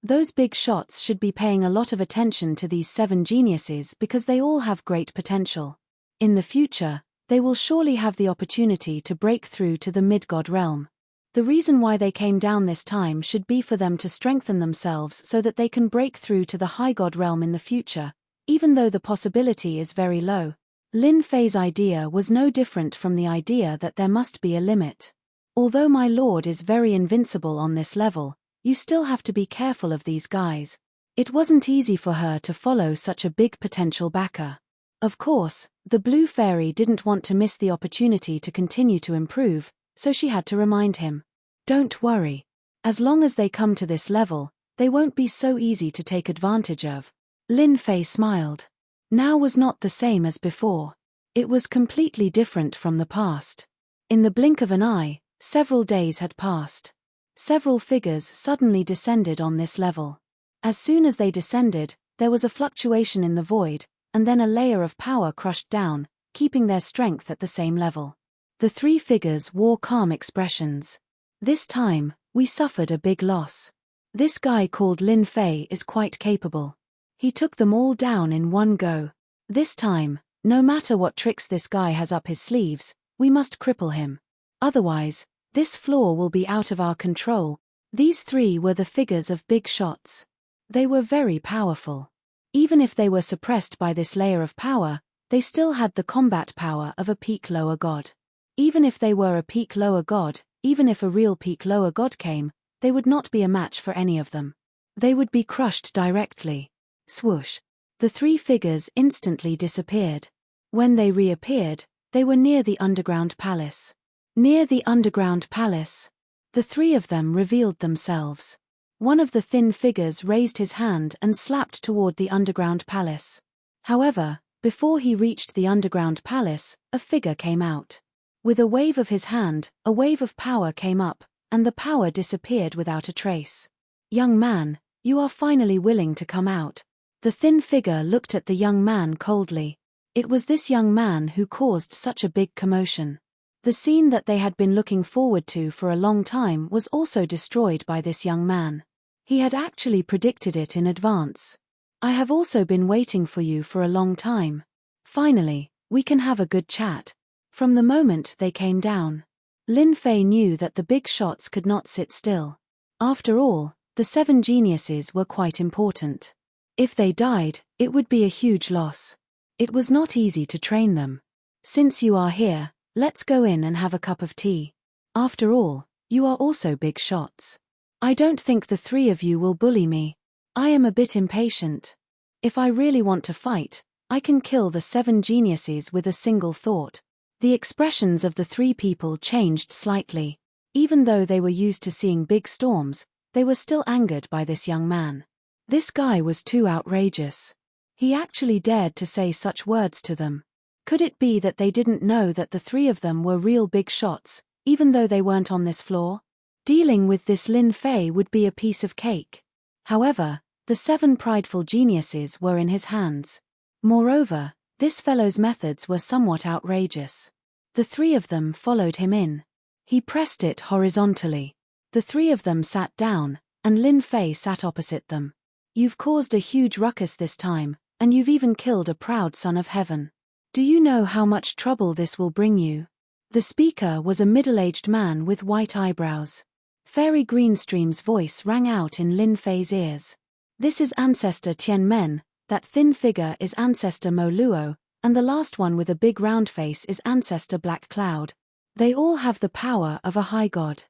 "Those big shots should be paying a lot of attention to these 7 geniuses because they all have great potential. In the future, they will surely have the opportunity to break through to the mid-god realm. The reason why they came down this time should be for them to strengthen themselves so that they can break through to the high god realm in the future, even though the possibility is very low." Lin Fei's idea was no different from the idea that there must be a limit. Although my lord is very invincible on this level, you still have to be careful of these guys. It wasn't easy for her to follow such a big potential backer. Of course, the blue fairy didn't want to miss the opportunity to continue to improve, so she had to remind him. Don't worry. As long as they come to this level, they won't be so easy to take advantage of. Lin Fei smiled. Now was not the same as before. It was completely different from the past. In the blink of an eye, several days had passed. Several figures suddenly descended on this level. As soon as they descended, there was a fluctuation in the void, and then a layer of power crushed down, keeping their strength at the same level. The three figures wore calm expressions. This time, we suffered a big loss. This guy called Lin Fei is quite capable. He took them all down in one go. This time, no matter what tricks this guy has up his sleeves, we must cripple him. Otherwise, this floor will be out of our control. These three were the figures of big shots. They were very powerful. Even if they were suppressed by this layer of power, they still had the combat power of a peak lower god. Even if they were a peak lower god, even if a real peak lower god came, they would not be a match for any of them. They would be crushed directly. Swoosh. The three figures instantly disappeared. When they reappeared, they were near the underground palace. Near the underground palace, the three of them revealed themselves. One of the thin figures raised his hand and slapped toward the underground palace. However, before he reached the underground palace, a figure came out. With a wave of his hand, a wave of power came up, and the power disappeared without a trace. Young man, you are finally willing to come out. The thin figure looked at the young man coldly. It was this young man who caused such a big commotion. The scene that they had been looking forward to for a long time was also destroyed by this young man. He had actually predicted it in advance. I have also been waiting for you for a long time. Finally, we can have a good chat. From the moment they came down, Lin Fei knew that the big shots could not sit still. After all, the 7 geniuses were quite important. If they died, it would be a huge loss. It was not easy to train them. Since you are here, let's go in and have a cup of tea. After all, you are also big shots. I don't think the three of you will bully me. I am a bit impatient. If I really want to fight, I can kill the 7 geniuses with a single thought. The expressions of the three people changed slightly. Even though they were used to seeing big storms, they were still angered by this young man. This guy was too outrageous. He actually dared to say such words to them. Could it be that they didn't know that the three of them were real big shots, even though they weren't on this floor? Dealing with this Lin Fei would be a piece of cake. However, the 7 prideful geniuses were in his hands. Moreover, this fellow's methods were somewhat outrageous. The three of them followed him in. He pressed it horizontally. The three of them sat down, and Lin Fei sat opposite them. You've caused a huge ruckus this time, and you've even killed a proud son of heaven. Do you know how much trouble this will bring you? The speaker was a middle-aged man with white eyebrows. Fairy Greenstream's voice rang out in Lin Fei's ears. This is Ancestor Tian Men, that thin figure is Ancestor Mo Luo, and the last one with a big round face is Ancestor Black Cloud. They all have the power of a high god.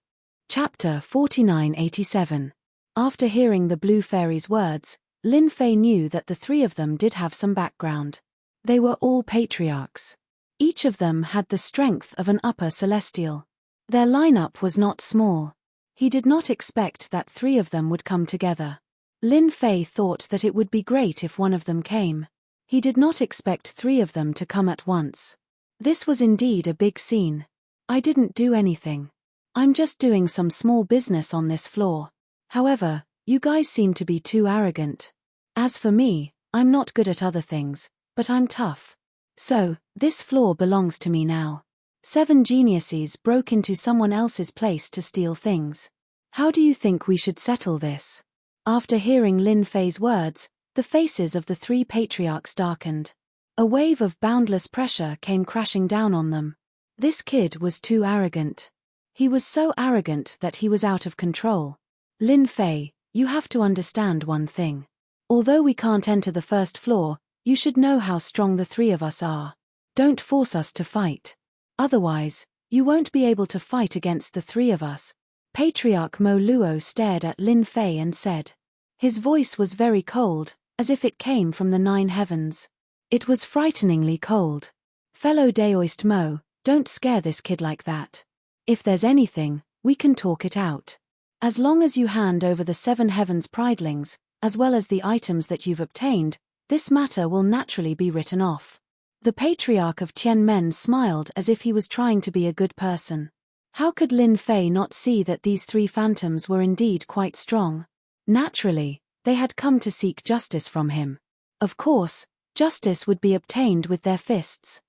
Chapter 4987. After hearing the Blue Fairy's words, Lin Fei knew that the three of them did have some background. They were all patriarchs. Each of them had the strength of an upper celestial. Their lineup was not small. He did not expect that 3 of them would come together. Lin Fei thought that it would be great if one of them came. He did not expect 3 of them to come at once. This was indeed a big scene. I didn't do anything. I'm just doing some small business on this floor. However, you guys seem to be too arrogant. As for me, I'm not good at other things, but I'm tough. So, this floor belongs to me now. 7 geniuses broke into someone else's place to steal things. How do you think we should settle this? After hearing Lin Fei's words, the faces of the 3 patriarchs darkened. A wave of boundless pressure came crashing down on them. This kid was too arrogant. He was so arrogant that he was out of control. Lin Fei, you have to understand one thing. Although we can't enter the first floor, you should know how strong the 3 of us are. Don't force us to fight. Otherwise, you won't be able to fight against the 3 of us. Patriarch Mo Luo stared at Lin Fei and said. His voice was very cold, as if it came from the 9 heavens. It was frighteningly cold. Fellow Daoist Mo, don't scare this kid like that. If there's anything, we can talk it out. As long as you hand over the 7 heavens pridelings, as well as the items that you've obtained, this matter will naturally be written off. The Patriarch of Tian Men smiled as if he was trying to be a good person. How could Lin Fei not see that these 3 phantoms were indeed quite strong? Naturally, they had come to seek justice from him. Of course, justice would be obtained with their fists.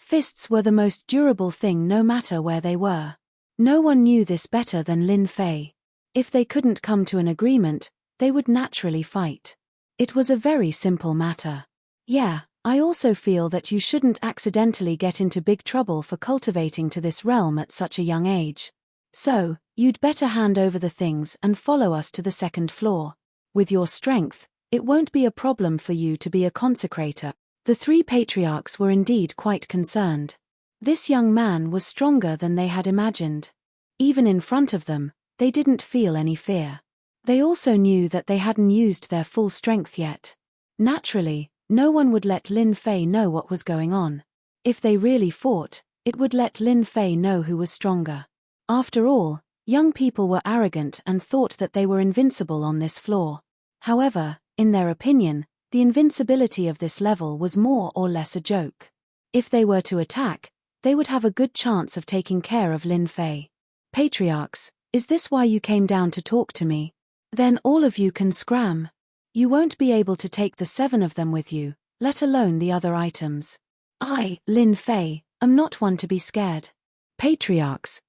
Fists were the most durable thing no matter where they were. No one knew this better than Lin Fei. If they couldn't come to an agreement, they would naturally fight. It was a very simple matter. Yeah, I also feel that you shouldn't accidentally get into big trouble for cultivating to this realm at such a young age. So, you'd better hand over the things and follow us to the second floor. With your strength, it won't be a problem for you to be a consecrator. The three patriarchs were indeed quite concerned. This young man was stronger than they had imagined. Even in front of them, they didn't feel any fear. They also knew that they hadn't used their full strength yet. Naturally, no one would let Lin Fei know what was going on. If they really fought, it would let Lin Fei know who was stronger. After all, young people were arrogant and thought that they were invincible on this floor. However, in their opinion, the invincibility of this level was more or less a joke. If they were to attack, they would have a good chance of taking care of Lin Fei. Patriarchs, is this why you came down to talk to me? Then all of you can scram. You won't be able to take the 7 of them with you, let alone the other items. I, Lin Fei, am not one to be scared. Patriarchs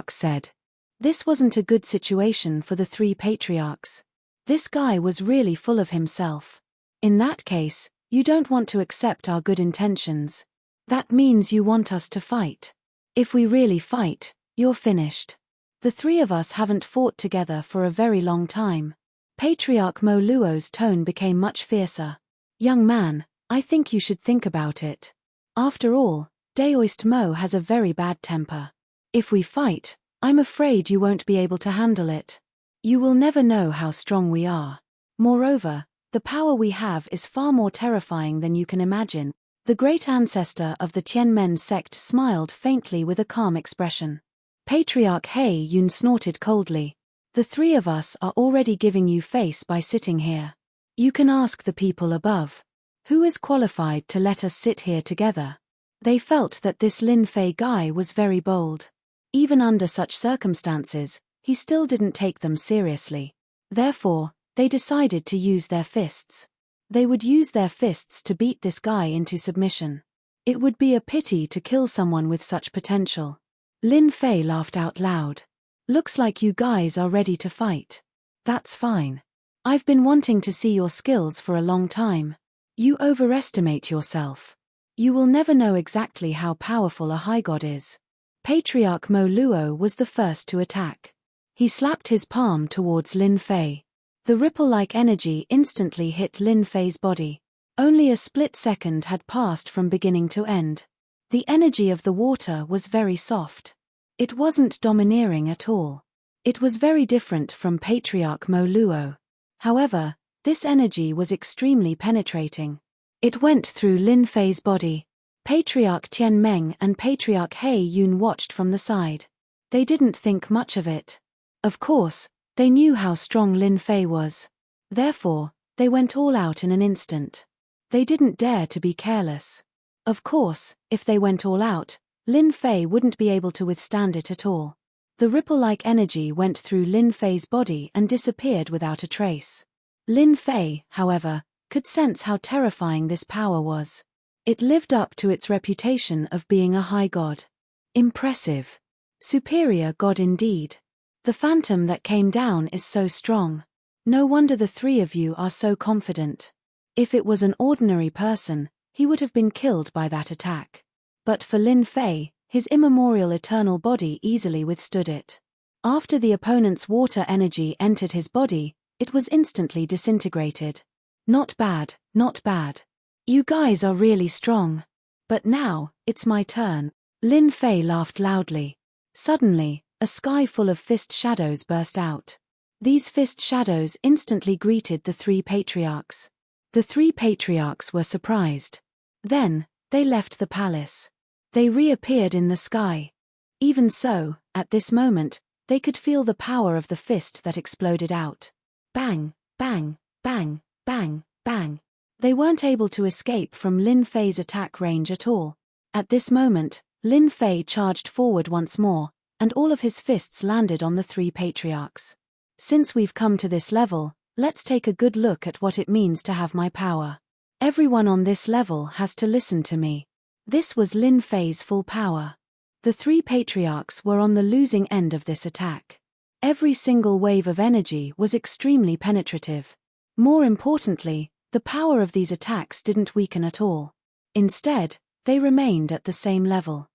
said. This wasn't a good situation for the 3 patriarchs. This guy was really full of himself. In that case, you don't want to accept our good intentions. That means you want us to fight. If we really fight, you're finished. The 3 of us haven't fought together for a very long time. Patriarch Mo Luo's tone became much fiercer. Young man, I think you should think about it. After all, Daoist Mo has a very bad temper. If we fight, I'm afraid you won't be able to handle it. You will never know how strong we are. Moreover, the power we have is far more terrifying than you can imagine. The great ancestor of the Tianmen sect smiled faintly with a calm expression. Patriarch He Yun snorted coldly. The 3 of us are already giving you face by sitting here. You can ask the people above. Who is qualified to let us sit here together? They felt that this Lin Fei guy was very bold. Even under such circumstances, he still didn't take them seriously. Therefore, they decided to use their fists. They would use their fists to beat this guy into submission. It would be a pity to kill someone with such potential. Lin Fei laughed out loud. Looks like you guys are ready to fight. That's fine. I've been wanting to see your skills for a long time. You overestimate yourself. You will never know exactly how powerful a high god is. Patriarch Mo Luo was the first to attack. He slapped his palm towards Lin Fei. The ripple-like energy instantly hit Lin Fei's body. Only a split second had passed from beginning to end. The energy of the water was very soft. It wasn't domineering at all. It was very different from Patriarch Mo Luo. However, this energy was extremely penetrating. It went through Lin Fei's body. Patriarch Tian Meng and Patriarch He Yun watched from the side. They didn't think much of it. Of course, they knew how strong Lin Fei was. Therefore, they went all out in an instant. They didn't dare to be careless. Of course, if they went all out, Lin Fei wouldn't be able to withstand it at all. The ripple-like energy went through Lin Fei's body and disappeared without a trace. Lin Fei, however, could sense how terrifying this power was. It lived up to its reputation of being a high god. Impressive. Superior god indeed. The phantom that came down is so strong. No wonder the 3 of you are so confident. If it was an ordinary person, he would have been killed by that attack. But for Lin Fei, his immemorial eternal body easily withstood it. After the opponent's water energy entered his body, it was instantly disintegrated. Not bad, not bad. You guys are really strong. But now, it's my turn. Lin Fei laughed loudly. Suddenly, a sky full of fist shadows burst out. These fist shadows instantly greeted the 3 patriarchs. The 3 patriarchs were surprised. Then, they left the palace. They reappeared in the sky. Even so, at this moment, they could feel the power of the fist that exploded out. Bang, bang, bang, bang, bang. They weren't able to escape from Lin Fei's attack range at all. At this moment, Lin Fei charged forward once more, and all of his fists landed on the 3 patriarchs. Since we've come to this level, let's take a good look at what it means to have my power. Everyone on this level has to listen to me. This was Lin Fei's full power. The three patriarchs were on the losing end of this attack. Every single wave of energy was extremely penetrative. More importantly, the power of these attacks didn't weaken at all. Instead, they remained at the same level.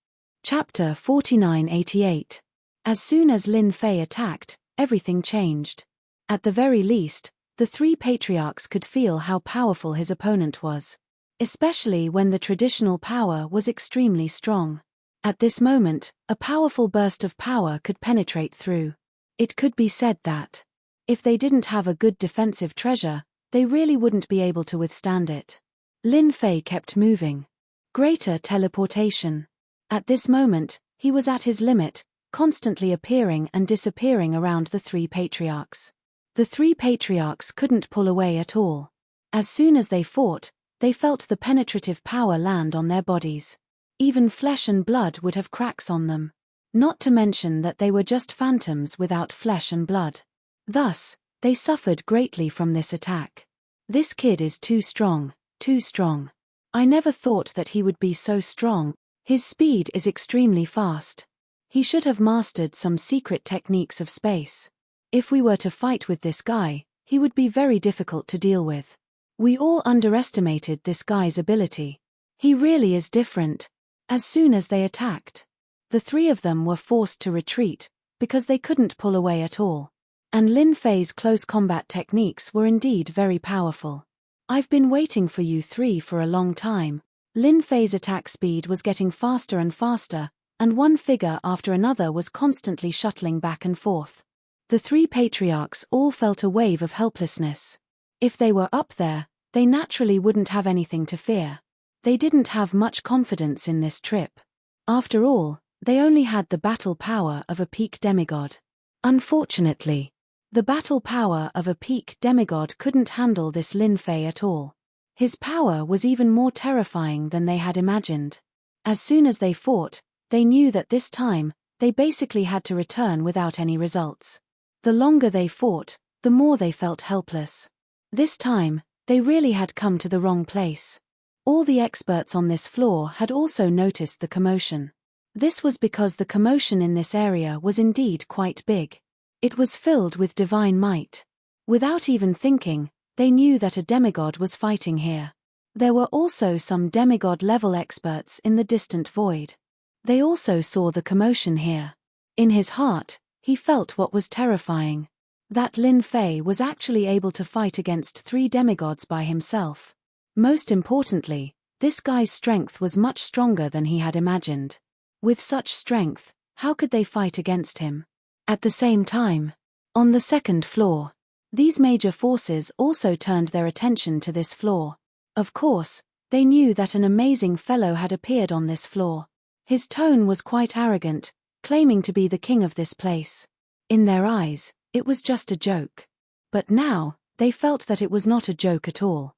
Chapter 4988. As soon as Lin Fei attacked, everything changed. At the very least, the three patriarchs could feel how powerful his opponent was. Especially when the traditional power was extremely strong. At this moment, a powerful burst of power could penetrate through. It could be said that, if they didn't have a good defensive treasure, they really wouldn't be able to withstand it. Lin Fei kept moving. Greater teleportation. At this moment, he was at his limit, constantly appearing and disappearing around the three patriarchs. The three patriarchs couldn't pull away at all. As soon as they fought, they felt the penetrative power land on their bodies. Even flesh and blood would have cracks on them. Not to mention that they were just phantoms without flesh and blood. Thus, they suffered greatly from this attack. This kid is too strong, too strong. I never thought that he would be so strong. His speed is extremely fast. He should have mastered some secret techniques of space. If we were to fight with this guy, he would be very difficult to deal with. We all underestimated this guy's ability. He really is different. As soon as they attacked, the three of them were forced to retreat, because they couldn't pull away at all. And Lin Fei's close combat techniques were indeed very powerful. I've been waiting for you three for a long time. Lin Fei's attack speed was getting faster and faster, and one figure after another was constantly shuttling back and forth. The three patriarchs all felt a wave of helplessness. If they were up there, they naturally wouldn't have anything to fear. They didn't have much confidence in this trip. After all, they only had the battle power of a peak demigod. Unfortunately, the battle power of a peak demigod couldn't handle this Lin Fei at all. His power was even more terrifying than they had imagined. As soon as they fought, they knew that this time, they basically had to return without any results. The longer they fought, the more they felt helpless. This time, they really had come to the wrong place. All the experts on this floor had also noticed the commotion. This was because the commotion in this area was indeed quite big. It was filled with divine might. Without even thinking, they knew that a demigod was fighting here. There were also some demigod-level experts in the distant void. They also saw the commotion here. In his heart, he felt what was terrifying. That Lin Fei was actually able to fight against three demigods by himself. Most importantly, this guy's strength was much stronger than he had imagined. With such strength, how could they fight against him? At the same time, on the second floor, these major forces also turned their attention to this floor. Of course, they knew that an amazing fellow had appeared on this floor. His tone was quite arrogant, claiming to be the king of this place. In their eyes, it was just a joke. But now, they felt that it was not a joke at all.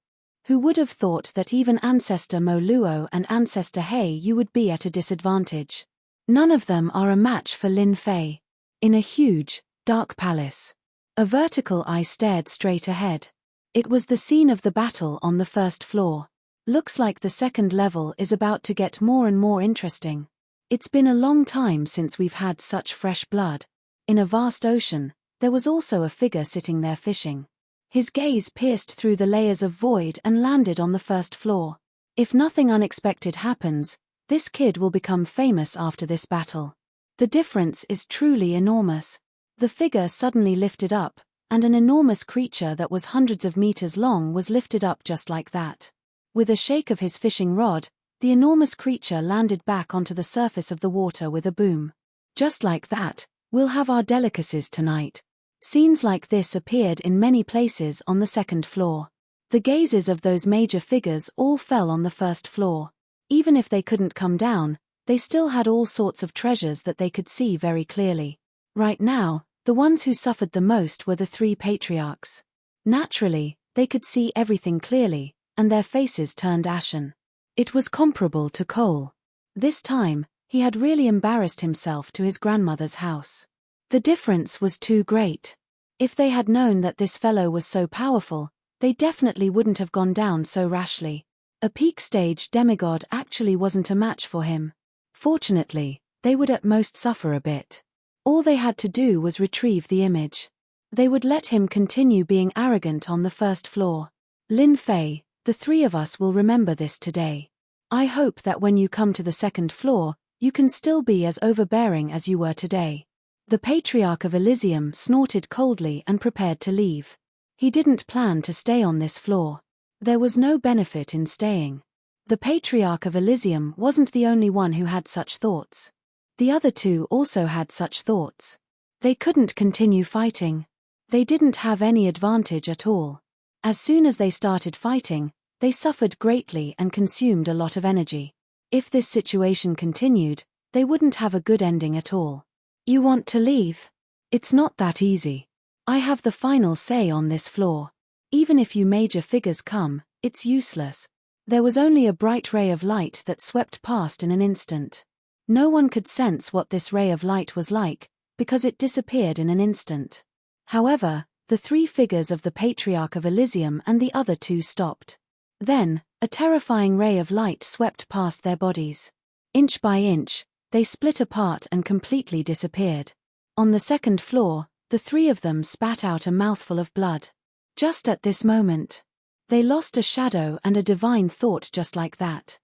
Who would have thought that even Ancestor Mo Luo and Ancestor He Yu would be at a disadvantage? None of them are a match for Lin Fei. In a huge, dark palace, a vertical eye stared straight ahead. It was the scene of the battle on the first floor. Looks like the second level is about to get more and more interesting. It's been a long time since we've had such fresh blood. In a vast ocean, there was also a figure sitting there fishing. His gaze pierced through the layers of void and landed on the first floor. If nothing unexpected happens, this kid will become famous after this battle. The difference is truly enormous. The figure suddenly lifted up, and an enormous creature that was hundreds of meters long was lifted up just like that. With a shake of his fishing rod, the enormous creature landed back onto the surface of the water with a boom. Just like that, we'll have our delicacies tonight. Scenes like this appeared in many places on the second floor. The gazes of those major figures all fell on the first floor. Even if they couldn't come down, they still had all sorts of treasures that they could see very clearly. Right now, the ones who suffered the most were the three patriarchs. Naturally, they could see everything clearly, and their faces turned ashen. It was comparable to Cole. This time, he had really embarrassed himself to his grandmother's house. The difference was too great. If they had known that this fellow was so powerful, they definitely wouldn't have gone down so rashly. A peak stage demigod actually wasn't a match for him. Fortunately, they would at most suffer a bit. All they had to do was retrieve the image. They would let him continue being arrogant on the first floor. Lin Fei, the three of us will remember this today. I hope that when you come to the second floor, you can still be as overbearing as you were today. The Patriarch of Elysium snorted coldly and prepared to leave. He didn't plan to stay on this floor. There was no benefit in staying. The Patriarch of Elysium wasn't the only one who had such thoughts. The other two also had such thoughts. They couldn't continue fighting. They didn't have any advantage at all. As soon as they started fighting, they suffered greatly and consumed a lot of energy. If this situation continued, they wouldn't have a good ending at all. You want to leave? It's not that easy. I have the final say on this floor. Even if you major figures come, it's useless. There was only a bright ray of light that swept past in an instant. No one could sense what this ray of light was like, because it disappeared in an instant. However, the three figures of the Patriarch of Elysium and the other two stopped. Then, a terrifying ray of light swept past their bodies. Inch by inch, they split apart and completely disappeared. On the second floor, the three of them spat out a mouthful of blood. Just at this moment, they lost a shadow and a divine thought just like that.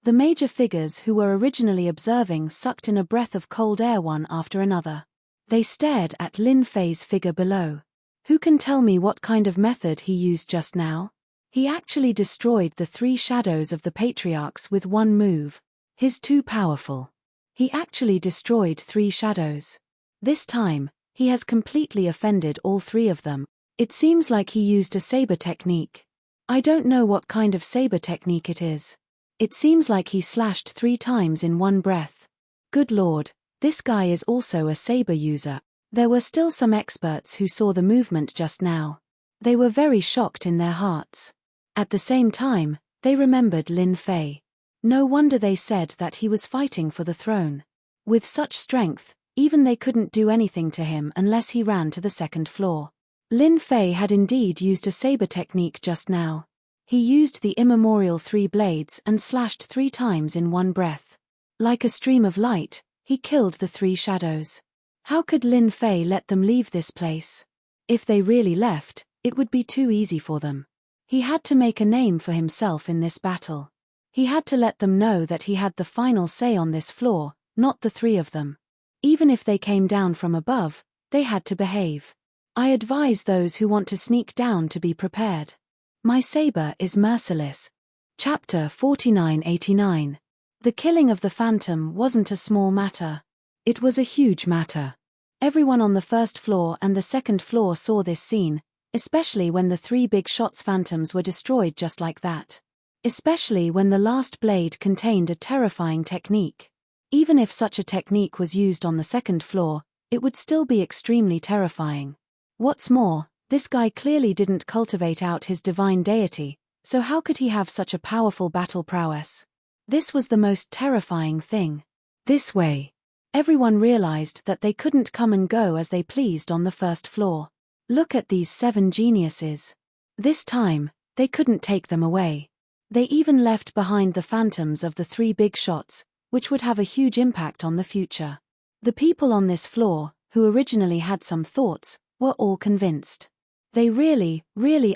The major figures who were originally observing sucked in a breath of cold air one after another. They stared at Lin Fei's figure below. Who can tell me what kind of method he used just now? He actually destroyed the three shadows of the patriarchs with one move. He's too powerful. He actually destroyed three shadows. This time, he has completely offended all three of them. It seems like he used a saber technique. I don't know what kind of saber technique it is. It seems like he slashed 3 times in one breath. Good lord, this guy is also a saber user. There were still some experts who saw the movement just now. They were very shocked in their hearts. At the same time, they remembered Lin Fei. No wonder they said that he was fighting for the throne. With such strength, even they couldn't do anything to him unless he ran to the second floor. Lin Fei had indeed used a saber technique just now. He used the immemorial 3 blades and slashed 3 times in one breath. Like a stream of light, he killed the 3 shadows. How could Lin Fei let them leave this place? If they really left, it would be too easy for them. He had to make a name for himself in this battle. He had to let them know that he had the final say on this floor, not the 3 of them. Even if they came down from above, they had to behave. I advise those who want to sneak down to be prepared. My saber is merciless. Chapter 4989. The killing of the Phantom wasn't a small matter. It was a huge matter. Everyone on the first floor and the second floor saw this scene, especially when the 3 big shots phantoms were destroyed just like that. Especially when the last blade contained a terrifying technique. Even if such a technique was used on the second floor, it would still be extremely terrifying. What's more, this guy clearly didn't cultivate out his divine deity, so how could he have such a powerful battle prowess? This was the most terrifying thing. This way. Everyone realized that they couldn't come and go as they pleased on the first floor. Look at these 7 geniuses. This time, they couldn't take them away. They even left behind the phantoms of the 3 big shots, which would have a huge impact on the future. The people on this floor, who originally had some thoughts, were all convinced. They really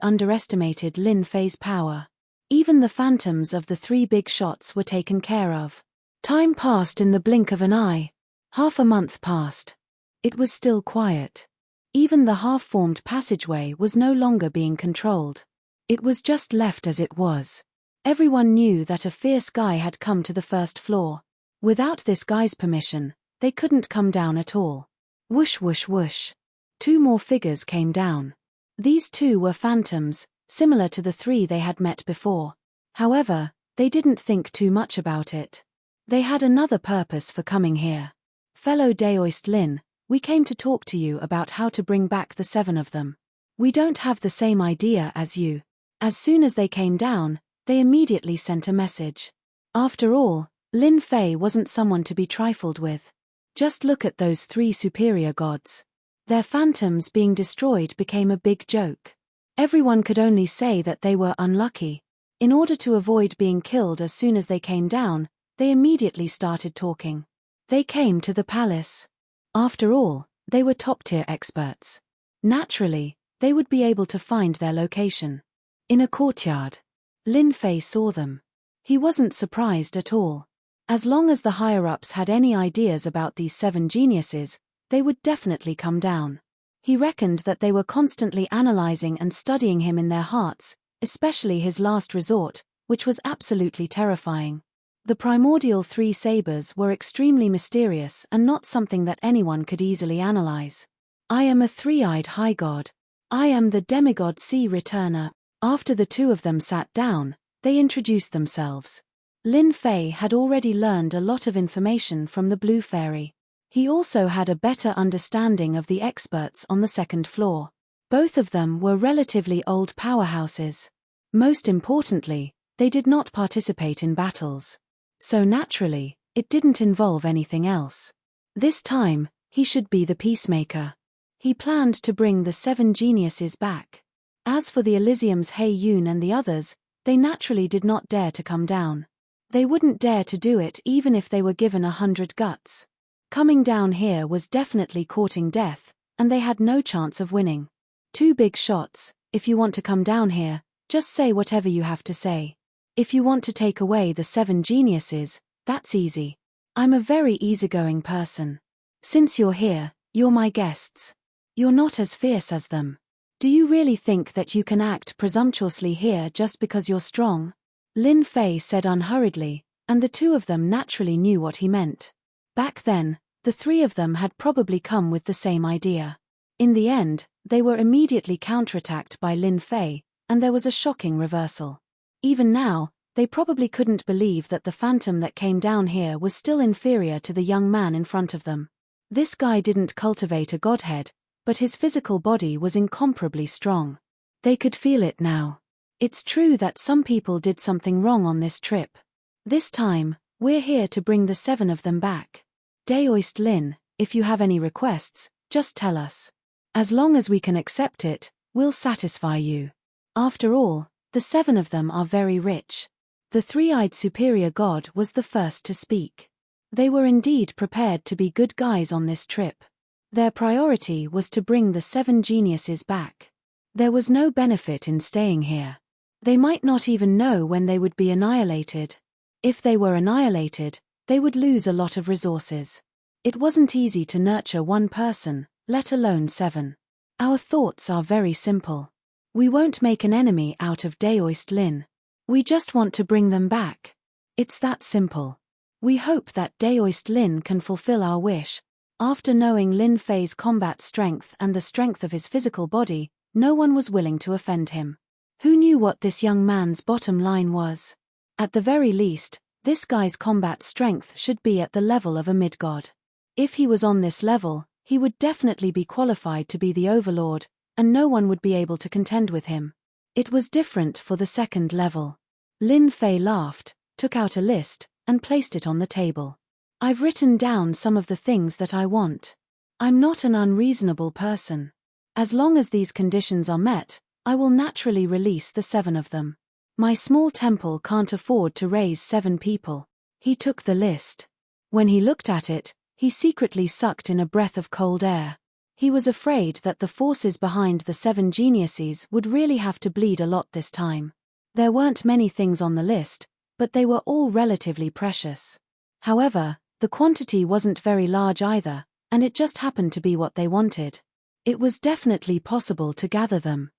underestimated Lin Fei's power. Even the phantoms of the 3 big shots were taken care of. Time passed in the blink of an eye. Half a month passed. It was still quiet. Even the half-formed passageway was no longer being controlled. It was just left as it was. Everyone knew that a fierce guy had come to the first floor. Without this guy's permission, they couldn't come down at all. Whoosh whoosh whoosh. 2 more figures came down. These 2 were phantoms, similar to the 3 they had met before. However, they didn't think too much about it. They had another purpose for coming here. Fellow Daoist Lin, we came to talk to you about how to bring back the 7 of them. We don't have the same idea as you. As soon as they came down, they immediately sent a message. After all, Lin Fei wasn't someone to be trifled with. Just look at those 3 superior gods. Their phantoms being destroyed became a big joke. Everyone could only say that they were unlucky. In order to avoid being killed as soon as they came down, they immediately started talking. They came to the palace. After all, they were top-tier experts. Naturally, they would be able to find their location. In a courtyard. Lin Fei saw them. He wasn't surprised at all. As long as the higher-ups had any ideas about these 7 geniuses, they would definitely come down. He reckoned that they were constantly analyzing and studying him in their hearts, especially his last resort, which was absolutely terrifying. The primordial 3 sabers were extremely mysterious and not something that anyone could easily analyze. I am a 3-eyed high god. I am the demigod sea returner. After the 2 of them sat down, they introduced themselves. Lin Fei had already learned a lot of information from the Blue Fairy. He also had a better understanding of the experts on the 2nd floor. Both of them were relatively old powerhouses. Most importantly, they did not participate in battles. So naturally, it didn't involve anything else. This time, he should be the peacemaker. He planned to bring the 7 geniuses back. As for the Elysium's Hei Yun and the others, they naturally did not dare to come down. They wouldn't dare to do it even if they were given 100 guts. Coming down here was definitely courting death, and they had no chance of winning. 2 big shots. If you want to come down here, just say whatever you have to say. If you want to take away the 7 geniuses, that's easy. I'm a very easygoing person. Since you're here, you're my guests. You're not as fierce as them. Do you really think that you can act presumptuously here just because you're strong? Lin Fei said unhurriedly, and the 2 of them naturally knew what he meant. Back then, the 3 of them had probably come with the same idea. In the end, they were immediately counterattacked by Lin Fei, and there was a shocking reversal. Even now, they probably couldn't believe that the phantom that came down here was still inferior to the young man in front of them. This guy didn't cultivate a godhead, but his physical body was incomparably strong. They could feel it now. It's true that some people did something wrong on this trip. This time, we're here to bring the 7 of them back. Daoist Lin, if you have any requests, just tell us. As long as we can accept it, we'll satisfy you. After all, the 7 of them are very rich. The 3-eyed superior god was the first to speak. They were indeed prepared to be good guys on this trip. Their priority was to bring the 7 geniuses back. There was no benefit in staying here. They might not even know when they would be annihilated. If they were annihilated, they would lose a lot of resources. It wasn't easy to nurture 1 person, let alone 7. Our thoughts are very simple. We won't make an enemy out of Daoist Lin. We just want to bring them back. It's that simple. We hope that Daoist Lin can fulfill our wish. After knowing Lin Fei's combat strength and the strength of his physical body, no one was willing to offend him. Who knew what this young man's bottom line was? At the very least, this guy's combat strength should be at the level of a mid-god. If he was on this level, he would definitely be qualified to be the overlord, and no one would be able to contend with him. It was different for the 2nd level. Lin Fei laughed, took out a list, and placed it on the table. I've written down some of the things that I want. I'm not an unreasonable person. As long as these conditions are met, I will naturally release the 7 of them. My small temple can't afford to raise 7 people. He took the list. When he looked at it, he secretly sucked in a breath of cold air. He was afraid that the forces behind the 7 geniuses would really have to bleed a lot this time. There weren't many things on the list, but they were all relatively precious. However, the quantity wasn't very large either, and it just happened to be what they wanted. It was definitely possible to gather them.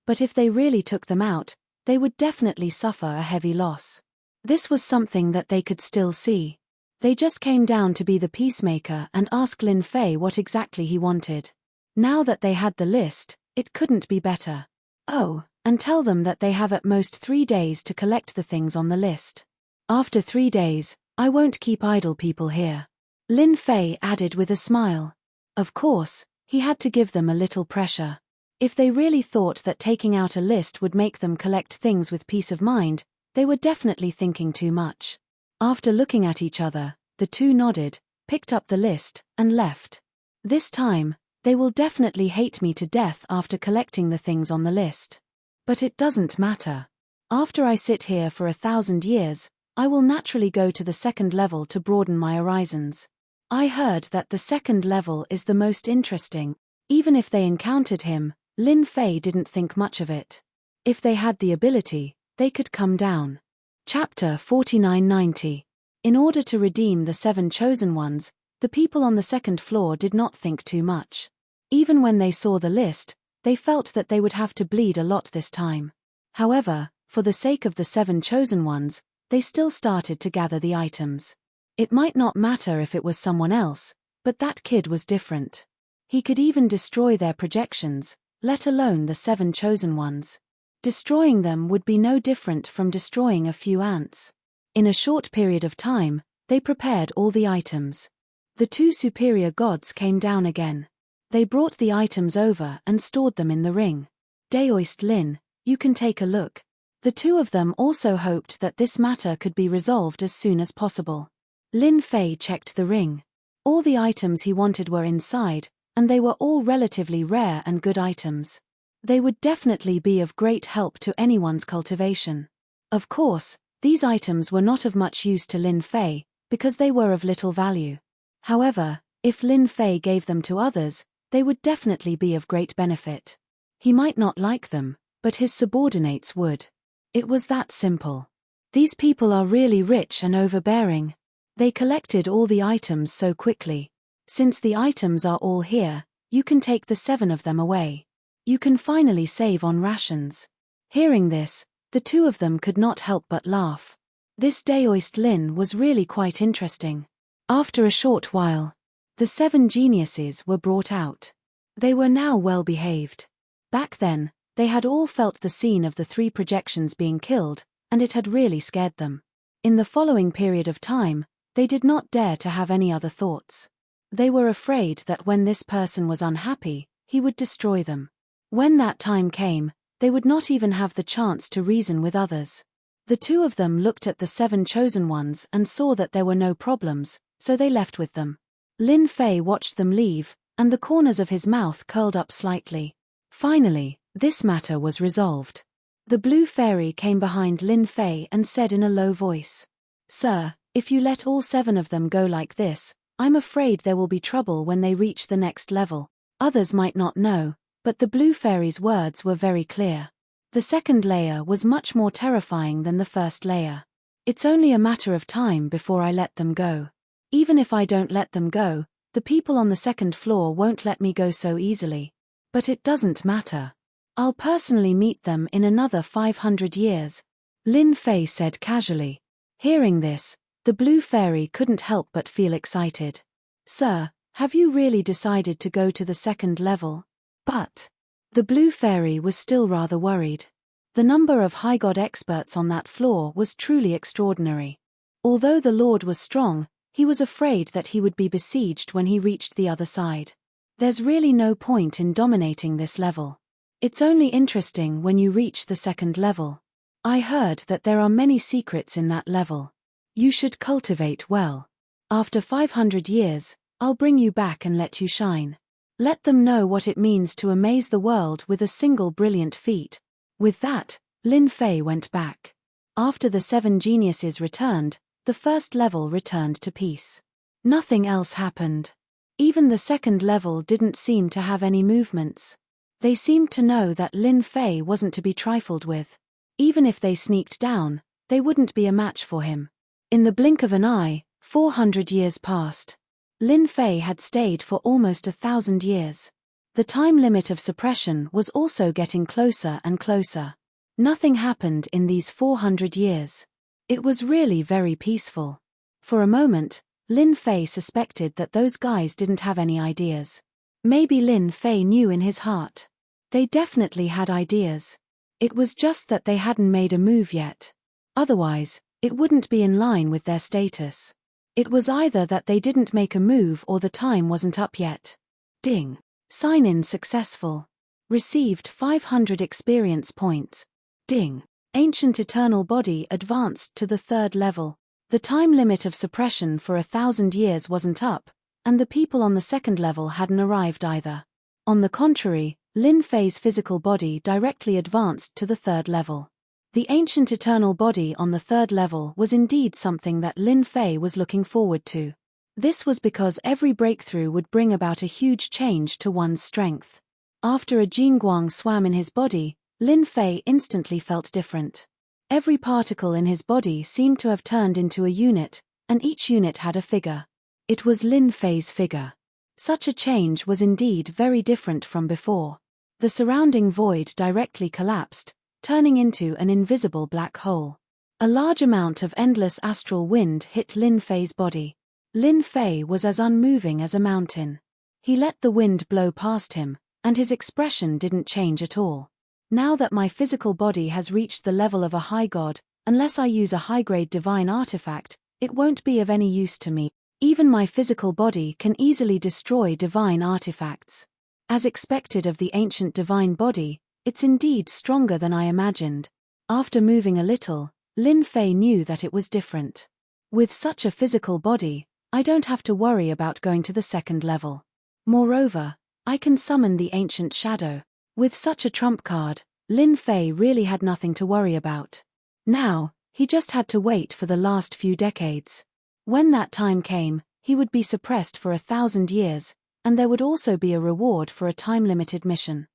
But if they really took them out, they would definitely suffer a heavy loss. This was something that they could still see. They just came down to be the peacemaker and ask Lin Fei what exactly he wanted. Now that they had the list, it couldn't be better. Oh, and tell them that they have at most 3 days to collect the things on the list. After 3 days, I won't keep idle people here. Lin Fei added with a smile. Of course, he had to give them a little pressure. If they really thought that taking out a list would make them collect things with peace of mind, they were definitely thinking too much. After looking at each other, the 2 nodded, picked up the list, and left. This time, they will definitely hate me to death after collecting the things on the list. But it doesn't matter. After I sit here for 1,000 years, I will naturally go to the second level to broaden my horizons. I heard that the second level is the most interesting. Even if they encountered him, Lin Fei didn't think much of it. If they had the ability, they could come down. Chapter 4990. In order to redeem the 7 chosen ones, the people on the second floor did not think too much. Even when they saw the list, they felt that they would have to bleed a lot this time. However, for the sake of the 7 chosen ones, they still started to gather the items. It might not matter if it was someone else, but that kid was different. He could even destroy their projections, let alone the 7 chosen ones. Destroying them would be no different from destroying a few ants. In a short period of time, they prepared all the items. The 2 superior gods came down again. They brought the items over and stored them in the ring. Daoist Lin, you can take a look. The 2 of them also hoped that this matter could be resolved as soon as possible. Lin Fei checked the ring. All the items he wanted were inside, and they were all relatively rare and good items. They would definitely be of great help to anyone's cultivation. Of course, these items were not of much use to Lin Fei, because they were of little value. However, if Lin Fei gave them to others, they would definitely be of great benefit. He might not like them, but his subordinates would. It was that simple. These people are really rich and overbearing. They collected all the items so quickly. Since the items are all here, you can take the 7 of them away. You can finally save on rations. Hearing this, the 2 of them could not help but laugh. This Daoist Lin was really quite interesting. After a short while, the 7 geniuses were brought out. They were now well behaved. Back then, they had all felt the scene of the 3 projections being killed, and it had really scared them. In the following period of time, they did not dare to have any other thoughts. They were afraid that when this person was unhappy, he would destroy them. When that time came, they would not even have the chance to reason with others. The 2 of them looked at the 7 chosen ones and saw that there were no problems, so they left with them. Lin Fei watched them leave, and the corners of his mouth curled up slightly. Finally, this matter was resolved. The blue fairy came behind Lin Fei and said in a low voice, "Sir, if you let all 7 of them go like this, I'm afraid there will be trouble when they reach the next level." Others might not know, but the blue fairy's words were very clear. The second layer was much more terrifying than the first layer. It's only a matter of time before I let them go. Even if I don't let them go, the people on the second floor won't let me go so easily. But it doesn't matter. I'll personally meet them in another 500 years, Lin Fei said casually. Hearing this, the blue fairy couldn't help but feel excited. "Sir, have you really decided to go to the second level?" But the blue fairy was still rather worried. The number of high god experts on that floor was truly extraordinary. Although the Lord was strong, he was afraid that he would be besieged when he reached the other side. There's really no point in dominating this level. It's only interesting when you reach the second level. I heard that there are many secrets in that level. You should cultivate well. After 500 years, I'll bring you back and let you shine. Let them know what it means to amaze the world with a single brilliant feat. With that, Lin Fei went back. After the 7 geniuses returned, the first level returned to peace. Nothing else happened. Even the second level didn't seem to have any movements. They seemed to know that Lin Fei wasn't to be trifled with. Even if they sneaked down, they wouldn't be a match for him. In the blink of an eye, 400 years passed. Lin Fei had stayed for almost 1,000 years. The time limit of suppression was also getting closer and closer. Nothing happened in these 400 years. It was really very peaceful. For a moment, Lin Fei suspected that those guys didn't have any ideas. Maybe Lin Fei knew in his heart. They definitely had ideas. It was just that they hadn't made a move yet. Otherwise, it wouldn't be in line with their status. It was either that they didn't make a move or the time wasn't up yet. Ding. Sign-in successful. Received 500 experience points. Ding. Ancient eternal body advanced to the 3rd level. The time limit of suppression for 1,000 years wasn't up, and the people on the 2nd level hadn't arrived either. On the contrary, Lin Fei's physical body directly advanced to the 3rd level. The ancient eternal body on the third level was indeed something that Lin Fei was looking forward to. This was because every breakthrough would bring about a huge change to one's strength. After a Jingguang swam in his body, Lin Fei instantly felt different. Every particle in his body seemed to have turned into a unit, and each unit had a figure. It was Lin Fei's figure. Such a change was indeed very different from before. The surrounding void directly collapsed, turning into an invisible black hole. A large amount of endless astral wind hit Lin Fei's body. Lin Fei was as unmoving as a mountain. He let the wind blow past him, and his expression didn't change at all. Now that my physical body has reached the level of a high god, unless I use a high-grade divine artifact, it won't be of any use to me. Even my physical body can easily destroy divine artifacts. As expected of the ancient divine body, it's indeed stronger than I imagined. After moving a little, Lin Fei knew that it was different. With such a physical body, I don't have to worry about going to the second level. Moreover, I can summon the ancient shadow. With such a trump card, Lin Fei really had nothing to worry about. Now, he just had to wait for the last few decades. When that time came, he would be suppressed for 1,000 years, and there would also be a reward for a time-limited mission.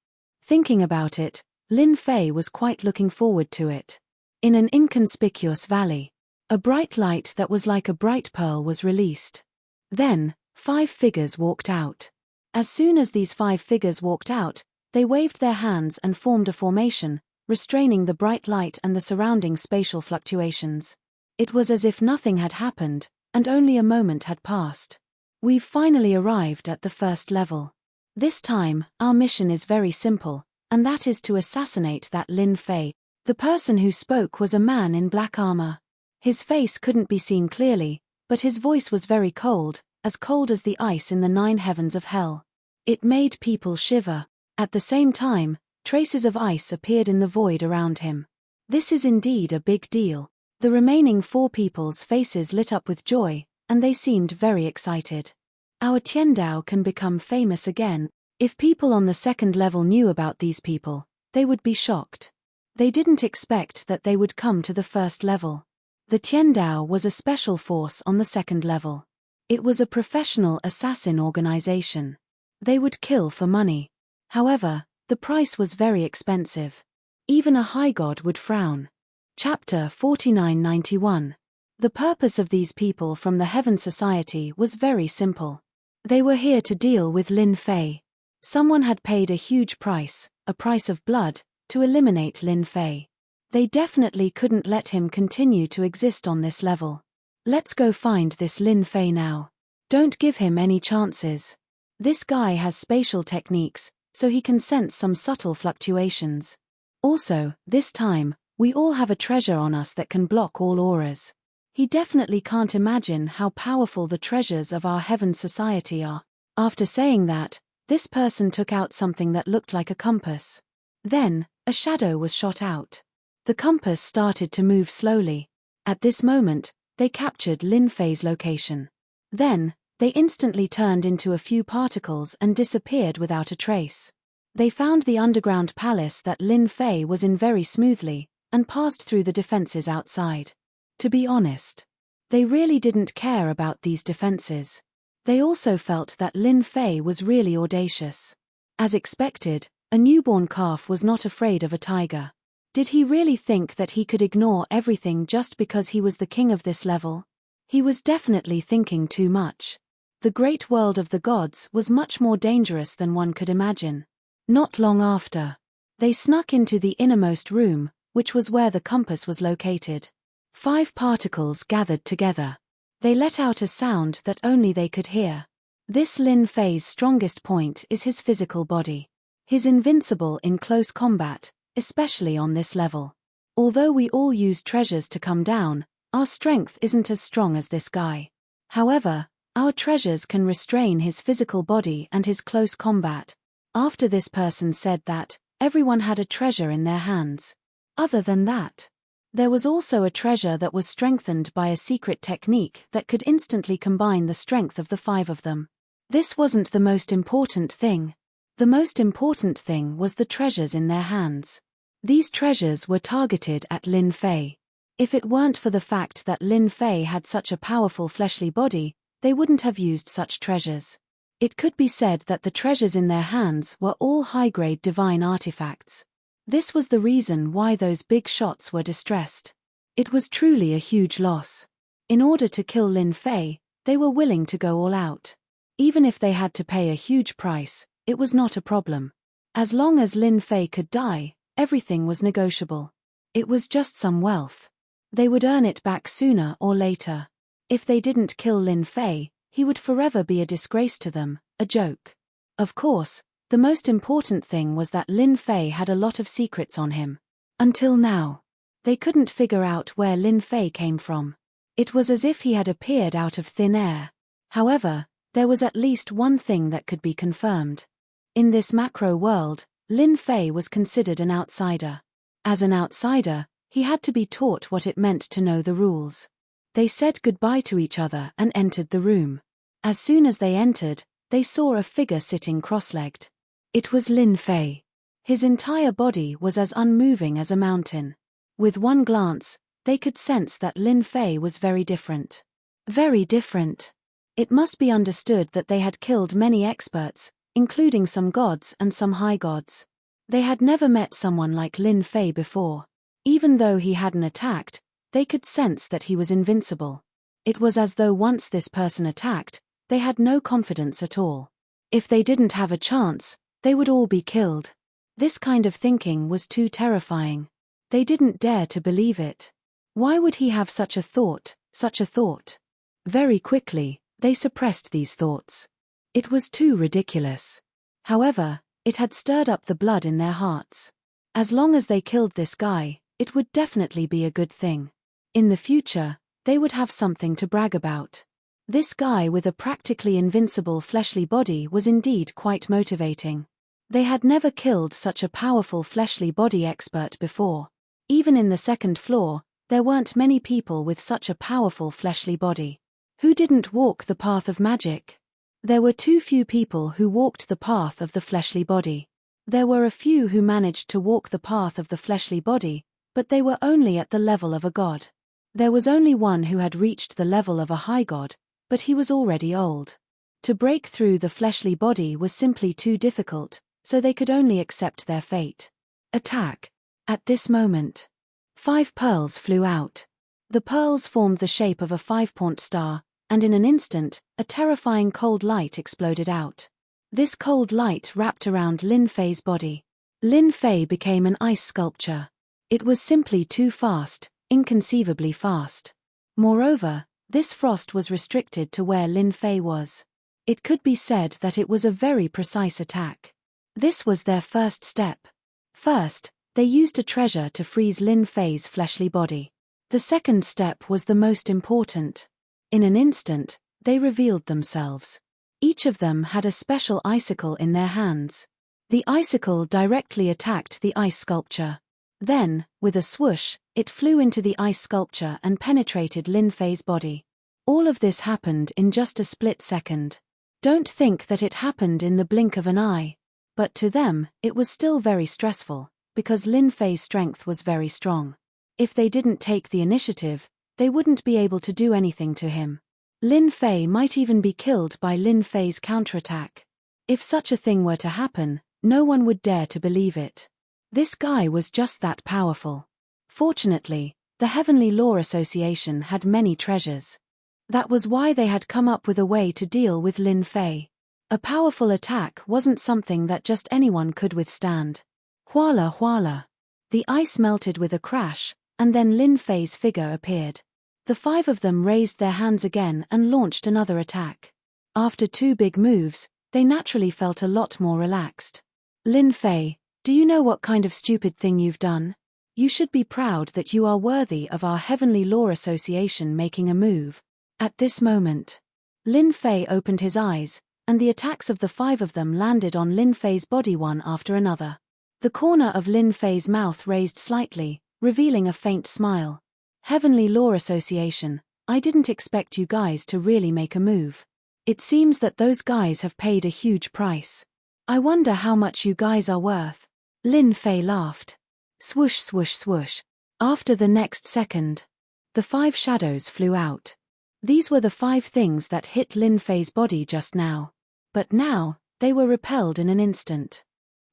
Thinking about it, Lin Fei was quite looking forward to it. In an inconspicuous valley, a bright light that was like a bright pearl was released. Then, 5 figures walked out. As soon as these 5 figures walked out, they waved their hands and formed a formation, restraining the bright light and the surrounding spatial fluctuations. It was as if nothing had happened, and only a moment had passed. We've finally arrived at the first level. This time, our mission is very simple, and that is to assassinate that Lin Fei. The person who spoke was a man in black armor. His face couldn't be seen clearly, but his voice was very cold as the ice in the 9 heavens of hell. It made people shiver. At the same time, traces of ice appeared in the void around him. This is indeed a big deal. The remaining 4 people's faces lit up with joy, and they seemed very excited. Our Tiandao can become famous again. If people on the second level knew about these people, they would be shocked. They didn't expect that they would come to the first level. The Tiandao was a special force on the second level. It was a professional assassin organization. They would kill for money. However, the price was very expensive. Even a high god would frown. Chapter 4991. The purpose of these people from the Heaven Society was very simple. They were here to deal with Lin Fei. Someone had paid a huge price, a price of blood, to eliminate Lin Fei. They definitely couldn't let him continue to exist on this level. Let's go find this Lin Fei now. Don't give him any chances. This guy has spatial techniques, so he can sense some subtle fluctuations. Also, this time, we all have a treasure on us that can block all auras. He definitely can't imagine how powerful the treasures of our Heaven Society are. After saying that, this person took out something that looked like a compass. Then, a shadow was shot out. The compass started to move slowly. At this moment, they captured Lin Fei's location. Then, they instantly turned into a few particles and disappeared without a trace. They found the underground palace that Lin Fei was in very smoothly, and passed through the defenses outside. To be honest, they really didn't care about these defenses. They also felt that Lin Fei was really audacious. As expected, a newborn calf was not afraid of a tiger. Did he really think that he could ignore everything just because he was the king of this level? He was definitely thinking too much. The great world of the gods was much more dangerous than one could imagine. Not long after, they snuck into the innermost room, which was where the compass was located. 5 particles gathered together. They let out a sound that only they could hear. This Lin Fei's strongest point is his physical body. He's invincible in close combat, especially on this level. Although we all use treasures to come down, our strength isn't as strong as this guy. However, our treasures can restrain his physical body and his close combat. After this person said that, everyone had a treasure in their hands. Other than that, there was also a treasure that was strengthened by a secret technique that could instantly combine the strength of the 5 of them. This wasn't the most important thing. The most important thing was the treasures in their hands. These treasures were targeted at Lin Fei. If it weren't for the fact that Lin Fei had such a powerful fleshly body, they wouldn't have used such treasures. It could be said that the treasures in their hands were all high-grade divine artifacts. This was the reason why those big shots were distressed. It was truly a huge loss. In order to kill Lin Fei, they were willing to go all out. Even if they had to pay a huge price, it was not a problem. As long as Lin Fei could die, everything was negotiable. It was just some wealth. They would earn it back sooner or later. If they didn't kill Lin Fei, he would forever be a disgrace to them, a joke. Of course, the most important thing was that Lin Fei had a lot of secrets on him. Until now, they couldn't figure out where Lin Fei came from. It was as if he had appeared out of thin air. However, there was at least one thing that could be confirmed. In this macro world, Lin Fei was considered an outsider. As an outsider, he had to be taught what it meant to know the rules. They said goodbye to each other and entered the room. As soon as they entered, they saw a figure sitting cross-legged. It was Lin Fei. His entire body was as unmoving as a mountain. With one glance, they could sense that Lin Fei was very different. Very different. It must be understood that they had killed many experts, including some gods and some high gods. They had never met someone like Lin Fei before. Even though he hadn't attacked, they could sense that he was invincible. It was as though once this person attacked, they had no confidence at all. If they didn't have a chance, they would all be killed. This kind of thinking was too terrifying. They didn't dare to believe it. Why would he have such a thought, such a thought? Very quickly, they suppressed these thoughts. It was too ridiculous. However, it had stirred up the blood in their hearts. As long as they killed this guy, it would definitely be a good thing. In the future, they would have something to brag about. This guy with a practically invincible fleshly body was indeed quite motivating. They had never killed such a powerful fleshly body expert before. Even in the second floor, there weren't many people with such a powerful fleshly body. Who didn't walk the path of magic? There were too few people who walked the path of the fleshly body. There were a few who managed to walk the path of the fleshly body, but they were only at the level of a god. There was only one who had reached the level of a high god, but he was already old. To break through the fleshly body was simply too difficult, so they could only accept their fate. Attack. At this moment, 5 pearls flew out. The pearls formed the shape of a 5-point star, and in an instant, a terrifying cold light exploded out. This cold light wrapped around Lin Fei's body. Lin Fei became an ice sculpture. It was simply too fast, inconceivably fast. Moreover, this frost was restricted to where Lin Fei was. It could be said that it was a very precise attack. This was their first step. First, they used a treasure to freeze Lin Fei's fleshly body. The second step was the most important. In an instant, they revealed themselves. Each of them had a special icicle in their hands. The icicle directly attacked the ice sculpture. Then, with a swoosh, it flew into the ice sculpture and penetrated Lin Fei's body. All of this happened in just a split second. Don't think that it happened in the blink of an eye. But to them, it was still very stressful, because Lin Fei's strength was very strong. If they didn't take the initiative, they wouldn't be able to do anything to him. Lin Fei might even be killed by Lin Fei's counterattack. If such a thing were to happen, no one would dare to believe it. This guy was just that powerful. Fortunately, the Heavenly Law Association had many treasures. That was why they had come up with a way to deal with Lin Fei. A powerful attack wasn't something that just anyone could withstand. Huala huala. The ice melted with a crash, and then Lin Fei's figure appeared. The 5 of them raised their hands again and launched another attack. After 2 big moves, they naturally felt a lot more relaxed. Lin Fei, do you know what kind of stupid thing you've done? You should be proud that you are worthy of our Heavenly Law Association making a move. At this moment, Lin Fei opened his eyes, and the attacks of the 5 of them landed on Lin Fei's body one after another. The corner of Lin Fei's mouth raised slightly, revealing a faint smile. Heavenly Law Association, I didn't expect you guys to really make a move. It seems that those guys have paid a huge price. I wonder how much you guys are worth. Lin Fei laughed. Swoosh, swoosh, swoosh. After the next second, the 5 shadows flew out. These were the 5 things that hit Lin Fei's body just now. But now, they were repelled in an instant.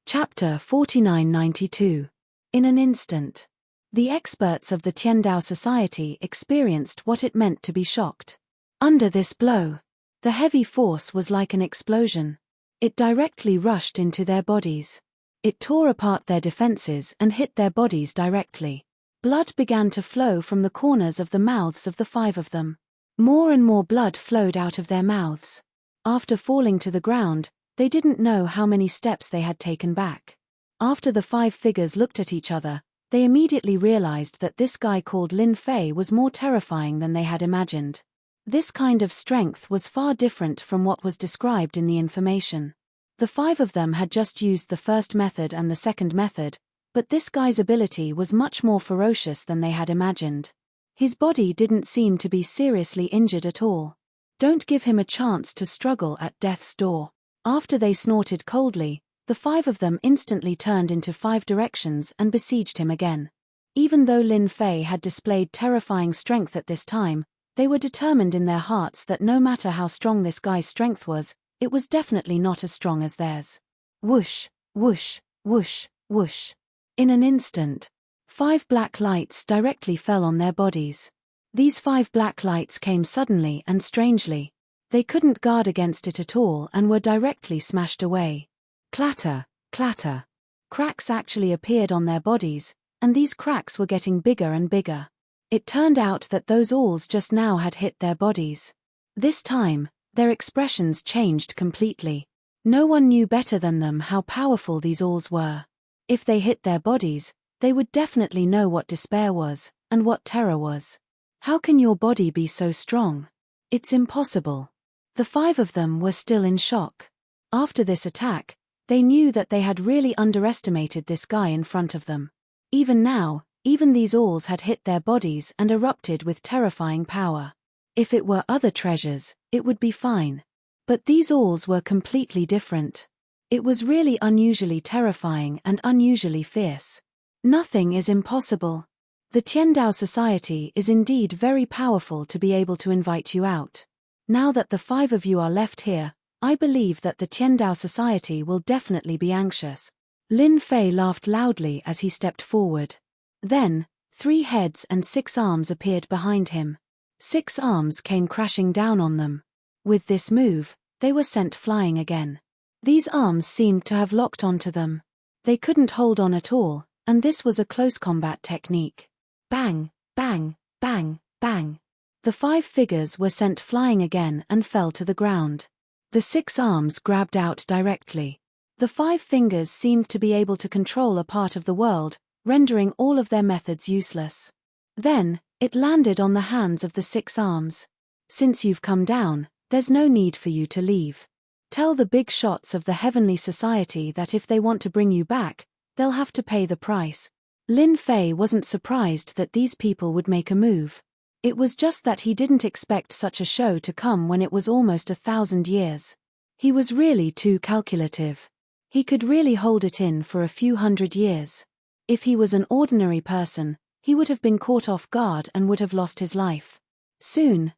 Chapter 4992. In an instant. The experts of the Tiandao Society experienced what it meant to be shocked. Under this blow, the heavy force was like an explosion. It directly rushed into their bodies. It tore apart their defenses and hit their bodies directly. Blood began to flow from the corners of the mouths of the 5 of them. More and more blood flowed out of their mouths. After falling to the ground, they didn't know how many steps they had taken back. After the 5 figures looked at each other, they immediately realized that this guy called Lin Fei was more terrifying than they had imagined. This kind of strength was far different from what was described in the information. The 5 of them had just used the first method and the second method, but this guy's ability was much more ferocious than they had imagined. His body didn't seem to be seriously injured at all. Don't give him a chance to struggle at death's door. After they snorted coldly, the 5 of them instantly turned into 5 directions and besieged him again. Even though Lin Fei had displayed terrifying strength at this time, they were determined in their hearts that no matter how strong this guy's strength was, it was definitely not as strong as theirs. Whoosh, whoosh, whoosh, whoosh. In an instant, 5 black lights directly fell on their bodies. These 5 black lights came suddenly and strangely. They couldn't guard against it at all and were directly smashed away. Clatter, clatter. Cracks actually appeared on their bodies, and these cracks were getting bigger and bigger. It turned out that those awls just now had hit their bodies. This time, their expressions changed completely. No one knew better than them how powerful these awls were. If they hit their bodies, they would definitely know what despair was, and what terror was. How can your body be so strong? It's impossible. The 5 of them were still in shock. After this attack, they knew that they had really underestimated this guy in front of them. Even now, even these awls had hit their bodies and erupted with terrifying power. If it were other treasures, it would be fine. But these awls were completely different. It was really unusually terrifying and unusually fierce. Nothing is impossible. The Tiandao Society is indeed very powerful to be able to invite you out. Now that the 5 of you are left here, I believe that the Tiandao Society will definitely be anxious. Lin Fei laughed loudly as he stepped forward. Then, 3 heads and 6 arms appeared behind him. 6 arms came crashing down on them. With this move, they were sent flying again. These arms seemed to have locked onto them. They couldn't hold on at all, and this was a close combat technique. Bang, bang, bang, bang. The 5 figures were sent flying again and fell to the ground. The 6 arms grabbed out directly. The 5 fingers seemed to be able to control a part of the world, rendering all of their methods useless. Then, it landed on the hands of the 6 arms. Since you've come down, there's no need for you to leave. Tell the big shots of the Heavenly Society that if they want to bring you back, they'll have to pay the price. Lin Fei wasn't surprised that these people would make a move. It was just that he didn't expect such a show to come when it was almost 1,000 years. He was really too calculative. He could really hold it in for a few hundred years. If he was an ordinary person, he would have been caught off guard and would have lost his life. Soon,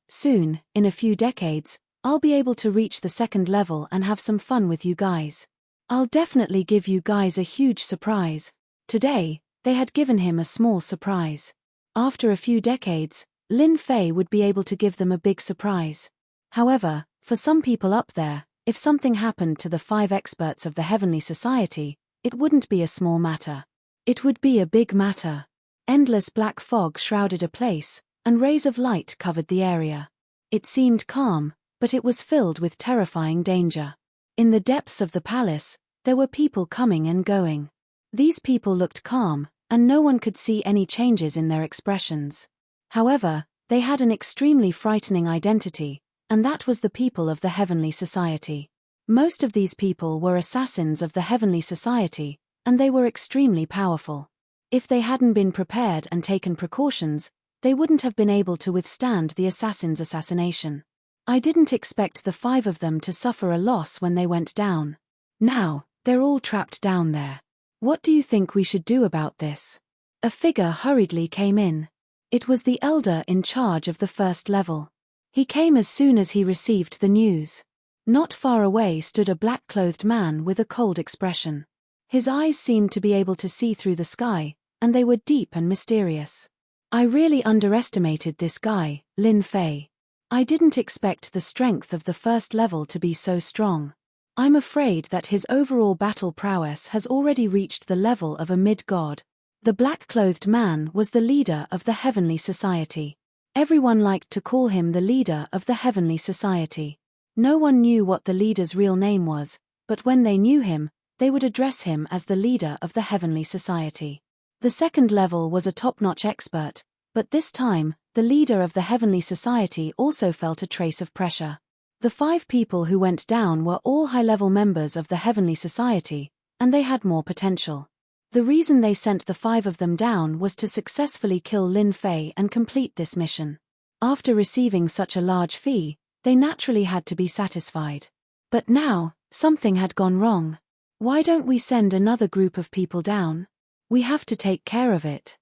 in a few decades, I'll be able to reach the 2nd level and have some fun with you guys. I'll definitely give you guys a huge surprise. Today, they had given him a small surprise. After a few decades, Lin Fei would be able to give them a big surprise. However, for some people up there, if something happened to the 5 experts of the Heavenly Society, it wouldn't be a small matter. It would be a big matter. Endless black fog shrouded a place, and rays of light covered the area. It seemed calm, but it was filled with terrifying danger. In the depths of the palace, there were people coming and going. These people looked calm, and no one could see any changes in their expressions. However, they had an extremely frightening identity, and that was the people of the Heavenly Society. Most of these people were assassins of the Heavenly Society, and they were extremely powerful. If they hadn't been prepared and taken precautions, they wouldn't have been able to withstand the assassin's assassination. I didn't expect the 5 of them to suffer a loss when they went down. Now, they're all trapped down there. What do you think we should do about this? A figure hurriedly came in. It was the elder in charge of the first level. He came as soon as he received the news. Not far away stood a black-clothed man with a cold expression. His eyes seemed to be able to see through the sky, and they were deep and mysterious. I really underestimated this guy, Lin Fei. I didn't expect the strength of the first level to be so strong. I'm afraid that his overall battle prowess has already reached the level of a mid-god. The black-clothed man was the leader of the Heavenly Society. Everyone liked to call him the leader of the Heavenly Society. No one knew what the leader's real name was, but when they knew him, they would address him as the leader of the Heavenly Society. The second level was a top-notch expert, but this time, the leader of the Heavenly Society also felt a trace of pressure. The 5 people who went down were all high-level members of the Heavenly Society, and they had more potential. The reason they sent the 5 of them down was to successfully kill Lin Fei and complete this mission. After receiving such a large fee, they naturally had to be satisfied. But now, something had gone wrong. Why don't we send another group of people down? We have to take care of it.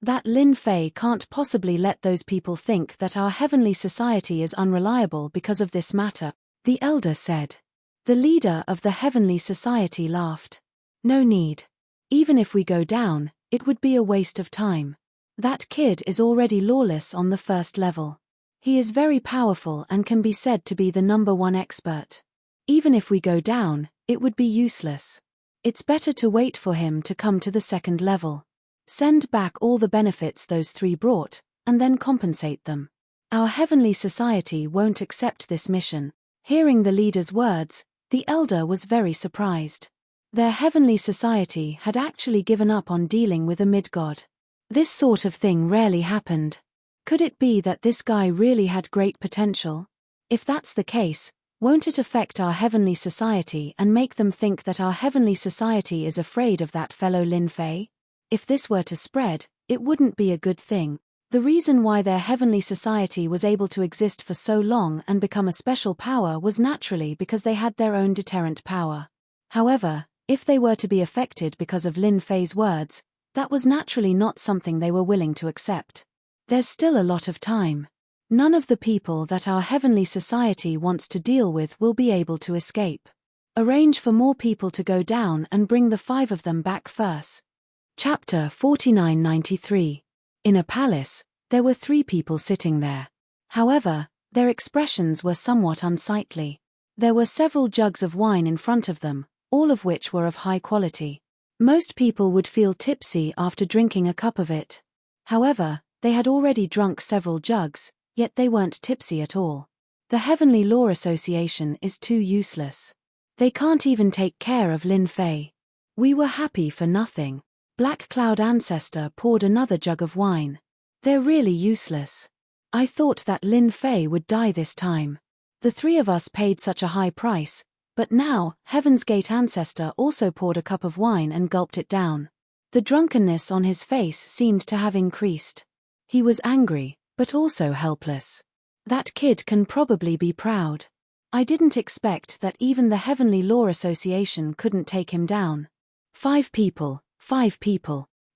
That Lin Fei can't possibly let those people think that our Heavenly Society is unreliable because of this matter, the elder said. The leader of the Heavenly Society laughed. No need. Even if we go down, it would be a waste of time. That kid is already lawless on the first level. He is very powerful and can be said to be the #1 expert. Even if we go down, it would be useless. It's better to wait for him to come to the second level. Send back all the benefits those 3 brought, and then compensate them. Our Heavenly Society won't accept this mission. Hearing the leader's words, the elder was very surprised. Their Heavenly Society had actually given up on dealing with a mid-god. This sort of thing rarely happened. Could it be that this guy really had great potential? If that's the case, won't it affect our Heavenly Society and make them think that our Heavenly Society is afraid of that fellow Lin Fei? If this were to spread, it wouldn't be a good thing. The reason why their Heavenly Society was able to exist for so long and become a special power was naturally because they had their own deterrent power. However, if they were to be affected because of Lin Fei's words, that was naturally not something they were willing to accept. There's still a lot of time. None of the people that our Heavenly Society wants to deal with will be able to escape. Arrange for more people to go down and bring the 5 of them back first. Chapter 4993. In a palace, there were 3 people sitting there. However, their expressions were somewhat unsightly. There were several jugs of wine in front of them, all of which were of high quality. Most people would feel tipsy after drinking a cup of it. However, they had already drunk several jugs, yet they weren't tipsy at all. The Heavenly Law Association is too useless. They can't even take care of Lin Fei. We were happy for nothing. Black Cloud Ancestor poured another jug of wine. They're really useless. I thought that Lin Fei would die this time. The 3 of us paid such a high price, but now, Heaven's Gate Ancestor also poured a cup of wine and gulped it down. The drunkenness on his face seemed to have increased. He was angry, but also helpless. That kid can probably be proud. I didn't expect that even the Heavenly Law Association couldn't take him down. 5 people.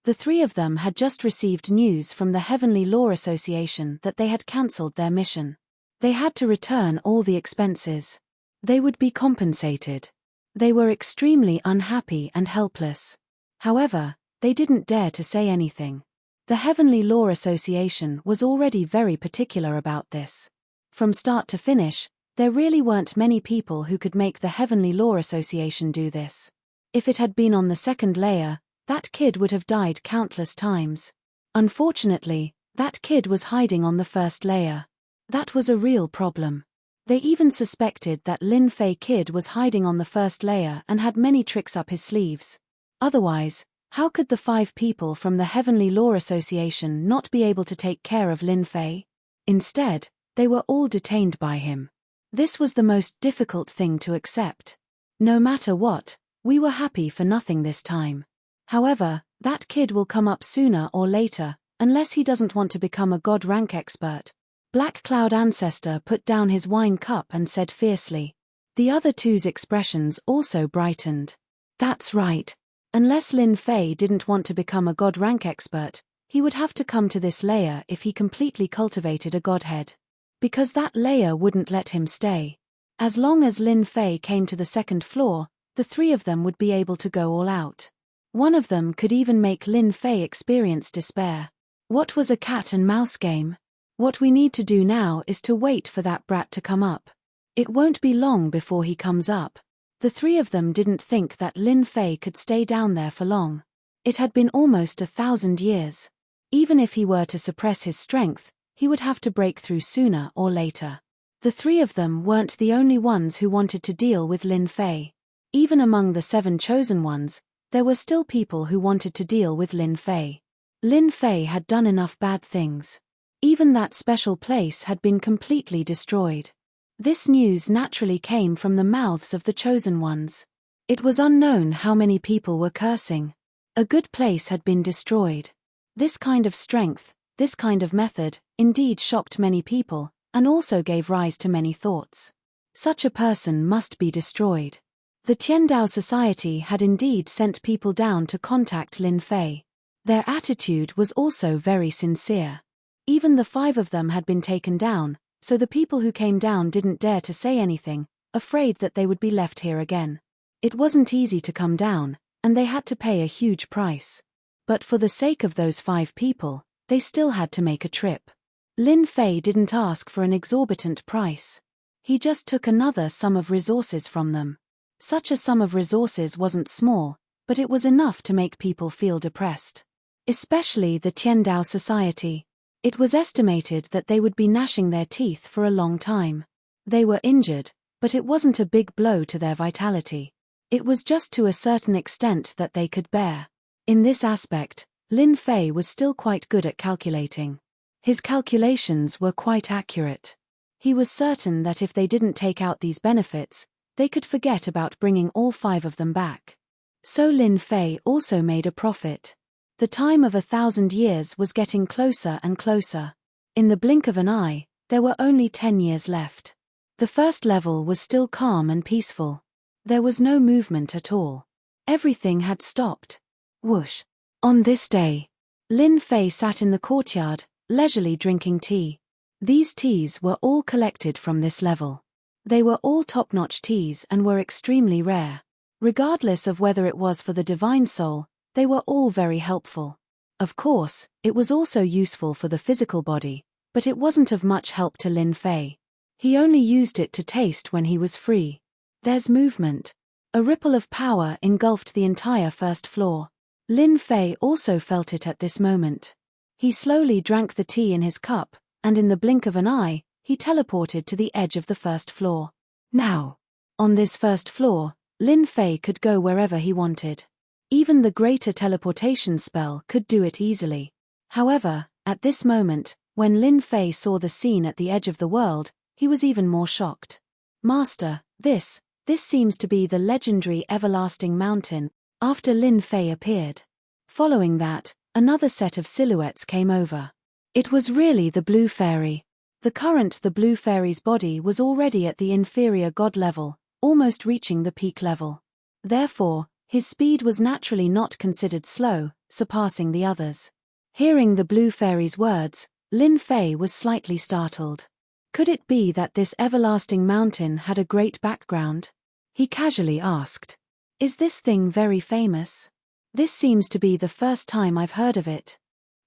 The 3 of them had just received news from the Heavenly Law Association that they had cancelled their mission. They had to return all the expenses. They would be compensated. They were extremely unhappy and helpless. However, they didn't dare to say anything. The Heavenly Law Association was already very particular about this. From start to finish, there really weren't many people who could make the Heavenly Law Association do this. If it had been on the second layer, that kid would have died countless times. Unfortunately, that kid was hiding on the first layer. That was a real problem. They even suspected that Lin Fei kid was hiding on the first layer and had many tricks up his sleeves. Otherwise, how could the 5 people from the Heavenly Law Association not be able to take care of Lin Fei? Instead, they were all detained by him. This was the most difficult thing to accept. No matter what, we were happy for nothing this time. However, that kid will come up sooner or later, unless he doesn't want to become a god rank expert. Black Cloud Ancestor put down his wine cup and said fiercely. The other 2's expressions also brightened. That's right. Unless Lin Fei didn't want to become a god rank expert, he would have to come to this layer if he completely cultivated a godhead. Because that layer wouldn't let him stay. As long as Lin Fei came to the second floor, the three of them would be able to go all out. One of them could even make Lin Fei experience despair. What was a cat and mouse game? What we need to do now is to wait for that brat to come up. It won't be long before he comes up. The three of them didn't think that Lin Fei could stay down there for long. It had been almost 1,000 years. Even if he were to suppress his strength, he would have to break through sooner or later. The three of them weren't the only ones who wanted to deal with Lin Fei. Even among the 7 chosen ones, there were still people who wanted to deal with Lin Fei. Lin Fei had done enough bad things. Even that special place had been completely destroyed. This news naturally came from the mouths of the chosen ones. It was unknown how many people were cursing. A good place had been destroyed. This kind of strength, this kind of method, indeed shocked many people, and also gave rise to many thoughts. Such a person must be destroyed. The Tiandao Society had indeed sent people down to contact Lin Fei. Their attitude was also very sincere. Even the 5 of them had been taken down, so the people who came down didn't dare to say anything, afraid that they would be left here again. It wasn't easy to come down, and they had to pay a huge price. But for the sake of those 5 people, they still had to make a trip. Lin Fei didn't ask for an exorbitant price. He just took another sum of resources from them. Such a sum of resources wasn't small, but it was enough to make people feel depressed. Especially the Tiandao Society. It was estimated that they would be gnashing their teeth for a long time. They were injured, but it wasn't a big blow to their vitality. It was just to a certain extent that they could bear. In this aspect, Lin Fei was still quite good at calculating. His calculations were quite accurate. He was certain that if they didn't take out these benefits, they could forget about bringing all 5 of them back. So Lin Fei also made a profit. The time of 1,000 years was getting closer and closer. In the blink of an eye, there were only 10 years left. The first level was still calm and peaceful. There was no movement at all. Everything had stopped. Whoosh. On this day, Lin Fei sat in the courtyard, leisurely drinking tea. These teas were all collected from this level. They were all top-notch teas and were extremely rare. Regardless of whether it was for the divine soul, they were all very helpful. Of course, it was also useful for the physical body, but it wasn't of much help to Lin Fei. He only used it to taste when he was free. There's movement. A ripple of power engulfed the entire first floor. Lin Fei also felt it at this moment. He slowly drank the tea in his cup, and in the blink of an eye, he teleported to the edge of the first floor. Now, on this first floor, Lin Fei could go wherever he wanted. Even the greater teleportation spell could do it easily. However, at this moment, when Lin Fei saw the scene at the edge of the world, he was even more shocked. Master, this seems to be the legendary Everlasting Mountain. After Lin Fei appeared. Following that, another set of silhouettes came over. It was really the Blue Fairy. The Blue Fairy's body was already at the inferior god level, almost reaching the peak level. Therefore, his speed was naturally not considered slow, surpassing the others. Hearing the Blue Fairy's words, Lin Fei was slightly startled. Could it be that this Everlasting Mountain had a great background? He casually asked. Is this thing very famous? This seems to be the first time I've heard of it.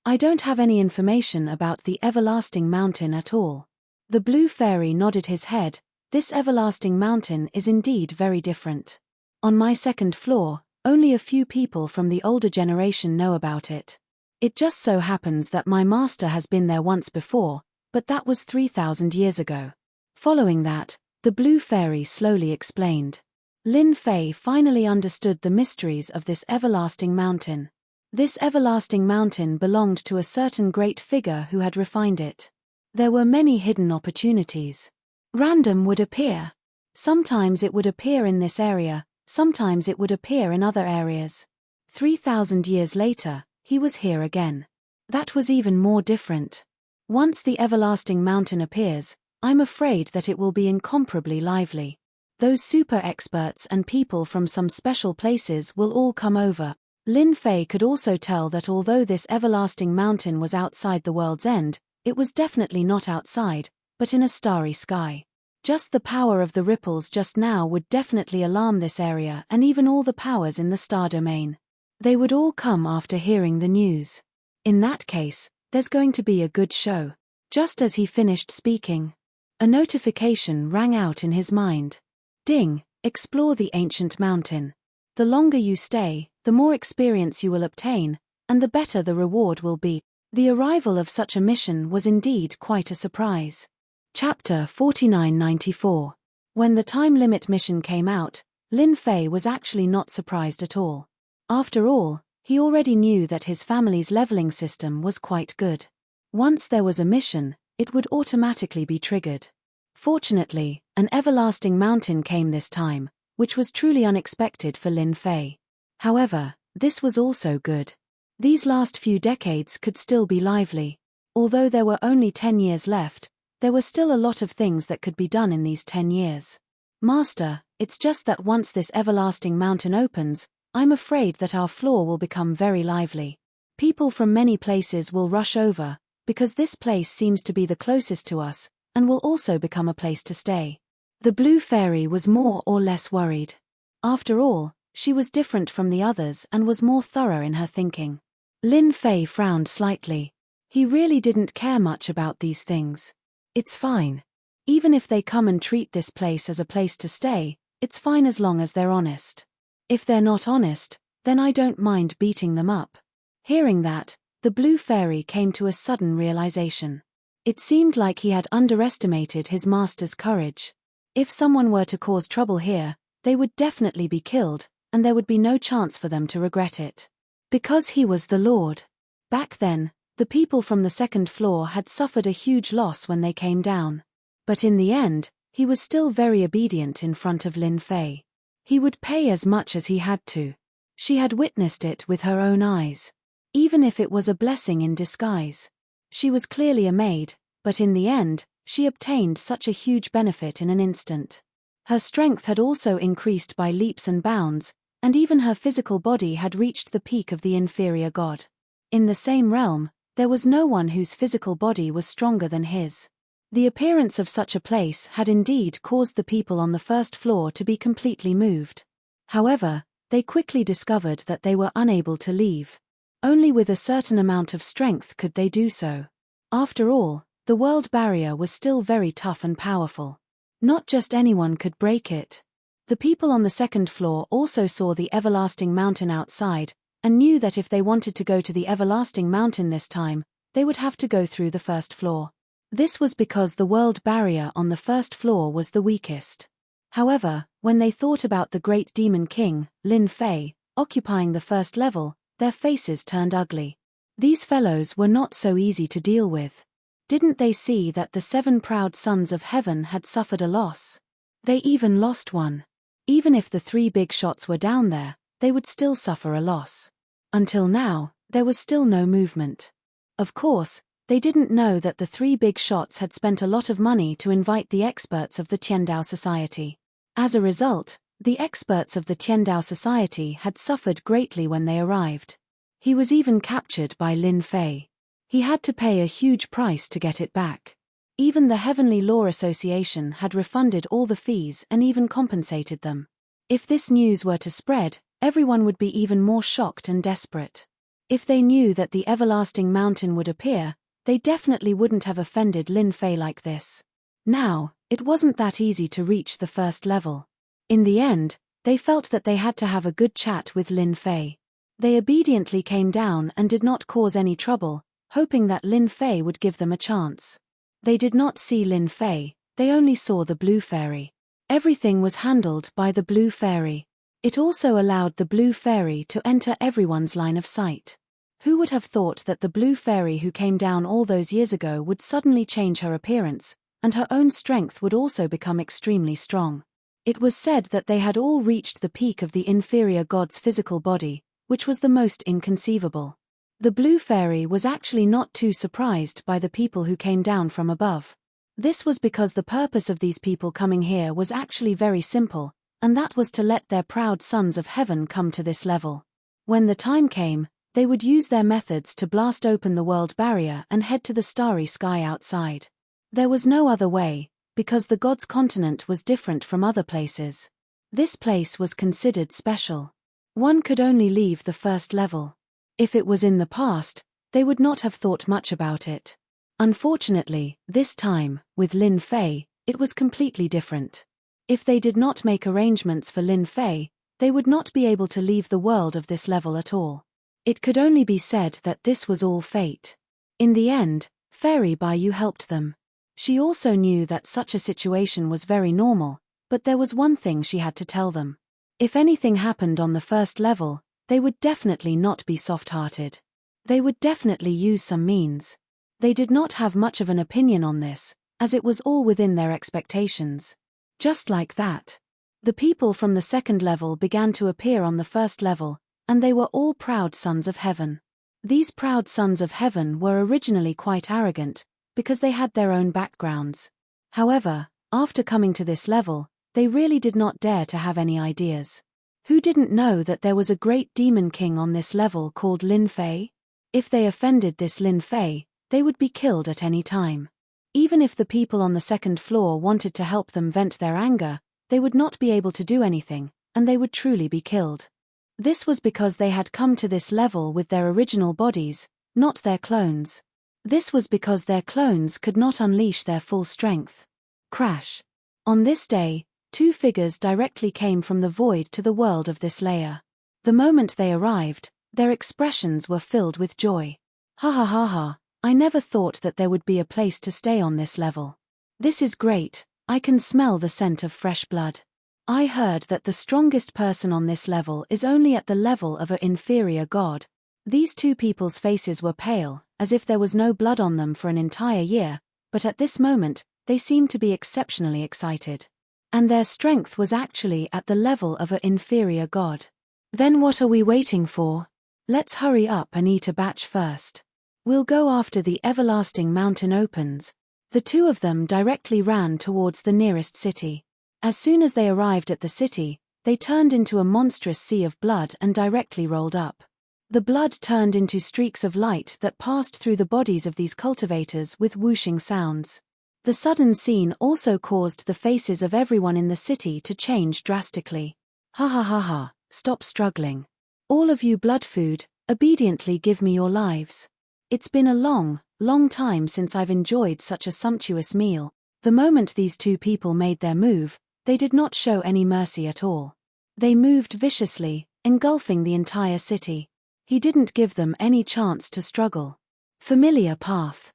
I don't have any information about the Everlasting Mountain at all. The Blue Fairy nodded his head. This Everlasting Mountain is indeed very different. On my second floor, only a few people from the older generation know about it. It just so happens that my master has been there once before, but that was 3,000 years ago. Following that, the Blue Fairy slowly explained. Lin Fei finally understood the mysteries of this Everlasting Mountain. This Everlasting Mountain belonged to a certain great figure who had refined it. There were many hidden opportunities. Random would appear. Sometimes it would appear in this area, sometimes it would appear in other areas. 3,000 years later, he was here again. That was even more different. Once the Everlasting Mountain appears, I'm afraid that it will be incomparably lively. Those super experts and people from some special places will all come over. Lin Fei could also tell that although this everlasting mountain was outside the world's end, it was definitely not outside, but in a starry sky. Just the power of the ripples just now would definitely alarm this area and even all the powers in the star domain. They would all come after hearing the news. In that case, there's going to be a good show. Just as he finished speaking, a notification rang out in his mind. Ding, explore the ancient mountain. The longer you stay, the more experience you will obtain, and the better the reward will be. The arrival of such a mission was indeed quite a surprise. Chapter 4994. When the time limit mission came out, Lin Fei was actually not surprised at all. After all, he already knew that his family's leveling system was quite good. Once there was a mission, it would automatically be triggered. Fortunately, an everlasting mountain came this time, which was truly unexpected for Lin Fei. However, this was also good. These last few decades could still be lively. Although there were only 10 years left, there were still a lot of things that could be done in these 10 years. Master, it's just that once this everlasting mountain opens, I'm afraid that our floor will become very lively. People from many places will rush over, because this place seems to be the closest to us, and will also become a place to stay. The Blue Fairy was more or less worried. After all, she was different from the others and was more thorough in her thinking. Lin Fei frowned slightly. He really didn't care much about these things. It's fine. Even if they come and treat this place as a place to stay, it's fine as long as they're honest. If they're not honest, then I don't mind beating them up. Hearing that, the Blue Fairy came to a sudden realization. It seemed like he had underestimated his master's courage. If someone were to cause trouble here, they would definitely be killed, and there would be no chance for them to regret it. Because he was the Lord. Back then, the people from the second floor had suffered a huge loss when they came down. But in the end, he was still very obedient in front of Lin Fei. He would pay as much as he had to. She had witnessed it with her own eyes. Even if it was a blessing in disguise. She was clearly a maid, but in the end, she obtained such a huge benefit in an instant. Her strength had also increased by leaps and bounds, and even her physical body had reached the peak of the inferior god. In the same realm, there was no one whose physical body was stronger than his. The appearance of such a place had indeed caused the people on the first floor to be completely moved. However, they quickly discovered that they were unable to leave. Only with a certain amount of strength could they do so. After all, the world barrier was still very tough and powerful. Not just anyone could break it. The people on the second floor also saw the everlasting mountain outside, and knew that if they wanted to go to the everlasting mountain this time, they would have to go through the first floor. This was because the world barrier on the first floor was the weakest. However, when they thought about the great demon king, Lin Fei, occupying the first level, their faces turned ugly. These fellows were not so easy to deal with. Didn't they see that the 7 proud sons of heaven had suffered a loss? They even lost one. Even if the 3 big shots were down there, they would still suffer a loss. Until now, there was still no movement. Of course, they didn't know that the 3 big shots had spent a lot of money to invite the experts of the Tiandao Society. As a result, the experts of the Tiandao Society had suffered greatly when they arrived. He was even captured by Lin Fei. He had to pay a huge price to get it back. Even the Heavenly Law Association had refunded all the fees and even compensated them. If this news were to spread, everyone would be even more shocked and desperate. If they knew that the everlasting mountain would appear, they definitely wouldn't have offended Lin Fei like this. Now, it wasn't that easy to reach the first level. In the end, they felt that they had to have a good chat with Lin Fei. They obediently came down and did not cause any trouble, hoping that Lin Fei would give them a chance. They did not see Lin Fei, they only saw the Blue Fairy. Everything was handled by the Blue Fairy. It also allowed the Blue Fairy to enter everyone's line of sight. Who would have thought that the Blue Fairy who came down all those years ago would suddenly change her appearance, and her own strength would also become extremely strong? It was said that they had all reached the peak of the inferior god's physical body, which was the most inconceivable. The Blue Fairy was actually not too surprised by the people who came down from above. This was because the purpose of these people coming here was actually very simple, and that was to let their proud sons of heaven come to this level. When the time came, they would use their methods to blast open the world barrier and head to the starry sky outside. There was no other way, because the gods' continent was different from other places. This place was considered special. One could only leave the first level. If it was in the past, they would not have thought much about it. Unfortunately, this time, with Lin Fei, it was completely different. If they did not make arrangements for Lin Fei, they would not be able to leave the world of this level at all. It could only be said that this was all fate. In the end, Fairy Bayou helped them. She also knew that such a situation was very normal, but there was one thing she had to tell them. If anything happened on the first level, they would definitely not be soft-hearted. They would definitely use some means. They did not have much of an opinion on this, as it was all within their expectations. Just like that, the people from the second level began to appear on the first level, and they were all proud sons of heaven. These proud sons of heaven were originally quite arrogant, because they had their own backgrounds. However, after coming to this level, they really did not dare to have any ideas. Who didn't know that there was a great demon king on this level called Lin Fei? If they offended this Lin Fei, they would be killed at any time. Even if the people on the second floor wanted to help them vent their anger, they would not be able to do anything, and they would truly be killed. This was because they had come to this level with their original bodies, not their clones. This was because their clones could not unleash their full strength. Crash. On this day, two figures directly came from the void to the world of this layer. The moment they arrived, their expressions were filled with joy. Ha ha ha ha, I never thought that there would be a place to stay on this level. This is great, I can smell the scent of fresh blood. I heard that the strongest person on this level is only at the level of an inferior god. These two people's faces were pale, as if there was no blood on them for an entire year, but at this moment, they seemed to be exceptionally excited. And their strength was actually at the level of an inferior god. Then what are we waiting for? Let's hurry up and eat a batch first. We'll go after the everlasting mountain opens. The two of them directly ran towards the nearest city. As soon as they arrived at the city, they turned into a monstrous sea of blood and directly rolled up. The blood turned into streaks of light that passed through the bodies of these cultivators with whooshing sounds. The sudden scene also caused the faces of everyone in the city to change drastically. Ha ha ha ha, stop struggling. All of you blood food, obediently give me your lives. It's been a long, long time since I've enjoyed such a sumptuous meal. The moment these two people made their move, they did not show any mercy at all. They moved viciously, engulfing the entire city. He didn't give them any chance to struggle. Familiar path.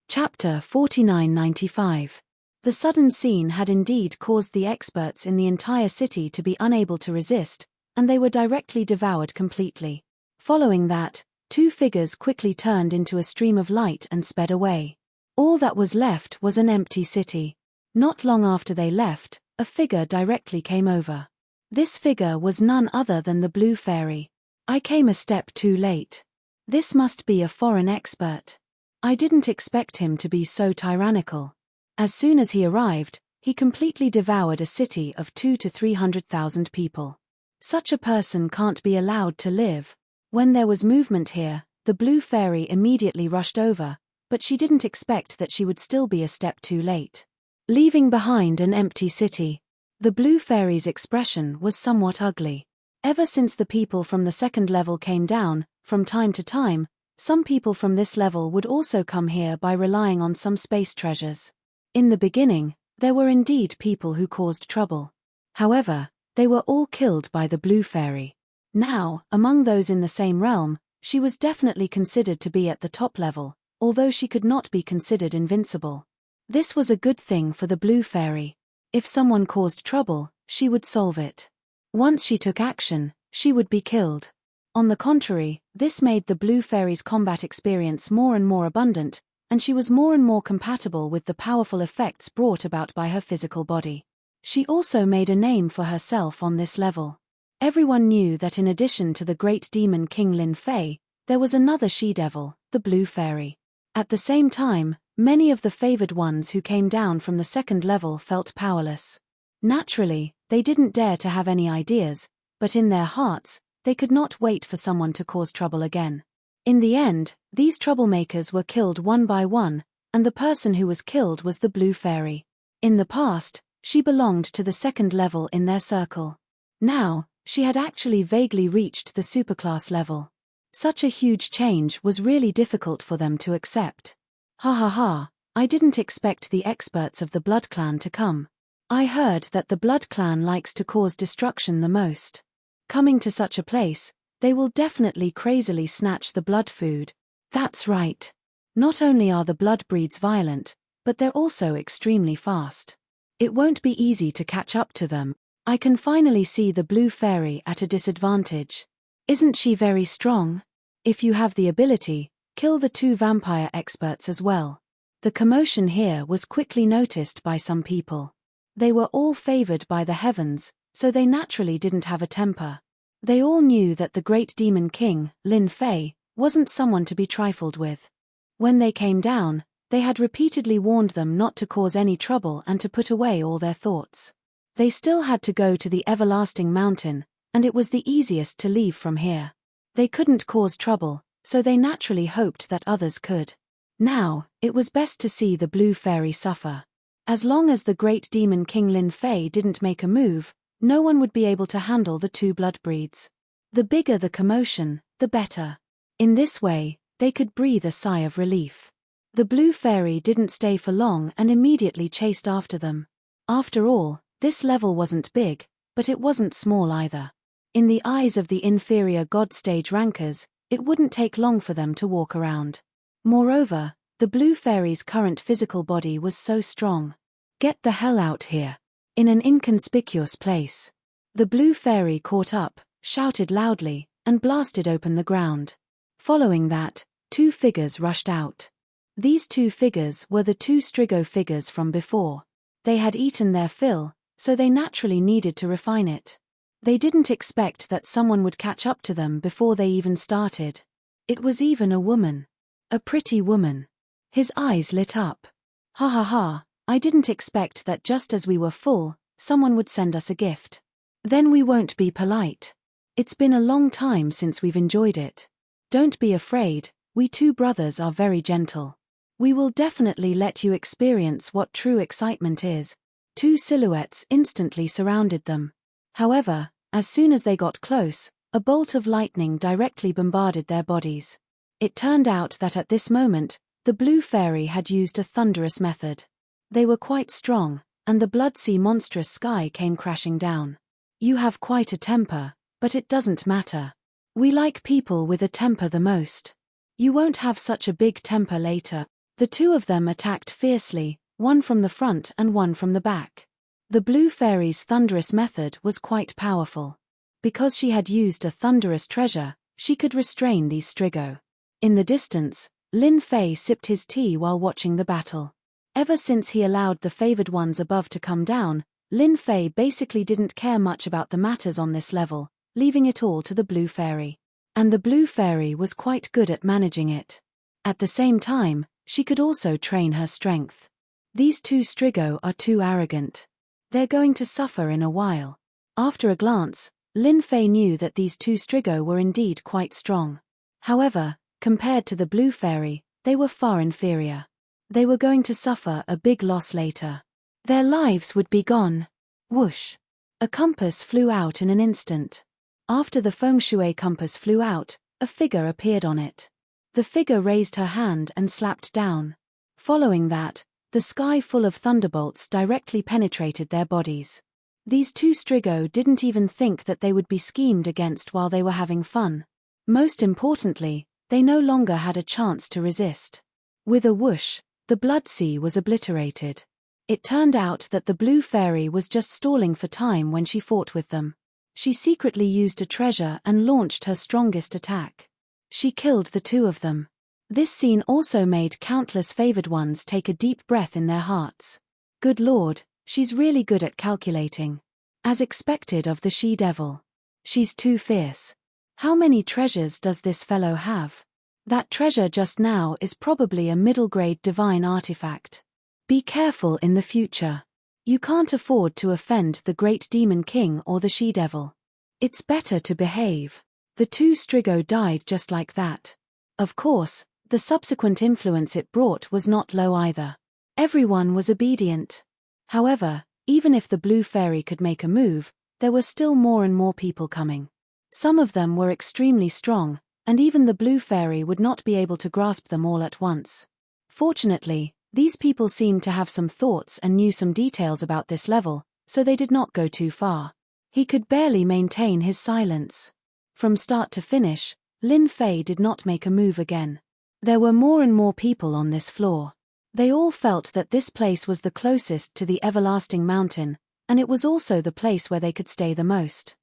Chapter 4995. The sudden scene had indeed caused the experts in the entire city to be unable to resist, and they were directly devoured completely. Following that, two figures quickly turned into a stream of light and sped away. All that was left was an empty city. Not long after they left, a figure directly came over. This figure was none other than the Blue Fairy. I came a step too late. This must be a foreign expert. I didn't expect him to be so tyrannical. As soon as he arrived, he completely devoured a city of 200,000 to 300,000 people. Such a person can't be allowed to live. When there was movement here, the Blue Fairy immediately rushed over, but she didn't expect that she would still be a step too late. Leaving behind an empty city, the Blue Fairy's expression was somewhat ugly. Ever since the people from the second level came down, from time to time, some people from this level would also come here by relying on some space treasures. In the beginning, there were indeed people who caused trouble. However, they were all killed by the Blue Fairy. Now, among those in the same realm, she was definitely considered to be at the top level, although she could not be considered invincible. This was a good thing for the Blue Fairy. If someone caused trouble, she would solve it. Once she took action, she would be killed. On the contrary, this made the Blue Fairy's combat experience more and more abundant, and she was more and more compatible with the powerful effects brought about by her physical body. She also made a name for herself on this level. Everyone knew that in addition to the great demon King Lin Fei, there was another she-devil, the Blue Fairy. At the same time, Many of the favored ones who came down from the second level felt powerless. Naturally, they didn't dare to have any ideas, but in their hearts, they could not wait for someone to cause trouble again. In the end, these troublemakers were killed one by one, and the person who was killed was the Blue Fairy. In the past, she belonged to the second level in their circle. Now, she had actually vaguely reached the superclass level. Such a huge change was really difficult for them to accept. Ha ha ha, I didn't expect the experts of the Blood Clan to come. I heard that the Blood Clan likes to cause destruction the most. Coming to such a place, they will definitely crazily snatch the blood food. That's right. Not only are the blood breeds violent, but they're also extremely fast. It won't be easy to catch up to them. I can finally see the Blue Fairy at a disadvantage. Isn't she very strong? If you have the ability, kill the 2 vampire experts as well. The commotion here was quickly noticed by some people. They were all favored by the heavens, so they naturally didn't have a temper. They all knew that the great demon king, Lin Fei, wasn't someone to be trifled with. When they came down, they had repeatedly warned them not to cause any trouble and to put away all their thoughts. They still had to go to the everlasting mountain, and it was the easiest to leave from here. They couldn't cause trouble, so they naturally hoped that others could. Now, it was best to see the Blue Fairy suffer. As long as the great demon king Lin Fei didn't make a move, no one would be able to handle the 2 blood breeds. The bigger the commotion, the better. In this way, they could breathe a sigh of relief. The Blue Fairy didn't stay for long and immediately chased after them. After all, this level wasn't big, but it wasn't small either. In the eyes of the inferior God stage rankers, it wouldn't take long for them to walk around. Moreover, the Blue Fairy's current physical body was so strong. Get the hell out here. In an inconspicuous place. The Blue Fairy caught up, shouted loudly, and blasted open the ground. Following that, 2 figures rushed out. These 2 figures were the 2 Strigo figures from before. They had eaten their fill, so they naturally needed to refine it. They didn't expect that someone would catch up to them before they even started. It was even a woman. A pretty woman. His eyes lit up. Ha ha ha, I didn't expect that just as we were full, someone would send us a gift. Then we won't be polite. It's been a long time since we've enjoyed it. Don't be afraid, we 2 brothers are very gentle. We will definitely let you experience what true excitement is. 2 silhouettes instantly surrounded them. However, as soon as they got close, a bolt of lightning directly bombarded their bodies. It turned out that at this moment, the Blue Fairy had used a thunderous method. They were quite strong, and the blood-sea monstrous sky came crashing down. You have quite a temper, but it doesn't matter. We like people with a temper the most. You won't have such a big temper later. The 2 of them attacked fiercely, one from the front and one from the back. The Blue Fairy's thunderous method was quite powerful. Because she had used a thunderous treasure, she could restrain these Strigo. In the distance, Lin Fei sipped his tea while watching the battle. Ever since he allowed the favored ones above to come down, Lin Fei basically didn't care much about the matters on this level, leaving it all to the Blue Fairy. And the Blue Fairy was quite good at managing it. At the same time, she could also train her strength. These 2 Strigo are too arrogant. They're going to suffer in a while. After a glance, Lin Fei knew that these 2 Strigo were indeed quite strong. However, compared to the Blue Fairy, they were far inferior. They were going to suffer a big loss later. Their lives would be gone. Whoosh! A compass flew out in an instant. After the feng shui compass flew out, a figure appeared on it. The figure raised her hand and slapped down. Following that, the sky full of thunderbolts directly penetrated their bodies. These 2 Strigo didn't even think that they would be schemed against while they were having fun. Most importantly, they no longer had a chance to resist. With a whoosh, the blood sea was obliterated. It turned out that the Blue Fairy was just stalling for time when she fought with them. She secretly used a treasure and launched her strongest attack. She killed the 2 of them. This scene also made countless favored ones take a deep breath in their hearts. Good lord, she's really good at calculating. As expected of the she-devil. She's too fierce. How many treasures does this fellow have? That treasure just now is probably a middle-grade divine artifact. Be careful in the future. You can't afford to offend the great demon king or the she-devil. It's better to behave. The two Strigo died just like that. Of course, the subsequent influence it brought was not low either. Everyone was obedient. However, even if the blue fairy could make a move, there were still more and more people coming. Some of them were extremely strong, and even the blue fairy would not be able to grasp them all at once. Fortunately, these people seemed to have some thoughts and knew some details about this level, so they did not go too far. He could barely maintain his silence. From start to finish, Lin Fei did not make a move again. There were more and more people on this floor. They all felt that this place was the closest to the everlasting mountain, and it was also the place where they could stay the most.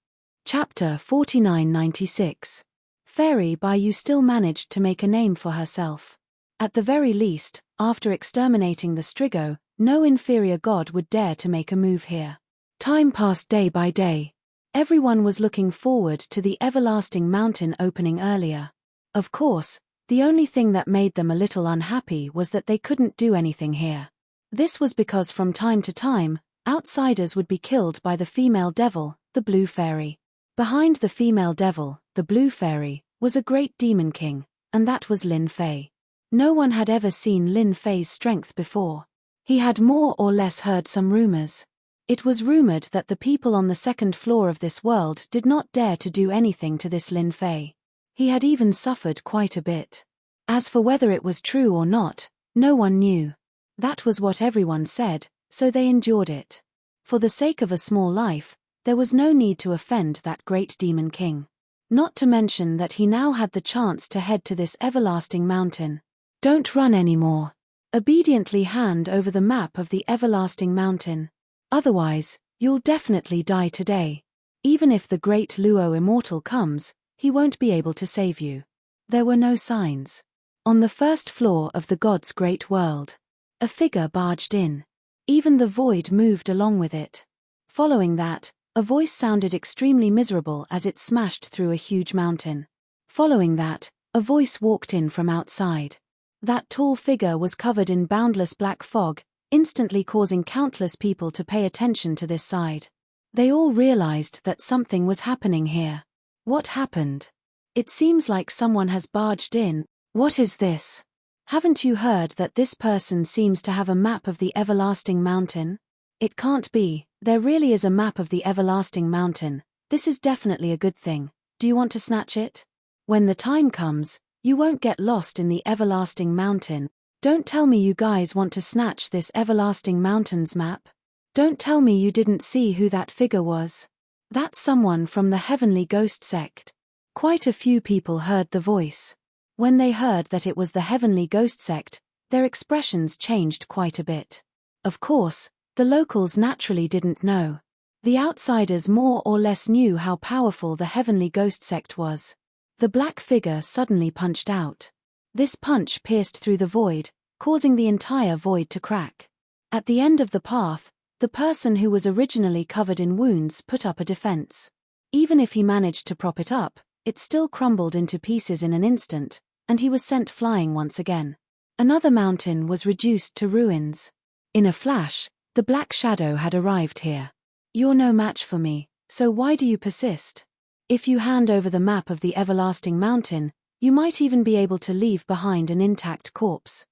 Chapter 4996. Fairy Bai still managed to make a name for herself. At the very least, after exterminating the Strigo, no inferior god would dare to make a move here. Time passed day by day. Everyone was looking forward to the everlasting mountain opening earlier. Of course, the only thing that made them a little unhappy was that they couldn't do anything here. This was because from time to time, outsiders would be killed by the female devil, the blue fairy. Behind the female devil, the blue fairy, was a great demon king, and that was Lin Fei. No one had ever seen Lin Fei's strength before. He had more or less heard some rumors. It was rumored that the people on the second floor of this world did not dare to do anything to this Lin Fei. He had even suffered quite a bit. As for whether it was true or not, no one knew. That was what everyone said, so they endured it. For the sake of a small life, there was no need to offend that great demon king. Not to mention that he now had the chance to head to this everlasting mountain. Don't run anymore. Obediently hand over the map of the everlasting mountain. Otherwise, you'll definitely die today. Even if the great Luo immortal comes, he won't be able to save you. There were no signs. On the first floor of the god's great world, a figure barged in. Even the void moved along with it. Following that, a voice sounded extremely miserable as it smashed through a huge mountain. Following that, a voice walked in from outside. That tall figure was covered in boundless black fog, instantly causing countless people to pay attention to this side. They all realized that something was happening here. What happened? It seems like someone has barged in. What is this? Haven't you heard that this person seems to have a map of the everlasting mountain? It can't be. There really is a map of the everlasting mountain. This is definitely a good thing. Do you want to snatch it? When the time comes, you won't get lost in the everlasting mountain. Don't tell me you guys want to snatch this everlasting mountain's map. Don't tell me you didn't see who that figure was. That's someone from the heavenly ghost sect. Quite a few people heard the voice. When they heard that it was the heavenly ghost sect, their expressions changed quite a bit. Of course, the locals naturally didn't know. The outsiders more or less knew how powerful the heavenly ghost sect was. The black figure suddenly punched out. This punch pierced through the void, causing the entire void to crack. At the end of the path, the person who was originally covered in wounds put up a defense. Even if he managed to prop it up, it still crumbled into pieces in an instant, and he was sent flying once again. Another mountain was reduced to ruins. In a flash, the black shadow had arrived here. You're no match for me, so why do you persist? If you hand over the map of the everlasting mountain, you might even be able to leave behind an intact corpse.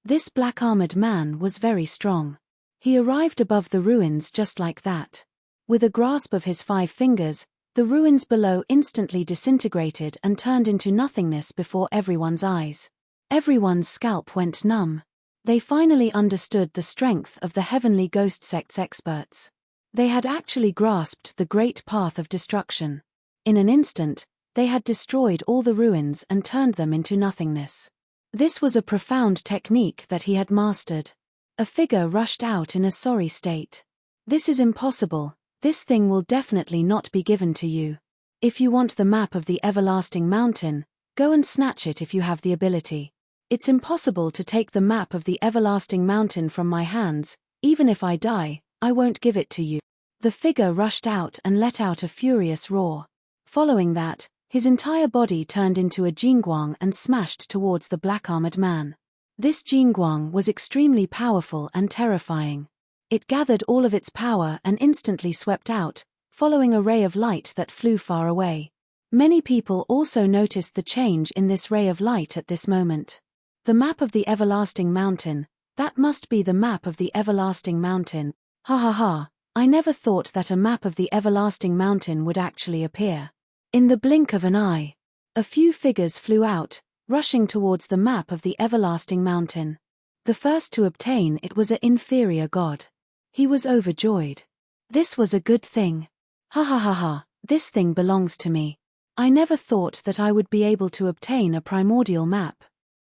This black-armored man was very strong. He arrived above the ruins just like that. With a grasp of his 5 fingers, the ruins below instantly disintegrated and turned into nothingness before everyone's eyes. Everyone's scalp went numb. They finally understood the strength of the heavenly ghost sect's experts. They had actually grasped the great path of destruction. In an instant, they had destroyed all the ruins and turned them into nothingness. This was a profound technique that he had mastered. A figure rushed out in a sorry state. This is impossible. This thing will definitely not be given to you. If you want the map of the everlasting mountain, go and snatch it if you have the ability. It's impossible to take the map of the everlasting mountain from my hands. Even if I die, I won't give it to you. The figure rushed out and let out a furious roar. Following that, His entire body turned into a jingguang and smashed towards the black-armored man. This jingguang was extremely powerful and terrifying. It gathered all of its power and instantly swept out, following a ray of light that flew far away. Many people also noticed the change in this ray of light at this moment. The map of the everlasting mountain. That must be the map of the everlasting mountain. Ha ha ha, I never thought that a map of the everlasting mountain would actually appear. In the blink of an eye, a few figures flew out, rushing towards the map of the everlasting mountain. The first to obtain it was an inferior god. He was overjoyed. This was a good thing. Ha ha ha ha, this thing belongs to me. I never thought that I would be able to obtain a primordial map.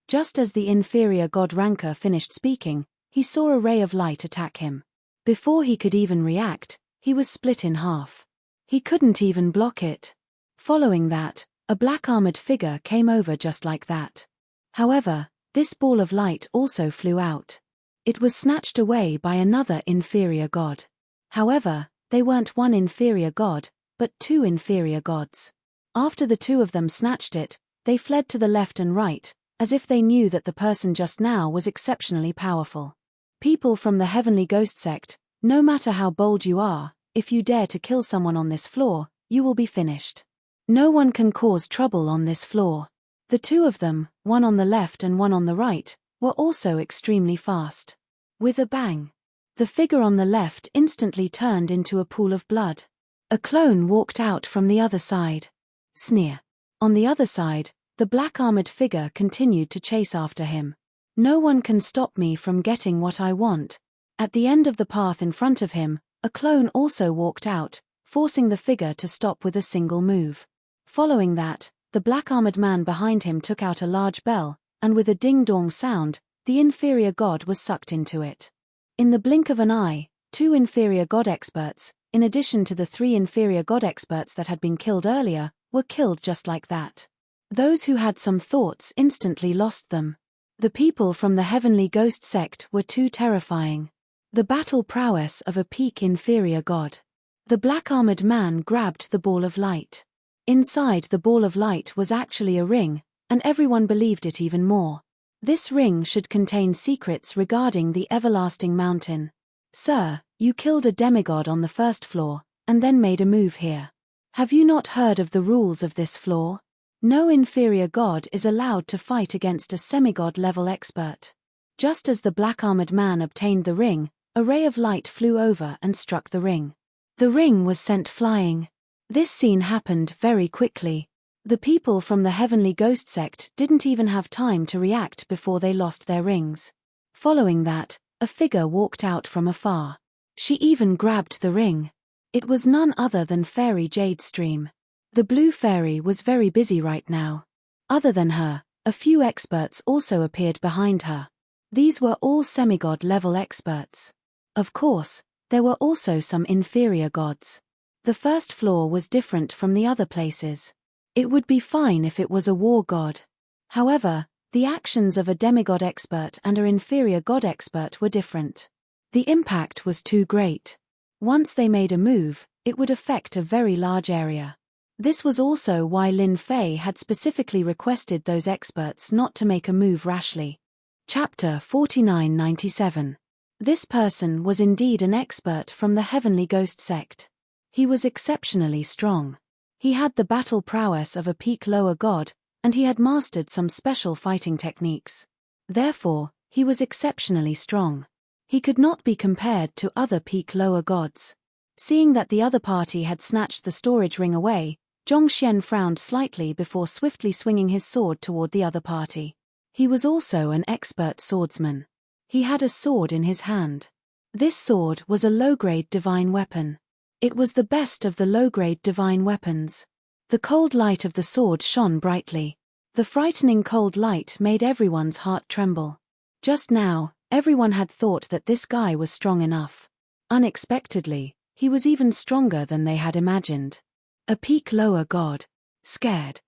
Just as the inferior god Ranker finished speaking, he saw a ray of light attack him. Before he could even react, he was split in half. He couldn't even block it. Following that, a black-armored figure came over just like that. However, this ball of light also flew out. It was snatched away by another inferior god. However, they weren't one inferior god, but two inferior gods. After the two of them snatched it, they fled to the left and right, as if they knew that the person just now was exceptionally powerful. People from the Heavenly Ghost sect, no matter how bold you are, if you dare to kill someone on this floor, you will be finished. No one can cause trouble on this floor. The two of them, one on the left and one on the right, were also extremely fast. With a bang, the figure on the left instantly turned into a pool of blood. A clone walked out from the other side. Sneer. On the other side, the black-armored figure continued to chase after him. No one can stop me from getting what I want. At the end of the path in front of him, a clone also walked out, forcing the figure to stop with a single move. Following that, the black-armored man behind him took out a large bell, and with a ding-dong sound, the inferior god was sucked into it. In the blink of an eye, two inferior god experts, in addition to the three inferior god experts that had been killed earlier, were killed just like that. Those who had some thoughts instantly lost them. The people from the Heavenly Ghost sect were too terrifying. The battle prowess of a peak inferior god. The black-armored man grabbed the ball of light. Inside the ball of light was actually a ring, and everyone believed it even more. This ring should contain secrets regarding the everlasting mountain. Sir, you killed a demigod on the first floor, and then made a move here. Have you not heard of the rules of this floor? No inferior god is allowed to fight against a semigod-level expert. Just as the black-armored man obtained the ring, a ray of light flew over and struck the ring. The ring was sent flying. This scene happened very quickly. The people from the Heavenly Ghost sect didn't even have time to react before they lost their rings. Following that, a figure walked out from afar. She even grabbed the ring. It was none other than Fairy Jadestream. The blue fairy was very busy right now. Other than her, a few experts also appeared behind her. These were all semigod-level experts. Of course, there were also some inferior gods. The first floor was different from the other places. It would be fine if it was a war god. However, the actions of a demigod expert and an inferior god expert were different. The impact was too great. Once they made a move, it would affect a very large area. This was also why Lin Fei had specifically requested those experts not to make a move rashly. Chapter 4997. This person was indeed an expert from the Heavenly Ghost sect. He was exceptionally strong. He had the battle prowess of a peak lower god, and he had mastered some special fighting techniques. Therefore, he was exceptionally strong. He could not be compared to other peak lower gods. Seeing that the other party had snatched the storage ring away, Zhongxian frowned slightly before swiftly swinging his sword toward the other party. He was also an expert swordsman. He had a sword in his hand. This sword was a low-grade divine weapon. It was the best of the low-grade divine weapons. The cold light of the sword shone brightly. The frightening cold light made everyone's heart tremble. Just now, everyone had thought that this guy was strong enough. Unexpectedly, he was even stronger than they had imagined. A peak lower god. Scared.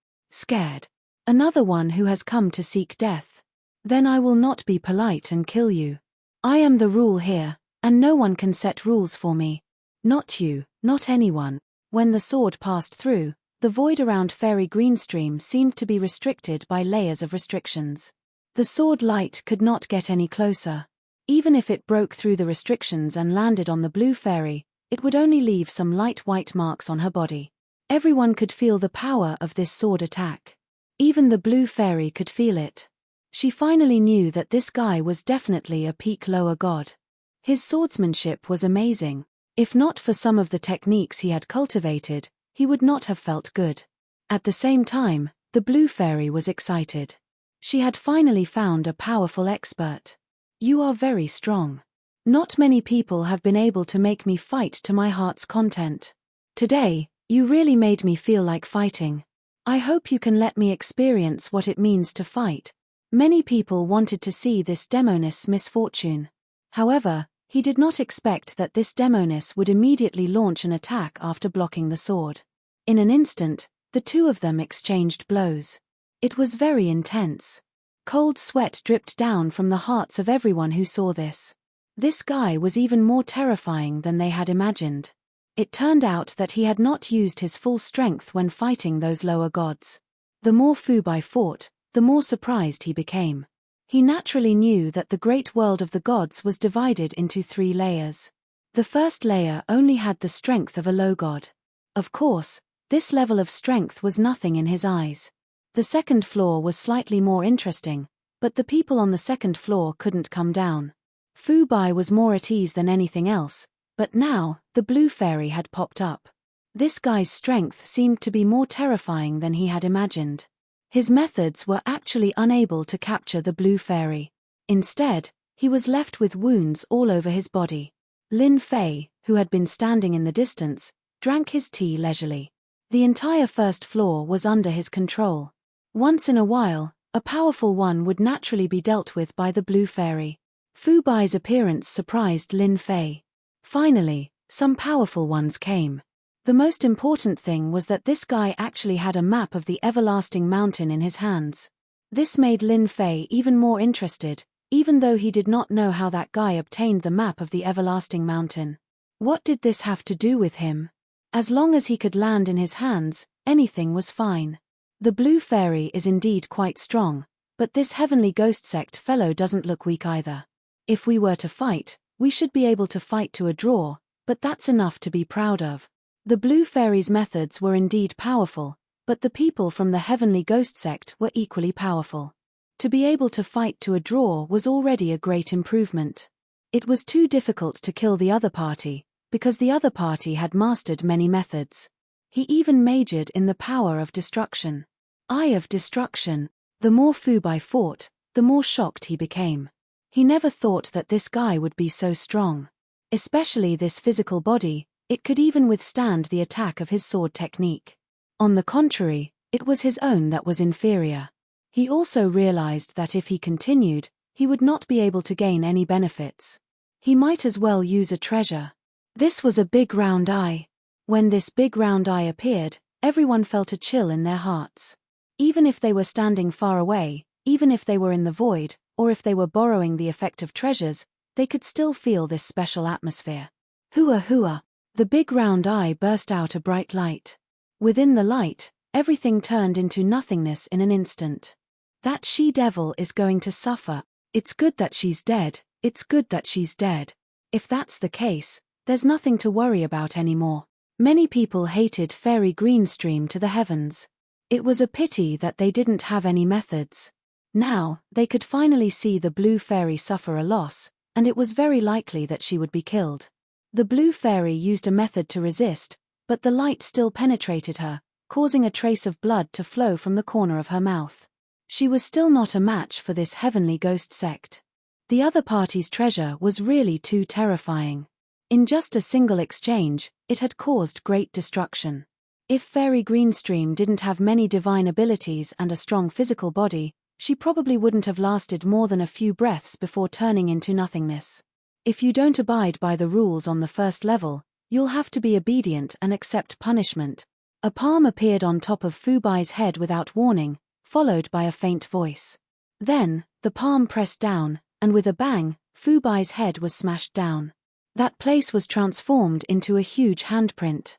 Another one who has come to seek death. Then I will not be polite and kill you. I am the rule here, and no one can set rules for me. Not you, not anyone. When the sword passed through, The void around Fairy Greenstream seemed to be restricted by layers of restrictions. The sword light could not get any closer. Even if it broke through the restrictions and landed on the blue fairy, it would only leave some light white marks on her body. Everyone could feel the power of this sword attack. Even the blue fairy could feel it. She finally knew that this guy was definitely a peak lower god. His swordsmanship was amazing. If not for some of the techniques he had cultivated, he would not have felt good. At the same time, the blue fairy was excited. She had finally found a powerful expert. You are very strong. Not many people have been able to make me fight to my heart's content. Today, you really made me feel like fighting. I hope you can let me experience what it means to fight. Many people wanted to see this demoness misfortune. However, he did not expect that this demoness would immediately launch an attack after blocking the sword. In an instant, the two of them exchanged blows. It was very intense. Cold sweat dripped down from the hearts of everyone who saw this. This guy was even more terrifying than they had imagined. It turned out that he had not used his full strength when fighting those lower gods. The more Fubai fought, the more surprised he became. He naturally knew that the great world of the gods was divided into 3 layers. The first layer only had the strength of a low god. Of course, this level of strength was nothing in his eyes. The second floor was slightly more interesting, but the people on the second floor couldn't come down. Fubai was more at ease than anything else, but now, the blue fairy had popped up. This guy's strength seemed to be more terrifying than he had imagined. His methods were actually unable to capture the blue fairy. Instead, he was left with wounds all over his body. Lin Fei, who had been standing in the distance, drank his tea leisurely. The entire first floor was under his control. Once in a while, a powerful one would naturally be dealt with by the blue fairy. Fubai's appearance surprised Lin Fei. Finally, some powerful ones came. The most important thing was that this guy actually had a map of the everlasting mountain in his hands. This made Lin Fei even more interested, even though he did not know how that guy obtained the map of the everlasting mountain. What did this have to do with him? As long as he could land in his hands, anything was fine. The blue fairy is indeed quite strong, but this heavenly ghost sect fellow doesn't look weak either. If we were to fight, we should be able to fight to a draw, but that's enough to be proud of. The blue fairy's methods were indeed powerful, but the people from the heavenly ghost sect were equally powerful. To be able to fight to a draw was already a great improvement. It was too difficult to kill the other party, because the other party had mastered many methods. He even majored in the power of destruction. Eye of destruction. The more Fubai fought, the more shocked he became. He never thought that this guy would be so strong. Especially this physical body, it could even withstand the attack of his sword technique. On the contrary, it was his own that was inferior. He also realized that if he continued, he would not be able to gain any benefits. He might as well use a treasure. This was a big round eye. When this big round eye appeared, everyone felt a chill in their hearts. Even if they were standing far away, even if they were in the void, or if they were borrowing the effect of treasures, they could still feel this special atmosphere. Hua hua! The big round eye burst out a bright light. Within the light, everything turned into nothingness in an instant. That she-devil is going to suffer. It's good that she's dead, it's good that she's dead. If that's the case, there's nothing to worry about anymore. Many people hated Fairy Greenstream to the heavens. It was a pity that they didn't have any methods. Now, they could finally see the blue fairy suffer a loss, and it was very likely that she would be killed. The blue fairy used a method to resist, but the light still penetrated her, causing a trace of blood to flow from the corner of her mouth. She was still not a match for this heavenly ghost sect. The other party's treasure was really too terrifying. In just a single exchange, it had caused great destruction. If Fairy Greenstream didn't have many divine abilities and a strong physical body, she probably wouldn't have lasted more than a few breaths before turning into nothingness. If you don't abide by the rules on the first level, you'll have to be obedient and accept punishment. A palm appeared on top of Fubai's head without warning, followed by a faint voice. Then, the palm pressed down, and with a bang, Fubai's head was smashed down. That place was transformed into a huge handprint.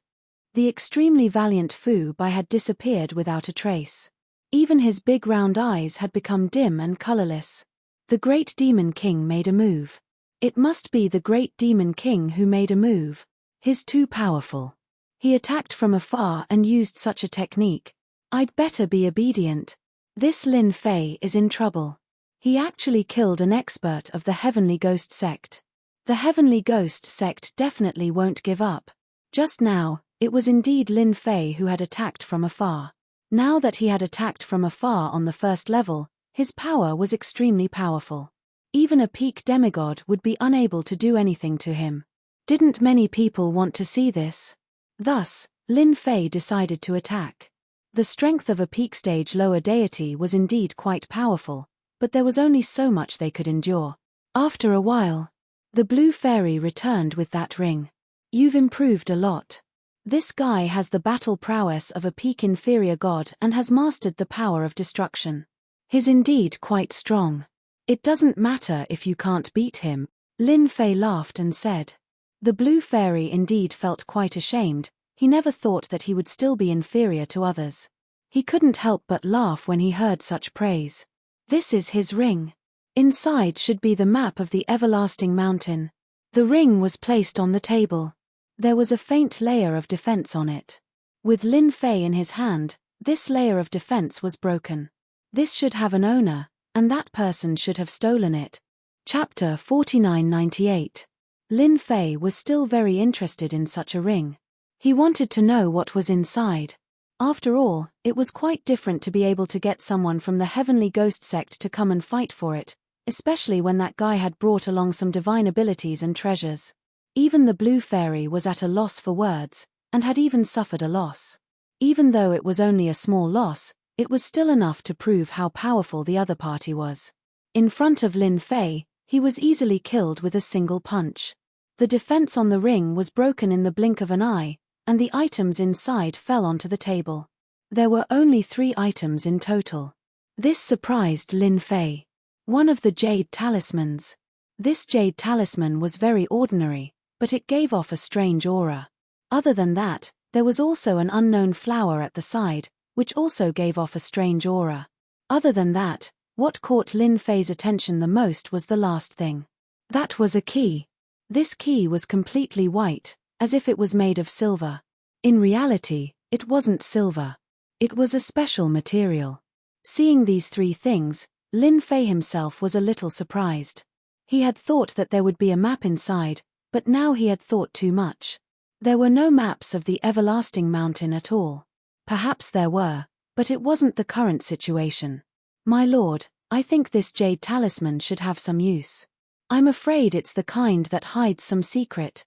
The extremely valiant Fu Bai had disappeared without a trace. Even his big round eyes had become dim and colorless. The Great Demon King made a move. It must be the Great Demon King who made a move. He's too powerful. He attacked from afar and used such a technique. I'd better be obedient. This Lin Fei is in trouble. He actually killed an expert of the Heavenly Ghost Sect. The Heavenly Ghost Sect definitely won't give up. Just now, it was indeed Lin Fei who had attacked from afar. Now that he had attacked from afar on the first level, his power was extremely powerful. Even a peak demigod would be unable to do anything to him. Didn't many people want to see this? Thus, Lin Fei decided to attack. The strength of a peak stage lower deity was indeed quite powerful, but there was only so much they could endure. After a while, the blue fairy returned with that ring. You've improved a lot. This guy has the battle prowess of a peak inferior god and has mastered the power of destruction. He's indeed quite strong. It doesn't matter if you can't beat him, Lin Fei laughed and said. The blue fairy indeed felt quite ashamed. He never thought that he would still be inferior to others. He couldn't help but laugh when he heard such praise. This is his ring. Inside should be the map of the everlasting mountain. The ring was placed on the table. There was a faint layer of defense on it. With Lin Fei in his hand, this layer of defense was broken. This should have an owner, and that person should have stolen it. Chapter 4998. Lin Fei was still very interested in such a ring. He wanted to know what was inside. After all, it was quite different to be able to get someone from the Heavenly Ghost Sect to come and fight for it, especially when that guy had brought along some divine abilities and treasures. Even the blue fairy was at a loss for words, and had even suffered a loss. Even though it was only a small loss, it was still enough to prove how powerful the other party was. In front of Lin Fei, he was easily killed with a single punch. The defense on the ring was broken in the blink of an eye, and the items inside fell onto the table. There were only 3 items in total. This surprised Lin Fei. One of the jade talismans. This jade talisman was very ordinary, but it gave off a strange aura. Other than that, there was also an unknown flower at the side, which also gave off a strange aura. Other than that, what caught Lin Fei's attention the most was the last thing. That was a key. This key was completely white, as if it was made of silver. In reality, it wasn't silver. It was a special material. Seeing these 3 things, Lin Fei himself was a little surprised. He had thought that there would be a map inside, but now he had thought too much. There were no maps of the everlasting mountain at all. Perhaps there were, but it wasn't the current situation. My lord, I think this jade talisman should have some use. I'm afraid it's the kind that hides some secret.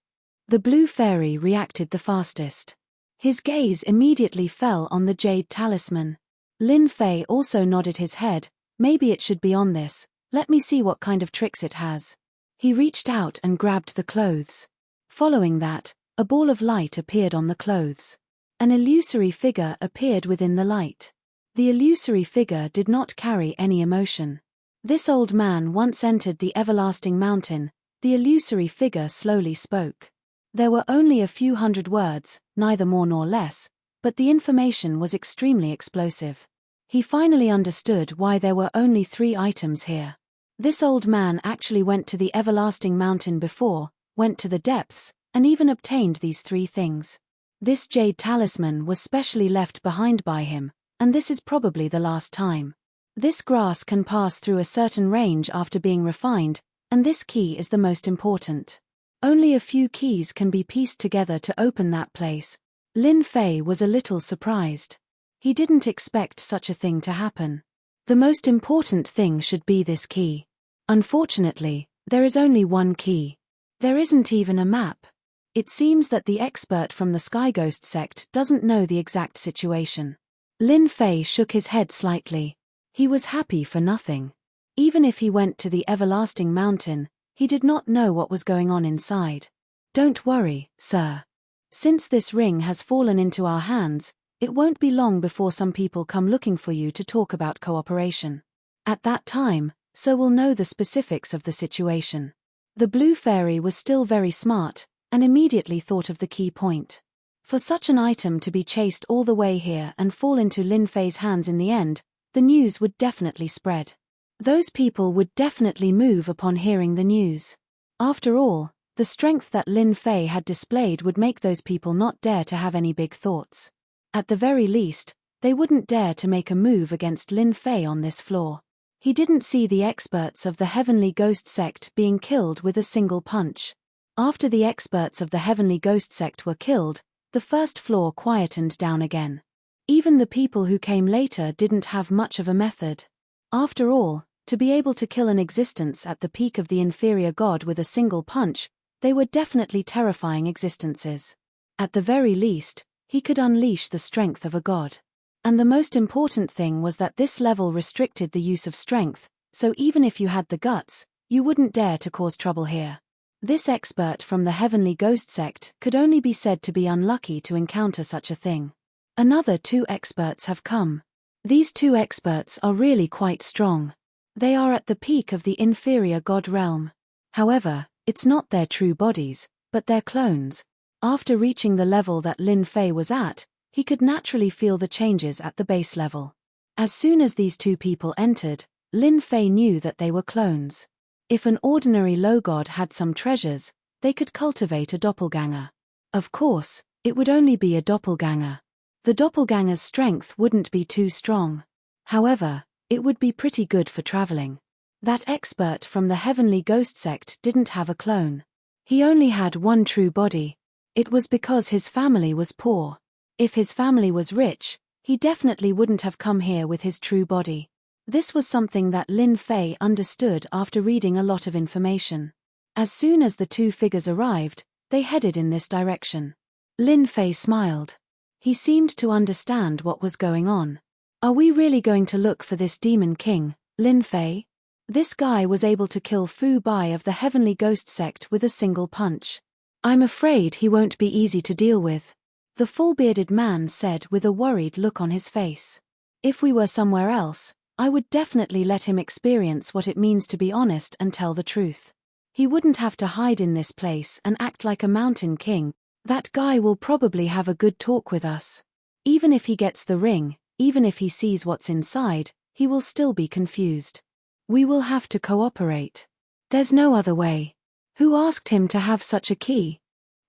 The blue fairy reacted the fastest. His gaze immediately fell on the jade talisman. Lin Fei also nodded his head. Maybe it should be on this. Let me see what kind of tricks it has. He reached out and grabbed the clothes. Following that, a ball of light appeared on the clothes. An illusory figure appeared within the light. The illusory figure did not carry any emotion. This old man once entered the everlasting mountain. The illusory figure slowly spoke. There were only a few hundred words, neither more nor less, but the information was extremely explosive. He finally understood why there were only 3 items here. This old man actually went to the everlasting mountain before, went to the depths, and even obtained these 3 things. This jade talisman was specially left behind by him, and this is probably the last time. This grass can pass through a certain range after being refined, and this key is the most important. Only a few keys can be pieced together to open that place. Lin Fei was a little surprised. He didn't expect such a thing to happen. The most important thing should be this key. Unfortunately, there is only one key. There isn't even a map. It seems that the expert from the Sky Ghost sect doesn't know the exact situation. Lin Fei shook his head slightly. He was happy for nothing. Even if he went to the everlasting mountain, he did not know what was going on inside. Don't worry, sir. Since this ring has fallen into our hands, it won't be long before some people come looking for you to talk about cooperation. At that time, so we'll know the specifics of the situation. The blue fairy was still very smart, and immediately thought of the key point. For such an item to be chased all the way here and fall into Lin Fei's hands in the end, the news would definitely spread. Those people would definitely move upon hearing the news. After all, the strength that Lin Fei had displayed would make those people not dare to have any big thoughts. At the very least, they wouldn't dare to make a move against Lin Fei on this floor. He didn't see the experts of the Heavenly Ghost Sect being killed with a single punch. After the experts of the Heavenly Ghost Sect were killed, the first floor quietened down again. Even the people who came later didn't have much of a method. After all, to be able to kill an existence at the peak of the inferior god with a single punch, they were definitely terrifying existences. At the very least, he could unleash the strength of a god. And the most important thing was that this level restricted the use of strength, so even if you had the guts, you wouldn't dare to cause trouble here. This expert from the Heavenly Ghost Sect could only be said to be unlucky to encounter such a thing. Another 2 experts have come. These 2 experts are really quite strong. They are at the peak of the inferior god realm. However, it's not their true bodies, but their clones. After reaching the level that Lin Fei was at, he could naturally feel the changes at the base level. As soon as these 2 people entered, Lin Fei knew that they were clones. If an ordinary low god had some treasures, they could cultivate a doppelganger. Of course, it would only be a doppelganger. The doppelganger's strength wouldn't be too strong. However, it would be pretty good for traveling. That expert from the Heavenly Ghost Sect didn't have a clone. He only had one true body. It was because his family was poor. If his family was rich, he definitely wouldn't have come here with his true body. This was something that Lin Fei understood after reading a lot of information. As soon as the 2 figures arrived, they headed in this direction. Lin Fei smiled. He seemed to understand what was going on. Are we really going to look for this demon king, Lin Fei? This guy was able to kill Fu Bai of the Heavenly Ghost Sect with a single punch. I'm afraid he won't be easy to deal with, the full-bearded man said with a worried look on his face. If we were somewhere else, I would definitely let him experience what it means to be honest and tell the truth. He wouldn't have to hide in this place and act like a mountain king. That guy will probably have a good talk with us. Even if he gets the ring, even if he sees what's inside, he will still be confused. We will have to cooperate. There's no other way. Who asked him to have such a key?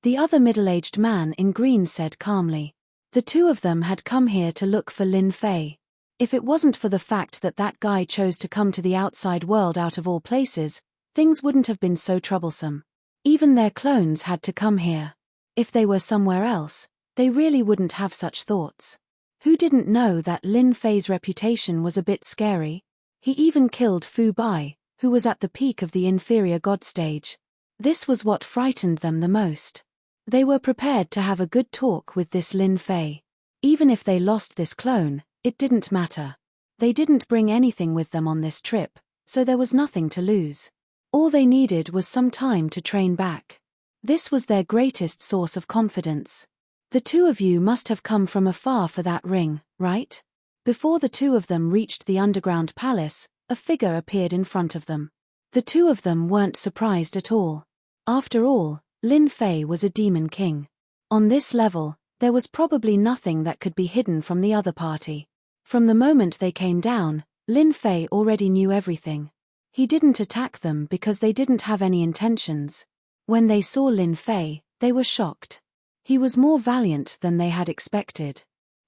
The other middle-aged man in green said calmly. The 2 of them had come here to look for Lin Fei. If it wasn't for the fact that that guy chose to come to the outside world out of all places, things wouldn't have been so troublesome. Even their clones had to come here. If they were somewhere else, they really wouldn't have such thoughts. Who didn't know that Lin Fei's reputation was a bit scary? He even killed Fu Bai, who was at the peak of the inferior god stage. This was what frightened them the most. They were prepared to have a good talk with this Lin Fei. Even if they lost this clone, it didn't matter. They didn't bring anything with them on this trip, so there was nothing to lose. All they needed was some time to train back. This was their greatest source of confidence. The 2 of you must have come from afar for that ring, right? Before the 2 of them reached the underground palace, a figure appeared in front of them. The 2 of them weren't surprised at all. After all, Lin Fei was a demon king. On this level, there was probably nothing that could be hidden from the other party. From the moment they came down, Lin Fei already knew everything. He didn't attack them because they didn't have any intentions. When they saw Lin Fei, they were shocked. He was more valiant than they had expected.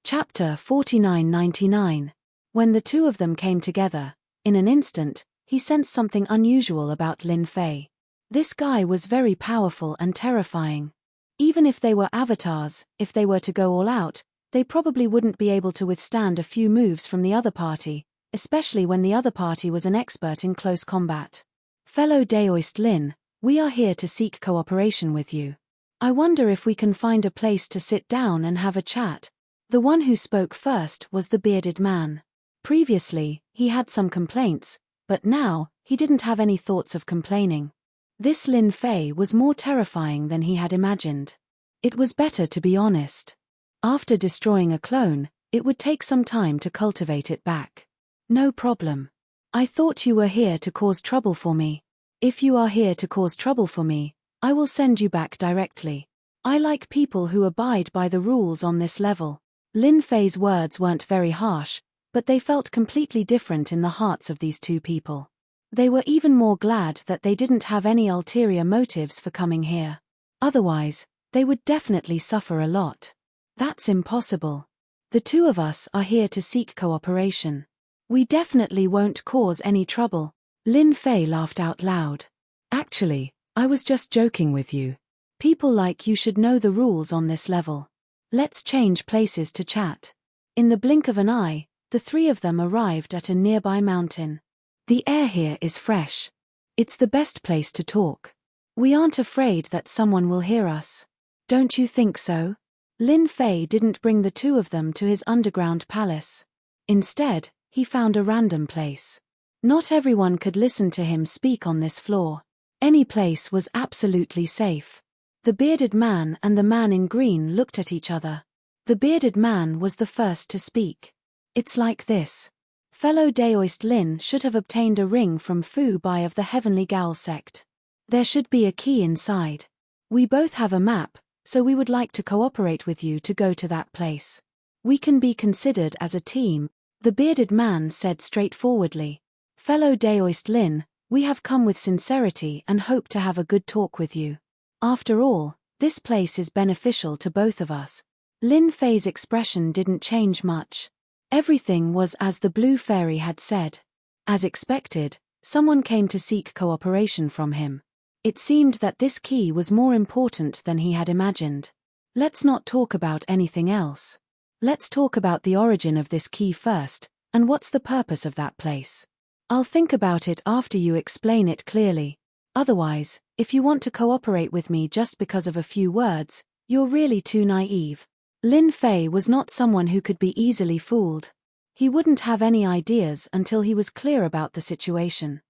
Chapter 4999. When the 2 of them came together, in an instant, he sensed something unusual about Lin Fei. This guy was very powerful and terrifying. Even if they were avatars, if they were to go all out, they probably wouldn't be able to withstand a few moves from the other party, especially when the other party was an expert in close combat. Fellow Daoist Lin, we are here to seek cooperation with you. I wonder if we can find a place to sit down and have a chat. The one who spoke first was the bearded man. Previously, he had some complaints, but now, he didn't have any thoughts of complaining. This Lin Fei was more terrifying than he had imagined. It was better to be honest. After destroying a clone, it would take some time to cultivate it back. No problem. I thought you were here to cause trouble for me. If you are here to cause trouble for me, I will send you back directly. I like people who abide by the rules on this level. Lin Fei's words weren't very harsh, but they felt completely different in the hearts of these two people. They were even more glad that they didn't have any ulterior motives for coming here. Otherwise, they would definitely suffer a lot. That's impossible. The two of us are here to seek cooperation. We definitely won't cause any trouble. Lin Fei laughed out loud. Actually, I was just joking with you. People like you should know the rules on this level. Let's change places to chat. In the blink of an eye, the three of them arrived at a nearby mountain. The air here is fresh. It's the best place to talk. We aren't afraid that someone will hear us. Don't you think so? Lin Fei didn't bring the two of them to his underground palace. Instead, he found a random place. Not everyone could listen to him speak on this floor. Any place was absolutely safe. The bearded man and the man in green looked at each other. The bearded man was the first to speak. It's like this. Fellow Daoist Lin should have obtained a ring from Fu Bai of the Heavenly Gal sect. There should be a key inside. We both have a map, so we would like to cooperate with you to go to that place. We can be considered as a team, the bearded man said straightforwardly. Fellow Daoist Lin, we have come with sincerity and hope to have a good talk with you. After all, this place is beneficial to both of us. Lin Fei's expression didn't change much. Everything was as the blue fairy had said. As expected, someone came to seek cooperation from him. It seemed that this key was more important than he had imagined. Let's not talk about anything else. Let's talk about the origin of this key first, and what's the purpose of that place. I'll think about it after you explain it clearly. Otherwise, if you want to cooperate with me just because of a few words, you're really too naive. Lin Fei was not someone who could be easily fooled. He wouldn't have any ideas until he was clear about the situation.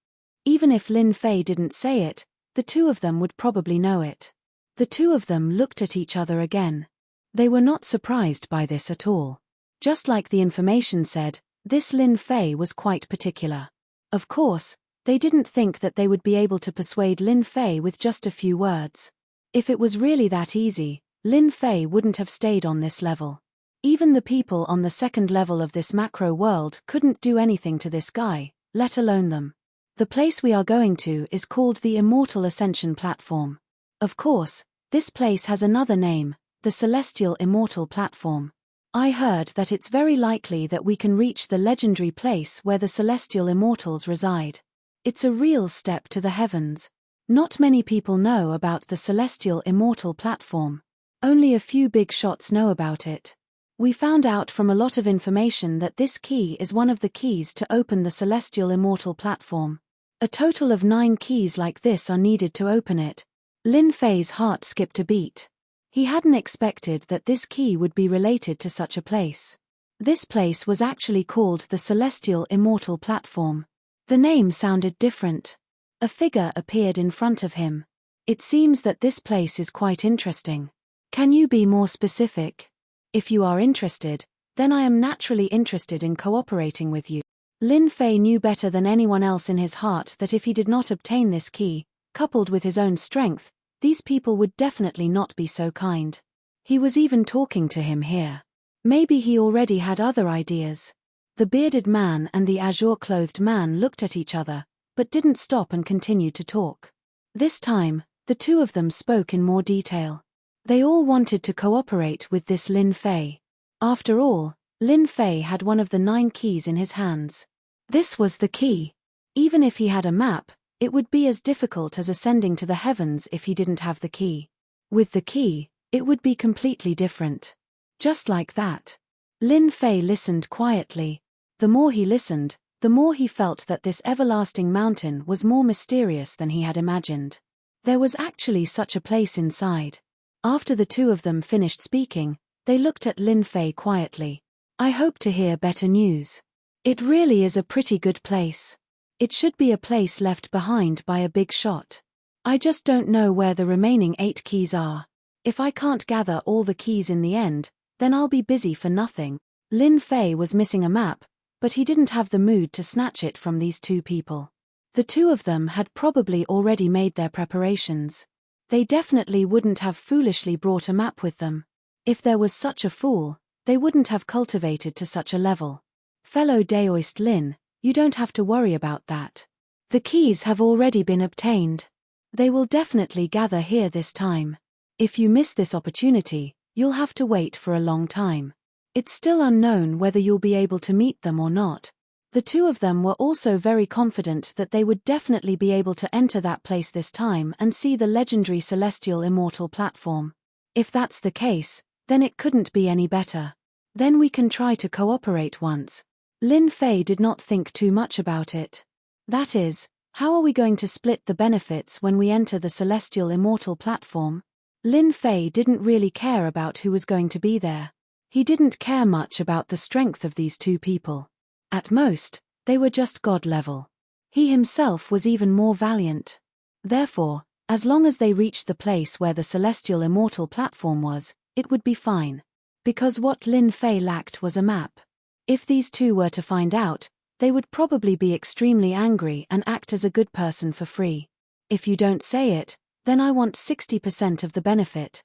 Even if Lin Fei didn't say it, the two of them would probably know it. The two of them looked at each other again. They were not surprised by this at all. Just like the information said, this Lin Fei was quite particular. Of course, they didn't think that they would be able to persuade Lin Fei with just a few words. If it was really that easy, Lin Fei wouldn't have stayed on this level. Even the people on the second level of this macro world couldn't do anything to this guy, let alone them. The place we are going to is called the Immortal Ascension Platform. Of course, this place has another name, the Celestial Immortal Platform. I heard that it's very likely that we can reach the legendary place where the Celestial Immortals reside. It's a real step to the heavens. Not many people know about the Celestial Immortal Platform. Only a few big shots know about it. We found out from a lot of information that this key is one of the keys to open the Celestial Immortal Platform. A total of 9 keys like this are needed to open it. Lin Fei's heart skipped a beat. He hadn't expected that this key would be related to such a place. This place was actually called the Celestial Immortal Platform. The name sounded different. A figure appeared in front of him. It seems that this place is quite interesting. Can you be more specific? If you are interested, then I am naturally interested in cooperating with you. Lin Fei knew better than anyone else in his heart that if he did not obtain this key, coupled with his own strength, these people would definitely not be so kind. He was even talking to him here. Maybe he already had other ideas. The bearded man and the azure-clothed man looked at each other, but didn't stop and continued to talk. This time, the two of them spoke in more detail. They all wanted to cooperate with this Lin Fei. After all, Lin Fei had one of the 9 keys in his hands. This was the key. Even if he had a map, it would be as difficult as ascending to the heavens if he didn't have the key. With the key, it would be completely different. Just like that. Lin Fei listened quietly. The more he listened, the more he felt that this everlasting mountain was more mysterious than he had imagined. There was actually such a place inside. After the two of them finished speaking, they looked at Lin Fei quietly. I hope to hear better news. It really is a pretty good place. It should be a place left behind by a big shot. I just don't know where the remaining 8 keys are. If I can't gather all the keys in the end, then I'll be busy for nothing. Lin Fei was missing a map, but he didn't have the mood to snatch it from these two people. The two of them had probably already made their preparations. They definitely wouldn't have foolishly brought a map with them. If there was such a fool, they wouldn't have cultivated to such a level. Fellow Daoist Lin, you don't have to worry about that. The keys have already been obtained. They will definitely gather here this time. If you miss this opportunity, you'll have to wait for a long time. It's still unknown whether you'll be able to meet them or not. The two of them were also very confident that they would definitely be able to enter that place this time and see the legendary celestial immortal platform. If that's the case, then it couldn't be any better. Then we can try to cooperate once. Lin Fei did not think too much about it. That is, how are we going to split the benefits when we enter the celestial immortal platform? Lin Fei didn't really care about who was going to be there. He didn't care much about the strength of these two people. At most, they were just god level. He himself was even more valiant. Therefore, as long as they reached the place where the celestial immortal platform was, it would be fine. Because what Lin Fei lacked was a map. If these two were to find out, they would probably be extremely angry and act as a good person for free. If you don't say it, then I want 60% of the benefit.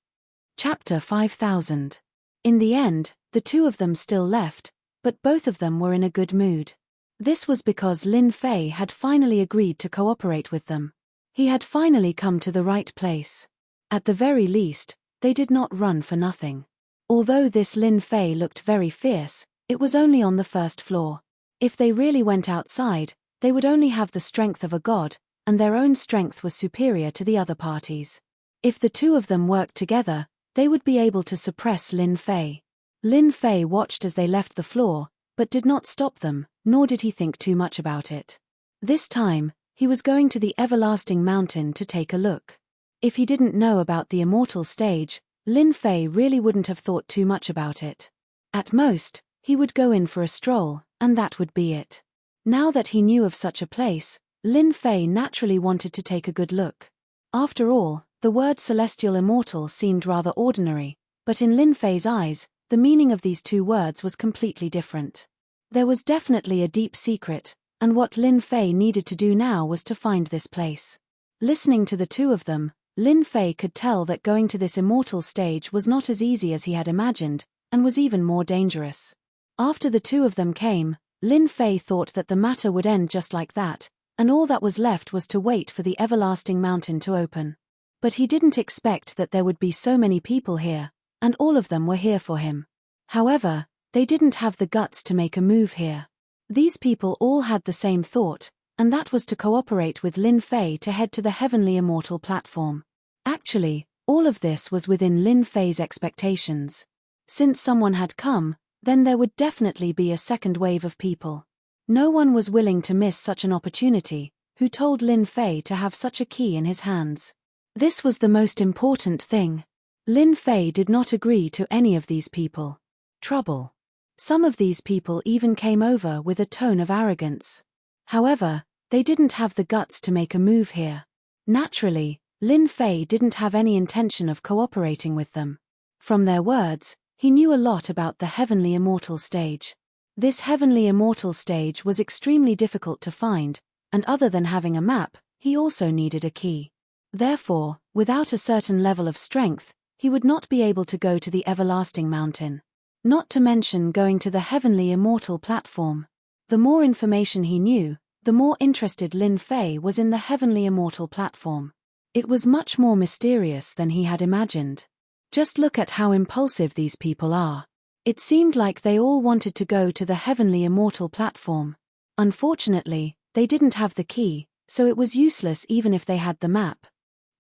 Chapter 5000. In the end, the two of them still left, but both of them were in a good mood. This was because Lin Fei had finally agreed to cooperate with them. He had finally come to the right place. At the very least, they did not run for nothing. Although this Lin Fei looked very fierce, it was only on the first floor. If they really went outside, they would only have the strength of a god, and their own strength was superior to the other parties. If the two of them worked together, they would be able to suppress Lin Fei. Lin Fei watched as they left the floor, but did not stop them, nor did he think too much about it. This time, he was going to the everlasting mountain to take a look. If he didn't know about the immortal stage, Lin Fei really wouldn't have thought too much about it. At most, he would go in for a stroll, and that would be it. Now that he knew of such a place, Lin Fei naturally wanted to take a good look. After all, the word celestial immortal seemed rather ordinary, but in Lin Fei's eyes, the meaning of these two words was completely different. There was definitely a deep secret, and what Lin Fei needed to do now was to find this place. Listening to the two of them, Lin Fei could tell that going to this immortal stage was not as easy as he had imagined, and was even more dangerous. After the two of them came, Lin Fei thought that the matter would end just like that, and all that was left was to wait for the everlasting mountain to open. But he didn't expect that there would be so many people here, and all of them were here for him. However, they didn't have the guts to make a move here. These people all had the same thought, and that was to cooperate with Lin Fei to head to the heavenly immortal platform. Actually, all of this was within Lin Fei's expectations. Since someone had come, then there would definitely be a second wave of people. No one was willing to miss such an opportunity, who told Lin Fei to have such a key in his hands. This was the most important thing. Lin Fei did not agree to any of these people. Trouble. Some of these people even came over with a tone of arrogance. However, they didn't have the guts to make a move here. Naturally, Lin Fei didn't have any intention of cooperating with them. From their words, he knew a lot about the heavenly immortal stage. This heavenly immortal stage was extremely difficult to find, and other than having a map, he also needed a key. Therefore, without a certain level of strength, he would not be able to go to the everlasting mountain. Not to mention going to the heavenly immortal platform. The more information he knew, the more interested Lin Fei was in the heavenly immortal platform. It was much more mysterious than he had imagined. Just look at how impulsive these people are. It seemed like they all wanted to go to the heavenly immortal platform. Unfortunately, they didn't have the key, so it was useless even if they had the map.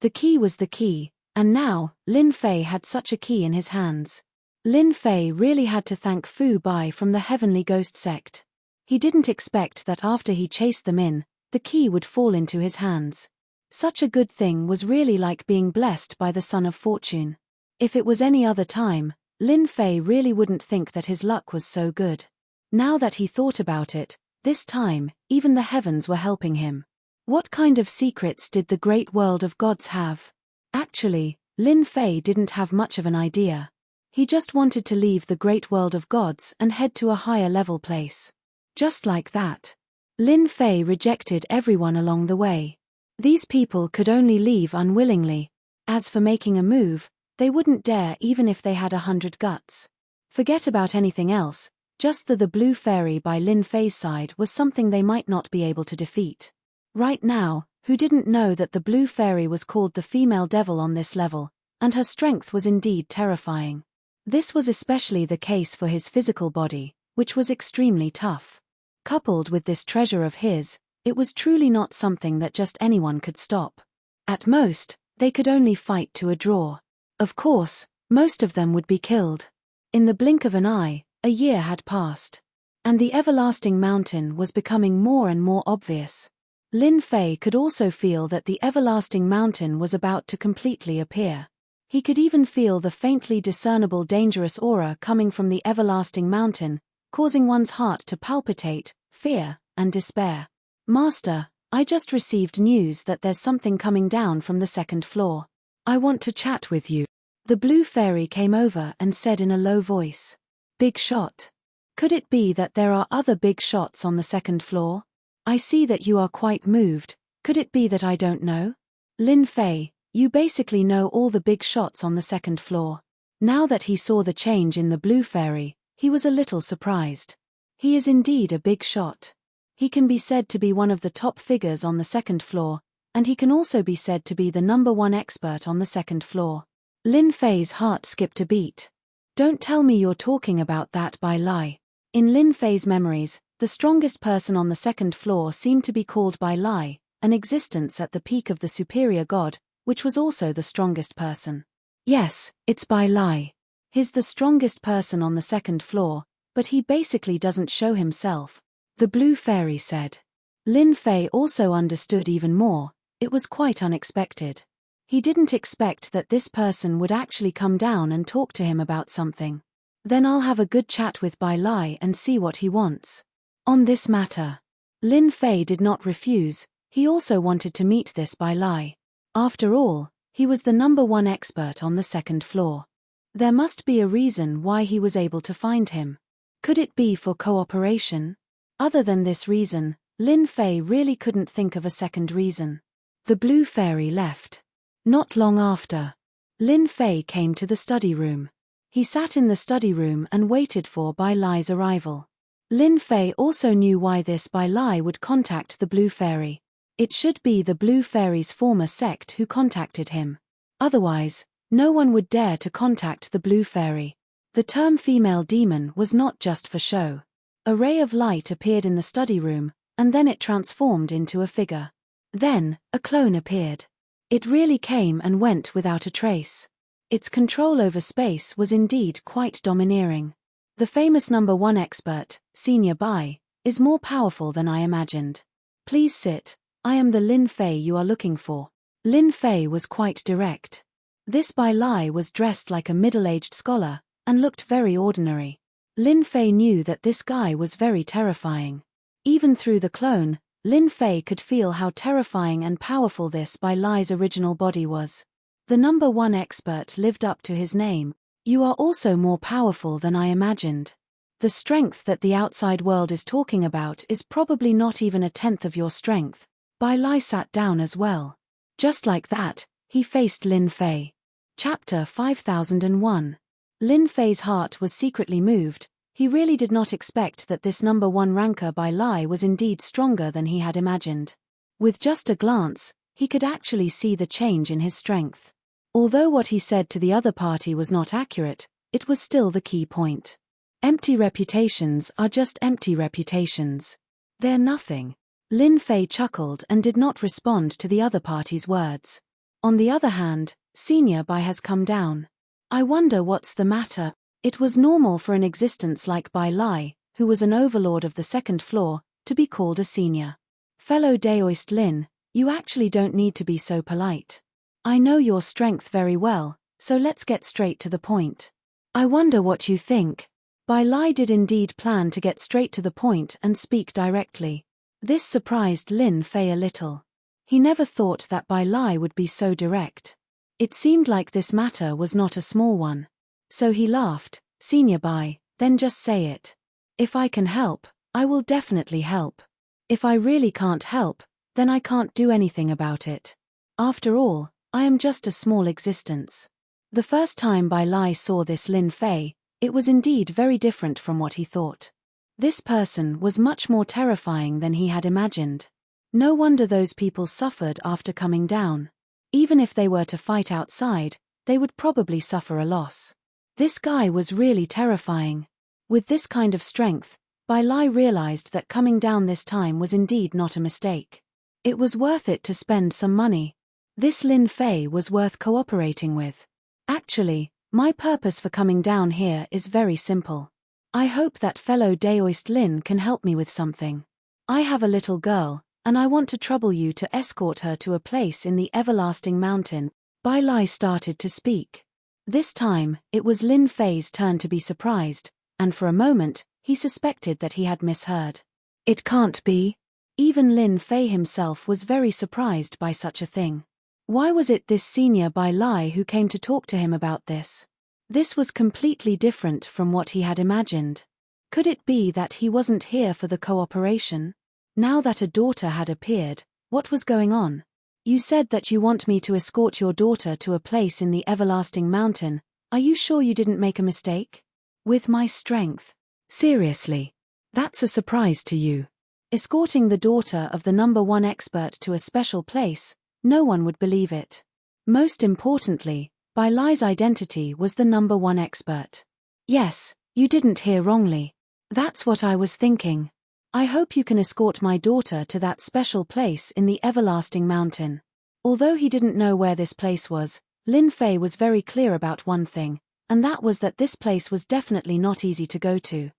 The key was the key, and now, Lin Fei had such a key in his hands. Lin Fei really had to thank Fu Bai from the Heavenly Ghost Sect. He didn't expect that after he chased them in, the key would fall into his hands. Such a good thing was really like being blessed by the Son of Fortune. If it was any other time, Lin Fei really wouldn't think that his luck was so good. Now that he thought about it, this time, even the heavens were helping him. What kind of secrets did the great world of gods have? Actually, Lin Fei didn't have much of an idea. He just wanted to leave the great world of gods and head to a higher level place. Just like that. Lin Fei rejected everyone along the way. These people could only leave unwillingly. As for making a move, they wouldn't dare even if they had 100 guts. Forget about anything else, just the blue fairy by Lin Fei's side was something they might not be able to defeat. Right now, who didn't know that the blue fairy was called the female devil on this level, and her strength was indeed terrifying. This was especially the case for his physical body, which was extremely tough. Coupled with this treasure of his, it was truly not something that just anyone could stop. At most, they could only fight to a draw. Of course, most of them would be killed. In the blink of an eye, a year had passed. And the everlasting mountain was becoming more and more obvious. Lin Fei could also feel that the everlasting mountain was about to completely appear. He could even feel the faintly discernible dangerous aura coming from the everlasting mountain, causing one's heart to palpitate, fear, and despair. Master, I just received news that there's something coming down from the second floor. I want to chat with you. The blue fairy came over and said in a low voice. Big shot. Could it be that there are other big shots on the second floor? I see that you are quite moved. Could it be that I don't know? Lin Fei, you basically know all the big shots on the second floor. Now that he saw the change in the blue fairy, he was a little surprised. He is indeed a big shot. He can be said to be one of the top figures on the second floor, and he can also be said to be the #1 expert on the second floor. Lin Fei's heart skipped a beat. Don't tell me you're talking about that Bai Lai. In Lin Fei's memories, the strongest person on the second floor seemed to be called Bai Lai, an existence at the peak of the superior god, which was also the strongest person. Yes, it's Bai Lai. He's the strongest person on the second floor, but he basically doesn't show himself, the blue fairy said. Lin Fei also understood even more. It was quite unexpected. He didn't expect that this person would actually come down and talk to him about something. Then I'll have a good chat with Bai Lai and see what he wants. On this matter, Lin Fei did not refuse. He also wanted to meet this Bai Lai. After all, he was the #1 expert on the second floor. There must be a reason why he was able to find him. Could it be for cooperation? Other than this reason, Lin Fei really couldn't think of a second reason. The blue fairy left. Not long after, Lin Fei came to the study room. He sat in the study room and waited for Bai Lai's arrival. Lin Fei also knew why this Bai Lai would contact the blue fairy. It should be the blue fairy's former sect who contacted him. Otherwise, no one would dare to contact the blue fairy. The term female demon was not just for show. A ray of light appeared in the study room, and then it transformed into a figure. Then, a clone appeared. It really came and went without a trace. Its control over space was indeed quite domineering. The famous #1 expert, Senior Bai, is more powerful than I imagined. Please sit, I am the Lin Fei you are looking for. Lin Fei was quite direct. This Bai Lai was dressed like a middle-aged scholar, and looked very ordinary. Lin Fei knew that this guy was very terrifying. Even through the clone, Lin Fei could feel how terrifying and powerful this Bai Lai's original body was. The #1 expert lived up to his name. You are also more powerful than I imagined. The strength that the outside world is talking about is probably not even a tenth of your strength. Bai Lai sat down as well. Just like that, he faced Lin Fei. Chapter 5001. Lin Fei's heart was secretly moved. He really did not expect that this #1 ranker Bai Lai was indeed stronger than he had imagined. With just a glance, he could actually see the change in his strength. Although what he said to the other party was not accurate, it was still the key point. Empty reputations are just empty reputations. They're nothing. Lin Fei chuckled and did not respond to the other party's words. On the other hand, Senior Bai has come down. I wonder what's the matter. It was normal for an existence like Bai Lai, who was an overlord of the second floor, to be called a senior. Fellow Daoist Lin, you actually don't need to be so polite. I know your strength very well, so let's get straight to the point. I wonder what you think. Bai Lai did indeed plan to get straight to the point and speak directly. This surprised Lin Fei a little. He never thought that Bai Lai would be so direct. It seemed like this matter was not a small one. So he laughed. Senior Bai, then just say it. If I can help, I will definitely help. If I really can't help, then I can't do anything about it. After all, I am just a small existence. The first time Bai Lai saw this Lin Fei, it was indeed very different from what he thought. This person was much more terrifying than he had imagined. No wonder those people suffered after coming down. Even if they were to fight outside, they would probably suffer a loss. This guy was really terrifying. With this kind of strength, Bai Lai realized that coming down this time was indeed not a mistake. It was worth it to spend some money. This Lin Fei was worth cooperating with. Actually, my purpose for coming down here is very simple. I hope that fellow Daoist Lin can help me with something. I have a little girl, and I want to trouble you to escort her to a place in the everlasting mountain. Bai Lai started to speak. This time, it was Lin Fei's turn to be surprised, and for a moment, he suspected that he had misheard. It can't be. Even Lin Fei himself was very surprised by such a thing. Why was it this senior Bai Lai who came to talk to him about this? This was completely different from what he had imagined. Could it be that he wasn't here for the cooperation? Now that a daughter had appeared, what was going on? You said that you want me to escort your daughter to a place in the everlasting mountain. Are you sure you didn't make a mistake? With my strength. Seriously. That's a surprise to you. Escorting the daughter of the #1 expert to a special place, no one would believe it. Most importantly, Bai Lai's identity was the #1 expert. Yes, you didn't hear wrongly. That's what I was thinking. I hope you can escort my daughter to that special place in the everlasting mountain. Although he didn't know where this place was, Lin Fei was very clear about one thing, and that was that this place was definitely not easy to go to.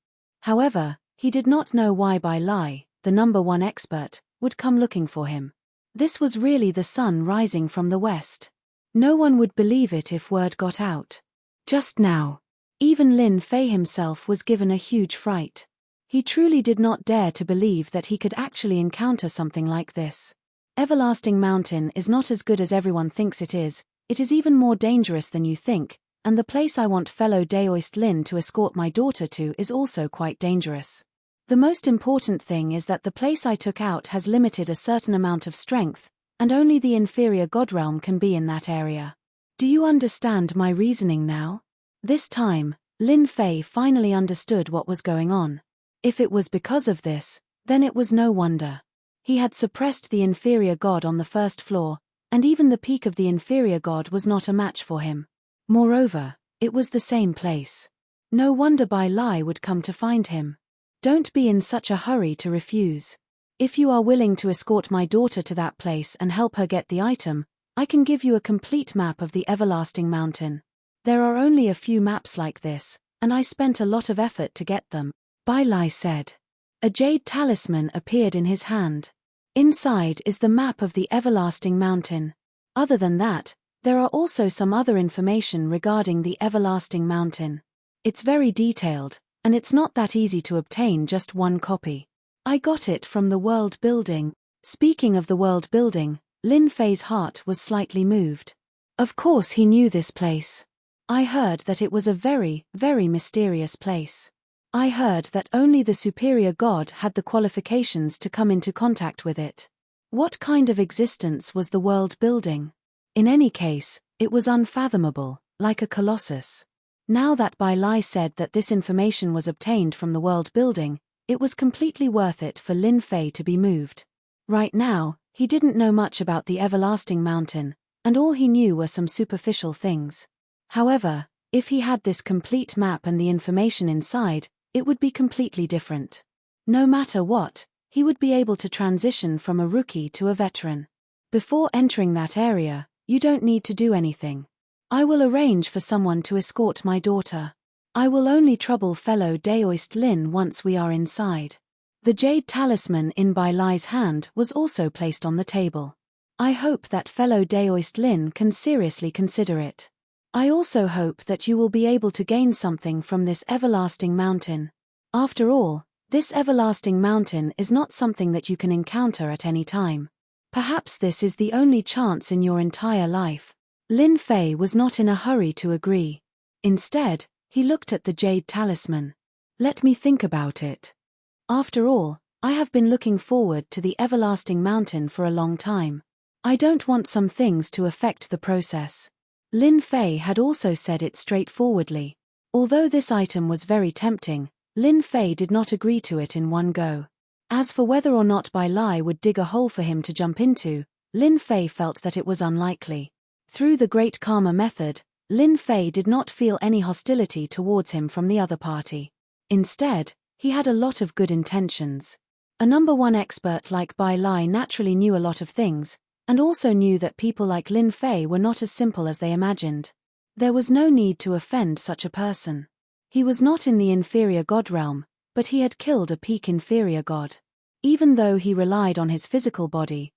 However, he did not know why Bai Lai, the #1 expert, would come looking for him. This was really the sun rising from the west. No one would believe it if word got out. Just now, even Lin Fei himself was given a huge fright. He truly did not dare to believe that he could actually encounter something like this. Everlasting Mountain is not as good as everyone thinks it is even more dangerous than you think, and the place I want fellow Daoist Lin to escort my daughter to is also quite dangerous. The most important thing is that the place I took out has limited a certain amount of strength, and only the inferior god realm can be in that area. Do you understand my reasoning now? This time, Lin Fei finally understood what was going on. If it was because of this, then it was no wonder. He had suppressed the inferior god on the first floor, and even the peak of the inferior god was not a match for him. Moreover, it was the same place. No wonder Bai Lai would come to find him. Don't be in such a hurry to refuse. If you are willing to escort my daughter to that place and help her get the item, I can give you a complete map of the everlasting mountain. There are only a few maps like this, and I spent a lot of effort to get them, Bai Lai said. A jade talisman appeared in his hand. Inside is the map of the everlasting mountain. Other than that, there are also some other information regarding the everlasting mountain. It's very detailed, and it's not that easy to obtain just one copy. I got it from the world building. Speaking of the world building, Lin Fei's heart was slightly moved. Of course he knew this place. I heard that it was a very, very mysterious place. I heard that only the superior god had the qualifications to come into contact with it. What kind of existence was the world building? In any case, it was unfathomable, like a colossus. Now that Bai Lai said that this information was obtained from the world building, it was completely worth it for Lin Fei to be moved. Right now, he didn't know much about the everlasting mountain, and all he knew were some superficial things. However, if he had this complete map and the information inside, it would be completely different. No matter what, he would be able to transition from a rookie to a veteran. Before entering that area, you don't need to do anything. I will arrange for someone to escort my daughter. I will only trouble fellow Daoist Lin once we are inside. The jade talisman in Bai Lai's hand was also placed on the table. I hope that fellow Daoist Lin can seriously consider it. I also hope that you will be able to gain something from this everlasting mountain. After all, this everlasting mountain is not something that you can encounter at any time. Perhaps this is the only chance in your entire life. Lin Fei was not in a hurry to agree. Instead, he looked at the jade talisman. Let me think about it. After all, I have been looking forward to the everlasting mountain for a long time. I don't want some things to affect the process. Lin Fei had also said it straightforwardly. Although this item was very tempting, Lin Fei did not agree to it in one go. As for whether or not Bai Lai would dig a hole for him to jump into, Lin Fei felt that it was unlikely. Through the Great Karma method, Lin Fei did not feel any hostility towards him from the other party. Instead, he had a lot of good intentions. A number one expert like Bai Lai naturally knew a lot of things, and also knew that people like Lin Fei were not as simple as they imagined. There was no need to offend such a person. He was not in the inferior god realm, but he had killed a peak inferior god. Even though he relied on his physical body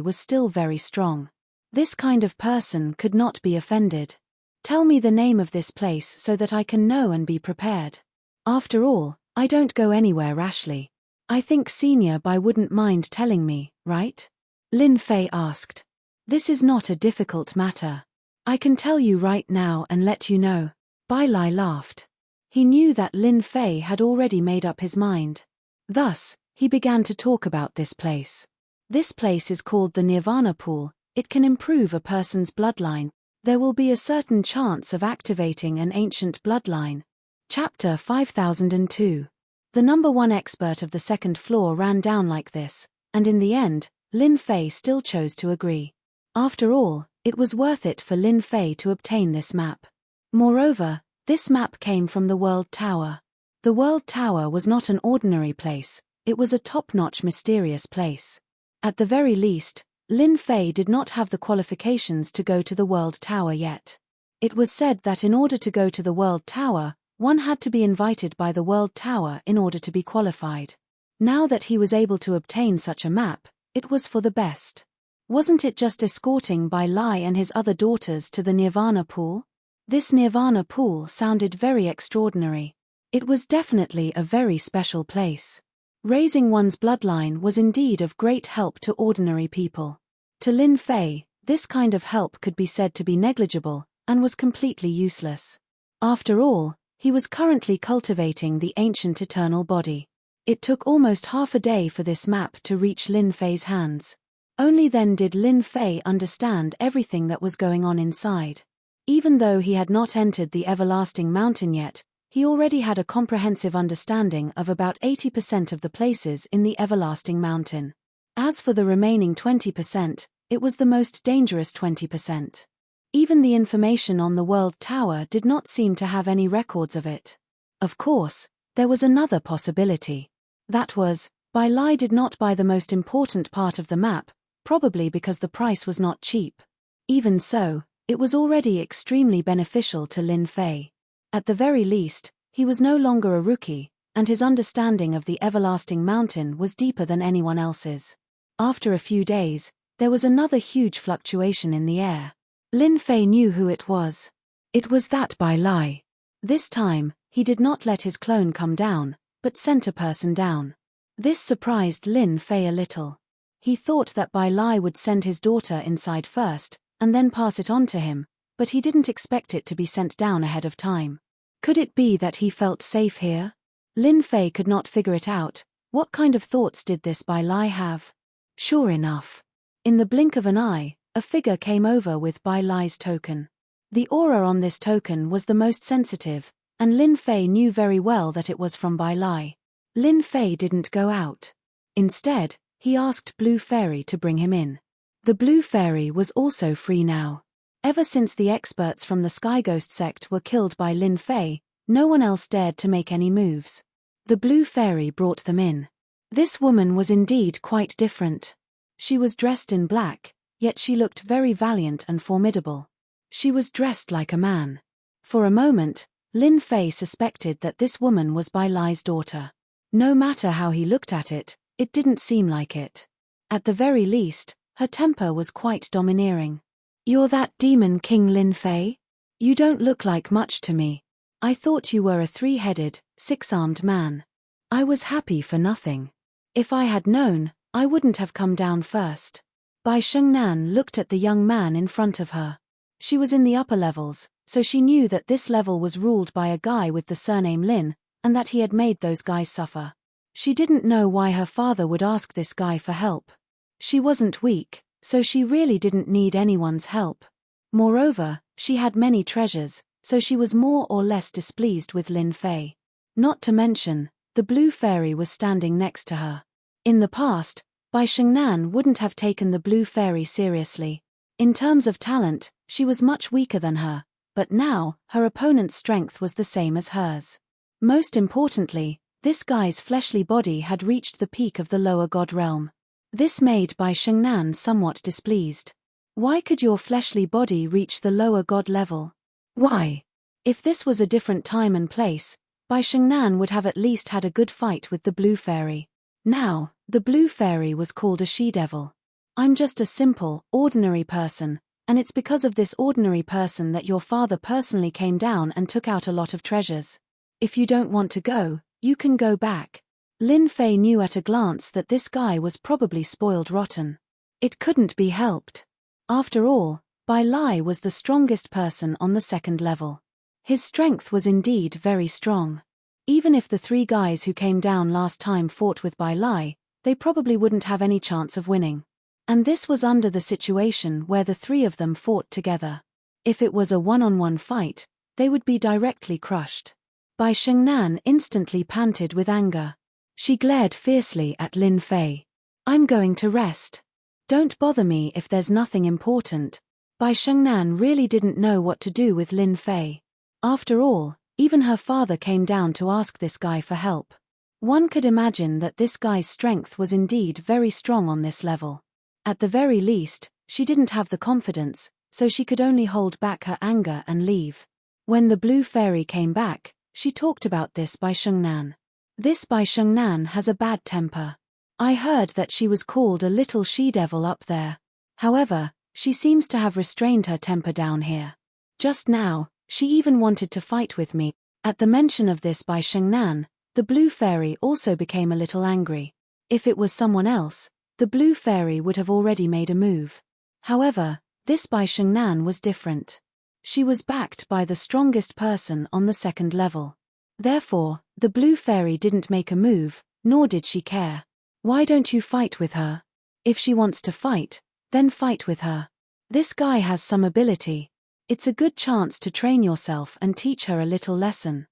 was still very strong. This kind of person could not be offended. Tell me the name of this place so that I can know and be prepared. After all, I don't go anywhere rashly. I think Senior Bai wouldn't mind telling me, right? Lin Fei asked. This is not a difficult matter. I can tell you right now and let you know. Bai Lai laughed. He knew that Lin Fei had already made up his mind. Thus, he began to talk about this place. This place is called the Nirvana Pool. It can improve a person's bloodline. There will be a certain chance of activating an ancient bloodline. Chapter 5002. The number one expert of the second floor ran down like this, and in the end, Lin Fei still chose to agree. After all, it was worth it for Lin Fei to obtain this map. Moreover, this map came from the World Tower. The World Tower was not an ordinary place, it was a top-notch mysterious place. At the very least, Lin Fei did not have the qualifications to go to the World Tower yet. It was said that in order to go to the World Tower, one had to be invited by the World Tower in order to be qualified. Now that he was able to obtain such a map, it was for the best. Wasn't it just escorting Bai Lai and his other daughters to the Nirvana Pool? This Nirvana Pool sounded very extraordinary. It was definitely a very special place. Raising one's bloodline was indeed of great help to ordinary people. To Lin Fei, this kind of help could be said to be negligible, and was completely useless. After all, he was currently cultivating the ancient eternal body. It took almost half a day for this map to reach Lin Fei's hands. Only then did Lin Fei understand everything that was going on inside. Even though he had not entered the Everlasting Mountain yet, he already had a comprehensive understanding of about 80% of the places in the Everlasting Mountain. As for the remaining 20%, it was the most dangerous 20%. Even the information on the World Tower did not seem to have any records of it. Of course, there was another possibility. That was, Bai Lai did not buy the most important part of the map, probably because the price was not cheap. Even so, it was already extremely beneficial to Lin Fei. At the very least, he was no longer a rookie, and his understanding of the Everlasting Mountain was deeper than anyone else's. After a few days, there was another huge fluctuation in the air. Lin Fei knew who it was. It was that Bai Lai. This time, he did not let his clone come down, but sent a person down. This surprised Lin Fei a little. He thought that Bai Lai would send his daughter inside first, and then pass it on to him, but he didn't expect it to be sent down ahead of time. Could it be that he felt safe here? Lin Fei could not figure it out. What kind of thoughts did this Bai Lai have? Sure enough. In the blink of an eye, a figure came over with Bai Lai's token. The aura on this token was the most sensitive, and Lin Fei knew very well that it was from Bai Lai. Lin Fei didn't go out. Instead, he asked Blue Fairy to bring him in. The Blue Fairy was also free now. Ever since the experts from the Sky Ghost sect were killed by Lin Fei, no one else dared to make any moves. The Blue Fairy brought them in. This woman was indeed quite different. She was dressed in black, yet she looked very valiant and formidable. She was dressed like a man. For a moment, Lin Fei suspected that this woman was Bai Lai's daughter. No matter how he looked at it, it didn't seem like it. At the very least, her temper was quite domineering. "You're that demon king Lin Fei? You don't look like much to me. I thought you were a three-headed, six-armed man. I was happy for nothing. If I had known, I wouldn't have come down first." Bai Shengnan looked at the young man in front of her. She was in the upper levels, so she knew that this level was ruled by a guy with the surname Lin, and that he had made those guys suffer. She didn't know why her father would ask this guy for help. She wasn't weak, so she really didn't need anyone's help. Moreover, she had many treasures, so she was more or less displeased with Lin Fei. Not to mention, the blue fairy was standing next to her. In the past, Bai Shengnan wouldn't have taken the blue fairy seriously. In terms of talent, she was much weaker than her, but now, her opponent's strength was the same as hers. Most importantly, this guy's fleshly body had reached the peak of the lower god realm. This made Bai Shengnan somewhat displeased. Why could your fleshly body reach the lower god level? Why? If this was a different time and place, Bai Shengnan would have at least had a good fight with the blue fairy. Now, the blue fairy was called a she-devil. I'm just a simple, ordinary person, and it's because of this ordinary person that your father personally came down and took out a lot of treasures. If you don't want to go, you can go back. Lin Fei knew at a glance that this guy was probably spoiled rotten. It couldn't be helped. After all, Bai Lai was the strongest person on the second level. His strength was indeed very strong. Even if the three guys who came down last time fought with Bai Lai, they probably wouldn't have any chance of winning. And this was under the situation where the three of them fought together. If it was a one-on-one fight, they would be directly crushed. Bai Shengnan instantly panted with anger. She glared fiercely at Lin Fei. I'm going to rest. Don't bother me if there's nothing important. Bai Shengnan really didn't know what to do with Lin Fei. After all, even her father came down to ask this guy for help. One could imagine that this guy's strength was indeed very strong on this level. At the very least, she didn't have the confidence, so she could only hold back her anger and leave. When the blue fairy came back, she talked about this Bai Shengnan. This Bai Shengnan has a bad temper. I heard that she was called a little she-devil up there. However, she seems to have restrained her temper down here. Just now, she even wanted to fight with me. At the mention of this Bai Shengnan, the blue fairy also became a little angry. If it was someone else, the blue fairy would have already made a move. However, this Bai Shengnan was different. She was backed by the strongest person on the second level. Therefore, the blue fairy didn't make a move, nor did she care. Why don't you fight with her? If she wants to fight, then fight with her. This guy has some ability. It's a good chance to train yourself and teach her a little lesson.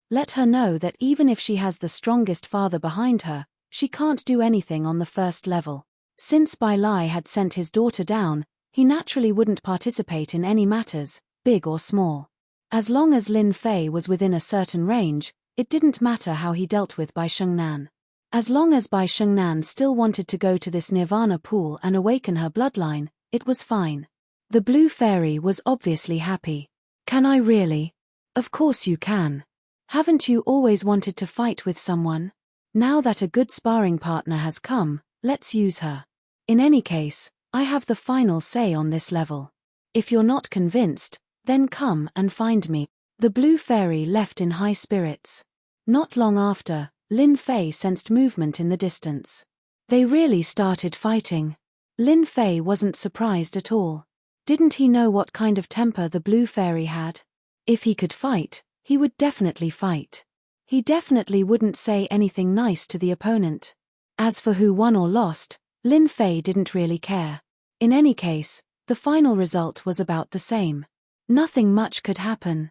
Let her know that even if she has the strongest father behind her, she can't do anything on the first level. Since Bai Lai had sent his daughter down, he naturally wouldn't participate in any matters, big or small. As long as Lin Fei was within a certain range, it didn't matter how he dealt with Bai Shengnan. As long as Bai Shengnan still wanted to go to this nirvana pool and awaken her bloodline, it was fine. The blue fairy was obviously happy. Can I really? Of course you can. Haven't you always wanted to fight with someone? Now that a good sparring partner has come, let's use her. In any case, I have the final say on this level. If you're not convinced, then come and find me. The blue fairy left in high spirits. Not long after, Lin Fei sensed movement in the distance. They really started fighting. Lin Fei wasn't surprised at all. Didn't he know what kind of temper the blue fairy had? If he could fight, he would definitely fight. He definitely wouldn't say anything nice to the opponent. As for who won or lost, Lin Fei didn't really care. In any case, the final result was about the same. Nothing much could happen.